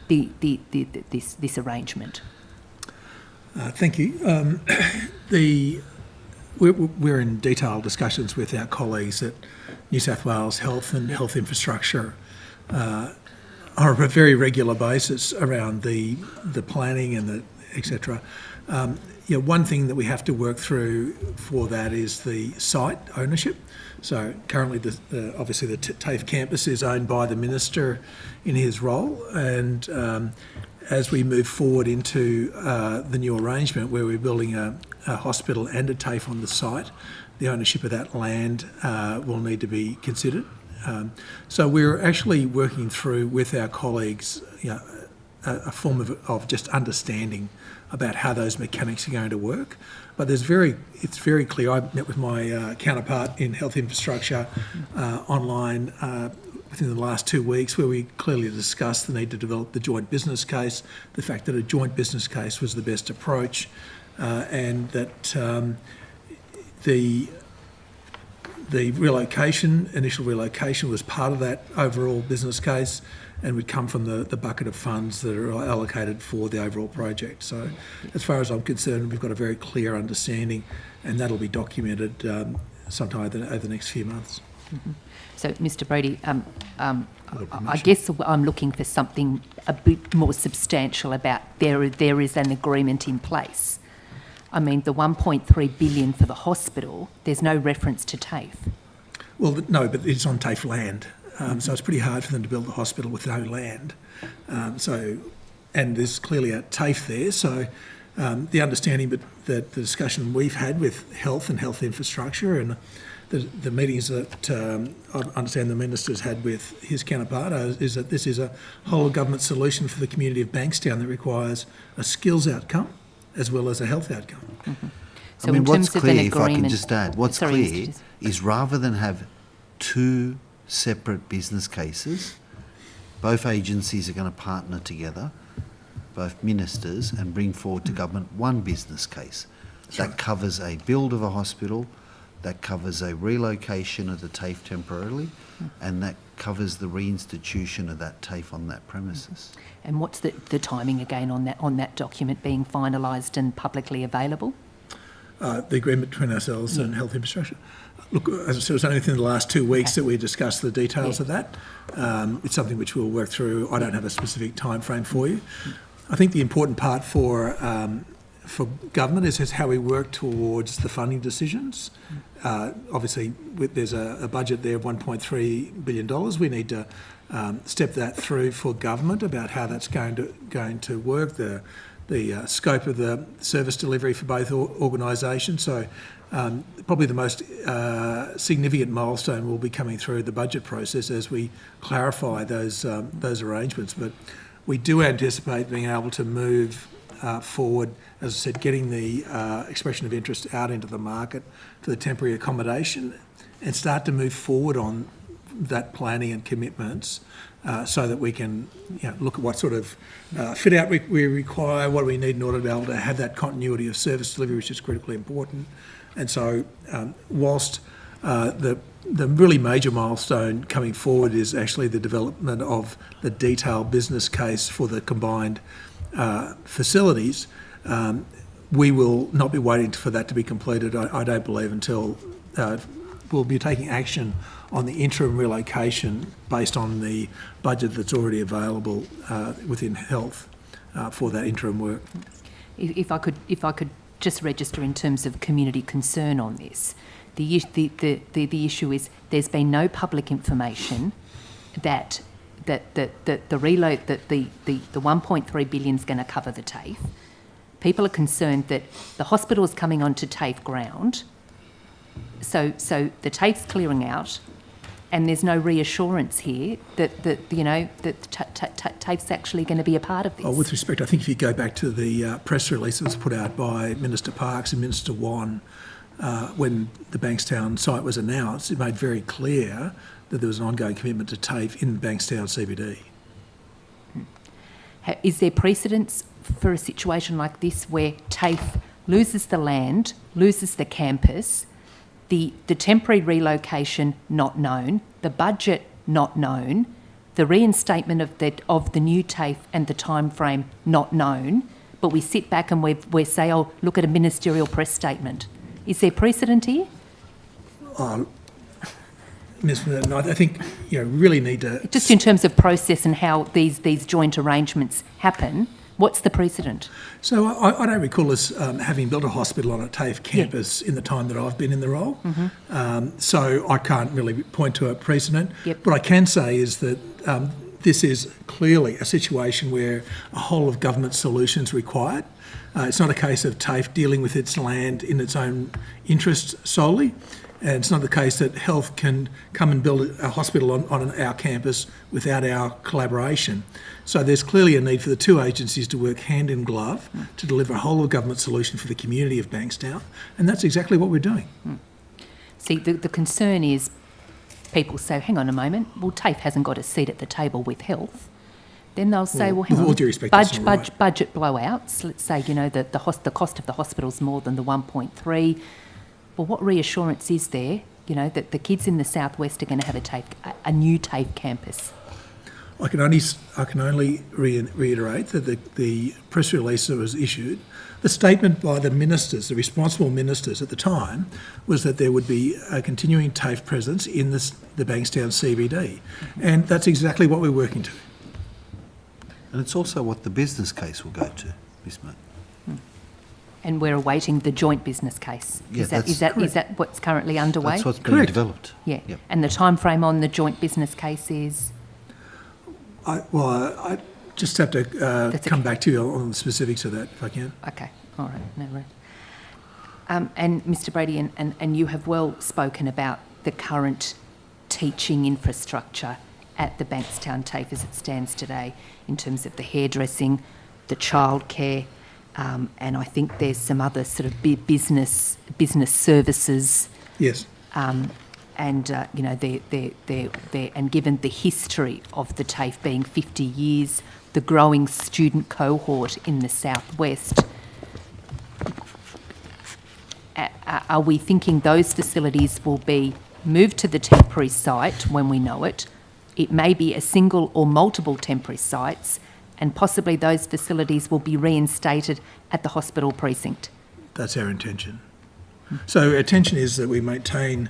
S17: this arrangement.
S4: Thank you. We're in detailed discussions with our colleagues at New South Wales Health and Health Infrastructure on a very regular basis around the planning and the etc. One thing that we have to work through for that is the site ownership. So currently, obviously the TAFE campus is owned by the Minister in his role, and as we move forward into the new arrangement where we're building a hospital and a TAFE on the site, the ownership of that land will need to be considered. So we're actually working through with our colleagues a form of just understanding about how those mechanics are going to work. But it's very clear. I met with my counterpart in health infrastructure online within the last 2 weeks, where we clearly discussed the need to develop the joint business case, the fact that a joint business case was the best approach, and that the initial relocation was part of that overall business case, and would come from the bucket of funds that are allocated for the overall project. So as far as I'm concerned, we've got a very clear understanding, and that'll be documented sometime over the next few months.
S17: Mm-hmm. So, Mr. Brady, I guess I'm looking for something a bit more substantial about there is an agreement in place. I mean, the 1.3 billion for the hospital, there's no reference to TAFE.
S4: Well, no, but it's on TAFE land. So it's pretty hard for them to build a hospital with no land. And there's clearly a TAFE there. So the understanding that the discussion we've had with health and health infrastructure, and the meetings that I understand the Minister's had with his counterpart, is that this is a whole of government solution for the community of Bankstown that requires a skills outcome as well as a health outcome.
S17: Mm-hmm. So
S12: I mean,
S17: in
S12: what's
S17: terms of
S12: clear,
S17: an
S12: if I can
S17: agreement-
S12: just add, what's
S17: Sorry,
S12: clear
S17: Mr.
S12: is rather than have two separate business cases, both agencies are going to partner together, both ministers, and bring forward to government one business case that covers a build of a hospital, that covers a relocation of the TAFE temporarily, and that covers the reinstitution of that TAFE on that premises.
S17: And what's the timing again on that document being finalised and publicly available?
S4: The agreement between ourselves and Health Infrastructure. Look, as I said, it was only within the last 2 weeks that we discussed the details of that. It's something which we'll work through. I don't have a specific time frame for you. I think the important part for government is how we work towards the funding decisions. Obviously, there's a budget there of $1.3 billion. We need to step that through for government about how that's going to work, the scope of the service delivery for both organisations. So probably the most significant milestone will be coming through the budget process as we clarify those arrangements. But we do anticipate being able to move forward, as I said, getting the expression of interest out into the market for the temporary accommodation and start to move forward on that planning and commitments so that we can look at what sort of fit out we require, what we need in order to be able to have that continuity of service delivery, which is critically important. And so whilst the really major milestone coming forward is actually the development of the detailed business case for the combined facilities, we will not be waiting for that to be completed, I don't believe, until we'll be taking action on the interim relocation based on the budget that's already available within health for that interim work.
S17: If I could just register in terms of community concern on this, the issue is there's been no public information that the 1.3 billion is going to cover the TAFE. People are concerned that the hospital is coming onto TAFE ground, so the TAFE's clearing out, and there's no reassurance here that TAFE's actually going to be a part of this.
S4: Oh, with respect, I think if you go back to the press release that was put out by Minister Parks and Minister Whan when the Bankstown site was announced, it made very clear that there was an ongoing commitment to TAFE in Bankstown CBD.
S17: Is there precedence for a situation like this where TAFE loses the land, loses the campus, the temporary relocation not known, the budget not known, the reinstatement of the new TAFE and the time frame not known, but we sit back and we say, oh, look at a ministerial press statement. Is there precedent here?
S4: Ms. Merton, I think really need to...
S17: Just in terms of process and how these joint arrangements happen, what's the precedent?
S4: So I don't recall us having built a hospital on a TAFE campus in the time that I've been in the role.
S17: Mm-hmm.
S4: So I can't really point to a precedent.
S17: Yep.
S4: What I can say is that this is clearly a situation where a whole of government solutions required. It's not a case of TAFE dealing with its land in its own interest solely. And it's not the case that health can come and build a hospital on our campus without our collaboration. So there's clearly a need for the two agencies to work hand in glove to deliver a whole of government solution for the community of Bankstown. And that's exactly what we're doing.
S17: See, the concern is people say, hang on a moment, well, TAFE hasn't got a seat at the table with health. Then they'll say, well, hang on,
S4: with all due respect, that's not right.
S17: budget blowouts. Let's say, the cost of the hospital's more than the 1.3. Well, what reassurance is there, that the kids in the southwest are going to have a new TAFE campus?
S4: I can only reiterate that the press release that was issued, the statement by the ministers, the responsible ministers at the time, was that there would be a continuing TAFE presence in the Bankstown CBD. And that's exactly what we're working to.
S12: And it's also what the business case will go to, Ms. Merton.
S17: And we're awaiting the joint business case.
S12: Yeah,
S17: is that what's currently underway?
S12: That's what's being developed.
S17: Yeah.
S12: Yep.
S17: And the time frame on the joint business case is?
S4: I just have to come back to you on the specifics of that, if I can.
S17: Okay, all right, no worries. And Mr. Brady, and you have well spoken about the current teaching infrastructure at the Bankstown TAFE as it stands today in terms of the hairdressing, the childcare, and I think there's some other sort of business services.
S4: Yes.
S17: And you know, and given the history of the TAFE being 50 years, the growing student cohort in the southwest, are we thinking those facilities will be moved to the temporary site when we know it? It may be a single or multiple temporary sites, and possibly those facilities will be reinstated at the hospital precinct.
S4: That's our intention. So our intention is that we maintain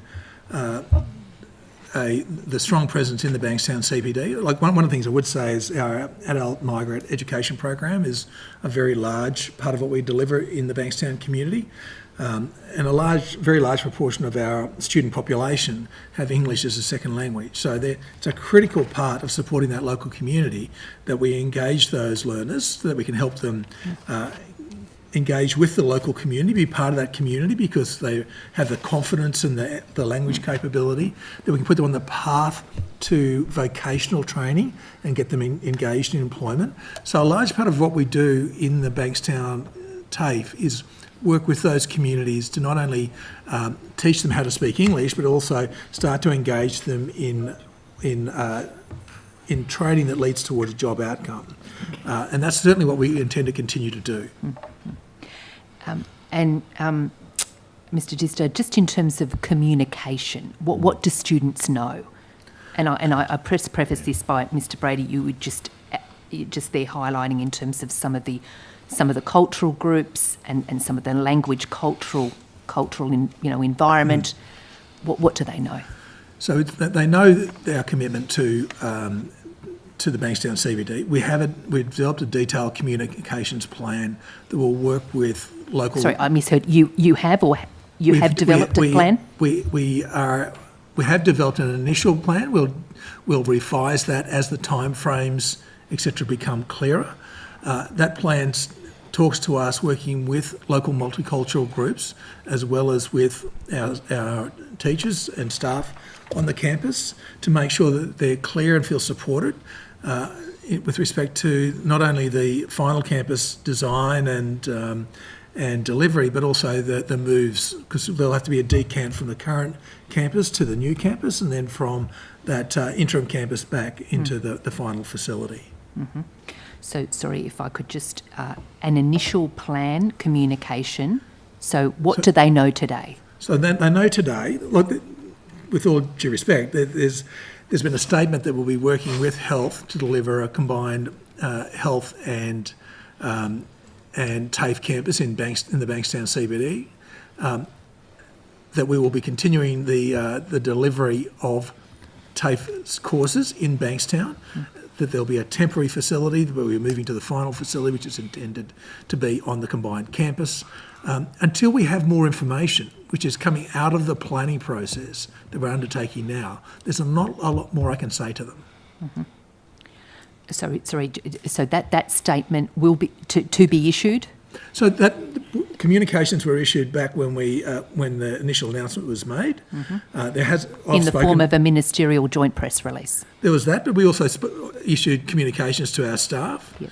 S4: the strong presence in the Bankstown CBD. Like one of the things I would say is our adult migrant education program is a very large part of what we deliver in the Bankstown community. And a very large proportion of our student population have English as a second language. So it's a critical part of supporting that local community that we engage those learners so that we can help them engage with the local community, be part of that community because they have the confidence and the language capability, that we can put them on the path to vocational training and get them engaged in employment. So a large part of what we do in the Bankstown TAFE is work with those communities to not only teach them how to speak English, but also start to engage them in training that leads towards a job outcome. And that's certainly what we intend to continue to do.
S17: Mr. Disto, just in terms of communication, what do students know? And I preface this by, Mr. Brady, you were just there highlighting in terms of some of the cultural groups and some of the language cultural environment. What do they know?
S4: So they know our commitment to the Bankstown CBD. We've developed a detailed communications plan that will work with local.
S17: Sorry, I misheard. You have developed a plan?
S4: We have developed an initial plan. We'll revise that as the timeframes, etc., become clearer. That plan talks to us working with local multicultural groups as well as with our teachers and staff on the campus to make sure that they're clear and feel supported with respect to not only the final campus design and delivery, but also the moves, because there'll have to be a decant from the current campus to the new campus and then from that interim campus back into the final facility.
S17: Mm-hmm. So, sorry, if I could just, an initial plan, communication. So what do they know today? So
S4: they know today, look, with all due respect, there's been a statement that we'll be working with health to deliver a combined health and TAFE campus in the Bankstown CBD, that we will be continuing the delivery of TAFE courses in Bankstown, that there'll be a temporary facility where we're moving to the final facility, which is intended to be on the combined campus, until we have more information, which is coming out of the planning process that we're undertaking now. There's not a lot more I can say to them.
S17: Mm-hmm. Sorry. So that statement will be to be issued.
S4: So that communications were issued back when the initial announcement was made.
S17: Mm-hmm.
S4: There has
S17: in the form of a ministerial joint press release.
S4: There was that, but we also issued communications to our staff.
S17: Yep.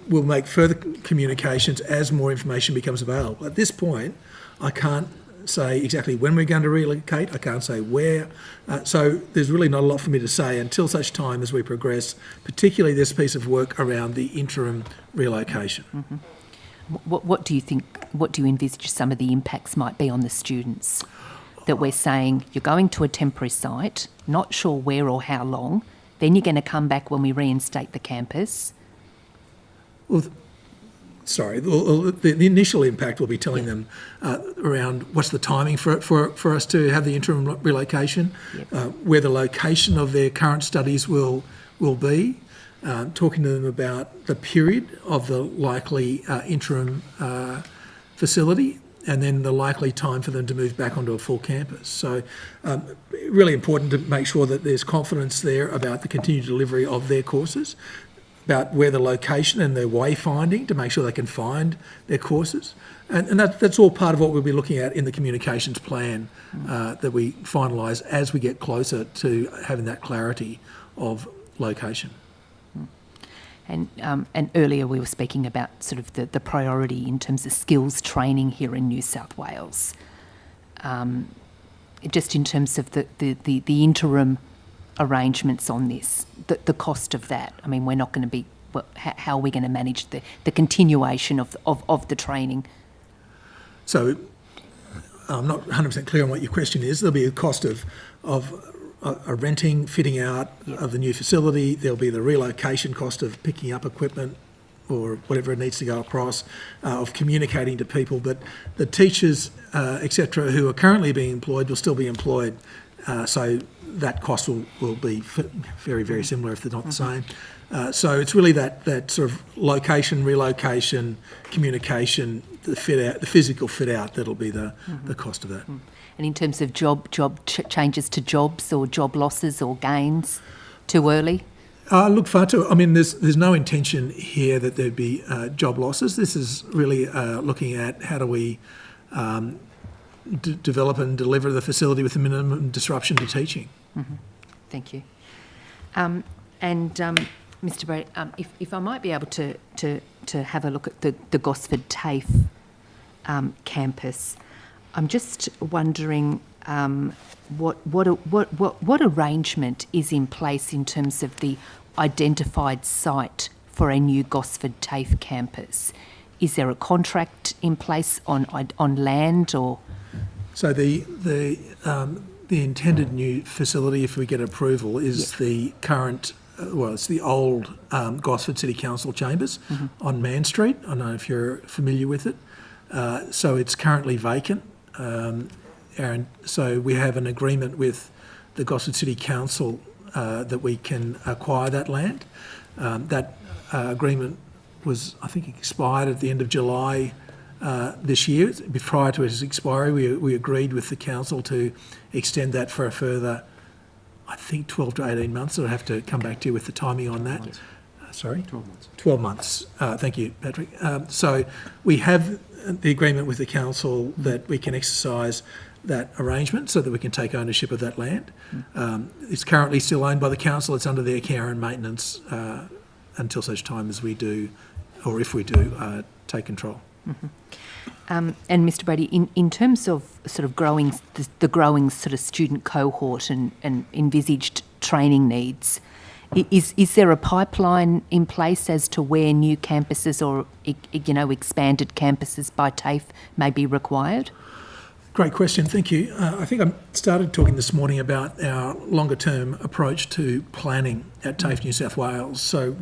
S4: We'll make further communications as more information becomes available. At this point, I can't say exactly when we're going to relocate. I can't say where. So there's really not a lot for me to say until such time as we progress, particularly this piece of work around the interim relocation.
S17: Mm-hmm. What do you think, what do you envisage some of the impacts might be on the students? That we're saying you're going to a temporary site, not sure where or how long, then you're going to come back when we reinstate the campus.
S4: Well, the initial impact will be telling them around what's the timing for us to have the interim relocation, where the location of their current studies will be, talking to them about the period of the likely interim facility, and then the likely time for them to move back onto a full campus. So really important to make sure that there's confidence there about the continued delivery of their courses, about where the location and their wayfinding to make sure they can find their courses. And that's all part of what we'll be looking at in the communications plan that we finalise as we get closer to having that clarity of location.
S17: And earlier we were speaking about sort of the priority in terms of skills training here in New South Wales. Just in terms of the interim arrangements on this, the cost of that. I mean, we're not going to be, how are we going to manage the continuation of the training?
S4: So I'm not 100% clear on what your question is. There'll be a cost of a renting, fitting out of the new facility. There'll be the relocation cost of picking up equipment or whatever it needs to go across, of communicating to people. But the teachers, etc., who are currently being employed will still be employed. So that cost will be very, very similar if they're not the same. So it's really that sort of location, relocation, communication, the fit out, the physical fit out that'll be the cost of that.
S17: And in terms of job changes to jobs or job losses or gains, too early?
S4: Look, far too. I mean, there's no intention here that there'd be job losses. This is really looking at how do we develop and deliver the facility with the minimum disruption to teaching.
S17: Thank you. Mr. Brady, if I might be able to have a look at the Gosford TAFE campus, I'm just wondering what arrangement is in place in terms of the identified site for a new Gosford TAFE campus? Is there a contract in place on land or?
S4: So the intended new facility, if we get approval, is the current. Well, it's the old Gosford City Council chambers on Man Street. I don't know if you're familiar with it. So it's currently vacant. And so we have an agreement with the Gosford City Council that we can acquire that land. That agreement was, I think, expired at the end of July this year. Prior to its expiry, we agreed with the council to extend that for a further, I think, 12 to 18 months. So I'll have to come back to you with the timing on that. Sorry? 12 months. 12 months. Thank you, Patrick. So we have the agreement with the council that we can exercise that arrangement so that we can take ownership of that land. It's currently still owned by the council. It's under their care and maintenance until such time as we do, or if we do, take control.
S17: And Mr. Brady, in terms of sort of growing the growing sort of student cohort and envisaged training needs, is there a pipeline in place as to where new campuses or expanded campuses by TAFE may be required?
S4: Great question, thank you. I think I started talking this morning about our longer term approach to planning at TAFE New South Wales. So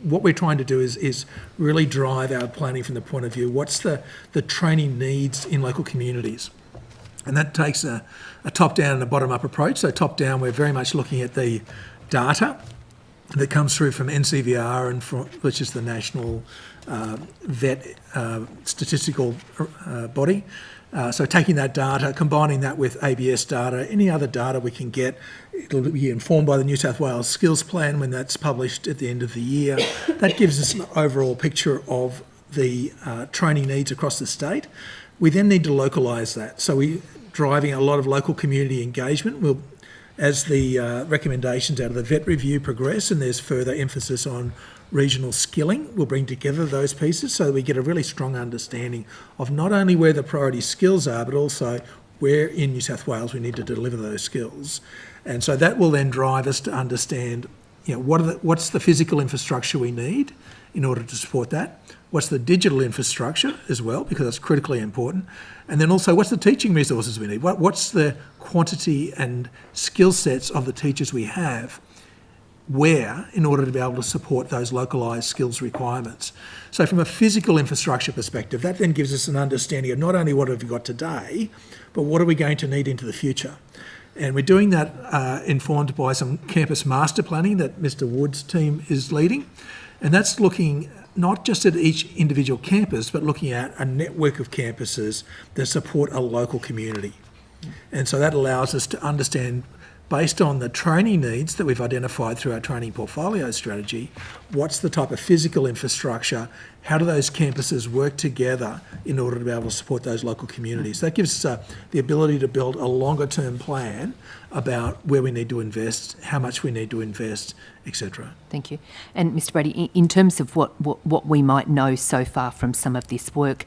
S4: what we're trying to do is really drive our planning from the point of view, what's the training needs in local communities? And that takes a top-down and a bottom-up approach. So top-down, we're very much looking at the data that comes through from NCVR, which is the national vet statistical body. So taking that data, combining that with ABS data, any other data we can get, it'll be informed by the New South Wales Skills Plan when that's published at the end of the year. That gives us an overall picture of the training needs across the state. We then need to localise that. So we're driving a lot of local community engagement. As the recommendations out of the vet review progress and there's further emphasis on regional skilling, we'll bring together those pieces so that we get a really strong understanding of not only where the priority skills are, but also where in New South Wales we need to deliver those skills. And so that will then drive us to understand, what's the physical infrastructure we need in order to support that? What's the digital infrastructure as well, because that's critically important. And then also, what's the teaching resources we need? What's the quantity and skill sets of the teachers we have where in order to be able to support those localised skills requirements? So from a physical infrastructure perspective, that then gives us an understanding of not only what have we got today, but what are we going to need into the future? And we're doing that informed by some campus master planning that Mr. Wood's team is leading. And that's looking not just at each individual campus, but looking at a network of campuses that support a local community. And so that allows us to understand based on the training needs that we've identified through our training portfolio strategy, what's the type of physical infrastructure, how do those campuses work together in order to be able to support those local communities. That gives us the ability to build a longer term plan about where we need to invest, how much we need to invest, etc.
S17: Thank you. And Mr Brady, in terms of what we might know so far from some of this work,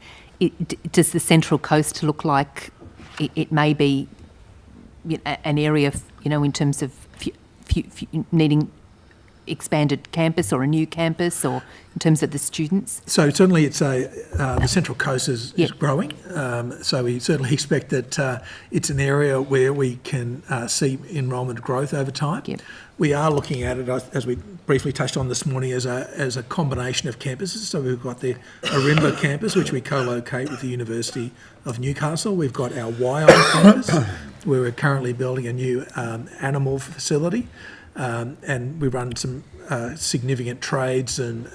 S17: does the Central Coast look like it may be an area, in terms of needing expanded campus or a new campus, or in terms of the students?
S4: So certainly it's the Central Coast is growing. So we certainly expect that it's an area where we can see enrolment growth over time.
S17: Yep.
S4: We are looking at it, as we briefly touched on this morning, as a combination of campuses. So we've got the Ourimbah campus, which we co-locate with the University of Newcastle. We've got our Whan campus, where we're currently building a new animal facility. And we run some significant trades and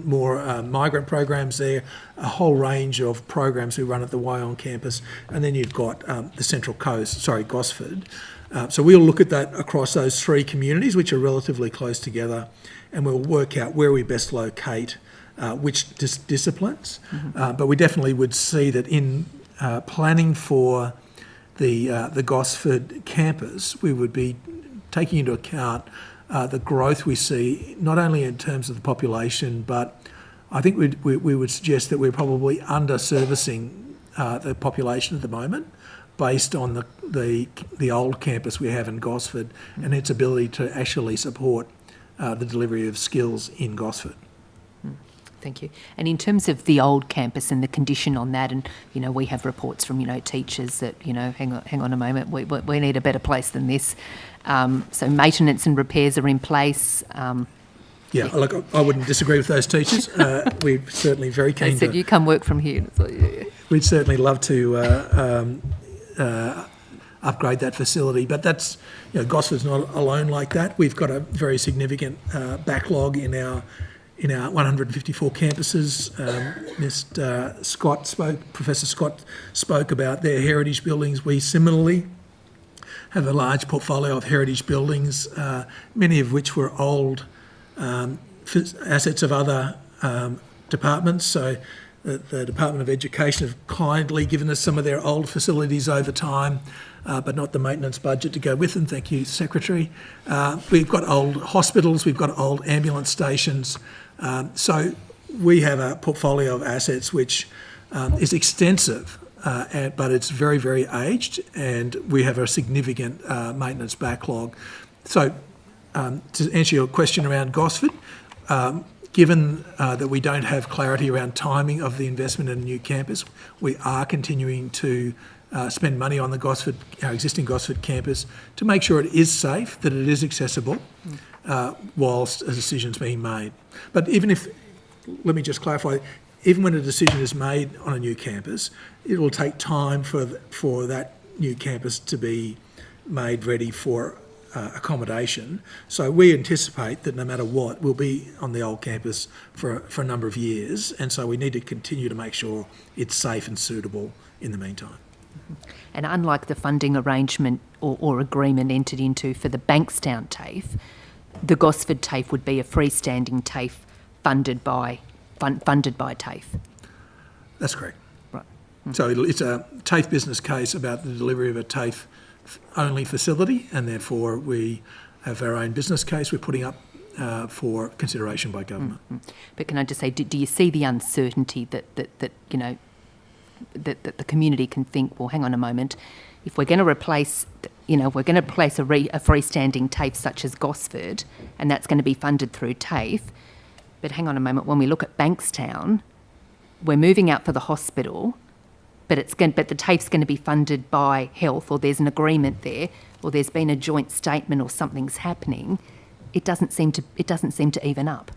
S4: more migrant programs there, a whole range of programs we run at the Whan campus. And then you've got the Central Coast, Gosford. So we'll look at that across those three communities, which are relatively close together, and we'll work out where we best locate which disciplines.
S17: Mm-hmm.
S4: But we definitely would see that in planning for the Gosford campus, we would be taking into account the growth we see, not only in terms of the population, but I think we would suggest that we're probably under-servicing the population at the moment, based on the old campus we have in Gosford and its ability to actually support the delivery of skills in Gosford.
S17: Thank you. And in terms of the old campus and the condition on that, and we have reports from teachers that hang on a moment, we need a better place than this. So maintenance and repairs are in place.
S4: Yeah, look, I wouldn't disagree with those teachers. We're certainly very keen.
S17: They said you come work from here. So, yeah.
S4: We'd certainly love to upgrade that facility, but that's Gosford's not alone like that. We've got a very significant backlog in our 154 campuses. Professor Scott spoke about their heritage buildings. We similarly have a large portfolio of heritage buildings, many of which were old assets of other departments. So the Department of Education have kindly given us some of their old facilities over time, but not the maintenance budget to go with them. Thank you, Secretary. We've got old hospitals, we've got old ambulance stations. So we have a portfolio of assets which is extensive, but it's very, very aged, and we have a significant maintenance backlog. So to answer your question around Gosford, given that we don't have clarity around timing of the investment in a new campus, we are continuing to spend money on our existing Gosford campus to make sure it is safe, that it is accessible, whilst a decision's being made. But let me just clarify, even when a decision is made on a new campus, it will take time for that new campus to be made ready for accommodation. So we anticipate that no matter what, we'll be on the old campus for a number of years, and so we need to continue to make sure it's safe and suitable in the meantime.
S17: And unlike the funding arrangement or agreement entered into for the Bankstown TAFE, the Gosford TAFE would be a freestanding TAFE funded by TAFE.
S4: That's correct.
S17: Right.
S4: So it's a TAFE business case about the delivery of a TAFE only facility, and therefore we have our own business case we're putting up for consideration by government.
S17: Mm-hmm. But can I just say, do you see the uncertainty that the community can think, well, hang on a moment, if we're going to replace, a freestanding TAFE such as Gosford, and that's going to be funded through TAFE, but hang on a moment, when we look at Bankstown, we're moving out for the hospital, but the TAFE's going to be funded by health, or there's an agreement there, or there's been a joint statement, or something's happening. It doesn't seem to even up.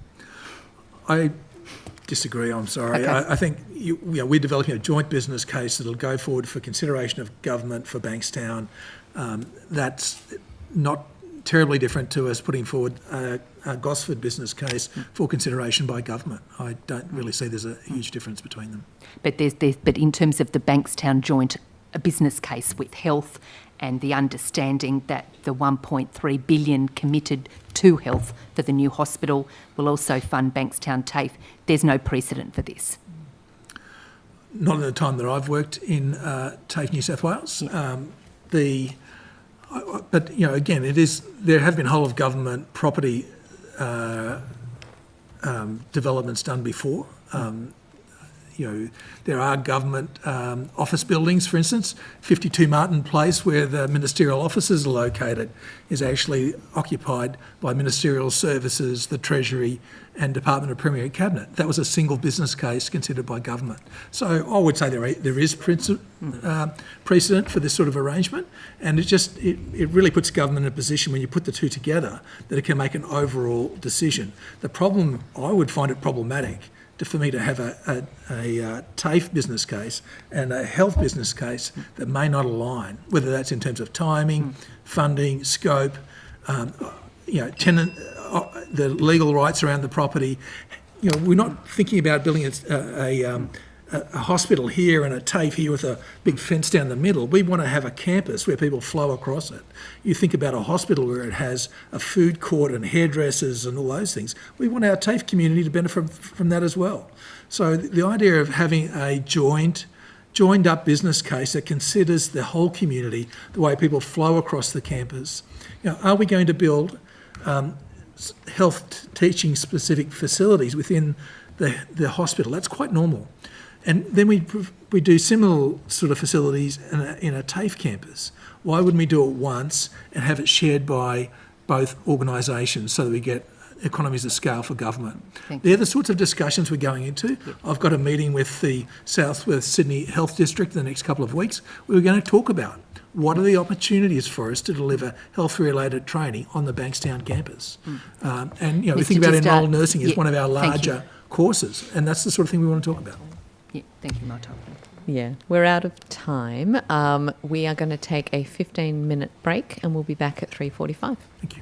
S17: I
S4: disagree. I'm sorry.
S17: Okay.
S4: I think we're developing a joint business case that'll go forward for consideration of government for Bankstown. That's not terribly different to us putting forward a Gosford business case for consideration by government. I don't really see there's a huge difference between them.
S17: But but in terms of the Bankstown joint a business case with health and the understanding that the 1.3 billion committed to health for the new hospital will also fund Bankstown TAFE. There's no precedent for this.
S4: Not in the time that I've worked in TAFE New South Wales. But again, there have been whole of government property developments done before. There are government office buildings, for instance. 52 Martin Place, where the ministerial offices are located, is actually occupied by ministerial services, the Treasury and Department of Premier Cabinet. That was a single business case considered by government. So I would say there is precedent for this sort of arrangement, and it really puts government in a position when you put the two together that it can make an overall decision. The problem, I would find it problematic for me to have a TAFE business case and a health business case that may not align, whether that's in terms of timing, funding, scope, tenant, the legal rights around the property. We're not thinking about building a hospital here and a TAFE here with a big fence down the middle. We want to have a campus where people flow across it. You think about a hospital where it has a food court and hairdressers and all those things. We want our TAFE community to benefit from that as well. So the idea of having a joined up business case that considers the whole community, the way people flow across the campus. Are we going to build health teaching specific facilities within the hospital? That's quite normal. And then we do similar sort of facilities in a TAFE campus. Why wouldn't we do it once and have it shared by both organisations so that we get economies of scale for government? They're the sorts of discussions we're going into. I've got a meeting with the South West Sydney Health District in the next couple of weeks. We're going to talk about what are the opportunities for us to deliver health-related training on the Bankstown campus. And we think about enrolled nursing as one of our larger courses, and that's the sort of thing we want to talk about.
S17: Yeah, thank you, Marta.
S1: Yeah, we're out of time. We are going to take a 15-minute break and we'll be back at 3:45.
S4: Thank you.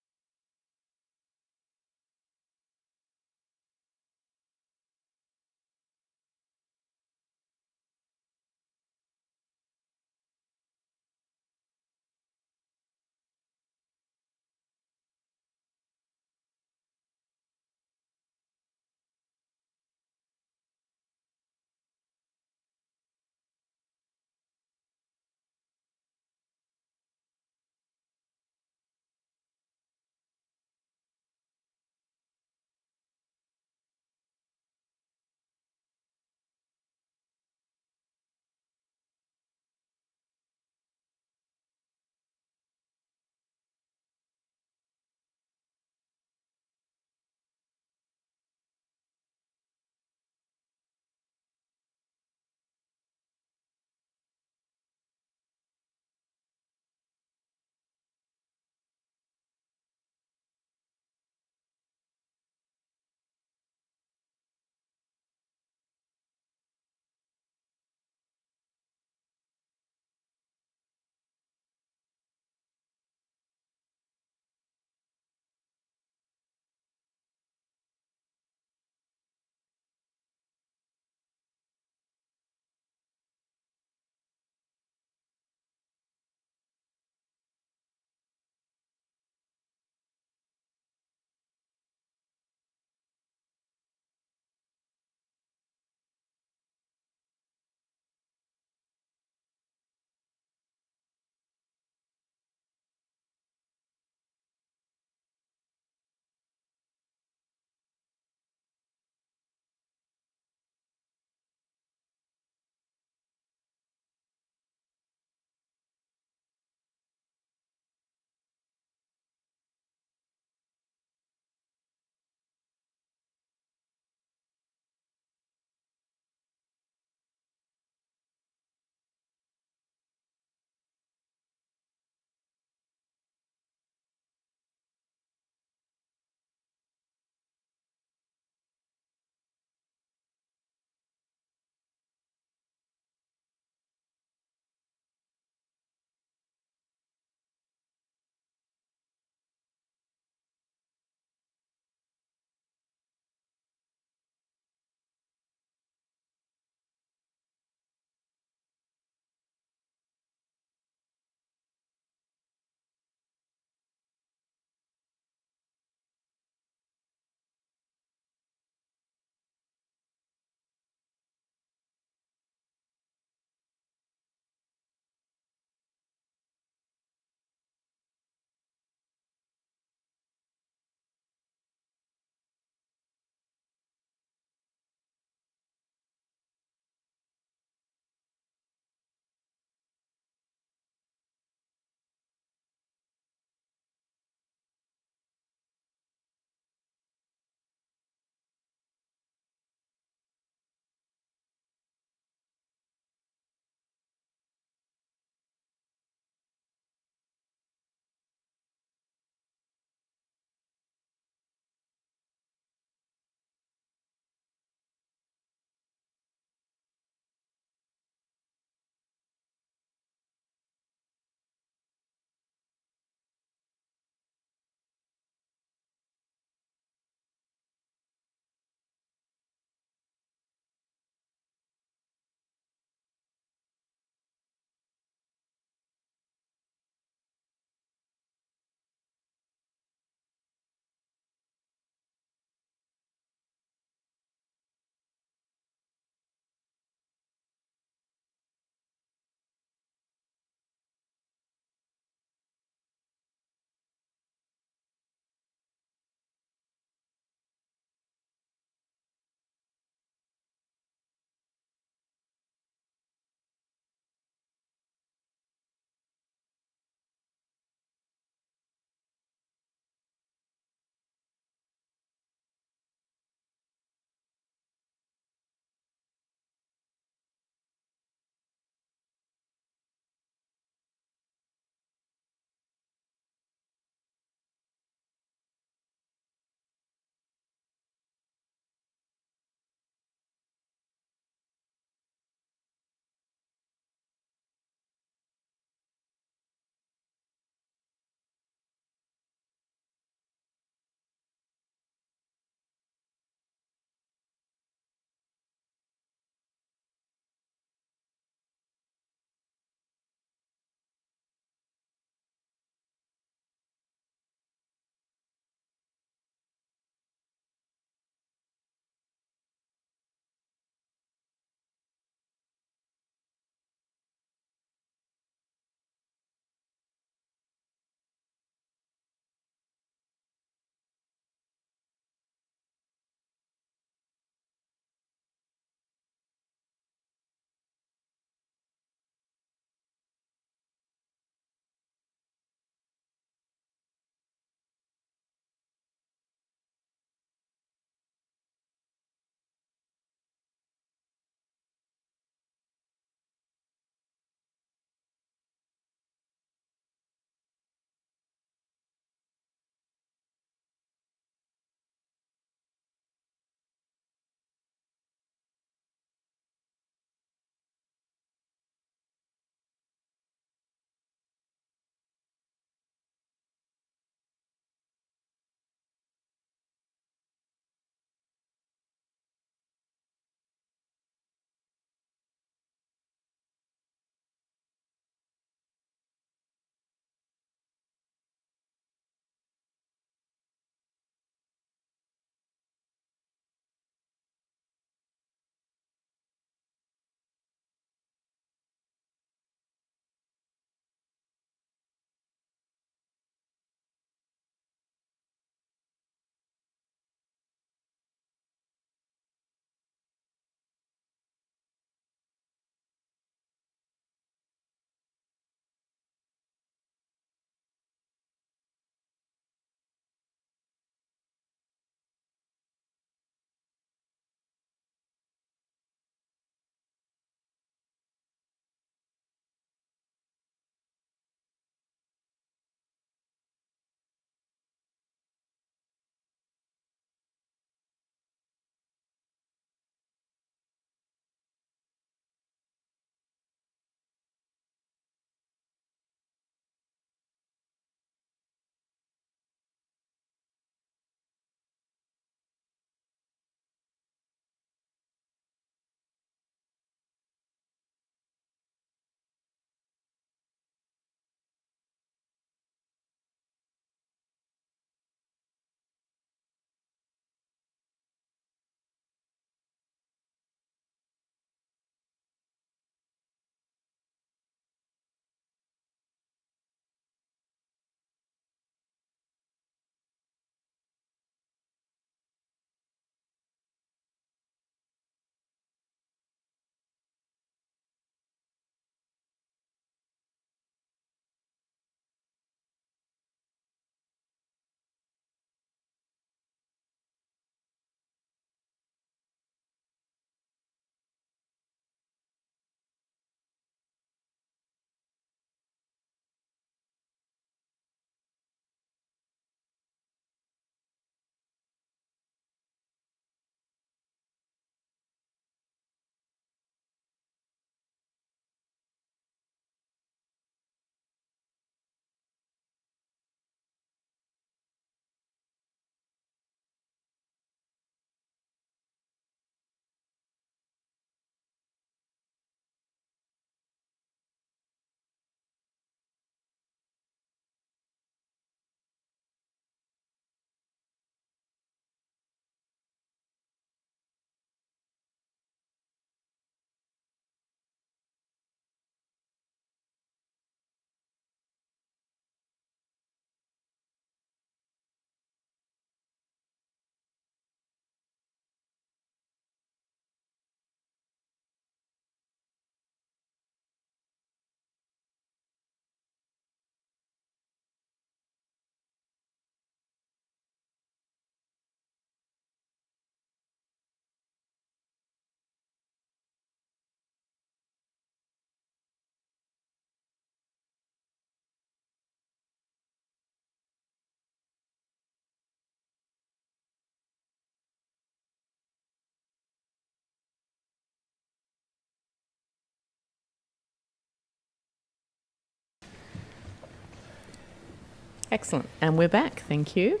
S1: Excellent. And we're back. Thank you.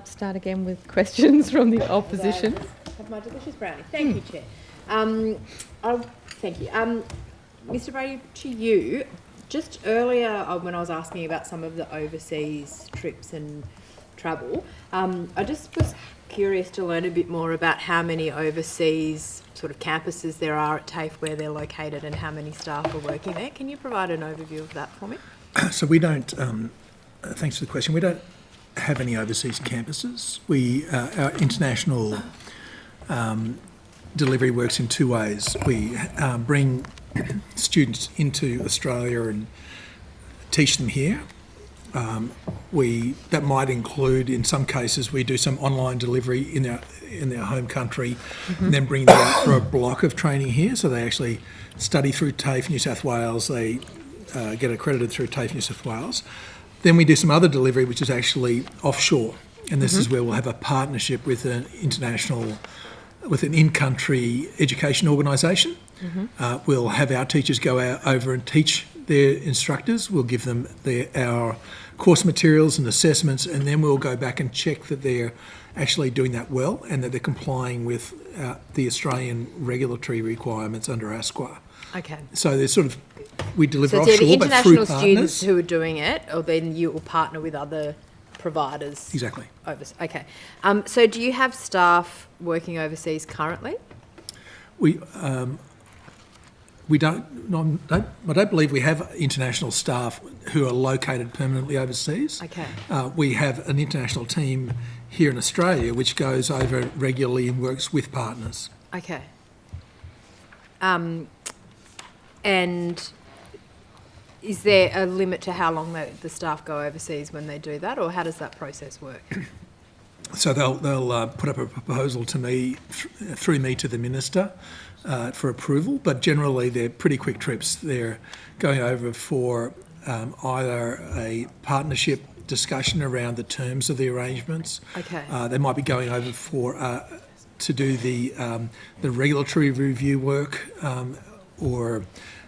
S1: Start again with questions from the opposition.
S16: Have my delicious brownie. Thank you, Chair. Thank you. Mr. Brady, to you, just earlier when I was asking about some of the overseas trips and travel, I just was curious to learn a bit more about how many overseas sort of campuses there are at TAFE, where they're located, and how many staff are working there. Can you provide an overview of that for me?
S4: So we don't, thanks for the question, we don't have any overseas campuses. Our international delivery works in two ways. We bring students into Australia and teach them here. That might include, in some cases, we do some online delivery in their home country, and then bring them out for a block of training here. So they actually study through TAFE New South Wales. They get accredited through TAFE New South Wales. Then we do some other delivery, which is actually offshore, and this is where we'll have a partnership with an in-country education organisation. We'll have our teachers go over and teach their instructors. We'll give them our course materials and assessments, and then we'll go back and check that they're actually doing that well and that they're complying with the Australian regulatory requirements under ASQA.
S16: Okay.
S4: So there's sort of, we deliver
S16: So
S4: offshore,
S16: it's either
S4: but through
S16: international
S4: partners.
S16: students who are doing it, or then you will partner with other providers.
S4: Exactly.
S16: Okay. So do you have staff working overseas currently?
S4: I don't believe we have international staff who are located permanently overseas.
S16: Okay.
S4: We have an international team here in Australia which goes over regularly and works with partners.
S16: Okay. And is there a limit to how long the staff go overseas when they do that, or how does that process work?
S4: So they'll put up a proposal to me, through me to the Minister, for approval, but generally they're pretty quick trips. They're going over for either a partnership discussion around the terms of the arrangements.
S16: Okay.
S4: They might be going over to do the regulatory review work, or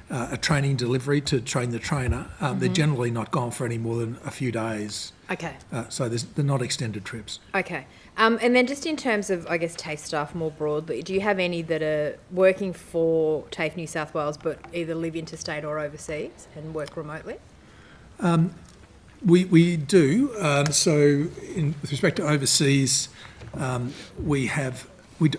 S4: a training delivery to train the trainer. They're generally not gone for any more than a few days.
S16: Okay.
S4: So they're not extended trips.
S16: Okay. And then just in terms of, I guess, TAFE staff more broadly, do you have any that are working for TAFE New South Wales but either live interstate or overseas and work remotely?
S4: We do. With respect to overseas, as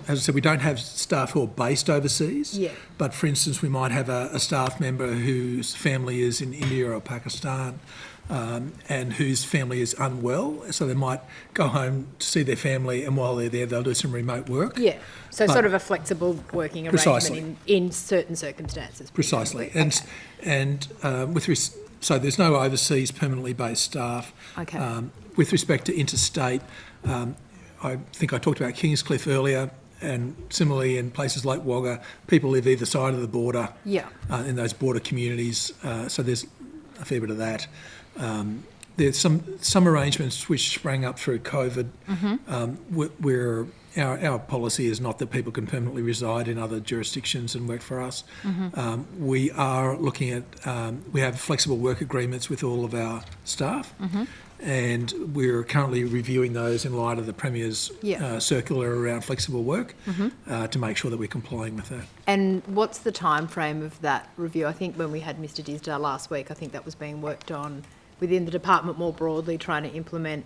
S4: I said, we don't have staff who are based overseas.
S16: Yeah.
S4: But for instance, we might have a staff member whose family is in India or Pakistan, and whose family is unwell, so they might go home to see their family, and while they're there, they'll do some remote work.
S16: Yeah. So sort of a flexible working
S4: Precisely.
S16: arrangement in certain circumstances.
S4: Precisely.
S16: Okay.
S4: So there's no overseas permanently based staff.
S16: Okay.
S4: With respect to interstate, I think I talked about Kingscliff earlier, and similarly in places like Wagga, people live either side of the border.
S16: Yeah.
S4: In those border communities, so there's a fair bit of that. There's some arrangements which sprang up through COVID, where our policy is not that people can permanently reside in other jurisdictions and work for us. We are looking at, we have flexible work agreements with all of our staff, and we're currently reviewing those in light of the Premier's circular around flexible work, to make sure that we're complying with that.
S16: And what's the time frame of that review? I think when we had Mr Disdale last week, I think that was being worked on within the department more broadly, trying to implement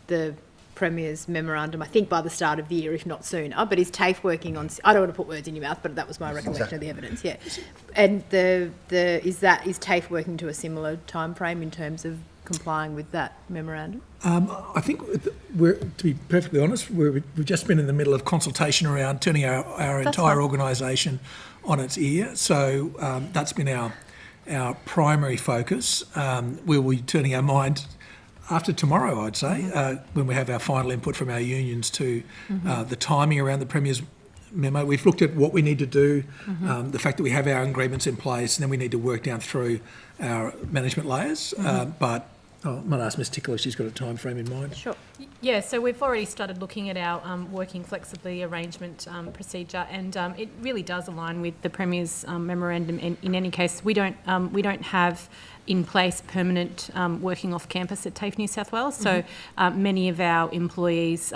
S16: the Premier's memorandum, I think by the start of the year, if not sooner. But is TAFE working on, I don't want to put words in your mouth, but that was my recollection of the evidence, yeah. And is TAFE working to a similar time frame in terms of complying with that memorandum?
S4: I think to be perfectly honest, we've just been in the middle of consultation around turning our entire organisation on its ear. So that's been our primary focus. We'll be turning our mind after tomorrow, I'd say, when we have our final input from our unions to the timing around the Premier's memo. We've looked at what we need to do, the fact that we have our agreements in place, and then we need to work down through our management layers. But I might ask Ms Tickler if she's got a time frame in mind.
S16: Sure.
S5: Yeah, so we've already started looking at our working flexibly arrangement procedure, and it really does align with the Premier's memorandum. And in any case, we don't have in place permanent working off campus at TAFE New South Wales. So many of our employees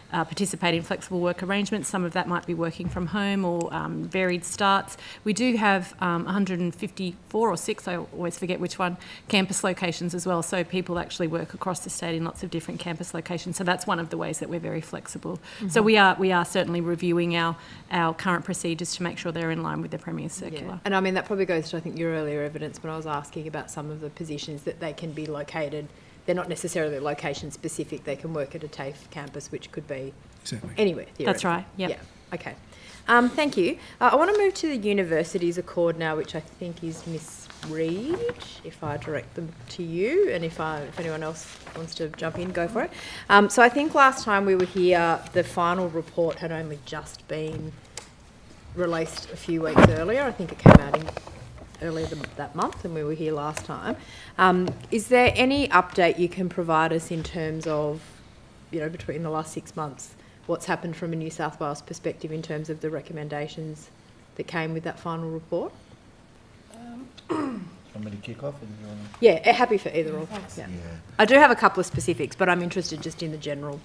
S5: participate in flexible work arrangements. Some of that might be working from home or varied starts. We do have 154 or 6, I always forget which one, campus locations as well. So people actually work across the state in lots of different campus locations. So that's one of the ways that we're very flexible. So we are certainly reviewing our current procedures to make sure they're in line with the Premier's circular.
S16: Yeah. And I mean, that probably goes to, I think, your earlier evidence when I was asking about some of the positions that they can be located. They're not necessarily location specific. They can work at a TAFE campus, which could be anywhere.
S5: That's right. Yep.
S16: Yeah. Okay. Thank you. I want to move to the universities accord now, which I think is Miss Reid. If I direct them to you, and if anyone else wants to jump in, go for it. So I think last time we were here, the final report had only just been released a few weeks earlier. I think it came out earlier that month, and we were here last time. Is there any update you can provide us in terms of, between the last 6 months, what's happened from a New South Wales perspective in terms of the recommendations that came with that final report?
S12: Want me to kick off?
S16: Yeah, happy for either or. Yeah. I do have a couple of specifics, but I'm interested just in the general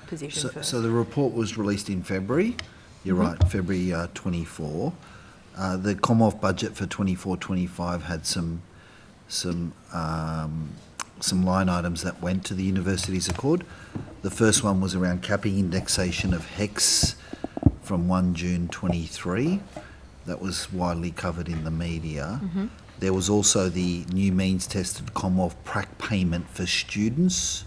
S16: position first.
S12: So the report was released in February. You're right, February 24. The Commonwealth budget for 24-25 had some line items that went to the universities accord. The first one was around capping indexation of HECS from 1 June 23. That was widely covered in the media. There was also the new means tested Commonwealth prac payment for students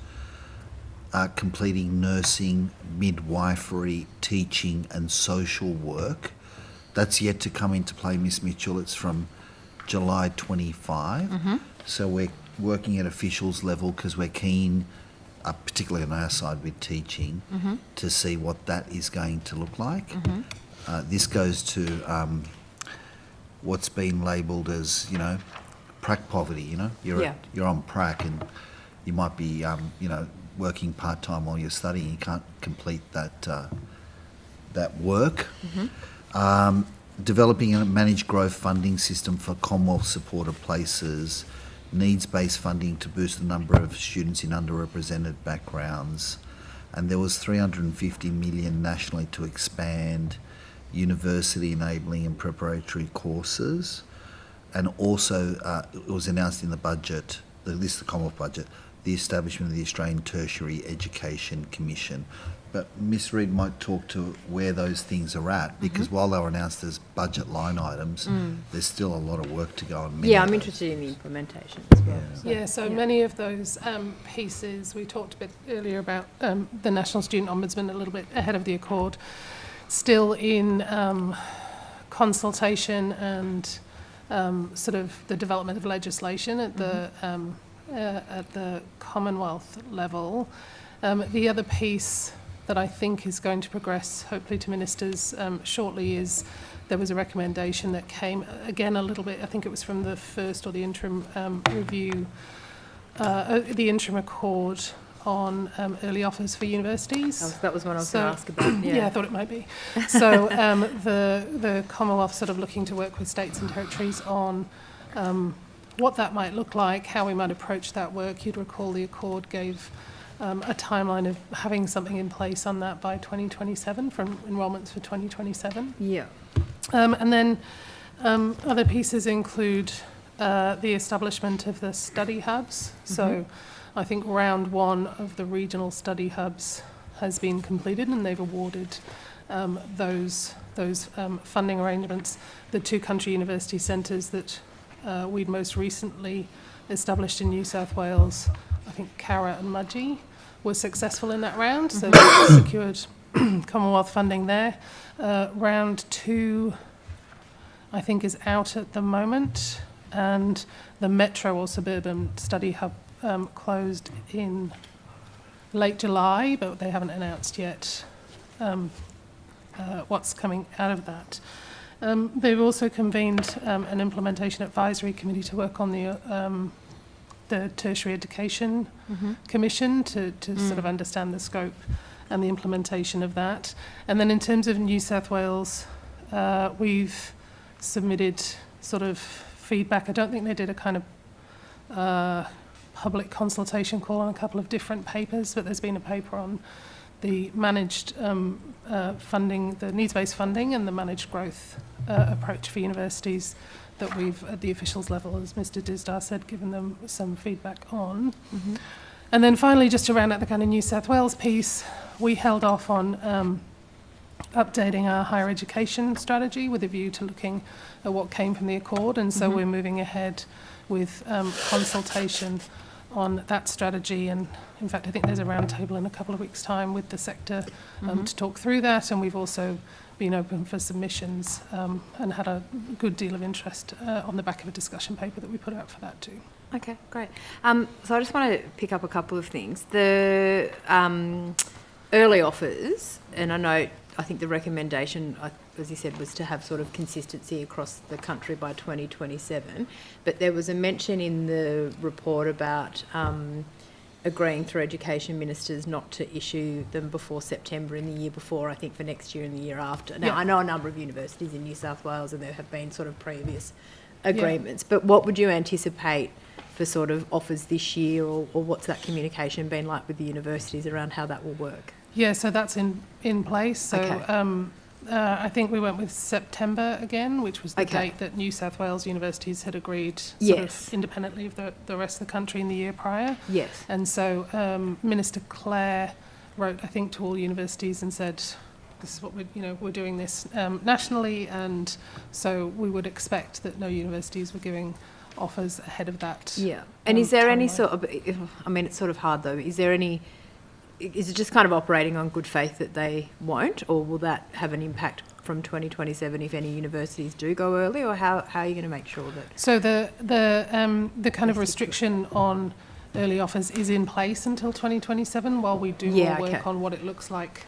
S12: completing nursing, midwifery, teaching and social work. That's yet to come into play, Ms Mitchell. It's from July 25. So we're working at officials level because we're keen, particularly on our side with teaching, to see what that is going to look like. This goes to what's been labelled as, prac poverty. You're on prac and you might be, working part-time while you're studying. You can't complete that work. Developing a managed growth funding system for Commonwealth supported places, needs-based funding to boost the number of students in underrepresented backgrounds, and there was 350 million nationally to expand university enabling and preparatory courses, and also it was announced in the budget, the Commonwealth budget, the establishment of the Australian Tertiary Education Commission. But Ms Reid might talk to where those things are at, because while they were announced as budget line items, there's still a lot of work to go on.
S16: Yeah, I'm interested in the implementation as well.
S15: So many of those pieces, we talked a bit earlier about the National Student Ombudsman a little bit ahead of the accord, still in consultation and sort of the development of legislation at the Commonwealth level. The other piece that I think is going to progress, hopefully to ministers shortly, is there was a recommendation that came, again, a little bit, I think it was from the first or the interim review, the interim accord on early offers for universities.
S16: That was one I was going to ask about.
S15: Yeah, I thought it might be. So the Commonwealth sort of looking to work with states and territories on what that might look like, how we might approach that work. You'd recall the accord gave a timeline of having something in place on that by 2027, from enrolments for 2027.
S16: Yeah.
S15: And then other pieces include the establishment of the study hubs. So I think round 1 of the regional study hubs has been completed, and they've awarded those funding arrangements. The 2 country university centres that we'd most recently established in New South Wales, I think Carra and Mudgee, were successful in that round, so they secured Commonwealth funding there. Round 2, I think, is out at the moment, and the metro or suburban study hub closed in late July, but they haven't announced yet what's coming out of that. They've also convened an implementation advisory committee to work on the the Tertiary Education Commission to sort of understand the scope and the implementation of that. And then in terms of New South Wales, we've submitted sort of feedback. I don't think they did a kind of public consultation call on a couple of different papers, but there's been a paper on the managed funding, the needs-based funding and the managed growth approach for universities that we've, at the officials level, as Mr Disdar said, given them some feedback on. And then finally, just to round out the kind of New South Wales piece, we held off on updating our higher education strategy with a view to looking at what came from the Accord, and so we're moving ahead with consultation on that strategy. And in fact, I think there's a roundtable in a couple of weeks' time with the sector to talk through that, and we've also been open for submissions and had a good deal of interest on the back of a discussion paper that we put out for that too.
S16: Okay, great. So I just want to pick up a couple of things. The early offers, and I think the recommendation, as you said, was to have sort of consistency across the country by 2027. But there was a mention in the report about agreeing through education ministers not to issue them before September in the year before, I think for next year and the year after. Now, I know a number of universities in New South Wales and there have been sort of previous agreements, but what would you anticipate for sort of offers this year, or what's that communication been like with the universities around how that will work?
S15: Yeah, so that's in place. So
S16: Okay.
S15: I think we went with September again, which was the date that New South Wales universities had agreed sort
S16: Yes.
S15: of independently of the rest of the country in the year prior.
S16: Yes.
S15: And so Minister Clare wrote, I think, to all universities and said, this is what we're doing this nationally, and so we would expect that no universities were giving offers ahead of that.
S16: Yeah. And is there any
S15: timeline.
S16: sort of, I mean, it's sort of hard though, is it just kind of operating on good faith that they won't, or will that have an impact from 2027 if any universities do go early, or how are you going to make sure that?
S15: So the kind of restriction on early offers is in place until 2027 while we do more work on what it looks like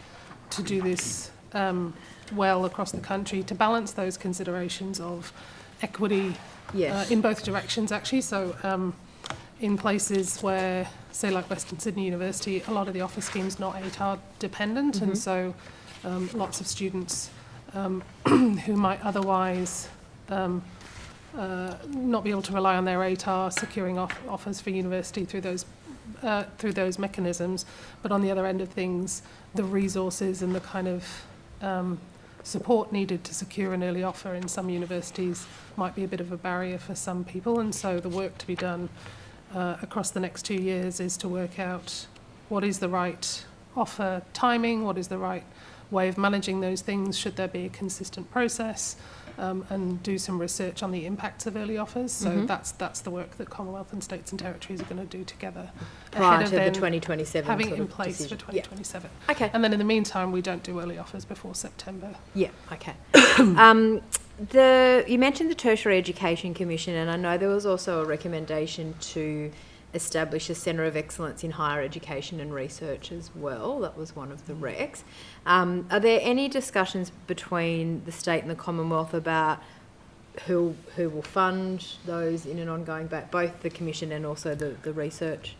S15: to do this well across the country, to balance those considerations of equity in both directions actually. So in places where, say like Western Sydney University, a lot of the offer scheme's not ATAR dependent, and so lots of students who might otherwise not be able to rely on their ATAR securing offers for university through those mechanisms, but on the other end of things, the resources and the kind of support needed to secure an early offer in some universities might be a bit of a barrier for some people, and so the work to be done across the next 2 years is to work out what is the right offer timing, what is the right way of managing those things, should there be a consistent process, and do some research on the impacts of early offers. So that's the work that Commonwealth and states and territories are going to do together
S16: Prior
S15: ahead
S16: to
S15: of
S16: the 2027
S15: having
S16: sort
S15: it in
S16: of
S15: place
S16: decision.
S15: for 2027.
S16: Okay.
S15: And then in the meantime, we don't do early offers before September.
S16: Yeah, okay. You mentioned the Tertiary Education Commission, and I know there was also a recommendation to establish a Centre of Excellence in Higher Education and Research as well. That was one of the recs. Are there any discussions between the state and the Commonwealth about who will fund those in an ongoing basis, both the Commission and also the Research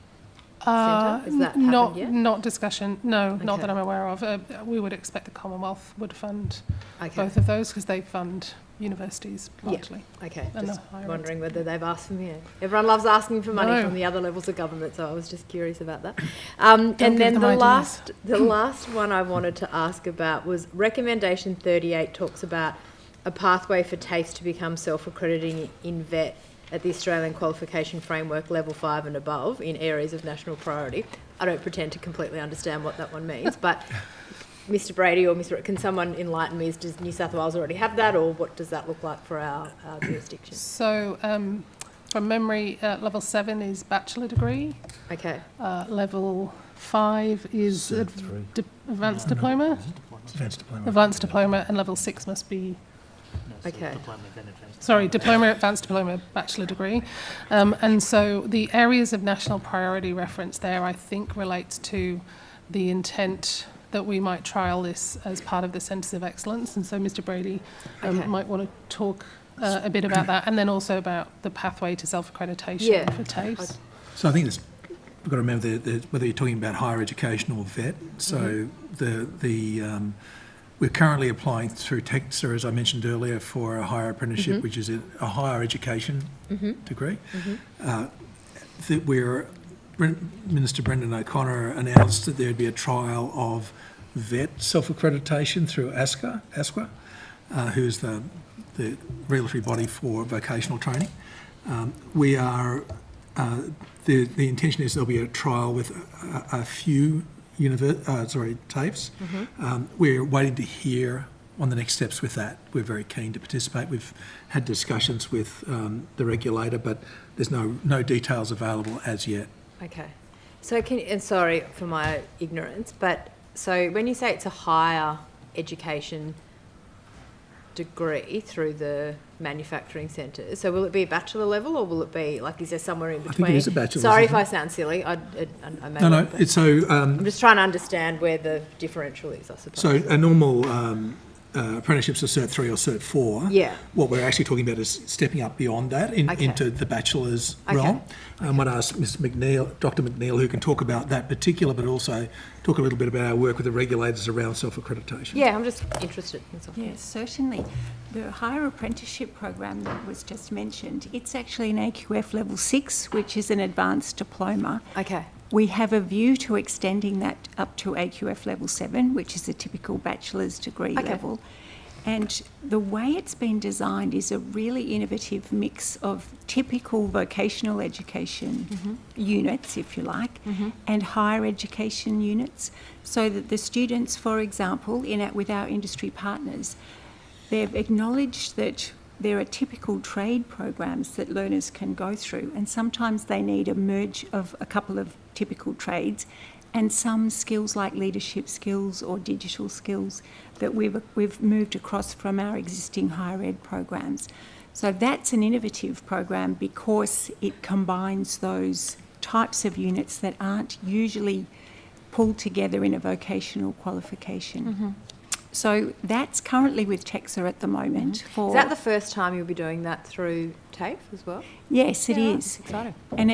S16: Centre? Has that happened yet?
S15: Not discussion, no, not
S16: Okay.
S15: that I'm aware of. We would expect the Commonwealth would fund both of those because they fund universities largely.
S16: Yeah. Okay,
S15: and
S16: just
S15: the higher
S16: wondering whether they've asked for me. Everyone loves asking for money
S15: No.
S16: from the other levels of government, so I was just curious about that. And
S15: give
S16: then
S15: them
S16: the
S15: ideas.
S16: last one I wanted to ask about was recommendation 38 talks about a pathway for TAFE to become self-accrediting in VET at the Australian Qualification Framework Level 5 and above in areas of national priority. I don't pretend to completely understand what that one means, but Mr Brady or can someone enlighten me? Does New South Wales already have that, or what does that look like for our jurisdiction?
S15: So from memory, level 7 is bachelor degree.
S16: Okay.
S15: Level 5 is advanced diploma.
S4: Advanced diploma.
S15: Advanced diploma, and level 6 must be.
S16: Okay.
S15: Sorry, diploma, advanced diploma, bachelor degree. And so the areas of national priority reference there, I think, relates to the intent that we might trial this as part of the Centres of Excellence. And so Mr Brady might want to talk a bit about that, and then also about the pathway to self-accreditation for TAFE.
S4: So I think we've got to remember whether you're talking about higher education or vet. So we're currently applying through TEXA, as I mentioned earlier, for a higher apprenticeship, which is a higher education degree. Minister Brendan O'Connor announced that there'd be a trial of vet self-accreditation through ASQA, who's the regulatory body for vocational training. The intention is there'll be a trial with a few TAFEs. We're waiting to hear on the next steps with that. We're very keen to participate. We've had discussions with the regulator, but there's no details available as yet.
S16: Okay. So and sorry for my ignorance, but so when you say it's a higher education degree through the manufacturing centres, so will it be a bachelor level, or will it be, like, is there somewhere in between?
S4: I think it is a bachelor's.
S16: Sorry if I sound silly. I may
S4: No,
S16: not,
S4: it's so...
S16: I'm just trying to understand where the differential is, I suppose.
S4: So a normal apprenticeships are Cert 3 or Cert 4.
S16: Yeah.
S4: What we're actually talking about is stepping up beyond that into the bachelor's realm. I might ask Ms. McNeil, Dr. McNeil, who can talk about that particular, but also talk a little bit about our work with the regulators around self-accreditation.
S16: Yeah, I'm just interested in something.
S8: Yes, certainly. The higher apprenticeship program that was just mentioned, it's actually an AQF level 6, which is an advanced diploma.
S16: Okay.
S8: We have a view to extending that up to AQF level 7, which is a typical bachelor's degree level. And the way it's been designed is a really innovative mix of typical vocational education units, if you like, and higher education units, so that the students, for example, with our industry partners, they've acknowledged that there are typical trade programs that learners can go through, and sometimes they need a merge of a couple of typical trades and some skills like leadership skills or digital skills that we've moved across from our existing higher ed programs. So that's an innovative program because it combines those types of units that aren't usually pulled together in a vocational qualification. So that's currently with TEXA at the moment.
S16: Is that the first time you'll be doing that through TAFE as well?
S8: Yes, it is.
S16: Exciting.
S8: And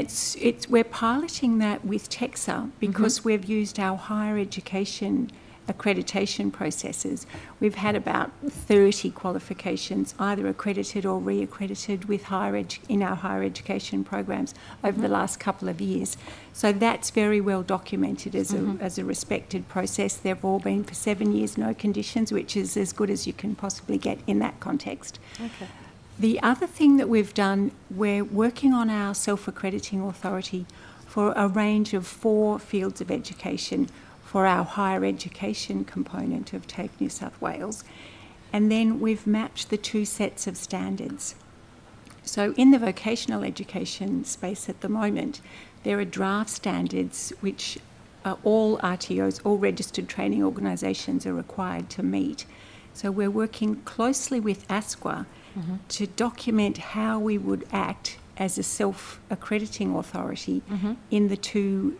S8: we're piloting that with TEXA because we've used our higher education accreditation processes. We've had about 30 qualifications, either accredited or re-accredited with in our higher education programs over the last couple of years. So that's very well documented as a respected process. They've all been for 7 years, no conditions, which is as good as you can possibly get in that context.
S16: Okay.
S8: The other thing that we've done, we're working on our self-accrediting authority for a range of 4 fields of education for our higher education component of TAFE New South Wales. And then we've mapped the 2 sets of standards. So in the vocational education space at the moment, there are draft standards which all RTOs, all registered training organisations are required to meet. So we're working closely with ASQA to document how we would act as a self-accrediting authority in the 2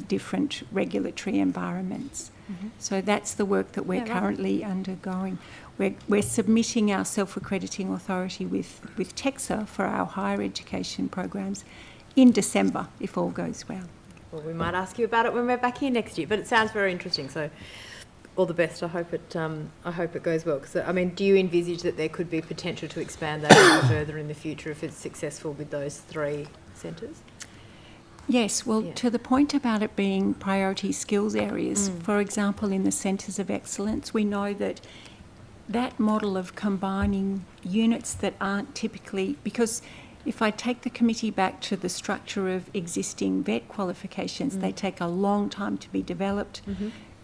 S8: different regulatory environments. So that's the work that we're currently undergoing. We're submitting our self-accrediting authority with TEXA for our higher education programs in December, if all goes well.
S16: Well, we might ask you about it when we're back here next year, but it sounds very interesting. So all the best. I hope it goes well. Because I mean, do you envisage that there could be potential to expand that even further in the future if it's successful with those 3 centres?
S8: Yes, well, to the point about it being priority skills areas, for example, in the centres of excellence, we know that that model of combining units that aren't typically, because if I take the committee back to the structure of existing vet qualifications, they take a long time to be developed.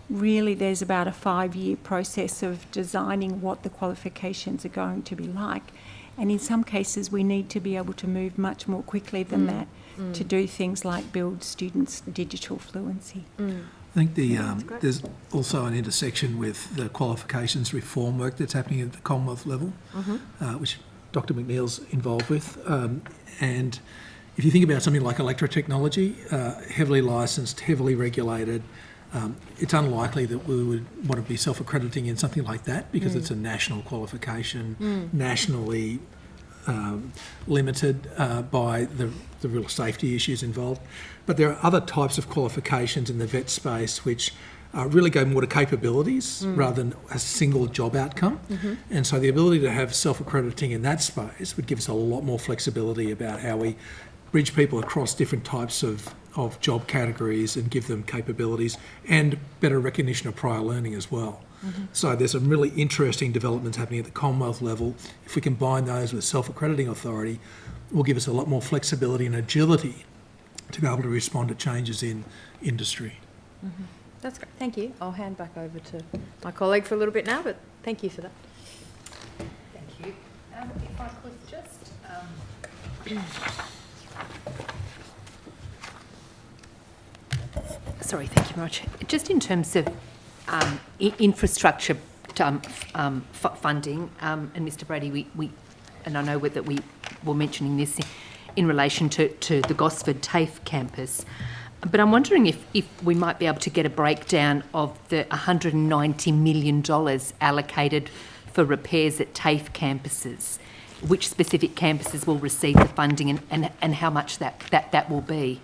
S8: Really, there's about a 5-year process of designing what the qualifications are going to be like. And in some cases, we need to be able to move much more quickly than that to do things like build students' digital fluency.
S4: I think there's also an intersection with the qualifications reform work that's happening at the Commonwealth level, which Dr. McNeil's involved with. And if you think about something like electrotechnology, heavily licensed, heavily regulated, it's unlikely that we would want to be self-accrediting in something like that because it's a national qualification, nationally limited by the real safety issues involved. But there are other types of qualifications in the vet space which really go more to capabilities rather than a single job outcome. And so the ability to have self-accrediting in that space would give us a lot more flexibility about how we bridge people across different types of job categories and give them capabilities and better recognition of prior learning as well. So there's some really interesting developments happening at the Commonwealth level. If we combine those with self-accrediting authority, it will give us a lot more flexibility and agility to be able to respond to changes in industry.
S16: That's great. Thank you. I'll hand back over to my colleague for a little bit now, but thank you for that.
S17: Thank you. If I could just... Sorry, thank you very much. Just in terms of infrastructure funding, and Mr Brady, we and I know that we were mentioning this in relation to the Gosford TAFE campus, but I'm wondering if we might be able to get a breakdown of the $190 million allocated for repairs at TAFE campuses, which specific campuses will receive the funding and how much that will be.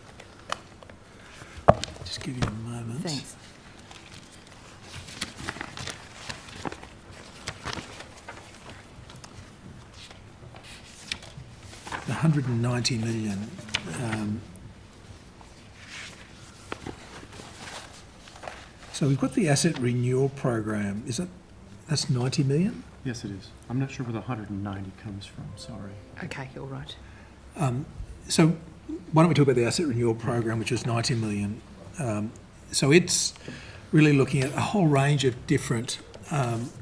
S4: Just give you a moment.
S17: Thanks.
S4: The 190 million. So we've got the asset renewal program. That's 90 million?
S7: Yes, it is. I'm not sure where the 190 comes from, sorry.
S17: Okay, all right.
S4: So why don't we talk about the asset renewal program, which is 90 million. So it's really looking at a whole range of different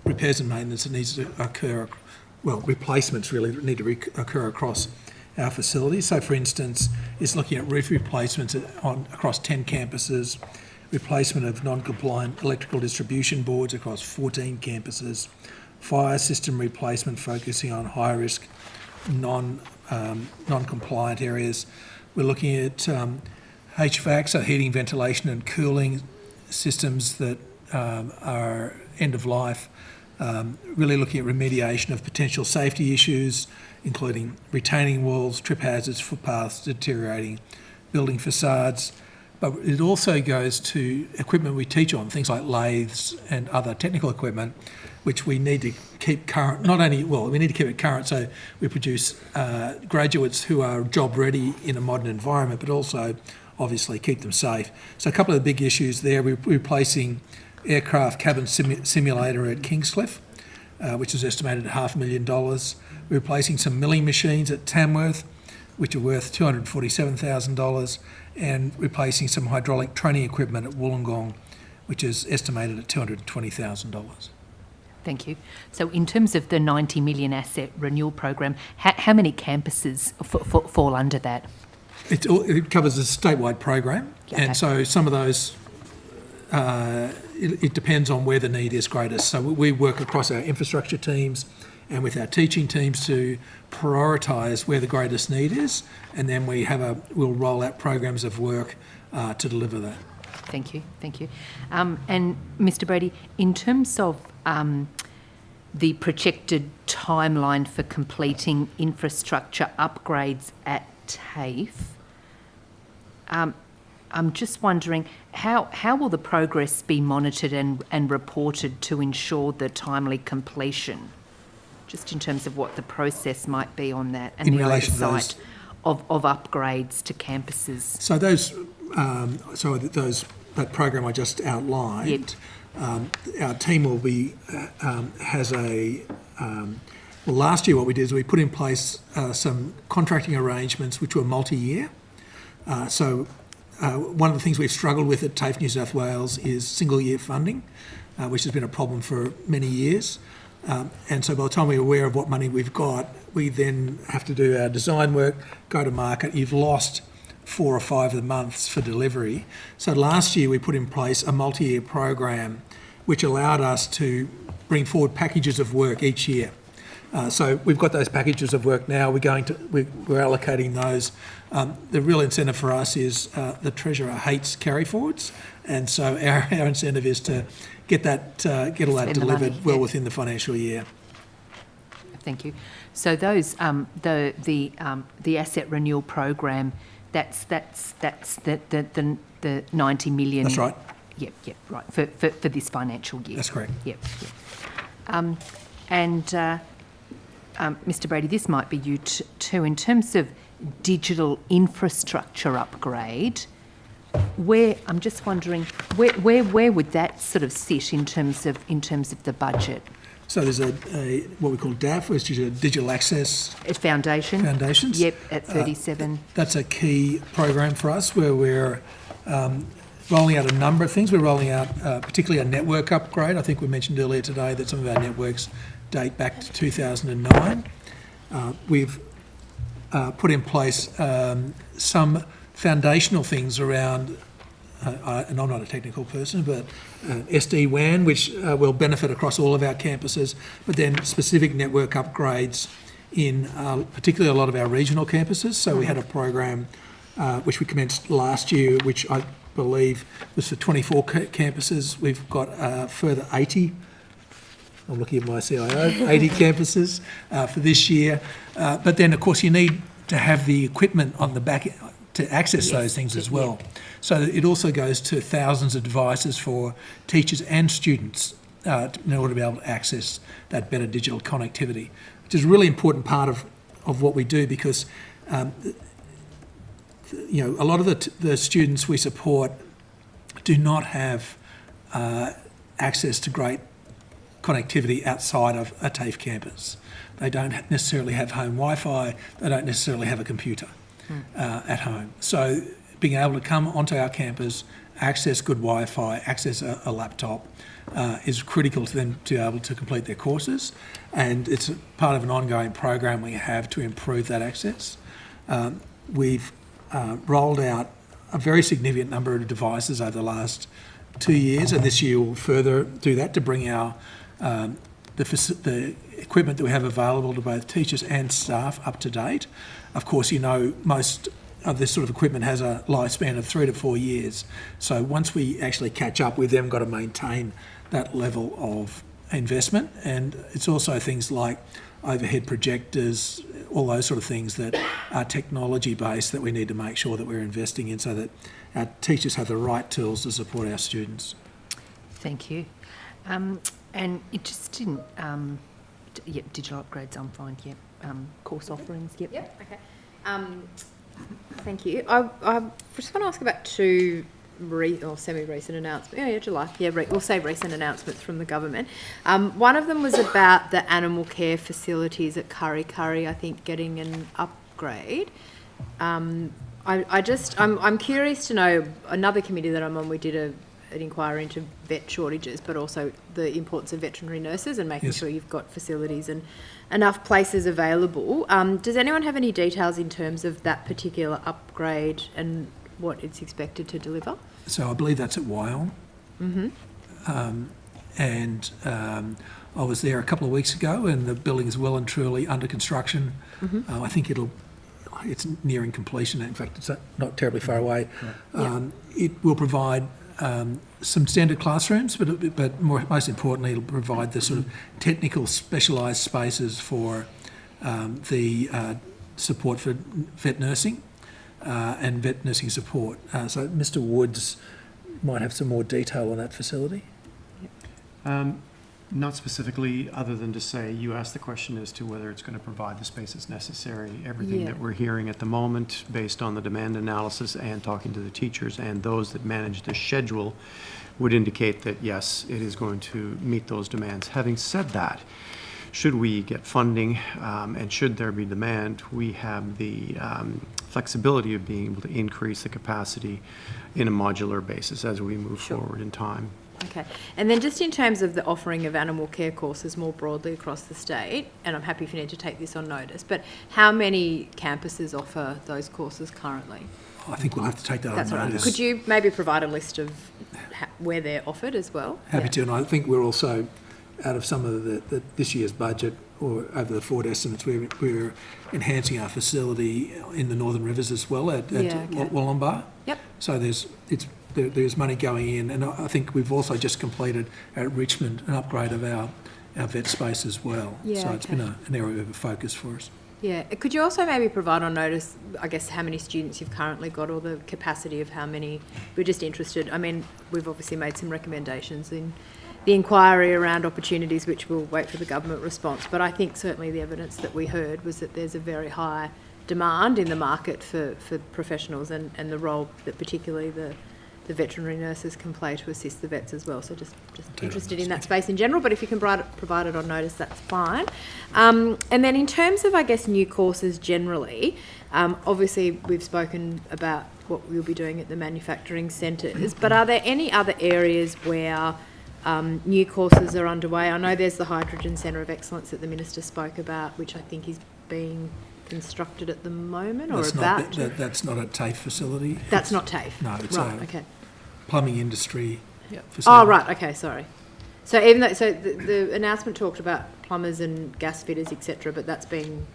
S4: repairs and maintenance that needs to occur, well, replacements really need to occur across our facilities. So, for instance, it's looking at roof replacements across 10 campuses, replacement of non-compliant electrical distribution boards across 14 campuses, fire system replacement focusing on high-risk non-compliant areas. We're looking at HVAC, so heating, ventilation and cooling systems that are end of life, really looking at remediation of potential safety issues, including retaining walls, trip hazards, footpaths, deteriorating building facades. But it also goes to equipment we teach on, things like lathes and other technical equipment, which we need to keep current. Not only, well, we need to keep it current so we produce graduates who are job ready in a modern environment, but also obviously keep them safe. So a couple of the big issues there, we're replacing aircraft cabin simulator at Kingscliff, which is estimated at $500,000. We're replacing some milling machines at Tamworth, which are worth $247,000, and replacing some hydraulic training equipment at Wollongong, which is estimated at $220,000.
S17: Thank you. So in terms of the 90 million asset renewal program, how many campuses fall under that?
S4: It covers a statewide program,
S17: okay.
S4: And so some of those, it depends on where the need is greatest. So we work across our infrastructure teams and with our teaching teams to prioritise where the greatest need is, and then we'll roll out programs of work to deliver that.
S17: Thank you, thank you. And Mr Brady, in terms of the projected timeline for completing infrastructure upgrades at TAFE, I'm just wondering how will the progress be monitored and reported to ensure the timely completion? Just in terms of what the process might be on that and the oversight of upgrades to campuses.
S4: So that program I just outlined, our team will be well, last year what we did is we put in place some contracting arrangements which were multi-year. One of the things we've struggled with at TAFE New South Wales is single-year funding, which has been a problem for many years. And so by the time we're aware of what money we've got, we then have to do our design work, go to market. You've lost 4 or 5 of the months for delivery. So last year we put in place a multi-year program which allowed us to bring forward packages of work each year. So we've got those packages of work now. We're allocating those. The real incentive for us is the Treasurer hates carry forwards, and so our incentive is to get all that delivered well within the financial year.
S17: Thank you. So those the asset renewal program, that's the 90 million.
S4: That's right.
S17: Yep, right. For this financial year.
S4: That's correct.
S17: Yep. Mr. Brady, this might be you too. In terms of digital infrastructure upgrade, I'm just wondering where would that sort of sit in terms of the budget?
S4: So there's a what we call DAF, which is a digital access foundations.
S17: Yep, at 37.
S4: That's a key program for us where we're rolling out a number of things. We're rolling out particularly a network upgrade. I think we mentioned earlier today that some of our networks date back to 2009. We've put in place some foundational things around, and I'm not a technical person, but SD-WAN, which will benefit across all of our campuses, but then specific network upgrades in particularly a lot of our regional campuses. So we had a program which we commenced last year, which I believe was for 24 campuses. We've got further 80. I'm looking at my CIO, 80 campuses for this year. But then, of course, you need to have the equipment on the back to access those things as well. So it also goes to thousands of devices for teachers and students in order to be able to access that better digital connectivity, which is a really important part of what we do because, you know, a lot of the students we support do not have access to great connectivity outside of a TAFE campus. They don't necessarily have home Wi-Fi, they don't necessarily have a computer at home. So being able to come onto our campus, access good Wi-Fi, access a laptop is critical to them to be able to complete their courses, and it's part of an ongoing program we have to improve that access. We've rolled out a very significant number of devices over the last 2 years, and this year we'll further do that to bring our the equipment that we have available to both teachers and staff up to date. Of course, you know, most of this sort of equipment has a lifespan of 3 to 4 years. So once we actually catch up, we've then got to maintain that level of investment. And it's also things like overhead projectors, all those sort of things that are technology-based that we need to make sure that we're investing in so that our teachers have the right tools to support our students.
S17: Thank you. And it just didn't, digital upgrades, I'm fine, course offerings,
S16: Yep, okay. Thank you. I just want to ask about two semi-recent announcements. We'll say recent announcements from the government. One of them was about the animal care facilities at Curry Curry, I think, getting an upgrade. I'm curious to know, another committee that I'm on, we did an inquiry into vet shortages, but also the importance of veterinary nurses and making sure you've got facilities and enough places available. Does anyone have any details in terms of that particular upgrade and what it's expected to deliver?
S4: So I believe that's at Whan.
S16: Mm-hmm.
S4: I was there a couple of weeks ago, and the building is well and truly under construction.
S16: Mm-hmm.
S4: I think it's nearing completion. In fact, it's not terribly far away. It will provide some standard classrooms, but most importantly, it'll provide the sort of technical specialised spaces for the support for vet nursing and vet nursing support. So Mr. Woods might have some more detail on that facility.
S7: Not specifically, other than to say you asked the question as to whether it's going to provide the spaces necessary. Everything that we're hearing at the moment, based on the demand analysis and talking to the teachers and those that manage the schedule, would indicate that yes, it is going to meet those demands. Having said that, should we get funding and should there be demand, we have the flexibility of being able to increase the capacity in a modular basis as we move forward in time.
S16: Okay. And then just in terms of the offering of animal care courses more broadly across the state, and I'm happy if you need to take this on notice, but how many campuses offer those courses currently?
S4: I think we'll have to take that on notice.
S16: Could you maybe provide a list of where they're offered as well?
S4: Happy to, and I think we're also, out of some of this year's budget, or over the forward estimates, we're enhancing our facility in the Northern Rivers as well at Wollongbar.
S16: Yep.
S4: So there's money going in, and I think we've also just completed at Richmond an upgrade of our vet space as well.
S16: Yeah,
S4: So it's been an area of focus for us.
S16: Yeah. Could you also maybe provide on notice, I guess, how many students you've currently got or the capacity of how many? We're just interested. I mean, we've obviously made some recommendations in the inquiry around opportunities, which we'll wait for the government response. But I think certainly the evidence that we heard was that there's a very high demand in the market for professionals and the role that particularly the veterinary nurses can play to assist the vets as well. So just interested in that space in general, but if you can provide it on notice, that's fine. And then in terms of, I guess, new courses generally, obviously we've spoken about what we'll be doing at the manufacturing centres, but are there any other areas where new courses are underway? I know there's the Hydrogen Centre of Excellence that the Minister spoke about, which I think is being constructed at the moment, or about?
S4: That's not a TAFE facility.
S16: That's not TAFE?
S4: No, it's
S16: okay.
S4: Plumbing industry facility.
S16: Oh, right, okay, sorry. So even though, the announcement talked about plumbers and gas fitters, etc., but it's being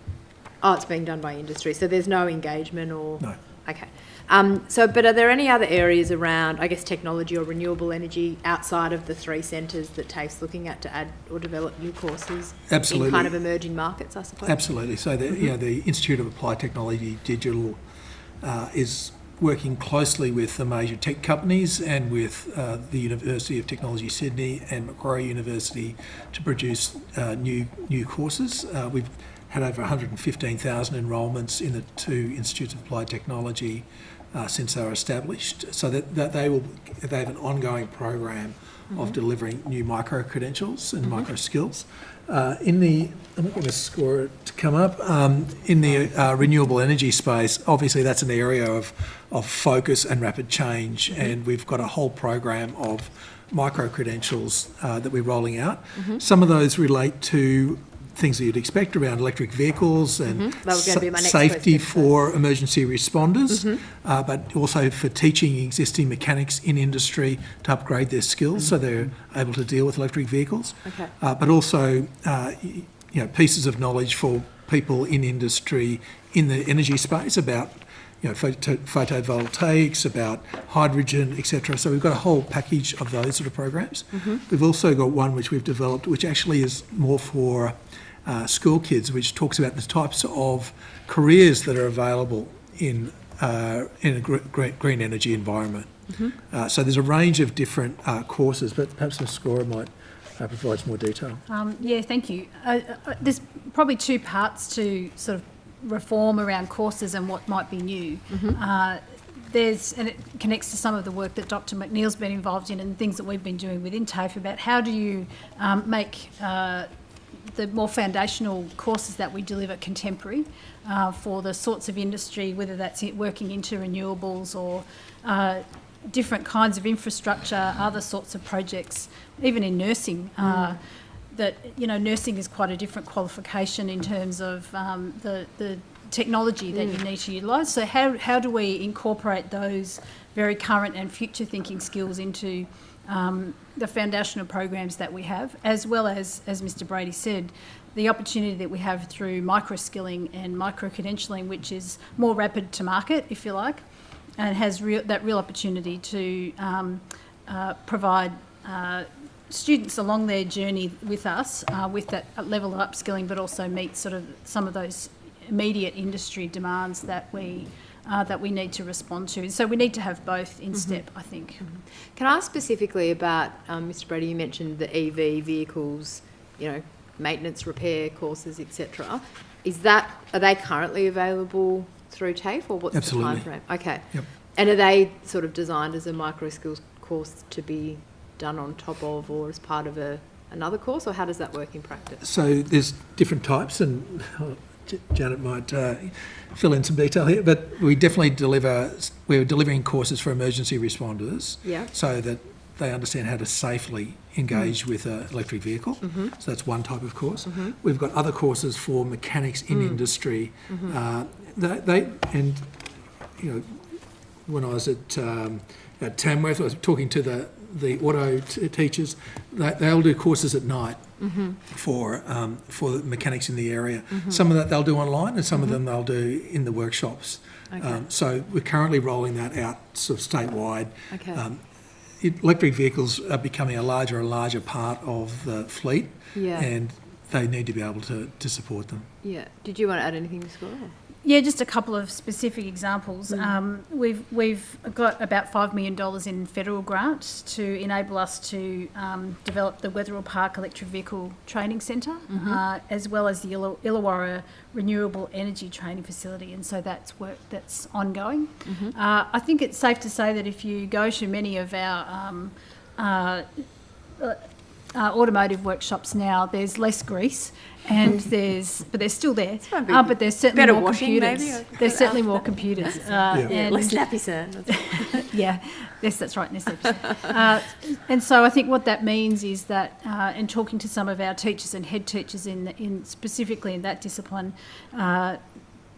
S16: done by industry, so there's no engagement or...
S4: No.
S16: Okay. But are there any other areas around, I guess, technology or renewable energy outside of the 3 centres that TAFE's looking at to add or develop new courses?
S4: Absolutely.
S16: In kind of emerging markets, I suppose?
S4: Absolutely. So the Institute of Applied Technology Digital is working closely with the major tech companies and with the University of Technology Sydney and Macquarie University to produce new courses. We've had over 115,000 enrolments in the 2 Institutes of Applied Technology since they were established. So that they have an ongoing program of delivering new micro-credentials and micro-skills. I'm not going to score it to come up. In the renewable energy space, obviously that's an area of focus and rapid change, and we've got a whole program of micro-credentials that we're rolling out. Some of those relate to things that you'd expect around electric vehicles and
S16: That was going to be my next
S4: safety
S16: question.
S4: for emergency responders, but also for teaching existing mechanics in industry to upgrade their skills so they're able to deal with electric vehicles.
S16: Okay.
S4: But also, pieces of knowledge for people in industry in the energy space about photovoltaics, about hydrogen, etc. So we've got a whole package of those sort of programs. We've also got one which we've developed, which actually is more for school kids, which talks about the types of careers that are available in a green energy environment. So there's a range of different courses, but perhaps Ms. Scorer might provide some more detail.
S6: Yeah, thank you. There's probably 2 parts to sort of reform around courses and what might be new. And it connects to some of the work that Dr. McNeil's been involved in and things that we've been doing within TAFE about how do you make the more foundational courses that we deliver contemporary for the sorts of industry, whether that's working into renewables or different kinds of infrastructure, other sorts of projects, even in nursing. Nursing is quite a different qualification in terms of the technology that you need to utilise. So how do we incorporate those very current and future thinking skills into the foundational programs that we have, as well as Mr. Brady said, the opportunity that we have through micro-skilling and micro-credentialing, which is more rapid to market, if you like, and has that real opportunity to provide students along their journey with us with that level of upskilling, but also meet sort of some of those immediate industry demands that we need to respond to. So we need to have both in step, I think.
S16: Can I ask specifically about, Mr. Brady, you mentioned the EV vehicles, maintenance, repair courses, etc. Are they currently available through TAFE, or what's
S4: Absolutely.
S16: the time frame? Okay.
S4: Yep.
S16: And are they sort of designed as a micro skills course to be done on top of or as part of another course, or how does that work in practice?
S4: So there's different types, and Janet might fill in some detail here, but we're delivering courses for emergency responders so that they understand how to safely engage with an electric vehicle. So that's one type of course. We've got other courses for mechanics in industry. When I was at Tamworth, I was talking to the auto teachers. They all do courses at night for the mechanics in the area. Some of that they'll do online, and some of them they'll do in the workshops. So we're currently rolling that out sort of statewide. electric vehicles are becoming a larger and larger part of the fleet, and they need to be able to support them.
S16: Yeah. Did you want to add anything, Scott?
S6: Yeah, just a couple of specific examples. We've got about $5 million in federal grants to enable us to develop the Wetherill Park Electric Vehicle Training Centre, as well as the Illawarra Renewable Energy Training Facility, and so that's work that's ongoing. I think it's safe to say that if you go to many of our automotive workshops now, there's less grease, and but they're still there. But there's certainly more computers. There's certainly more computers. And
S9: less nappy, sir.
S6: yeah, yes, that's right, less nappy. And so I think what that means is that, in talking to some of our teachers and head teachers in specifically in that discipline,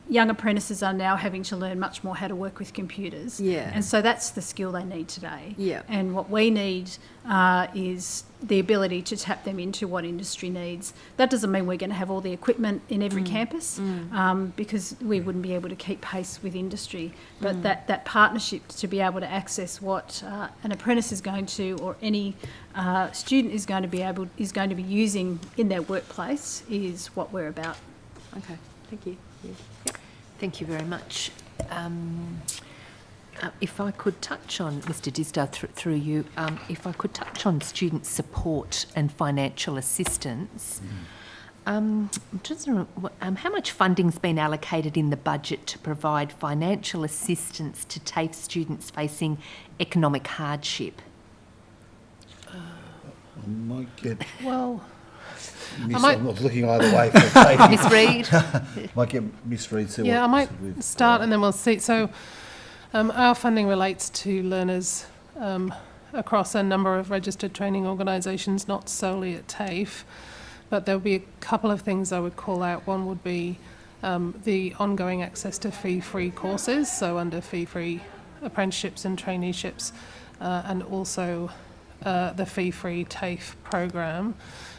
S6: young apprentices are now having to learn much more how to work with computers. And so that's the skill they need today. And what we need is the ability to tap them into what industry needs. That doesn't mean we're going to have all the equipment in every campus, because we wouldn't be able to keep pace with industry. But that partnership to be able to access what an apprentice is going to, or any student is going to be using in their workplace, is what we're about.
S16: Okay, thank you.
S17: Thank you very much. If I could touch on, Mr Disdale, through you, if I could touch on student support and financial assistance. Just, how much funding's been allocated in the budget to provide financial assistance to TAFE students facing economic hardship?
S12: I might get...
S15: Well...
S12: I'm not looking either way for TAFE.
S17: Miss Reid?
S12: Might get Miss Reid.
S15: Yeah, I might start and then we'll see. So our funding relates to learners across a number of registered training organisations, not solely at TAFE, but there'll be a couple of things I would call out. One would be the ongoing access to fee-free courses, so under fee-free apprenticeships and traineeships, and also the fee-free TAFE program.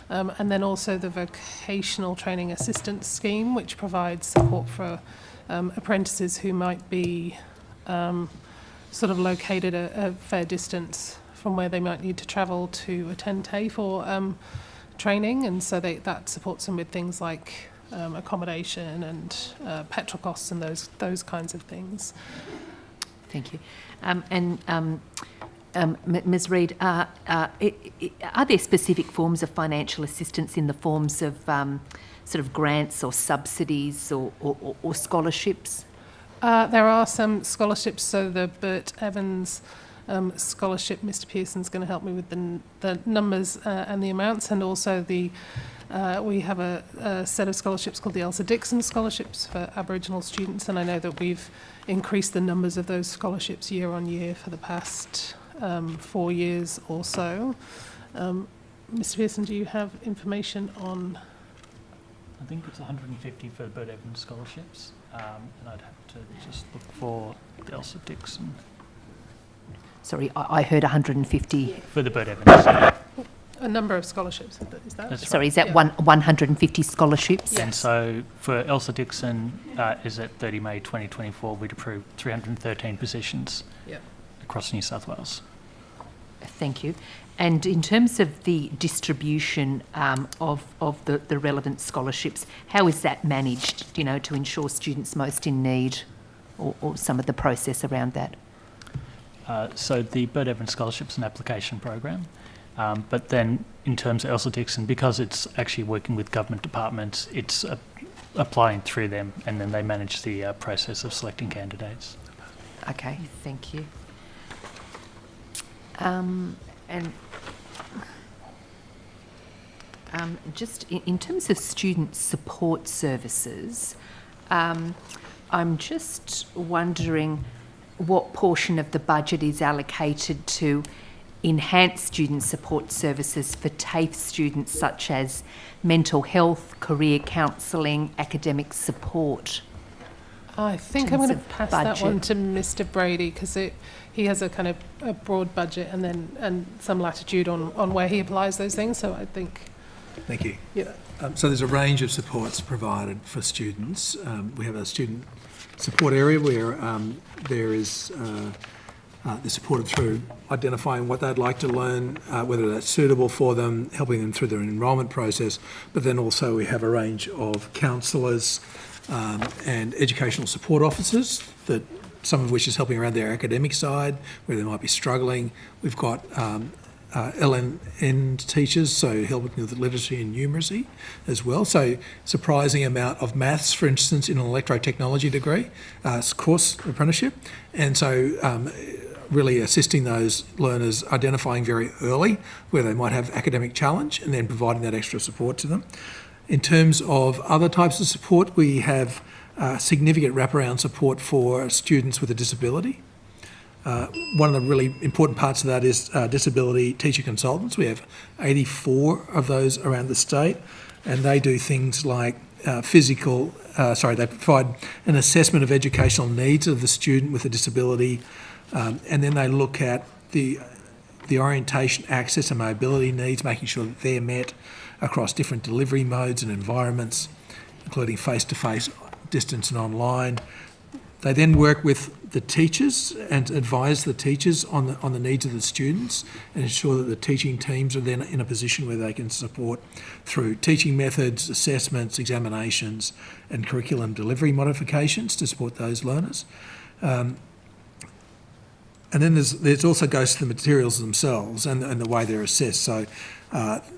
S15: And then also the vocational training assistance scheme, which provides support for apprentices who might be sort of located a fair distance from where they might need to travel to attend TAFE or training, and so that supports them with things like accommodation and petrol costs and those kinds of things.
S17: Thank you. Ms Reid, are there specific forms of financial assistance in the forms of sort of grants or subsidies or scholarships?
S15: There are some scholarships, so the Bert Evans scholarship, Mr Pearson's going to help me with the numbers and the amounts, and also we have a set of scholarships called the Elsa Dixon scholarships for Aboriginal students, and I know that we've increased the numbers of those scholarships year on year for the past 4 years or so. Mr Pearson, do you have information on...
S3: I think it's 150 for the Bert Evans scholarships, and I'd have to just look for the Elsa Dixon.
S17: Sorry, I heard 150.
S3: For the Bert Evans.
S15: A number of scholarships, is that?
S3: That's
S17: Sorry,
S3: right.
S17: is that 150 scholarships?
S3: Yes. And so for Elsa Dixon, is at 30 May 2024, we'd approved 313 positions across New South Wales.
S17: Thank you. And in terms of the distribution of the relevant scholarships, how is that managed, to ensure students most in need, or some of the process around that?
S3: So the Bert Evans Scholarship's an application program, but then in terms of Elsa Dixon, because it's actually working with government departments, it's applying through them, and then they manage the process of selecting candidates.
S17: Okay, thank you. Just in terms of student support services, I'm just wondering what portion of the budget is allocated to enhance student support services for TAFE students, such as mental health, career counselling, academic support.
S15: I think I'm going to pass that one to Mr Brady, because he has a kind of a broad budget and some latitude on where he applies those things. So I think.
S4: Thank you.
S15: Yeah.
S4: So there's a range of supports provided for students. We have a student support area where there is They're supported through identifying what they'd like to learn, whether that's suitable for them, helping them through their enrolment process, but then also we have a range of counsellors and educational support officers, that some of which is helping around their academic side, where they might be struggling. We've got LNN teachers, so helping with literacy and numeracy as well. So surprising amount of maths, for instance, in an electrotechnology degree, course apprenticeship. And so really assisting those learners, identifying very early where they might have academic challenge and then providing that extra support to them. In terms of other types of support, we have significant wraparound support for students with a disability. One of the really important parts of that is disability teacher consultants. We have 84 of those around the state, and they do things like they provide an assessment of educational needs of the student with a disability, and then they look at the orientation, access and mobility needs, making sure that they're met across different delivery modes and environments, including face-to-face, distance and online. They then work with the teachers and advise the teachers on the needs of the students and ensure that the teaching teams are then in a position where they can support through teaching methods, assessments, examinations and curriculum delivery modifications to support those learners. And then there's also goes to the materials themselves and the way they're assessed. So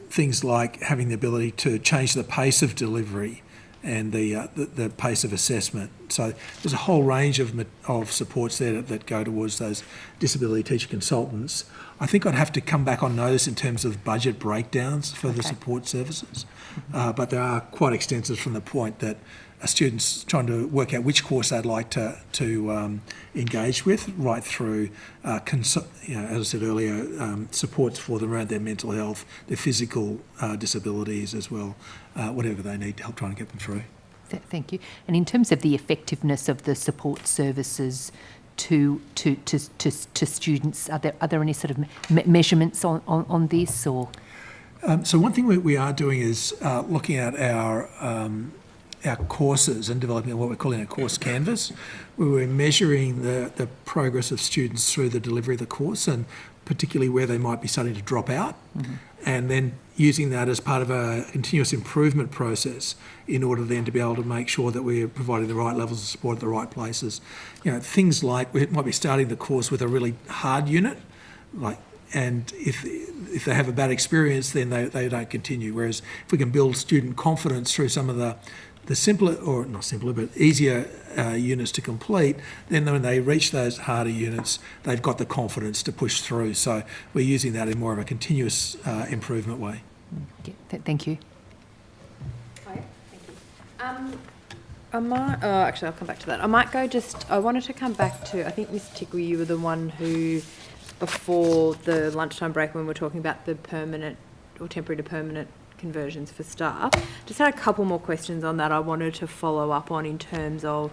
S4: things like having the ability to change the pace of delivery and the pace of assessment. So there's a whole range of supports there that go towards those disability teacher consultants. I think I'd have to come back on notice in terms of budget breakdowns for the support services, but they are quite extensive from the point that a student's trying to work out which course they'd like to engage with, right through, as I said earlier, supports for them around their mental health, their physical disabilities as well, whatever they need to help trying to get them through.
S17: Thank you. And in terms of the effectiveness of the support services to students, are there any sort of measurements on this, or?
S4: So one thing we are doing is looking at our courses and developing what we're calling a course canvas, where we're measuring the progress of students through the delivery of the course, and particularly where they might be starting to drop out, and then using that as part of a continuous improvement process in order then to be able to make sure that we're providing the right levels of support at the right places. Things like we might be starting the course with a really hard unit, and if they have a bad experience, then they don't continue. Whereas if we can build student confidence through some of the simpler, or not simpler, but easier units to complete, then when they reach those harder units, they've got the confidence to push through. So we're using that in more of a continuous improvement way.
S17: Thank you.
S16: Actually, I'll come back to that. I wanted to come back to, I think, Ms. Tickle, you were the one who, before the lunchtime break, when we were talking about the permanent or temporary to permanent conversions for staff, just had a couple more questions on that I wanted to follow up on, in terms of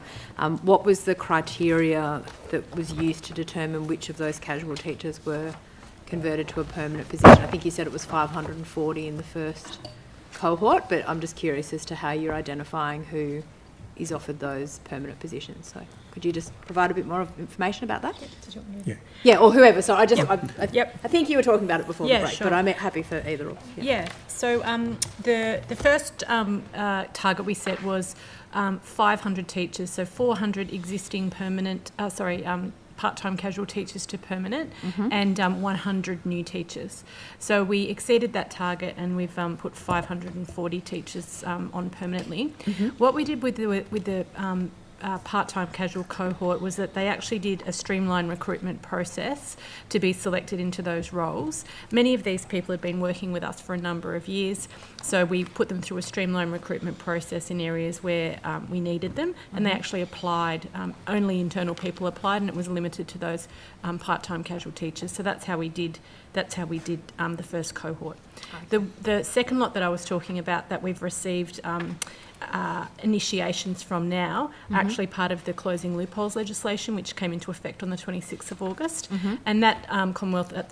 S16: what was the criteria that was used to determine which of those casual teachers were converted to a permanent position. I think you said it was 540 in the first cohort, but I'm just curious as to how you're identifying who is offered those permanent positions. So could you just provide a bit more information about that? Yeah, or whoever. So I think you were talking about it before the break,
S5: sure.
S16: but I'm happy for either or.
S5: Yeah. So the first target we set was 500 teachers, so 400 existing permanent, part-time casual teachers to permanent, and 100 new teachers. So we exceeded that target, and we've put 540 teachers on permanently. What we did with the part-time casual cohort was that they actually did a streamlined recruitment process to be selected into those roles. Many of these people had been working with us for a number of years, so we put them through a streamlined recruitment process in areas where we needed them, and they actually applied, only internal people applied, and it was limited to those part-time casual teachers. So that's how we did that's how we did the first cohort. The second lot that I was talking about that we've received initiations from now are actually part of the closing loopholes legislation, which came into effect on the 26th of August. And that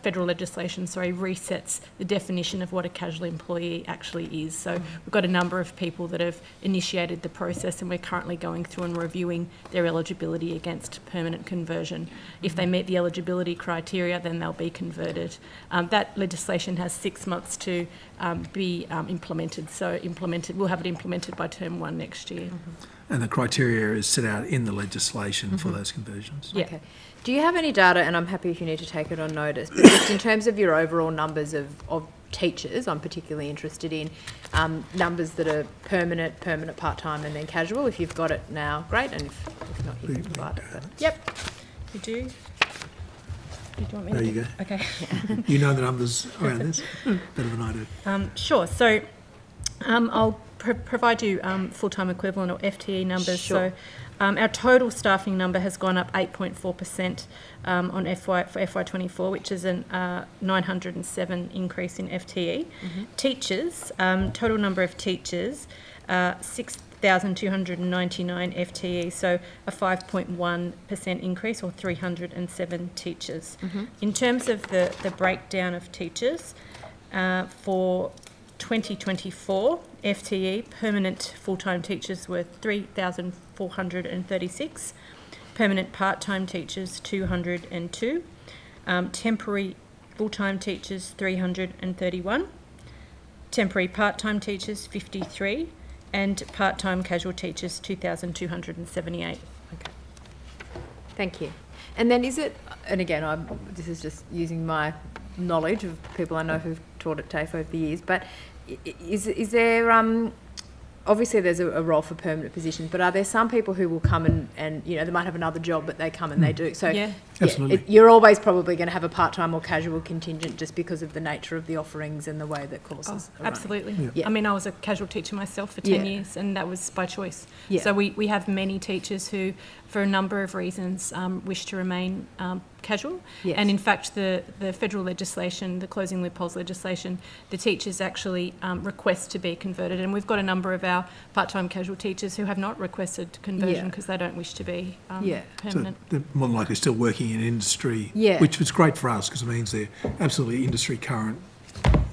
S5: federal legislation, resets the definition of what a casual employee actually is. So we've got a number of people that have initiated the process, and we're currently going through and reviewing their eligibility against permanent conversion. If they meet the eligibility criteria, then they'll be converted. That legislation has 6 months to be implemented. So we'll have it implemented by term 1 next year.
S4: And the criteria is set out in the legislation for those conversions.
S16: Yeah. Okay. Do you have any data, and I'm happy if you need to take it on notice, but just in terms of your overall numbers of teachers, I'm particularly interested in numbers that are permanent, part-time, and then casual. If you've got it now, great, and if not, you can provide it. But. Yep, you do. Do you want me
S4: there
S16: to
S4: you go.
S16: Okay.
S4: You know the numbers around this better than I do.
S5: Sure. So I'll provide you full-time equivalent or FTE numbers.
S16: Sure.
S5: So our total staffing number has gone up 8.4% on FY24, which is a 907 increase in FTE. Teachers, total number of teachers, 6,299 FTE, so a 5.1% increase, or 307 teachers. In terms of the breakdown of teachers, for 2024 FTE, permanent full-time teachers were 3,436, permanent part-time teachers 202, temporary full-time teachers 331, temporary part-time teachers 53, and part-time casual teachers 2,278.
S16: Okay. Thank you. And then is it, and again, this is just using my knowledge of people I know who've taught at TAFE over the years, but is there, obviously there's a role for permanent positions, but are there some people who will come and they might have another job, but they come and they do? So
S5: yeah,
S4: absolutely.
S16: You're always probably going to have a part-time or casual contingent just because of the nature of the offerings and the way that courses are
S5: absolutely.
S16: running. Yeah.
S5: I mean, I was a casual teacher myself for 10 years, and that was by choice.
S16: Yeah.
S5: So we have many teachers who, for a number of reasons, wish to remain casual.
S16: Yes.
S5: And in fact, the federal legislation, the closing loopholes legislation, the teachers actually request to be converted. And we've got a number of our part-time casual teachers who have not requested conversion because they don't wish to be permanent.
S4: So they're more than likely still working in industry,
S16: Yeah.
S4: which was great for us because it means they're absolutely industry current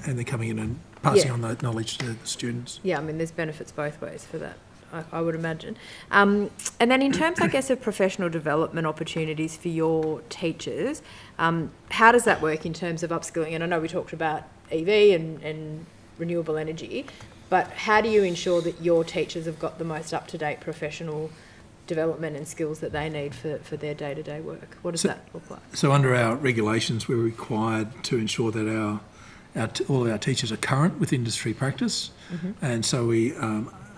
S4: and they're coming in and passing on that knowledge to the students.
S16: Yeah, I mean, there's benefits both ways for that, I would imagine. And then in terms, I guess, of professional development opportunities for your teachers, how does that work in terms of upskilling? And I know we talked about EV and renewable energy, but how do you ensure that your teachers have got the most up-to-date professional development and skills that they need for their day-to-day work? What does that look like?
S4: So under our regulations, we're required to ensure that all of our teachers are current with industry practice, and so we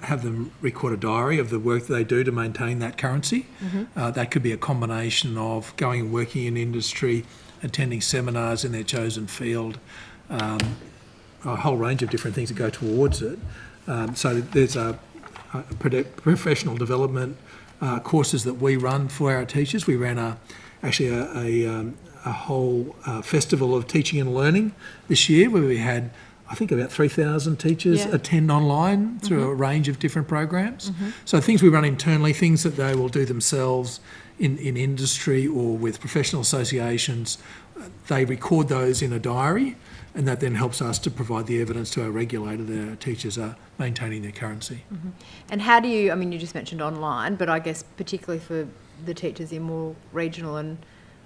S4: have them record a diary of the work that they do to maintain that currency. That could be a combination of going and working in industry, attending seminars in their chosen field, a whole range of different things that go towards it. So there's a professional development courses that we run for our teachers. We ran a whole festival of teaching and learning this year where we had, I think, about 3,000 teachers attend online through a range of different programs. So things we run internally, things that they will do themselves in industry or with professional associations, they record those in a diary, and that then helps us to provide the evidence to our regulator that our teachers are maintaining their currency.
S16: And how do you, I mean, you just mentioned online, but I guess particularly for the teachers in more regional and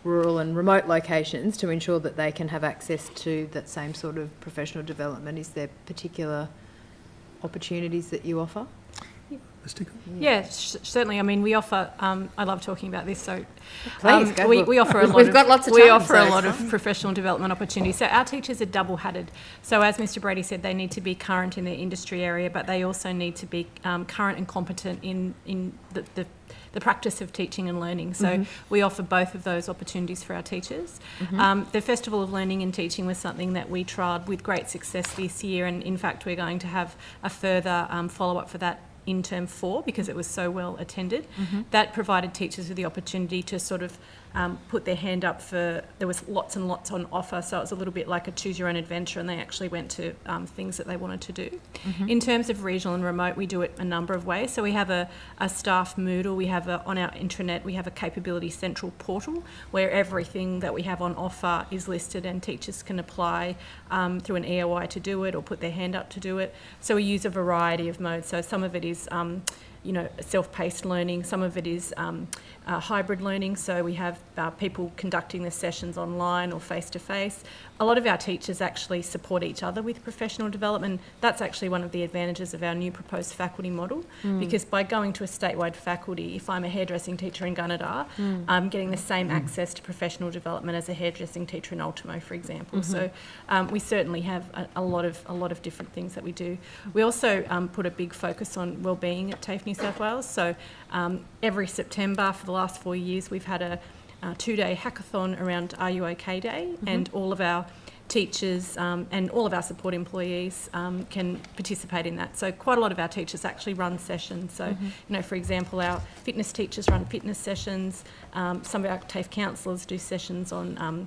S16: rural and remote locations, to ensure that they can have access to that same sort of professional development, is there particular opportunities that you offer?
S5: Yeah, certainly. I mean, we offer. I love talking about this. So,
S16: please go.
S5: We offer a lot.
S16: We've got lots of time.
S5: We offer a lot of professional development opportunities. So our teachers are double-hatted. So as Mr. Brady said, they need to be current in their industry area, but they also need to be current and competent in the practice of teaching and learning. So we offer both of those opportunities for our teachers. The Festival of Learning and Teaching was something that we trialled with great success this year, and in fact we're going to have a further follow-up for that in term 4 because it was so well attended.
S16: Mm-hmm.
S5: That provided teachers with the opportunity to sort of put their hand up for, there was lots and lots on offer, so it was a little bit like a choose your own adventure, and they actually went to things that they wanted to do.
S16: Mm-hmm.
S5: In terms of regional and remote, we do it a number of ways. So we have a staff Moodle, we have on our intranet, we have a capability central portal where everything that we have on offer is listed and teachers can apply through an EOI to do it or put their hand up to do it. So we use a variety of modes. So some of it is self-paced learning. Some of it is hybrid learning. So we have people conducting the sessions online or face-to-face. A lot of our teachers actually support each other with professional development. That's actually one of the advantages of our new proposed faculty model, because by going to a statewide faculty, if I'm a hairdressing teacher in Gunnedah, I'm getting the same access to professional development as a hairdressing teacher in Ultimo, for example. So we certainly have a lot of different things that we do. We also put a big focus on wellbeing at TAFE New South Wales. So every September for the last 4 years, we've had a 2-day hackathon around Are You OK Day, and all of our teachers and all of our support employees can participate in that. So quite a lot of our teachers actually run sessions. So, for example, our fitness teachers run fitness sessions. Some of our TAFE counsellors do sessions on,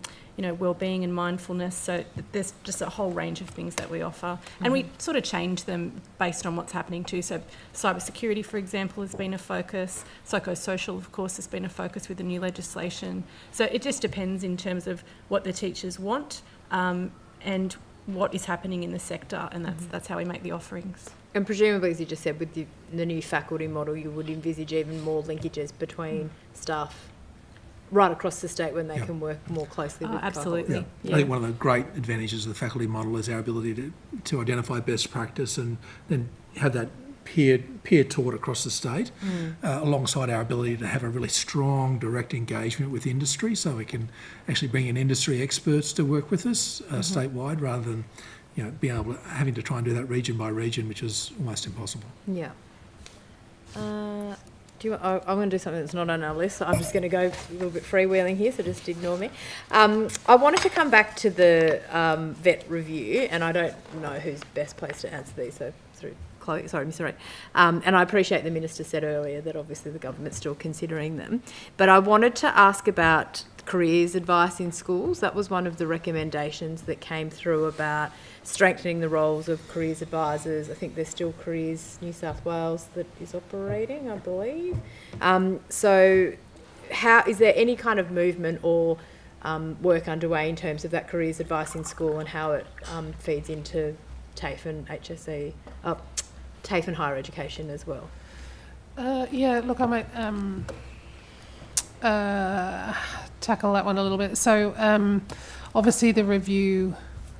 S5: wellbeing and mindfulness. So there's just a whole range of things that we offer. And we sort of change them based on what's happening too. So cybersecurity, for example, has been a focus. Psychosocial, of course, has been a focus with the new legislation. So it just depends in terms of what the teachers want and what is happening in the sector, and that's how we make the offerings.
S11: And presumably, as you just said, with the new faculty model, you would envisage even more linkages between staff right across the state when they can work more closely with
S5: absolutely.
S11: faculty.
S4: I think one of the great advantages of the faculty model is our ability to identify best practice and then have that peer taught across the state, alongside our ability to have a really strong direct engagement with industry, so we can actually bring in industry experts to work with us statewide, rather than being able to having to try and do that region by region, which is almost impossible.
S11: Yeah. I'm going to do something that's not on our list, so I'm just going to go a little bit freewheeling here, so just ignore me. I wanted to come back to the vet review, and I don't know who's best placed to answer these, so through Chloe, sorry, Miss Wright. And I appreciate the Minister said earlier that obviously the government's still considering them. But I wanted to ask about careers advice in schools. That was one of the recommendations that came through about strengthening the roles of careers advisors. I think there's still Careers New South Wales that is operating, I believe. So is there any kind of movement or work underway in terms of that careers advice in school and how it feeds into TAFE and HSE, TAFE and higher education as well?
S15: Look, I might tackle that one a little bit. So obviously the review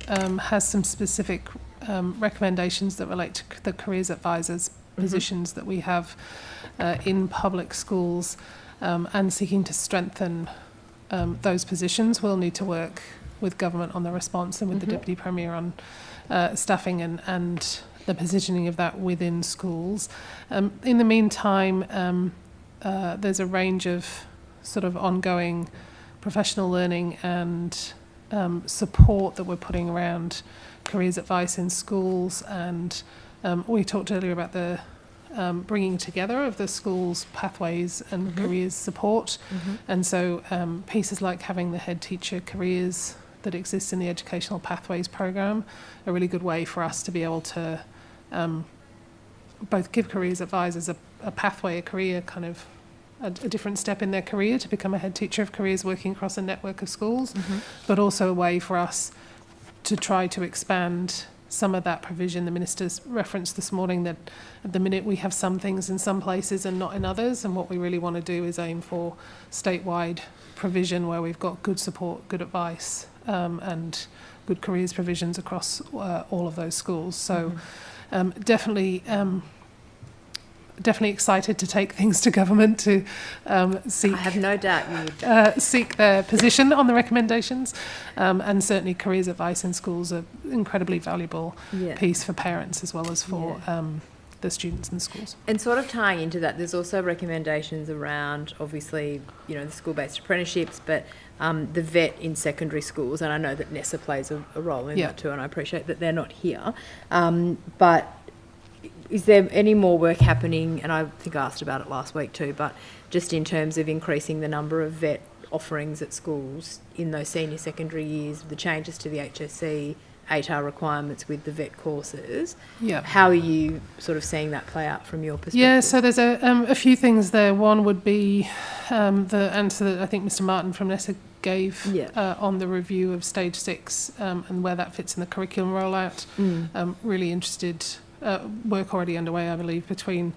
S15: has some specific recommendations that relate to the careers advisors positions that we have in public schools, and seeking to strengthen those positions. We'll need to work with government on the response and with the Deputy Premier on staffing and the positioning of that within schools. In the meantime, there's a range of sort of ongoing professional learning and support that we're putting around careers advice in schools, and we talked earlier about the bringing together of the schools' pathways and careers support, and so pieces like having the head teacher careers that exists in the Educational Pathways program, a really good way for us to be able to both give careers advisors a pathway, a career, kind of a different step in their career to become a head teacher of careers working across a network of schools, but also a way for us to try to expand some of that provision. The Minister's referenced this morning that at the minute we have some things in some places and not in others, and what we really want to do is aim for statewide provision where we've got good support, good advice, and good careers provisions across all of those schools. So definitely excited to take things to government to seek. I
S11: have no doubt you would.
S15: Seek their position on the recommendations, and certainly careers advice in schools are incredibly valuable piece for parents as well as for the students in the schools.
S11: And sort of tying into that, there's also recommendations around, obviously, the school-based apprenticeships, but the vet in secondary schools, and I know that NESA plays a role in that too, and I appreciate that they're not here. But
S16: is there any more work happening, and I think I asked about it last week too, but just in terms of increasing the number of vet offerings at schools in those senior secondary years, the changes to the HSC 8R requirements with the vet courses.
S15: Yeah.
S16: How are you sort of seeing that play out from your perspective?
S15: Yeah, so there's a few things there. One would be the answer that I think Mr. Martin from NESA gave on the review of Stage 6 and where that fits in the curriculum rollout. Really interested, work already underway, I believe, between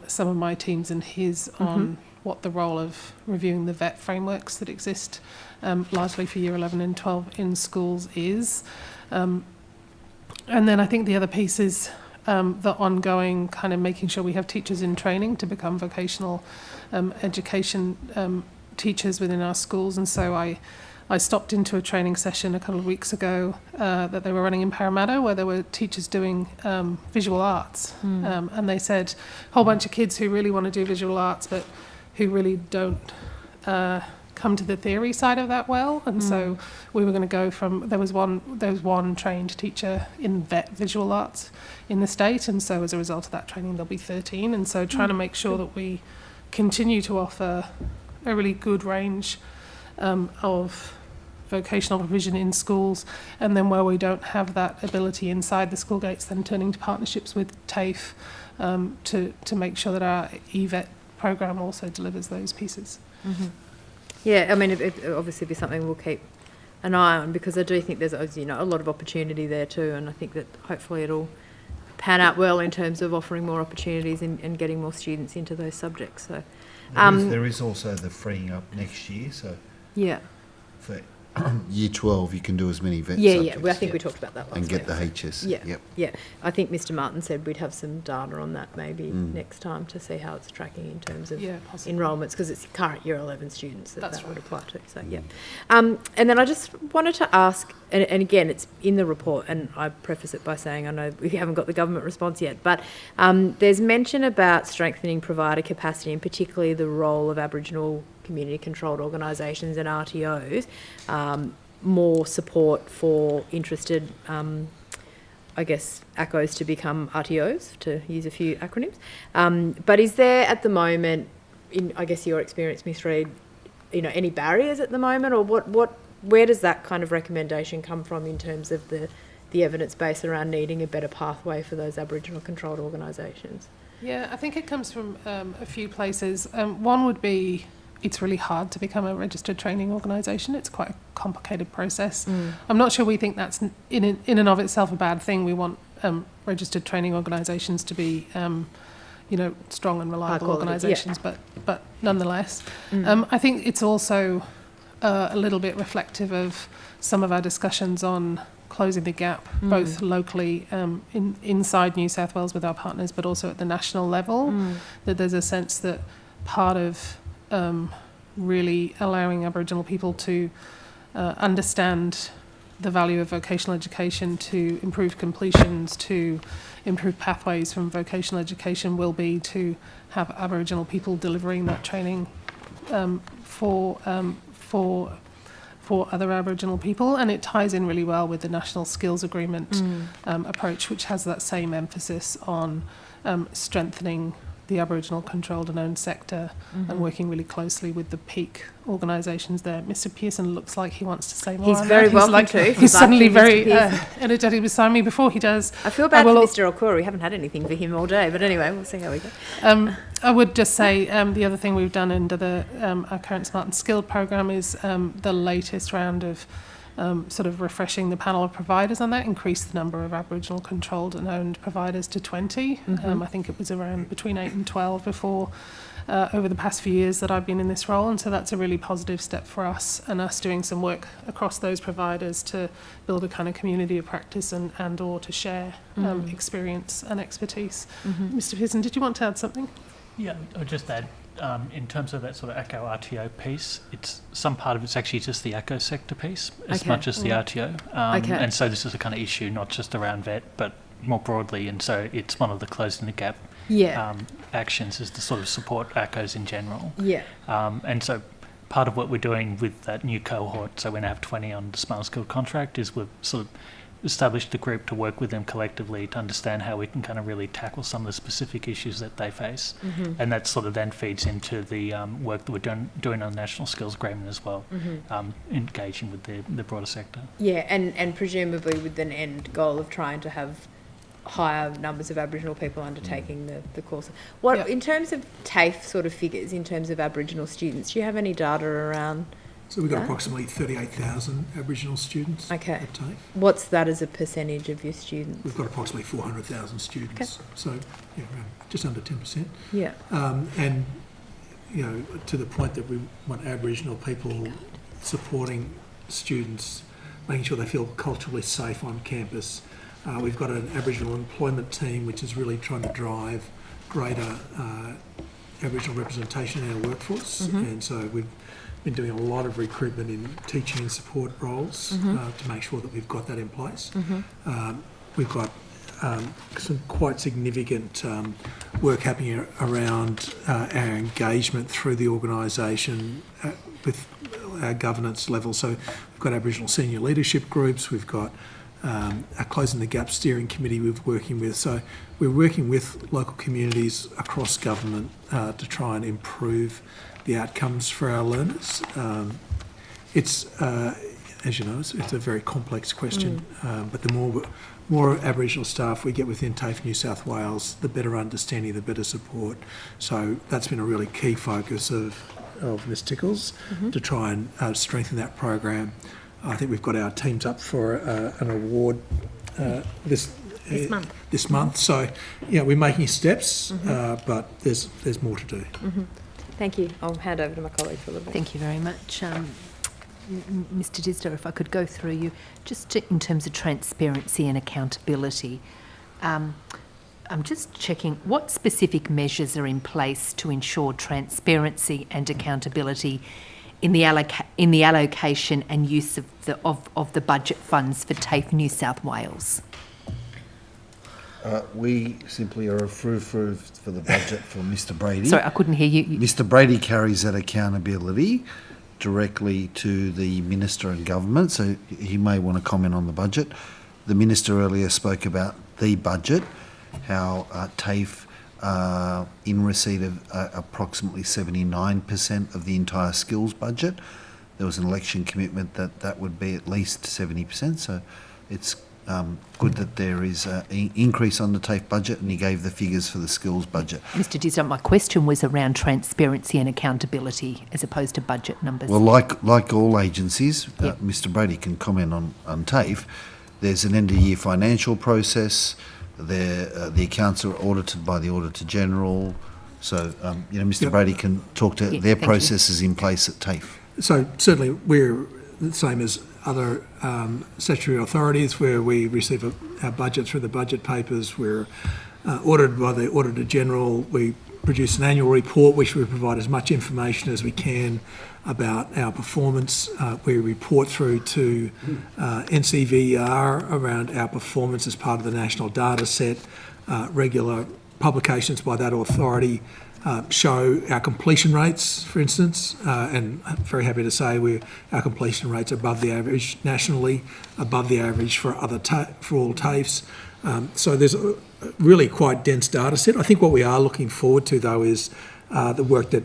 S15: some of my teams and his on what the role of reviewing the vet frameworks that exist largely for year 11 and 12 in schools is. And then I think the other piece is the ongoing kind of making sure we have teachers in training to become vocational education teachers within our schools. And so I stopped into a training session a couple of weeks ago that they were running in Parramatta, where there were teachers doing visual arts. And they said a whole bunch of kids who really want to do visual arts but who really don't come to the theory side of that well. And so we were going to go from, there was one trained teacher in vet visual arts in the state, and so as a result of that training there'll be 13. And so trying to make sure that we continue to offer a really good range of vocational provision in schools, and then where we don't have that ability inside the school gates, then turning to partnerships with TAFE to make sure that our EVET program also delivers those pieces.
S16: Yeah, I mean, it obviously be something we'll keep an eye on, because I do think there's, a lot of opportunity there too, and I think that hopefully it'll pan out well in terms of offering more opportunities and getting more students into those subjects. So
S12: There is also the freeing up next year, so for year 12 you can do as many vet subjects.
S16: I think we talked about that last
S12: and get
S16: week.
S12: the HS.
S16: I think Mr. Martin said we'd have some data on that maybe next time to see how it's tracking in terms of enrolments, because it's current year 11 students that would apply to. So and then I just wanted to ask, and again it's in the report, and I preface it by saying I know we haven't got the government response yet, but there's mention about strengthening provider capacity, and particularly the role of Aboriginal community-controlled organisations and RTOs, more support for interested, ACOs to become RTOs, to use a few acronyms. But is there at the moment, in your experience, Ms. Reid, any barriers at the moment, or where does that kind of recommendation come from in terms of the evidence base around needing a better pathway for those Aboriginal controlled organisations?
S15: Yeah, I think it comes from a few places. One would be, it's really hard to become a registered training organisation. It's quite a complicated process. I'm not sure we think that's in and of itself a bad thing. We want registered training organisations to be, strong and reliable organisations, but nonetheless. I think it's also a little bit reflective of some of our discussions on closing the gap, both locally inside New South Wales with our partners, but also at the national level, that there's a sense that part of really allowing Aboriginal people to understand the value of vocational education, to improve completions, to improve pathways from vocational education, will be to have Aboriginal people delivering that training for other Aboriginal people. And it ties in really well with the National Skills Agreement approach, which has that same emphasis on strengthening the Aboriginal controlled and owned sector and working really closely with the peak organisations there. Mr. Pearson looks like he wants to say more.
S16: He's very welcome to.
S15: He's suddenly very energetic beside me before he does.
S16: I feel bad for Mr. Okura. We haven't had anything for him all day, but anyway, we'll see how we go.
S15: I would just say the other thing we've done under our current Smart and Skilled programme is the latest round of sort of refreshing the panel of providers on that, increase the number of Aboriginal controlled and owned providers to 20. I think it was around between 8 and 12 before, over the past few years that I've been in this role, and so that's a really positive step for us, and us doing some work across those providers to build a kind of community of practice and or to share experience and expertise. Mr. Pearson, did you want to add something?
S3: Yeah, I'll just add, in terms of that sort of ACO RTO piece, some part of it's actually just the ACO sector piece as much as the RTO. And so this is a kind of issue not just around vet, but more broadly, and so it's one of the closing the gap actions is to sort of support ACOs in general. And so part of what we're doing with that new cohort, so we now have 20 on the Smart Skilled contract, is we're sort of established a group to work with them collectively to understand how we can kind of really tackle some of the specific issues that they face. And that sort of then feeds into the work that we're doing on the National Skills Agreement as well, engaging with the broader sector.
S11: Yeah, and presumably with an end goal of trying to have higher numbers of Aboriginal people undertaking the course. What in terms of TAFE sort of figures, in terms of Aboriginal students, do you have any data around?
S4: So we've got approximately 38,000 Aboriginal students at TAFE.
S11: What's that as a percentage of your students?
S4: We've got approximately 400,000 students, so yeah, around just under 10%.
S11: Yeah.
S4: And, you know, to the point that we want Aboriginal people supporting students, making sure they feel culturally safe on campus. We've got an Aboriginal employment team which is really trying to drive greater Aboriginal representation in our workforce, and so we've been doing a lot of recruitment in teaching and support roles to make sure that we've got that in place. We've got some quite significant work happening around our engagement through the organisation with our governance level. So we've got Aboriginal senior leadership groups, we've got our Closing the Gap steering committee we're working with. So we're working with local communities across government to try and improve the outcomes for our learners. It's, as you know, it's a very complex question, but the more Aboriginal staff we get within TAFE New South Wales, the better understanding, the better support. So that's been a really key focus of Ms Tickles to try and strengthen that program. I think we've got our teams up for an award this month. So, yeah, we're making steps, but there's more to do.
S11: Thank you. I'll hand over to my colleague for a little bit.
S17: Thank you very much. Mr Disler, if I could go through you, just in terms of transparency and accountability, I'm just checking what specific measures are in place to ensure transparency and accountability in the allocation and use of the budget funds for TAFE New South Wales?
S12: We simply are approved for the budget for Mr Brady.
S17: Sorry, I couldn't hear you.
S12: Mr Brady carries that accountability directly to the Minister and Government, so he may want to comment on the budget. The Minister earlier spoke about the budget, how TAFE in receipt of approximately 79% of the entire skills budget. There was an election commitment that would be at least 70%, so it's good that there is an increase on the TAFE budget, and he gave the figures for the skills budget.
S17: Mr Disler, my question was around transparency and accountability as opposed to budget numbers.
S12: Well, like all agencies, Mr Brady can comment on TAFE. There's an end-of-year financial process. The accounts are audited by the Auditor General. So, Mr Brady can talk to their processes in place at TAFE.
S4: So certainly we're the same as other statutory authorities where we receive our budget through the budget papers. We're audited by the Auditor General. We produce an annual report which we provide as much information as we can about our performance. We report through to NCVR around our performance as part of the national data set. Regular publications by that authority show our completion rates, for instance, and I'm very happy to say our completion rates are above the average nationally, above the average for all TAFEs. So there's a really quite dense data set. I think what we are looking forward to, though, is the work that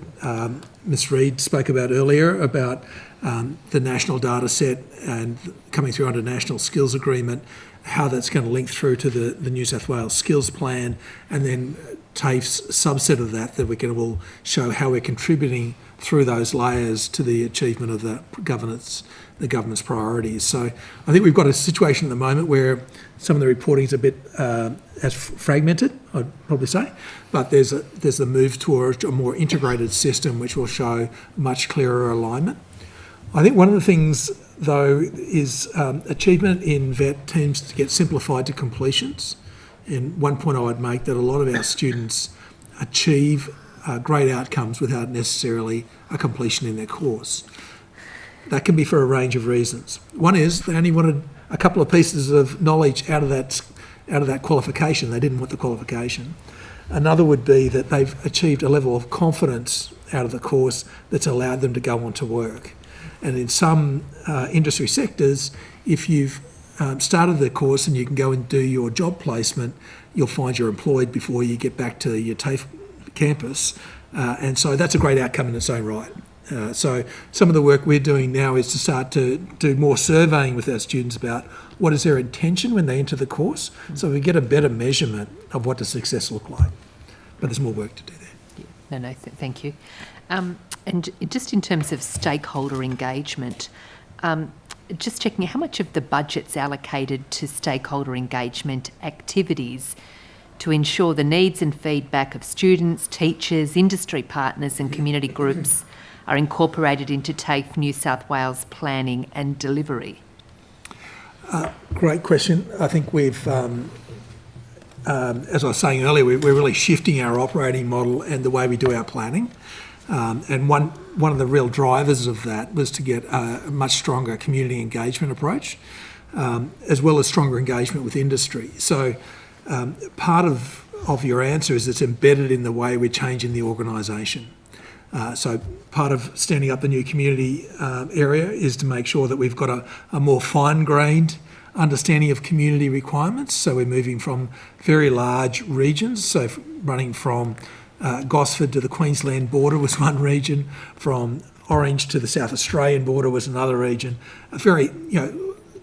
S4: Ms Reid spoke about earlier about the national data set and coming through under National Skills Agreement, how that's going to link through to the New South Wales Skills Plan, and then TAFE's subset of that will show how we're contributing through those layers to the achievement of the government's priorities. So I think we've got a situation at the moment where some of the reporting is a bit as fragmented, I'd probably say, but there's a move towards a more integrated system which will show much clearer alignment. I think one of the things, though, is achievement in VET tends to get simplified to completions. And one point I would make that a lot of our students achieve great outcomes without necessarily a completion in their course. That can be for a range of reasons. One is they only wanted a couple of pieces of knowledge out of that qualification. They didn't want the qualification. Another would be that they've achieved a level of confidence out of the course that's allowed them to go on to work. And in some industry sectors, if you've started the course and you can go and do your job placement, you'll find you're employed before you get back to your TAFE campus. And so that's a great outcome in its own right. So some of the work we're doing now is to start to do more surveying with our students about what is their intention when they enter the course, so we get a better measurement of what does success look like. But there's more work to do there.
S17: No, thank you. And just in terms of stakeholder engagement, just checking how much of the budget's allocated to stakeholder engagement activities to ensure the needs and feedback of students, teachers, industry partners and community groups are incorporated into TAFE New South Wales planning and delivery?
S4: Great question. I think we've, as I was saying earlier, we're really shifting our operating model and the way we do our planning. And one of the real drivers of that was to get a much stronger community engagement approach, as well as stronger engagement with industry. So part of your answer is it's embedded in the way we're changing the organisation. So part of standing up the new community area is to make sure that we've got a more fine-grained understanding of community requirements. So we're moving from very large regions, so running from Gosford to the Queensland border was one region, from Orange to the South Australian border was another region, very,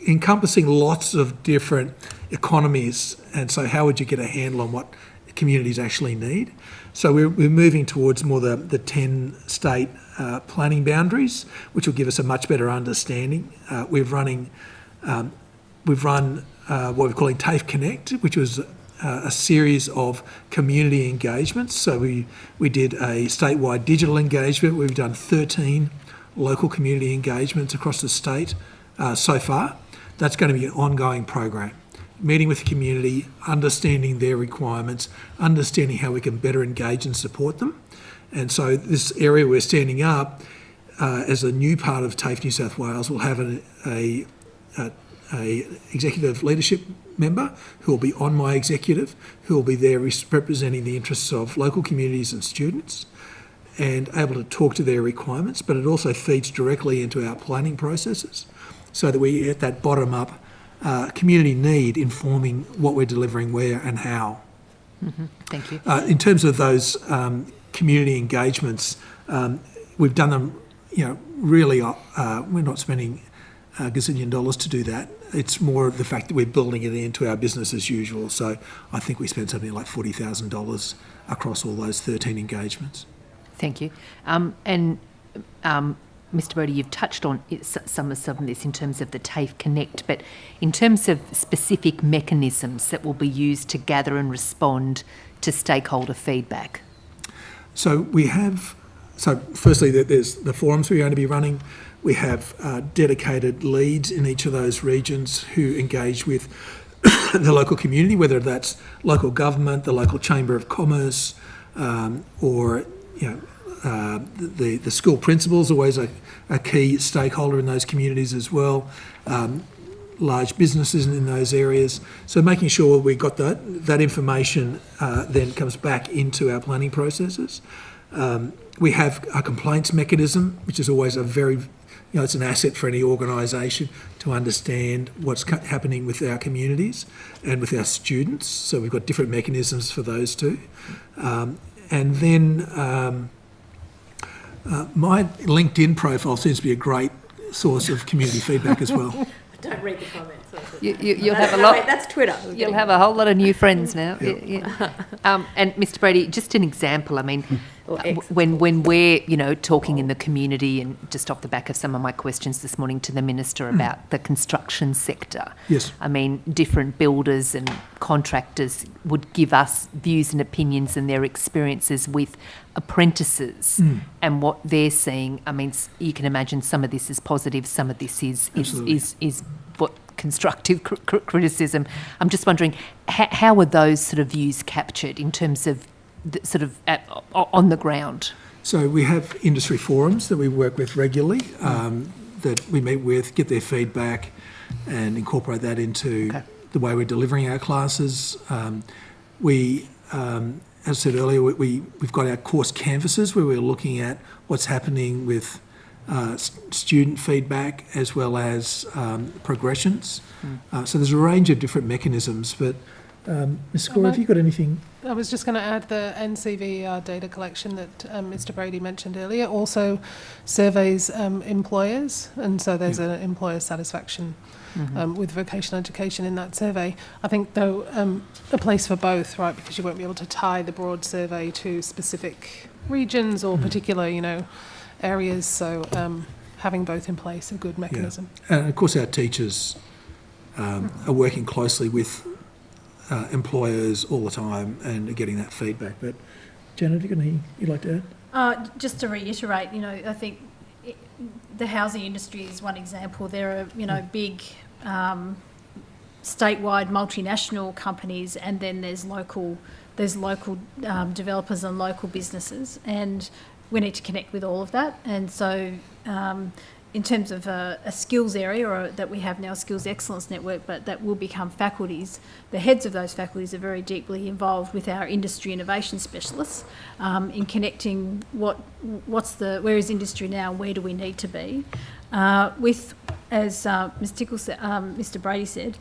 S4: encompassing lots of different economies. And so how would you get a handle on what communities actually need? So we're moving towards more the 10-state planning boundaries, which will give us a much better understanding. We've run what we're calling TAFE Connect, which was a series of community engagements. So we did a statewide digital engagement. We've done 13 local community engagements across the state so far. That's going to be an ongoing program. Meeting with the community, understanding their requirements, understanding how we can better engage and support them. And so this area we're standing up as a new part of TAFE New South Wales will have a executive leadership member who will be on my executive, who will be there representing the interests of local communities and students and able to talk to their requirements, but it also feeds directly into our planning processes so that we get that bottom-up community need informing what we're delivering where and how.
S17: Mm-hmm. Thank you.
S4: In terms of those community engagements, we've done them, really, we're not spending a gazillion dollars to do that. It's more the fact that we're building it into our business as usual. So I think we spent something like $40,000 across all those 13 engagements.
S17: Thank you. Mr. Brodie, you've touched on some of this in terms of the TAFE Connect, but in terms of specific mechanisms that will be used to gather and respond to stakeholder feedback.
S4: So firstly, there's the forums we're going to be running. We have dedicated leads in each of those regions who engage with the local community, whether that's local government, the local Chamber of Commerce, or the school principals, always a key stakeholder in those communities as well, large businesses in those areas. So making sure we got that information then comes back into our planning processes. We have a complaints mechanism, which is always a very, it's an asset for any organisation to understand what's happening with our communities and with our students. So we've got different mechanisms for those too. And then my LinkedIn profile seems to be a great source of community feedback as well.
S16: Don't read the comments.
S17: You'll have a lot.
S16: Wait, that's Twitter.
S17: You'll have a whole lot of new friends now.
S4: Yep.
S17: Yeah. And Mr. Brodie, just an example. I mean, when we're talking in the community, and just off the back of some of my questions this morning to the minister about the construction sector.
S4: Yes.
S17: I mean, different builders and contractors would give us views and opinions and their experiences with apprentices and what they're seeing. I mean, you can imagine some of this is positive, some of this is what constructive criticism. I'm just wondering, how are those sort of views captured in terms of on the ground?
S4: So we have industry forums that we work with regularly, that we meet with, get their feedback and incorporate that into the way we're delivering our classes. As I said earlier, we've got our course canvases where we're looking at what's happening with student feedback as well as progressions. So there's a range of different mechanisms, but Ms. Score, have you got anything?
S15: I was just going to add the NCVER data collection that Mr. Brady mentioned earlier also surveys employers, and so there's an employer satisfaction with vocational education in that survey. I think, though, a place for both, right, because you won't be able to tie the broad survey to specific regions or particular, areas, so having both in place, a good mechanism.
S4: Yeah. And of course our teachers are working closely with employers all the time and are getting that feedback. But Janet, have you got anything you'd like to add?
S6: Just to reiterate, I think the housing industry is one example. There are, big statewide multinational companies, and then there's local developers and local businesses, and we need to connect with all of that. And so in terms of a skills area that we have now, Skills Excellence Network, but that will become faculties, the heads of those faculties are very deeply involved with our industry innovation specialists in connecting where is industry now, where do we need to be, with, as Mr. Brady said,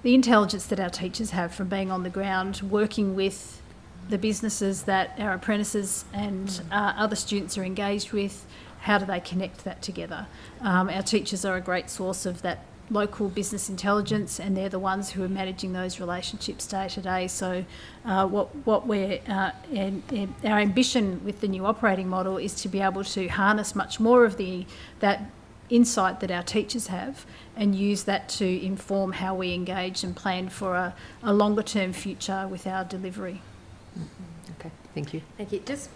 S6: the intelligence that our teachers have from being on the ground, working with the businesses that our apprentices and other students are engaged with. How do they connect that together? Our teachers are a great source of that local business intelligence, and they're the ones who are managing those relationships day to day. So what we're our ambition with the new operating model is to be able to harness much more of that insight that our teachers have and use that to inform how we engage and plan for a longer term future with our delivery.
S16: Okay, thank you. Thank you. Just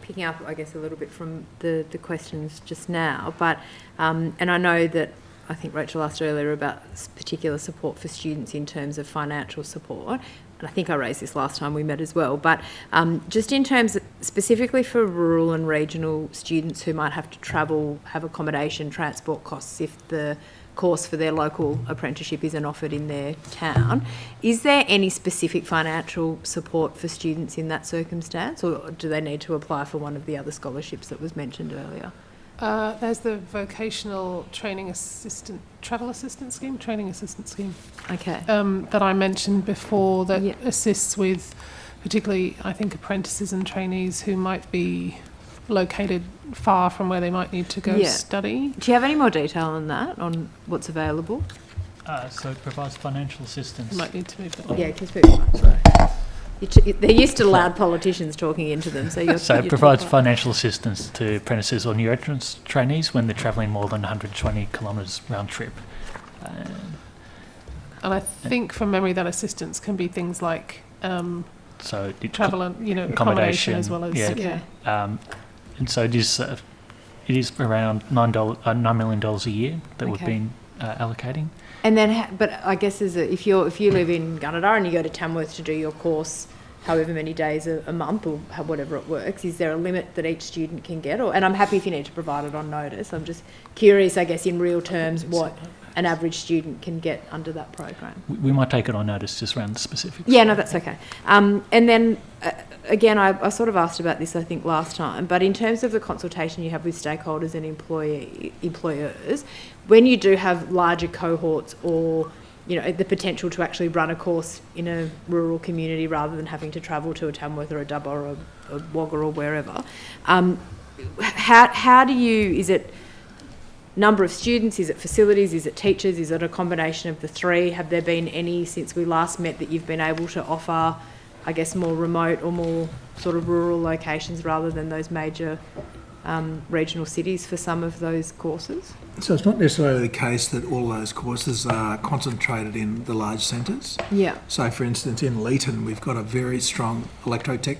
S16: picking up, I guess, a little bit from the questions just now, but and I know that I think Rachel asked earlier about particular support for students in terms of financial support, and I think I raised this last time we met as well, but just in terms of specifically for rural and regional students who might have to travel, have accommodation, transport costs if the course for their local apprenticeship isn't offered in their town, is there any specific financial support for students in that circumstance, or do they need to apply for one of the other scholarships that was mentioned earlier?
S15: There's the vocational training assistant scheme.
S16: Okay.
S15: That I mentioned before that assists with particularly, I think, apprentices and trainees who might be located far from where they might need to go study.
S16: Do you have any more detail on that, on what's available?
S3: So it provides financial assistance.
S15: You might need to move that on.
S16: Yeah, can you speak up? Sorry. They're used to loud politicians talking into them. So
S3: it provides financial assistance to apprentices or new entrants trainees when they're travelling more than 120 kilometres round trip.
S15: And I think from memory that assistance can be things like travel and accommodation as well as
S3: and so it is around $9 million a year that we've been allocating.
S16: And then, but I guess if you live in Gunnedah and you go to Tamworth to do your course, however many days a month or whatever it works, is there a limit that each student can get? And I'm happy if you need to provide it on notice. I'm just curious, I guess, in real terms, what an average student can get under that program.
S3: We might take it on notice just around the specifics.
S16: Yeah, no, that's okay. And then, again, I sort of asked about this, I think, last time, but in terms of the consultation you have with stakeholders and employers, when you do have larger cohorts or the potential to actually run a course in a rural community rather than having to travel to a Tamworth or a Dubbo or a Wagga or wherever, how do you, is it number of students, is it facilities, is it teachers, is it a combination of the three? Have there been any since we last met that you've been able to offer, I guess, more remote or more sort of rural locations rather than those major regional cities for some of those courses?
S4: So it's not necessarily the case that all those courses are concentrated in the large centres.
S16: Yeah.
S4: So, for instance, in Leeton, we've got a very strong electrotech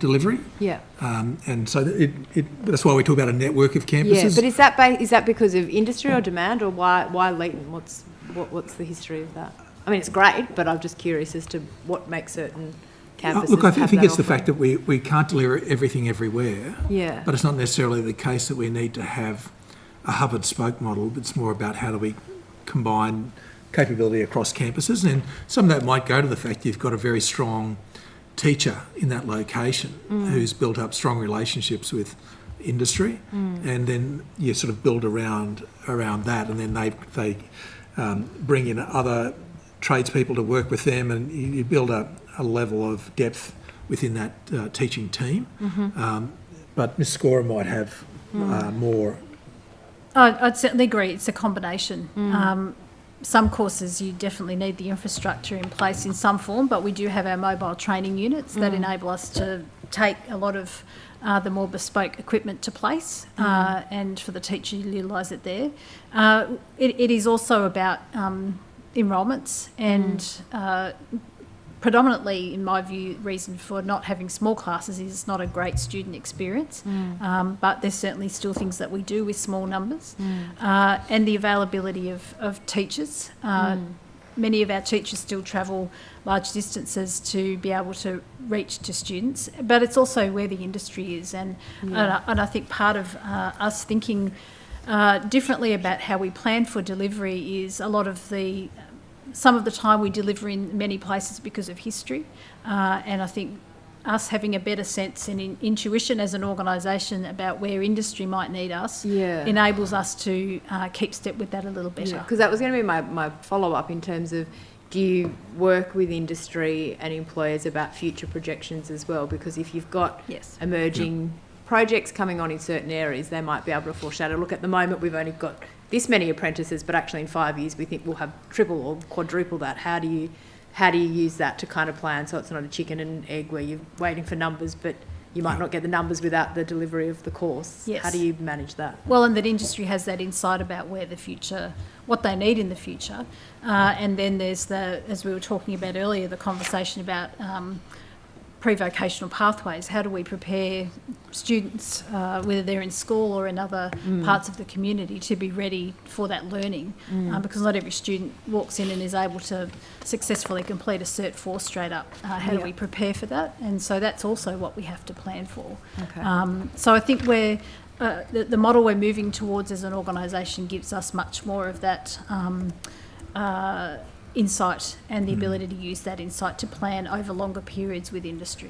S4: delivery.
S16: Yeah.
S4: And so that's why we talk about a network of campuses.
S16: Yeah, but is that because of industry or demand, or why Leeton? What's the history of that? I mean, it's great, but I'm just curious as to what makes certain campuses
S4: Look, I think it's
S16: offering.
S4: the fact that we can't deliver everything everywhere.
S16: Yeah.
S4: But it's not necessarily the case that we need to have a hub and spoke model. It's more about how do we combine capability across campuses, and some of that might go to the fact you've got a very strong teacher in that location who's built up strong relationships with industry, and then you sort of build around that, and then they bring in other tradespeople to work with them, and you build a level of depth within that teaching team. But Ms. Scorer might have more.
S6: I'd certainly agree. It's a combination. Some courses you definitely need the infrastructure in place in some form, but we do have our mobile training units that enable us to take a lot of the more bespoke equipment to place and for the teacher to utilise it there. It is also about enrolments and predominantly, in my view, reason for not having small classes is it's not a great student experience, but there's certainly still things that we do with small numbers. And the availability of teachers. Many of our teachers still travel large distances to be able to reach to students, but it's also where the industry is. And I think part of us thinking differently about how we plan for delivery is some of the time we deliver in many places because of history, and I think us having a better sense and intuition as an organisation about where industry might need us enables us to keep step with that a little better.
S16: Because that was going to be my follow-up in terms of, do you work with industry and employers about future projections as well? Because if you've got emerging projects coming on in certain areas, they might be able to foreshadow, look, at the moment we've only got this many apprentices, but actually in 5 years we think we'll have triple or quadruple that. How do you use that to kind of plan so it's not a chicken and egg where you're waiting for numbers, but you might not get the numbers without the delivery of the course?
S6: Yes.
S16: How do you manage that?
S6: Well, and that industry has that insight about where the future, what they need in the future. And then there's as we were talking about earlier, the conversation about pre-vocational pathways. How do we prepare students, whether they're in school or in other parts of the community, to be ready for that learning? Because not every student walks in and is able to successfully complete a Cert 4 straight up. How do we prepare for that? And so that's also what we have to plan for. So I think the model we're moving towards as an organisation gives us much more of that insight and the ability to use that insight to plan over longer periods with industry.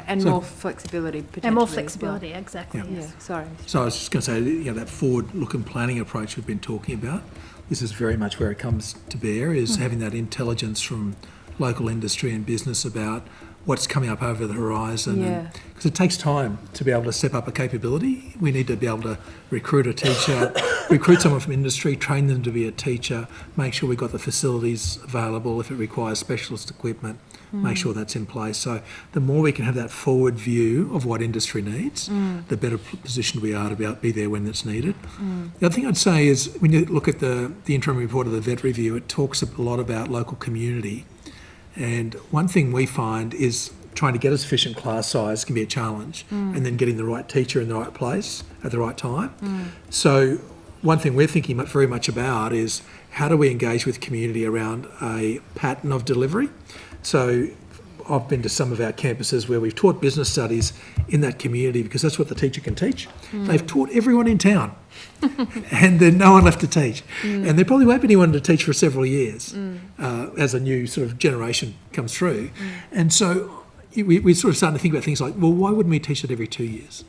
S16: And more flexibility potentially.
S6: And more flexibility, exactly. Yes.
S16: Sorry.
S4: So I was just going to say, that forward-looking planning approach we've been talking about, this is very much where it comes to bear, is having that intelligence from local industry and business about what's coming up over the horizon. Because it takes time to be able to step up a capability. We need to be able to recruit a teacher, recruit someone from industry, train them to be a teacher, make sure we've got the facilities available if it requires specialist equipment, make sure that's in place. So the more we can have that forward view of what industry needs, the better positioned we are to be there when it's needed. The other thing I'd say is, when you look at the interim report of the VET review, it talks a lot about local community. And one thing we find is trying to get a sufficient class size can be a challenge, and then getting the right teacher in the right place at the right time. So one thing we're thinking very much about is, how do we engage with community around a pattern of delivery? So I've been to some of our campuses where we've taught business studies in that community because that's what the teacher can teach. They've taught everyone in town and then no one left to teach. And there probably won't be anyone to teach for several years as a new sort of generation comes through. And so we're sort of starting to think about things like, well, why wouldn't we teach it every 2 years?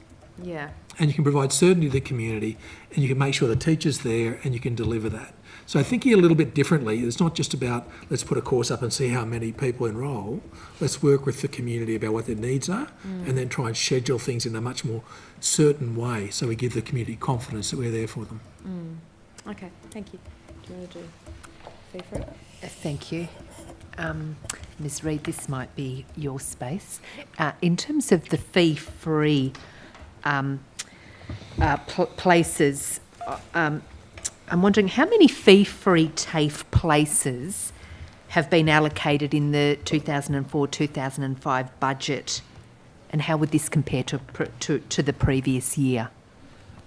S4: And you can provide certainty to the community, and you can make sure the teacher's there and you can deliver that. So thinking a little bit differently, it's not just about, let's put a course up and see how many people enrol. Let's work with the community about what their needs are, and then try and schedule things in a much more certain way, so we give the community confidence that we're there for them.
S16: Okay, thank you. Do you want to do fee free?
S17: Thank you. Ms Reid, this might be your space. In terms of the fee-free places, I'm wondering how many fee-free TAFE places have been allocated in the 2004-2005 budget, and how would this compare to the previous year?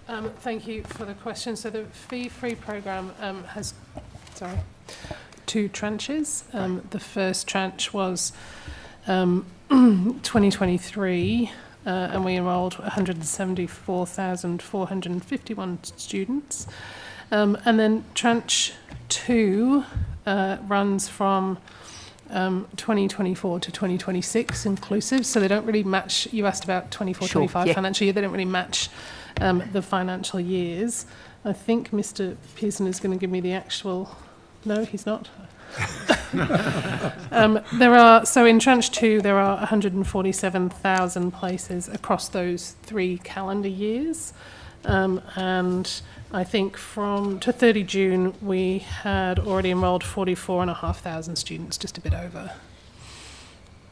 S15: Thank you for the question. So the fee-free program has, two tranches. The first tranche was 2023, and we enrolled 174,451 students. And then tranche 2 runs from 2024 to 2026 inclusive, so they don't really match. You asked about 24-25 financial year. They don't really match the financial years. I think Mr. Pearson is going to give me the actual. No, he's not. So in tranche 2 there are 147,000 places across those 3 calendar years, and I think to 30 June we had already enrolled 44,500 students, just a bit over.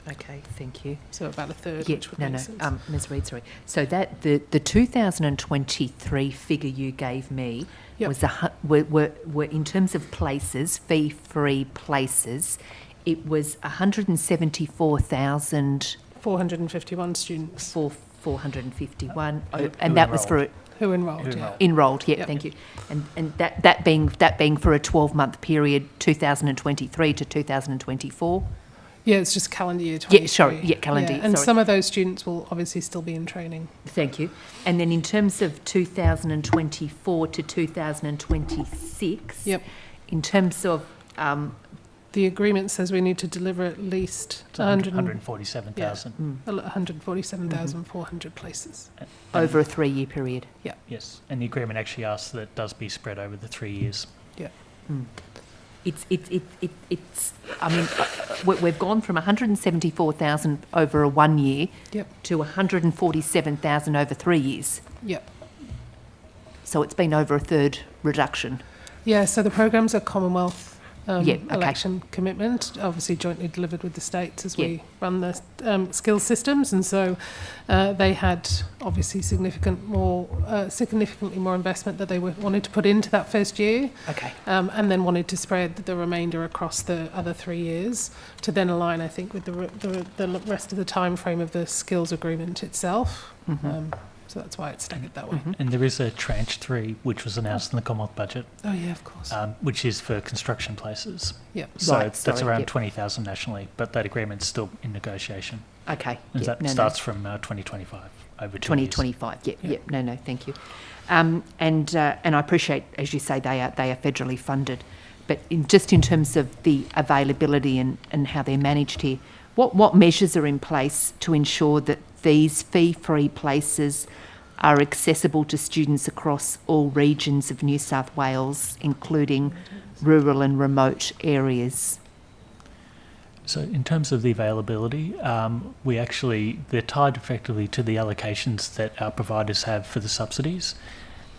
S17: Okay, thank you.
S15: So about a third. Which would make sense.
S17: Ms. Reid, sorry. So that the 2023 figure you gave me was were in terms of places, fee-free places, it was 174,000.
S15: 451 students.
S17: 451, and that was for
S15: who enrolled.
S17: Enrolled, thank you. And that being for a 12-month period, 2023 to 2024.
S15: Yeah, it's just calendar year 23.
S17: Calendar year.
S15: And some of those students will obviously still be in training.
S17: Thank you. And then in terms of 2024 to 2026, in terms of...
S15: the agreement says we need to deliver at least
S3: 147,000.
S15: 147,400 places.
S17: Over a 3-year period.
S15: Yeah.
S3: Yes, and the agreement actually asks that it does be spread over the 3 years.
S15: Yeah.
S17: It's. I mean, we've gone from 174,000 over a 1 year to 147,000 over 3 years.
S15: Yep.
S17: So it's been over a third reduction.
S15: Yeah. So the programs are Commonwealth election commitment, obviously jointly delivered with the states as we run the skills systems, and so they had obviously significantly more investment that they wanted to put into that first year, and then wanted to spread the remainder across the other 3 years to then align, I think, with the rest of the time frame of the skills agreement itself. So that's why it's staggered that way.
S3: And there is a tranche 3, which was announced in the Commonwealth budget.
S15: Oh yeah, of course.
S3: Which is for construction places.
S15: Yeah.
S3: So that's around 20,000 nationally, but that agreement's still in negotiation.
S17: Okay.
S3: And that starts from 2025 over 2
S17: 2025.
S3: years.
S17: No, thank you. And I appreciate, as you say, they are federally funded, but in terms of the availability and how they're managed here, what measures are in place to ensure that these fee-free places are accessible to students across all regions of New South Wales, including rural and remote areas?
S3: So in terms of the availability, they're tied effectively to the allocations that our providers have for the subsidies,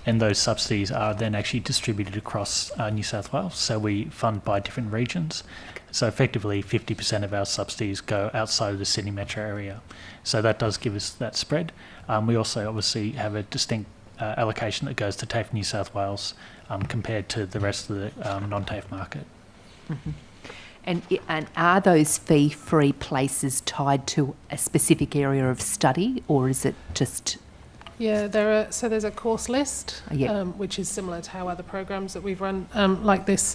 S3: and those subsidies are then actually distributed across New South Wales. So we fund by different regions. So effectively 50% of our subsidies go outside of the Sydney metro area. So that does give us that spread. We also obviously have a distinct allocation that goes to TAFE New South Wales compared to the rest of the non-TAFE market.
S17: And are those fee-free places tied to a specific area of study, or is it just...
S15: Yeah, there's a course list, which is similar to how other programs that we've run like this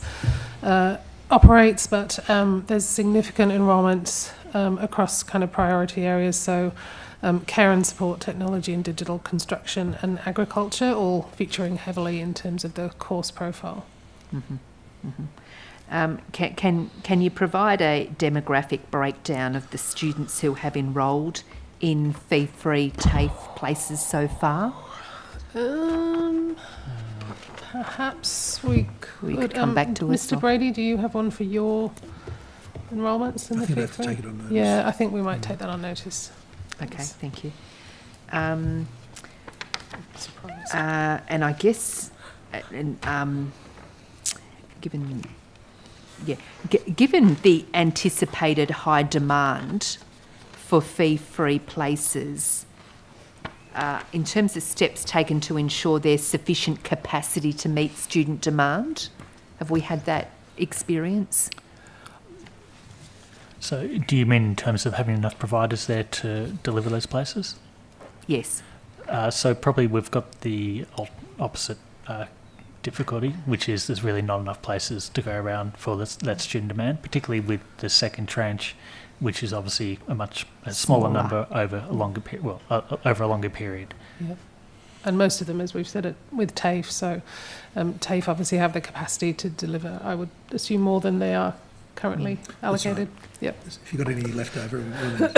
S15: operates, but there's significant enrolments across kind of priority areas, so care and support, technology and digital, construction and agriculture, all featuring heavily in terms of the course profile.
S17: Can you provide a demographic breakdown of the students who have enrolled in fee-free TAFE places so far?
S15: Perhaps we could
S17: come back to us.
S15: Mr. Brady, do you have one for your enrolments in the fee-free?
S4: I think we have to take it on notice.
S15: Yeah, I think we might take that on notice.
S17: Okay, thank you. And I guess, given the anticipated high demand for fee-free places, in terms of steps taken to ensure there's sufficient capacity to meet student demand, have we had that experience?
S3: So do you mean in terms of having enough providers there to deliver those places?
S17: Yes.
S3: So probably we've got the opposite difficulty, which is there's really not enough places to go around for that student demand, particularly with the second tranche, which is obviously a much smaller number over a longer period.
S15: Yeah. And most of them, as we've said, it with TAFE. So TAFE obviously have the capacity to deliver, I would assume, more than they are currently allocated. Yep.
S4: If you've got any left over, we'll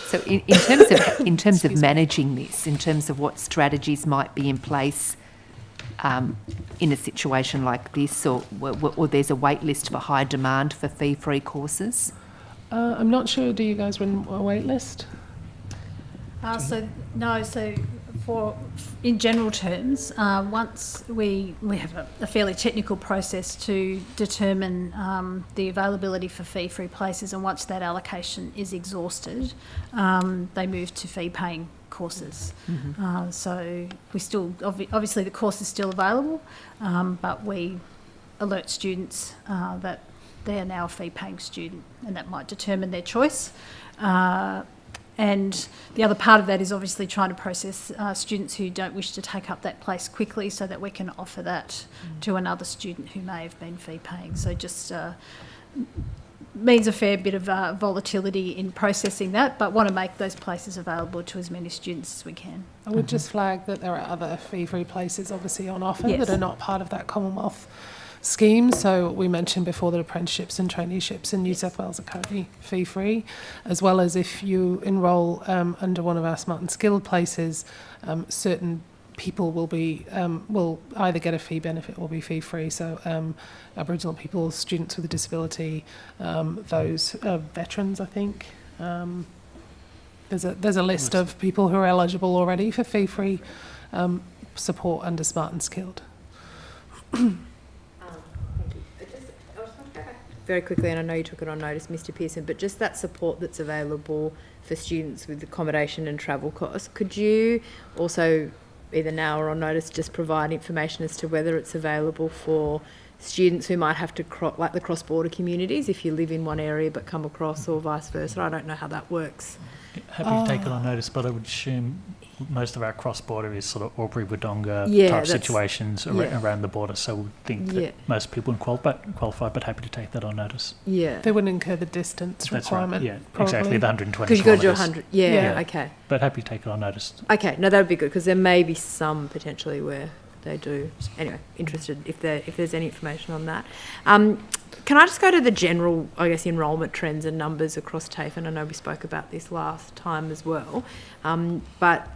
S17: So in terms of managing this, in terms of what strategies might be in place in a situation like this, or there's a wait list for high demand for fee-free courses?
S15: I'm not sure, do you guys run a wait list?
S6: So in general terms, once we have a fairly technical process to determine the availability for fee-free places, and once that allocation is exhausted, they move to fee-paying courses. So we still, obviously the course is still available, but we alert students that they are now a fee-paying student, and that might determine their choice. And the other part of that is obviously trying to process students who don't wish to take up that place quickly, so that we can offer that to another student who may have been fee-paying. So just means a fair bit of volatility in processing that, but want to make those places available to as many students as we can.
S15: I would just flag that there are other fee-free places obviously on offer that are not part of that Commonwealth scheme. So we mentioned before that apprenticeships and traineeships in New South Wales are currently fee-free, as well as if you enrol under one of our smart and skilled places, certain people will either get a fee benefit or be fee-free. So Aboriginal people, students with a disability, those veterans, I think. There's a list of people who are eligible already for fee-free support under smart and skilled.
S16: Very quickly, and I know you took it on notice, Mr. Pearson, but just that support that's available for students with accommodation and travel costs, could you also, either now or on notice, just provide information as to whether it's available for students who might have to, like the cross-border communities, if you live in one area but come across, or vice versa? I don't know how that works.
S3: Happy to take it on notice, but I would assume most of our cross-border is sort of Albury-Wodonga type situations around the border, so we think that most people would qualify, but happy to take that on notice.
S16: Yeah.
S15: They wouldn't incur the distance requirement.
S3: Right. Yeah, exactly, the 120
S16: Because you've got to do 100. Yeah, okay.
S3: But happy to take it on notice.
S16: Okay, no, that would be good, because there may be some potentially where they do. Anyway, interested if there's any information on that. Can I just go to the general, I guess, enrolment trends and numbers across TAFE? And I know we spoke about this last time as well. But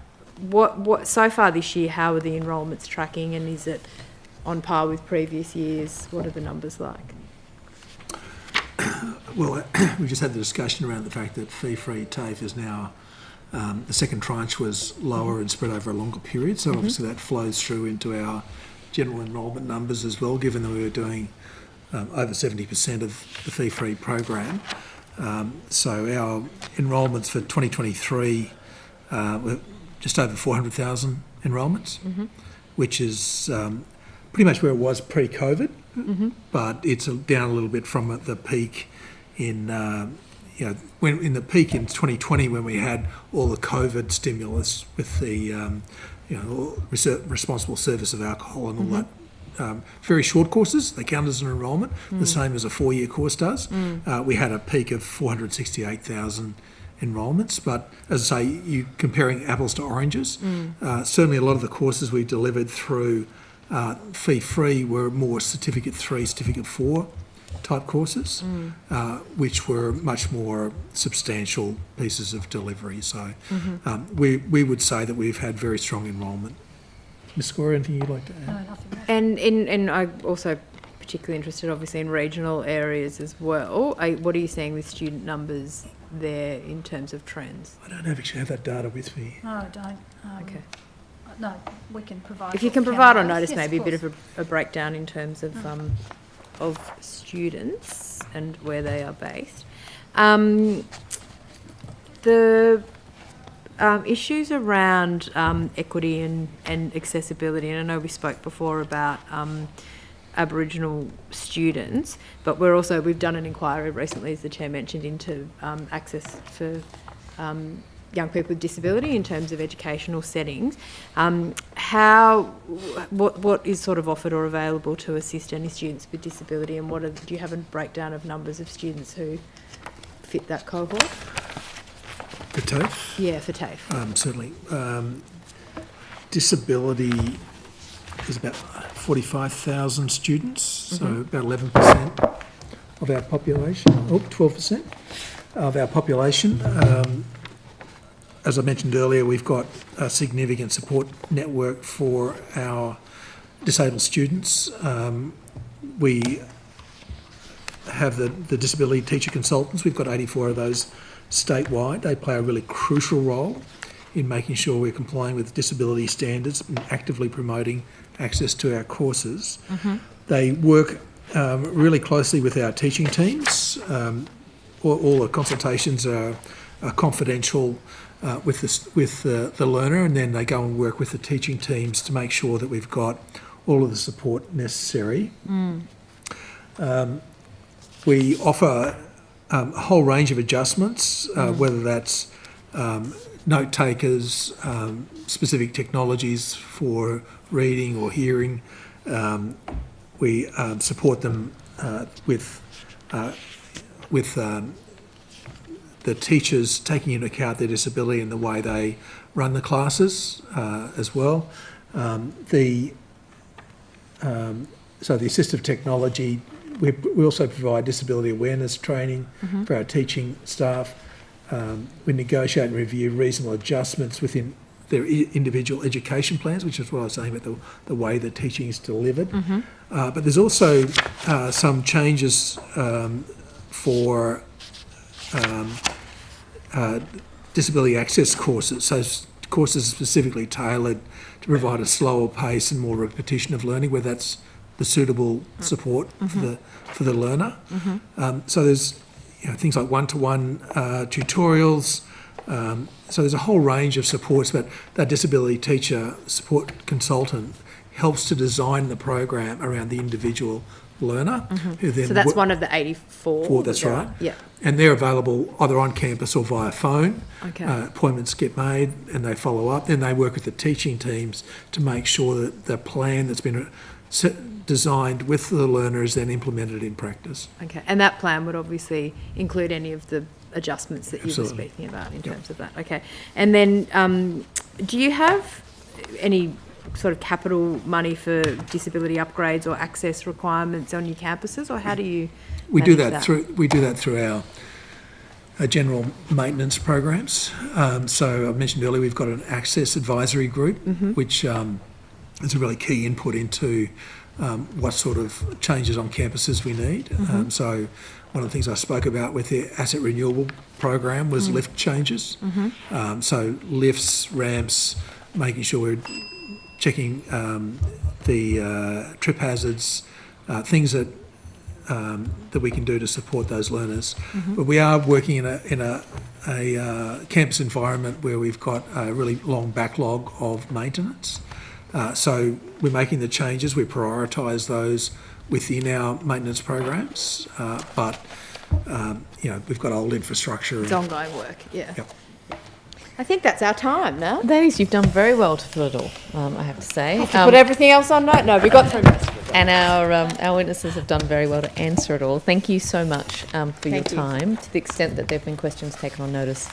S16: what so far this year, how are the enrolments tracking, and is it on par with previous years? What are the numbers like?
S4: Well, we just had the discussion around the fact that fee-free TAFE is now, the second tranche was lower and spread over a longer period, so obviously that flows through into our general enrolment numbers as well, given that we were doing over 70% of the fee-free program. So our enrolments for 2023 were just over 400,000 enrolments, which is pretty much where it was pre-COVID, but it's down a little bit from the peak in, when in the peak in 2020 when we had all the COVID stimulus with the, responsible service of alcohol and all that. Very short courses, they count as an enrolment, the same as a 4-year course does. We had a peak of 468,000 enrolments, but as I say, you comparing apples to oranges. Certainly a lot of the courses we delivered through fee-free were more Certificate 3, Certificate 4 type courses, which were much more substantial pieces of delivery. So we would say that we've had very strong enrolment. Ms. Score, anything you'd like to add?
S6: No, nothing.
S16: And I'm also particularly interested, obviously, in regional areas as well. What are you seeing with student numbers there in terms of trends?
S4: I don't actually have that data with me.
S6: No, I don't.
S16: Okay.
S6: No, we can provide.
S16: If you can provide on notice, maybe a bit of a breakdown in terms of students and where they are based. The issues around equity and accessibility, and I know we spoke before about Aboriginal students, but we've done an inquiry recently, as the Chair mentioned, into access for young people with disability in terms of educational settings. What is sort of offered or available to assist any students with disability, and do you have a breakdown of numbers of students who fit that cohort?
S4: For TAFE?
S16: Yeah, for TAFE.
S4: Certainly. Disability is about 45,000 students, so about 11% of our population, 12% of our population. As I mentioned earlier, we've got a significant support network for our disabled students. We have the disability teacher consultants. We've got 84 of those statewide. They play a really crucial role in making sure we're complying with disability standards and actively promoting access to our courses. They work really closely with our teaching teams. All the consultations are confidential with the learner, and then they go and work with the teaching teams to make sure that we've got all of the support necessary. We offer a whole range of adjustments, whether that's note takers, specific technologies for reading or hearing. We support them with the teachers taking into account their disability in the way they run the classes as well. So the assistive technology, we also provide disability awareness training for our teaching staff. We negotiate and review reasonable adjustments within their individual education plans, which is what I was saying about the way the teaching is delivered. But there's also some changes for disability access courses. So courses specifically tailored to provide a slower pace and more repetition of learning, where that's the suitable support for the learner. So there's things like one-to-one tutorials. So there's a whole range of supports, but that disability teacher support consultant helps to design the program around the individual learner. Who then
S16: So that's one of the 84?
S4: That's right.
S16: Yeah.
S4: And they're available either on campus or via phone.
S16: Okay.
S4: Appointments get made and they follow up. Then they work with the teaching teams to make sure that the plan that's been designed with the learner is then implemented in practice.
S16: Okay, and that plan would obviously include any of the adjustments that you
S4: Absolutely.
S16: were speaking about in terms of that. Okay, and then do you have any sort of capital money for disability upgrades or access requirements on your campuses, or how do you
S4: We do
S16: manage
S4: that through our general maintenance programs. So I mentioned earlier we've got an access advisory group, which is a really key input into what sort of changes on campuses we need. So one of the things I spoke about with the asset renewal program was lift changes. So lifts, ramps, making sure we're checking the trip hazards, things that we can do to support those learners. But we are working in a campus environment where we've got a really long backlog of maintenance. So we're making the changes, we prioritise those within our maintenance programs, but we've got old infrastructure.
S16: It's ongoing work, yeah.
S4: Yep.
S16: I think that's our time now.
S1: Ladies, you've done very well to fill it all, I have to say.
S16: Have to put everything else on note? No, we got through most of it.
S1: And our witnesses have done very well to answer it all. Thank you so much for your time. To the extent that there have been questions taken on notice,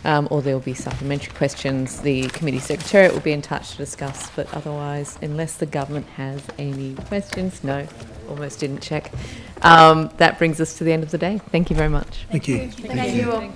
S1: or there will be supplementary questions, the committee secretariat will be in touch to discuss. But otherwise, unless the government has any questions, no, almost didn't check. That brings us to the end of the day. Thank you very much.
S4: Thank you.
S16: Thank you all.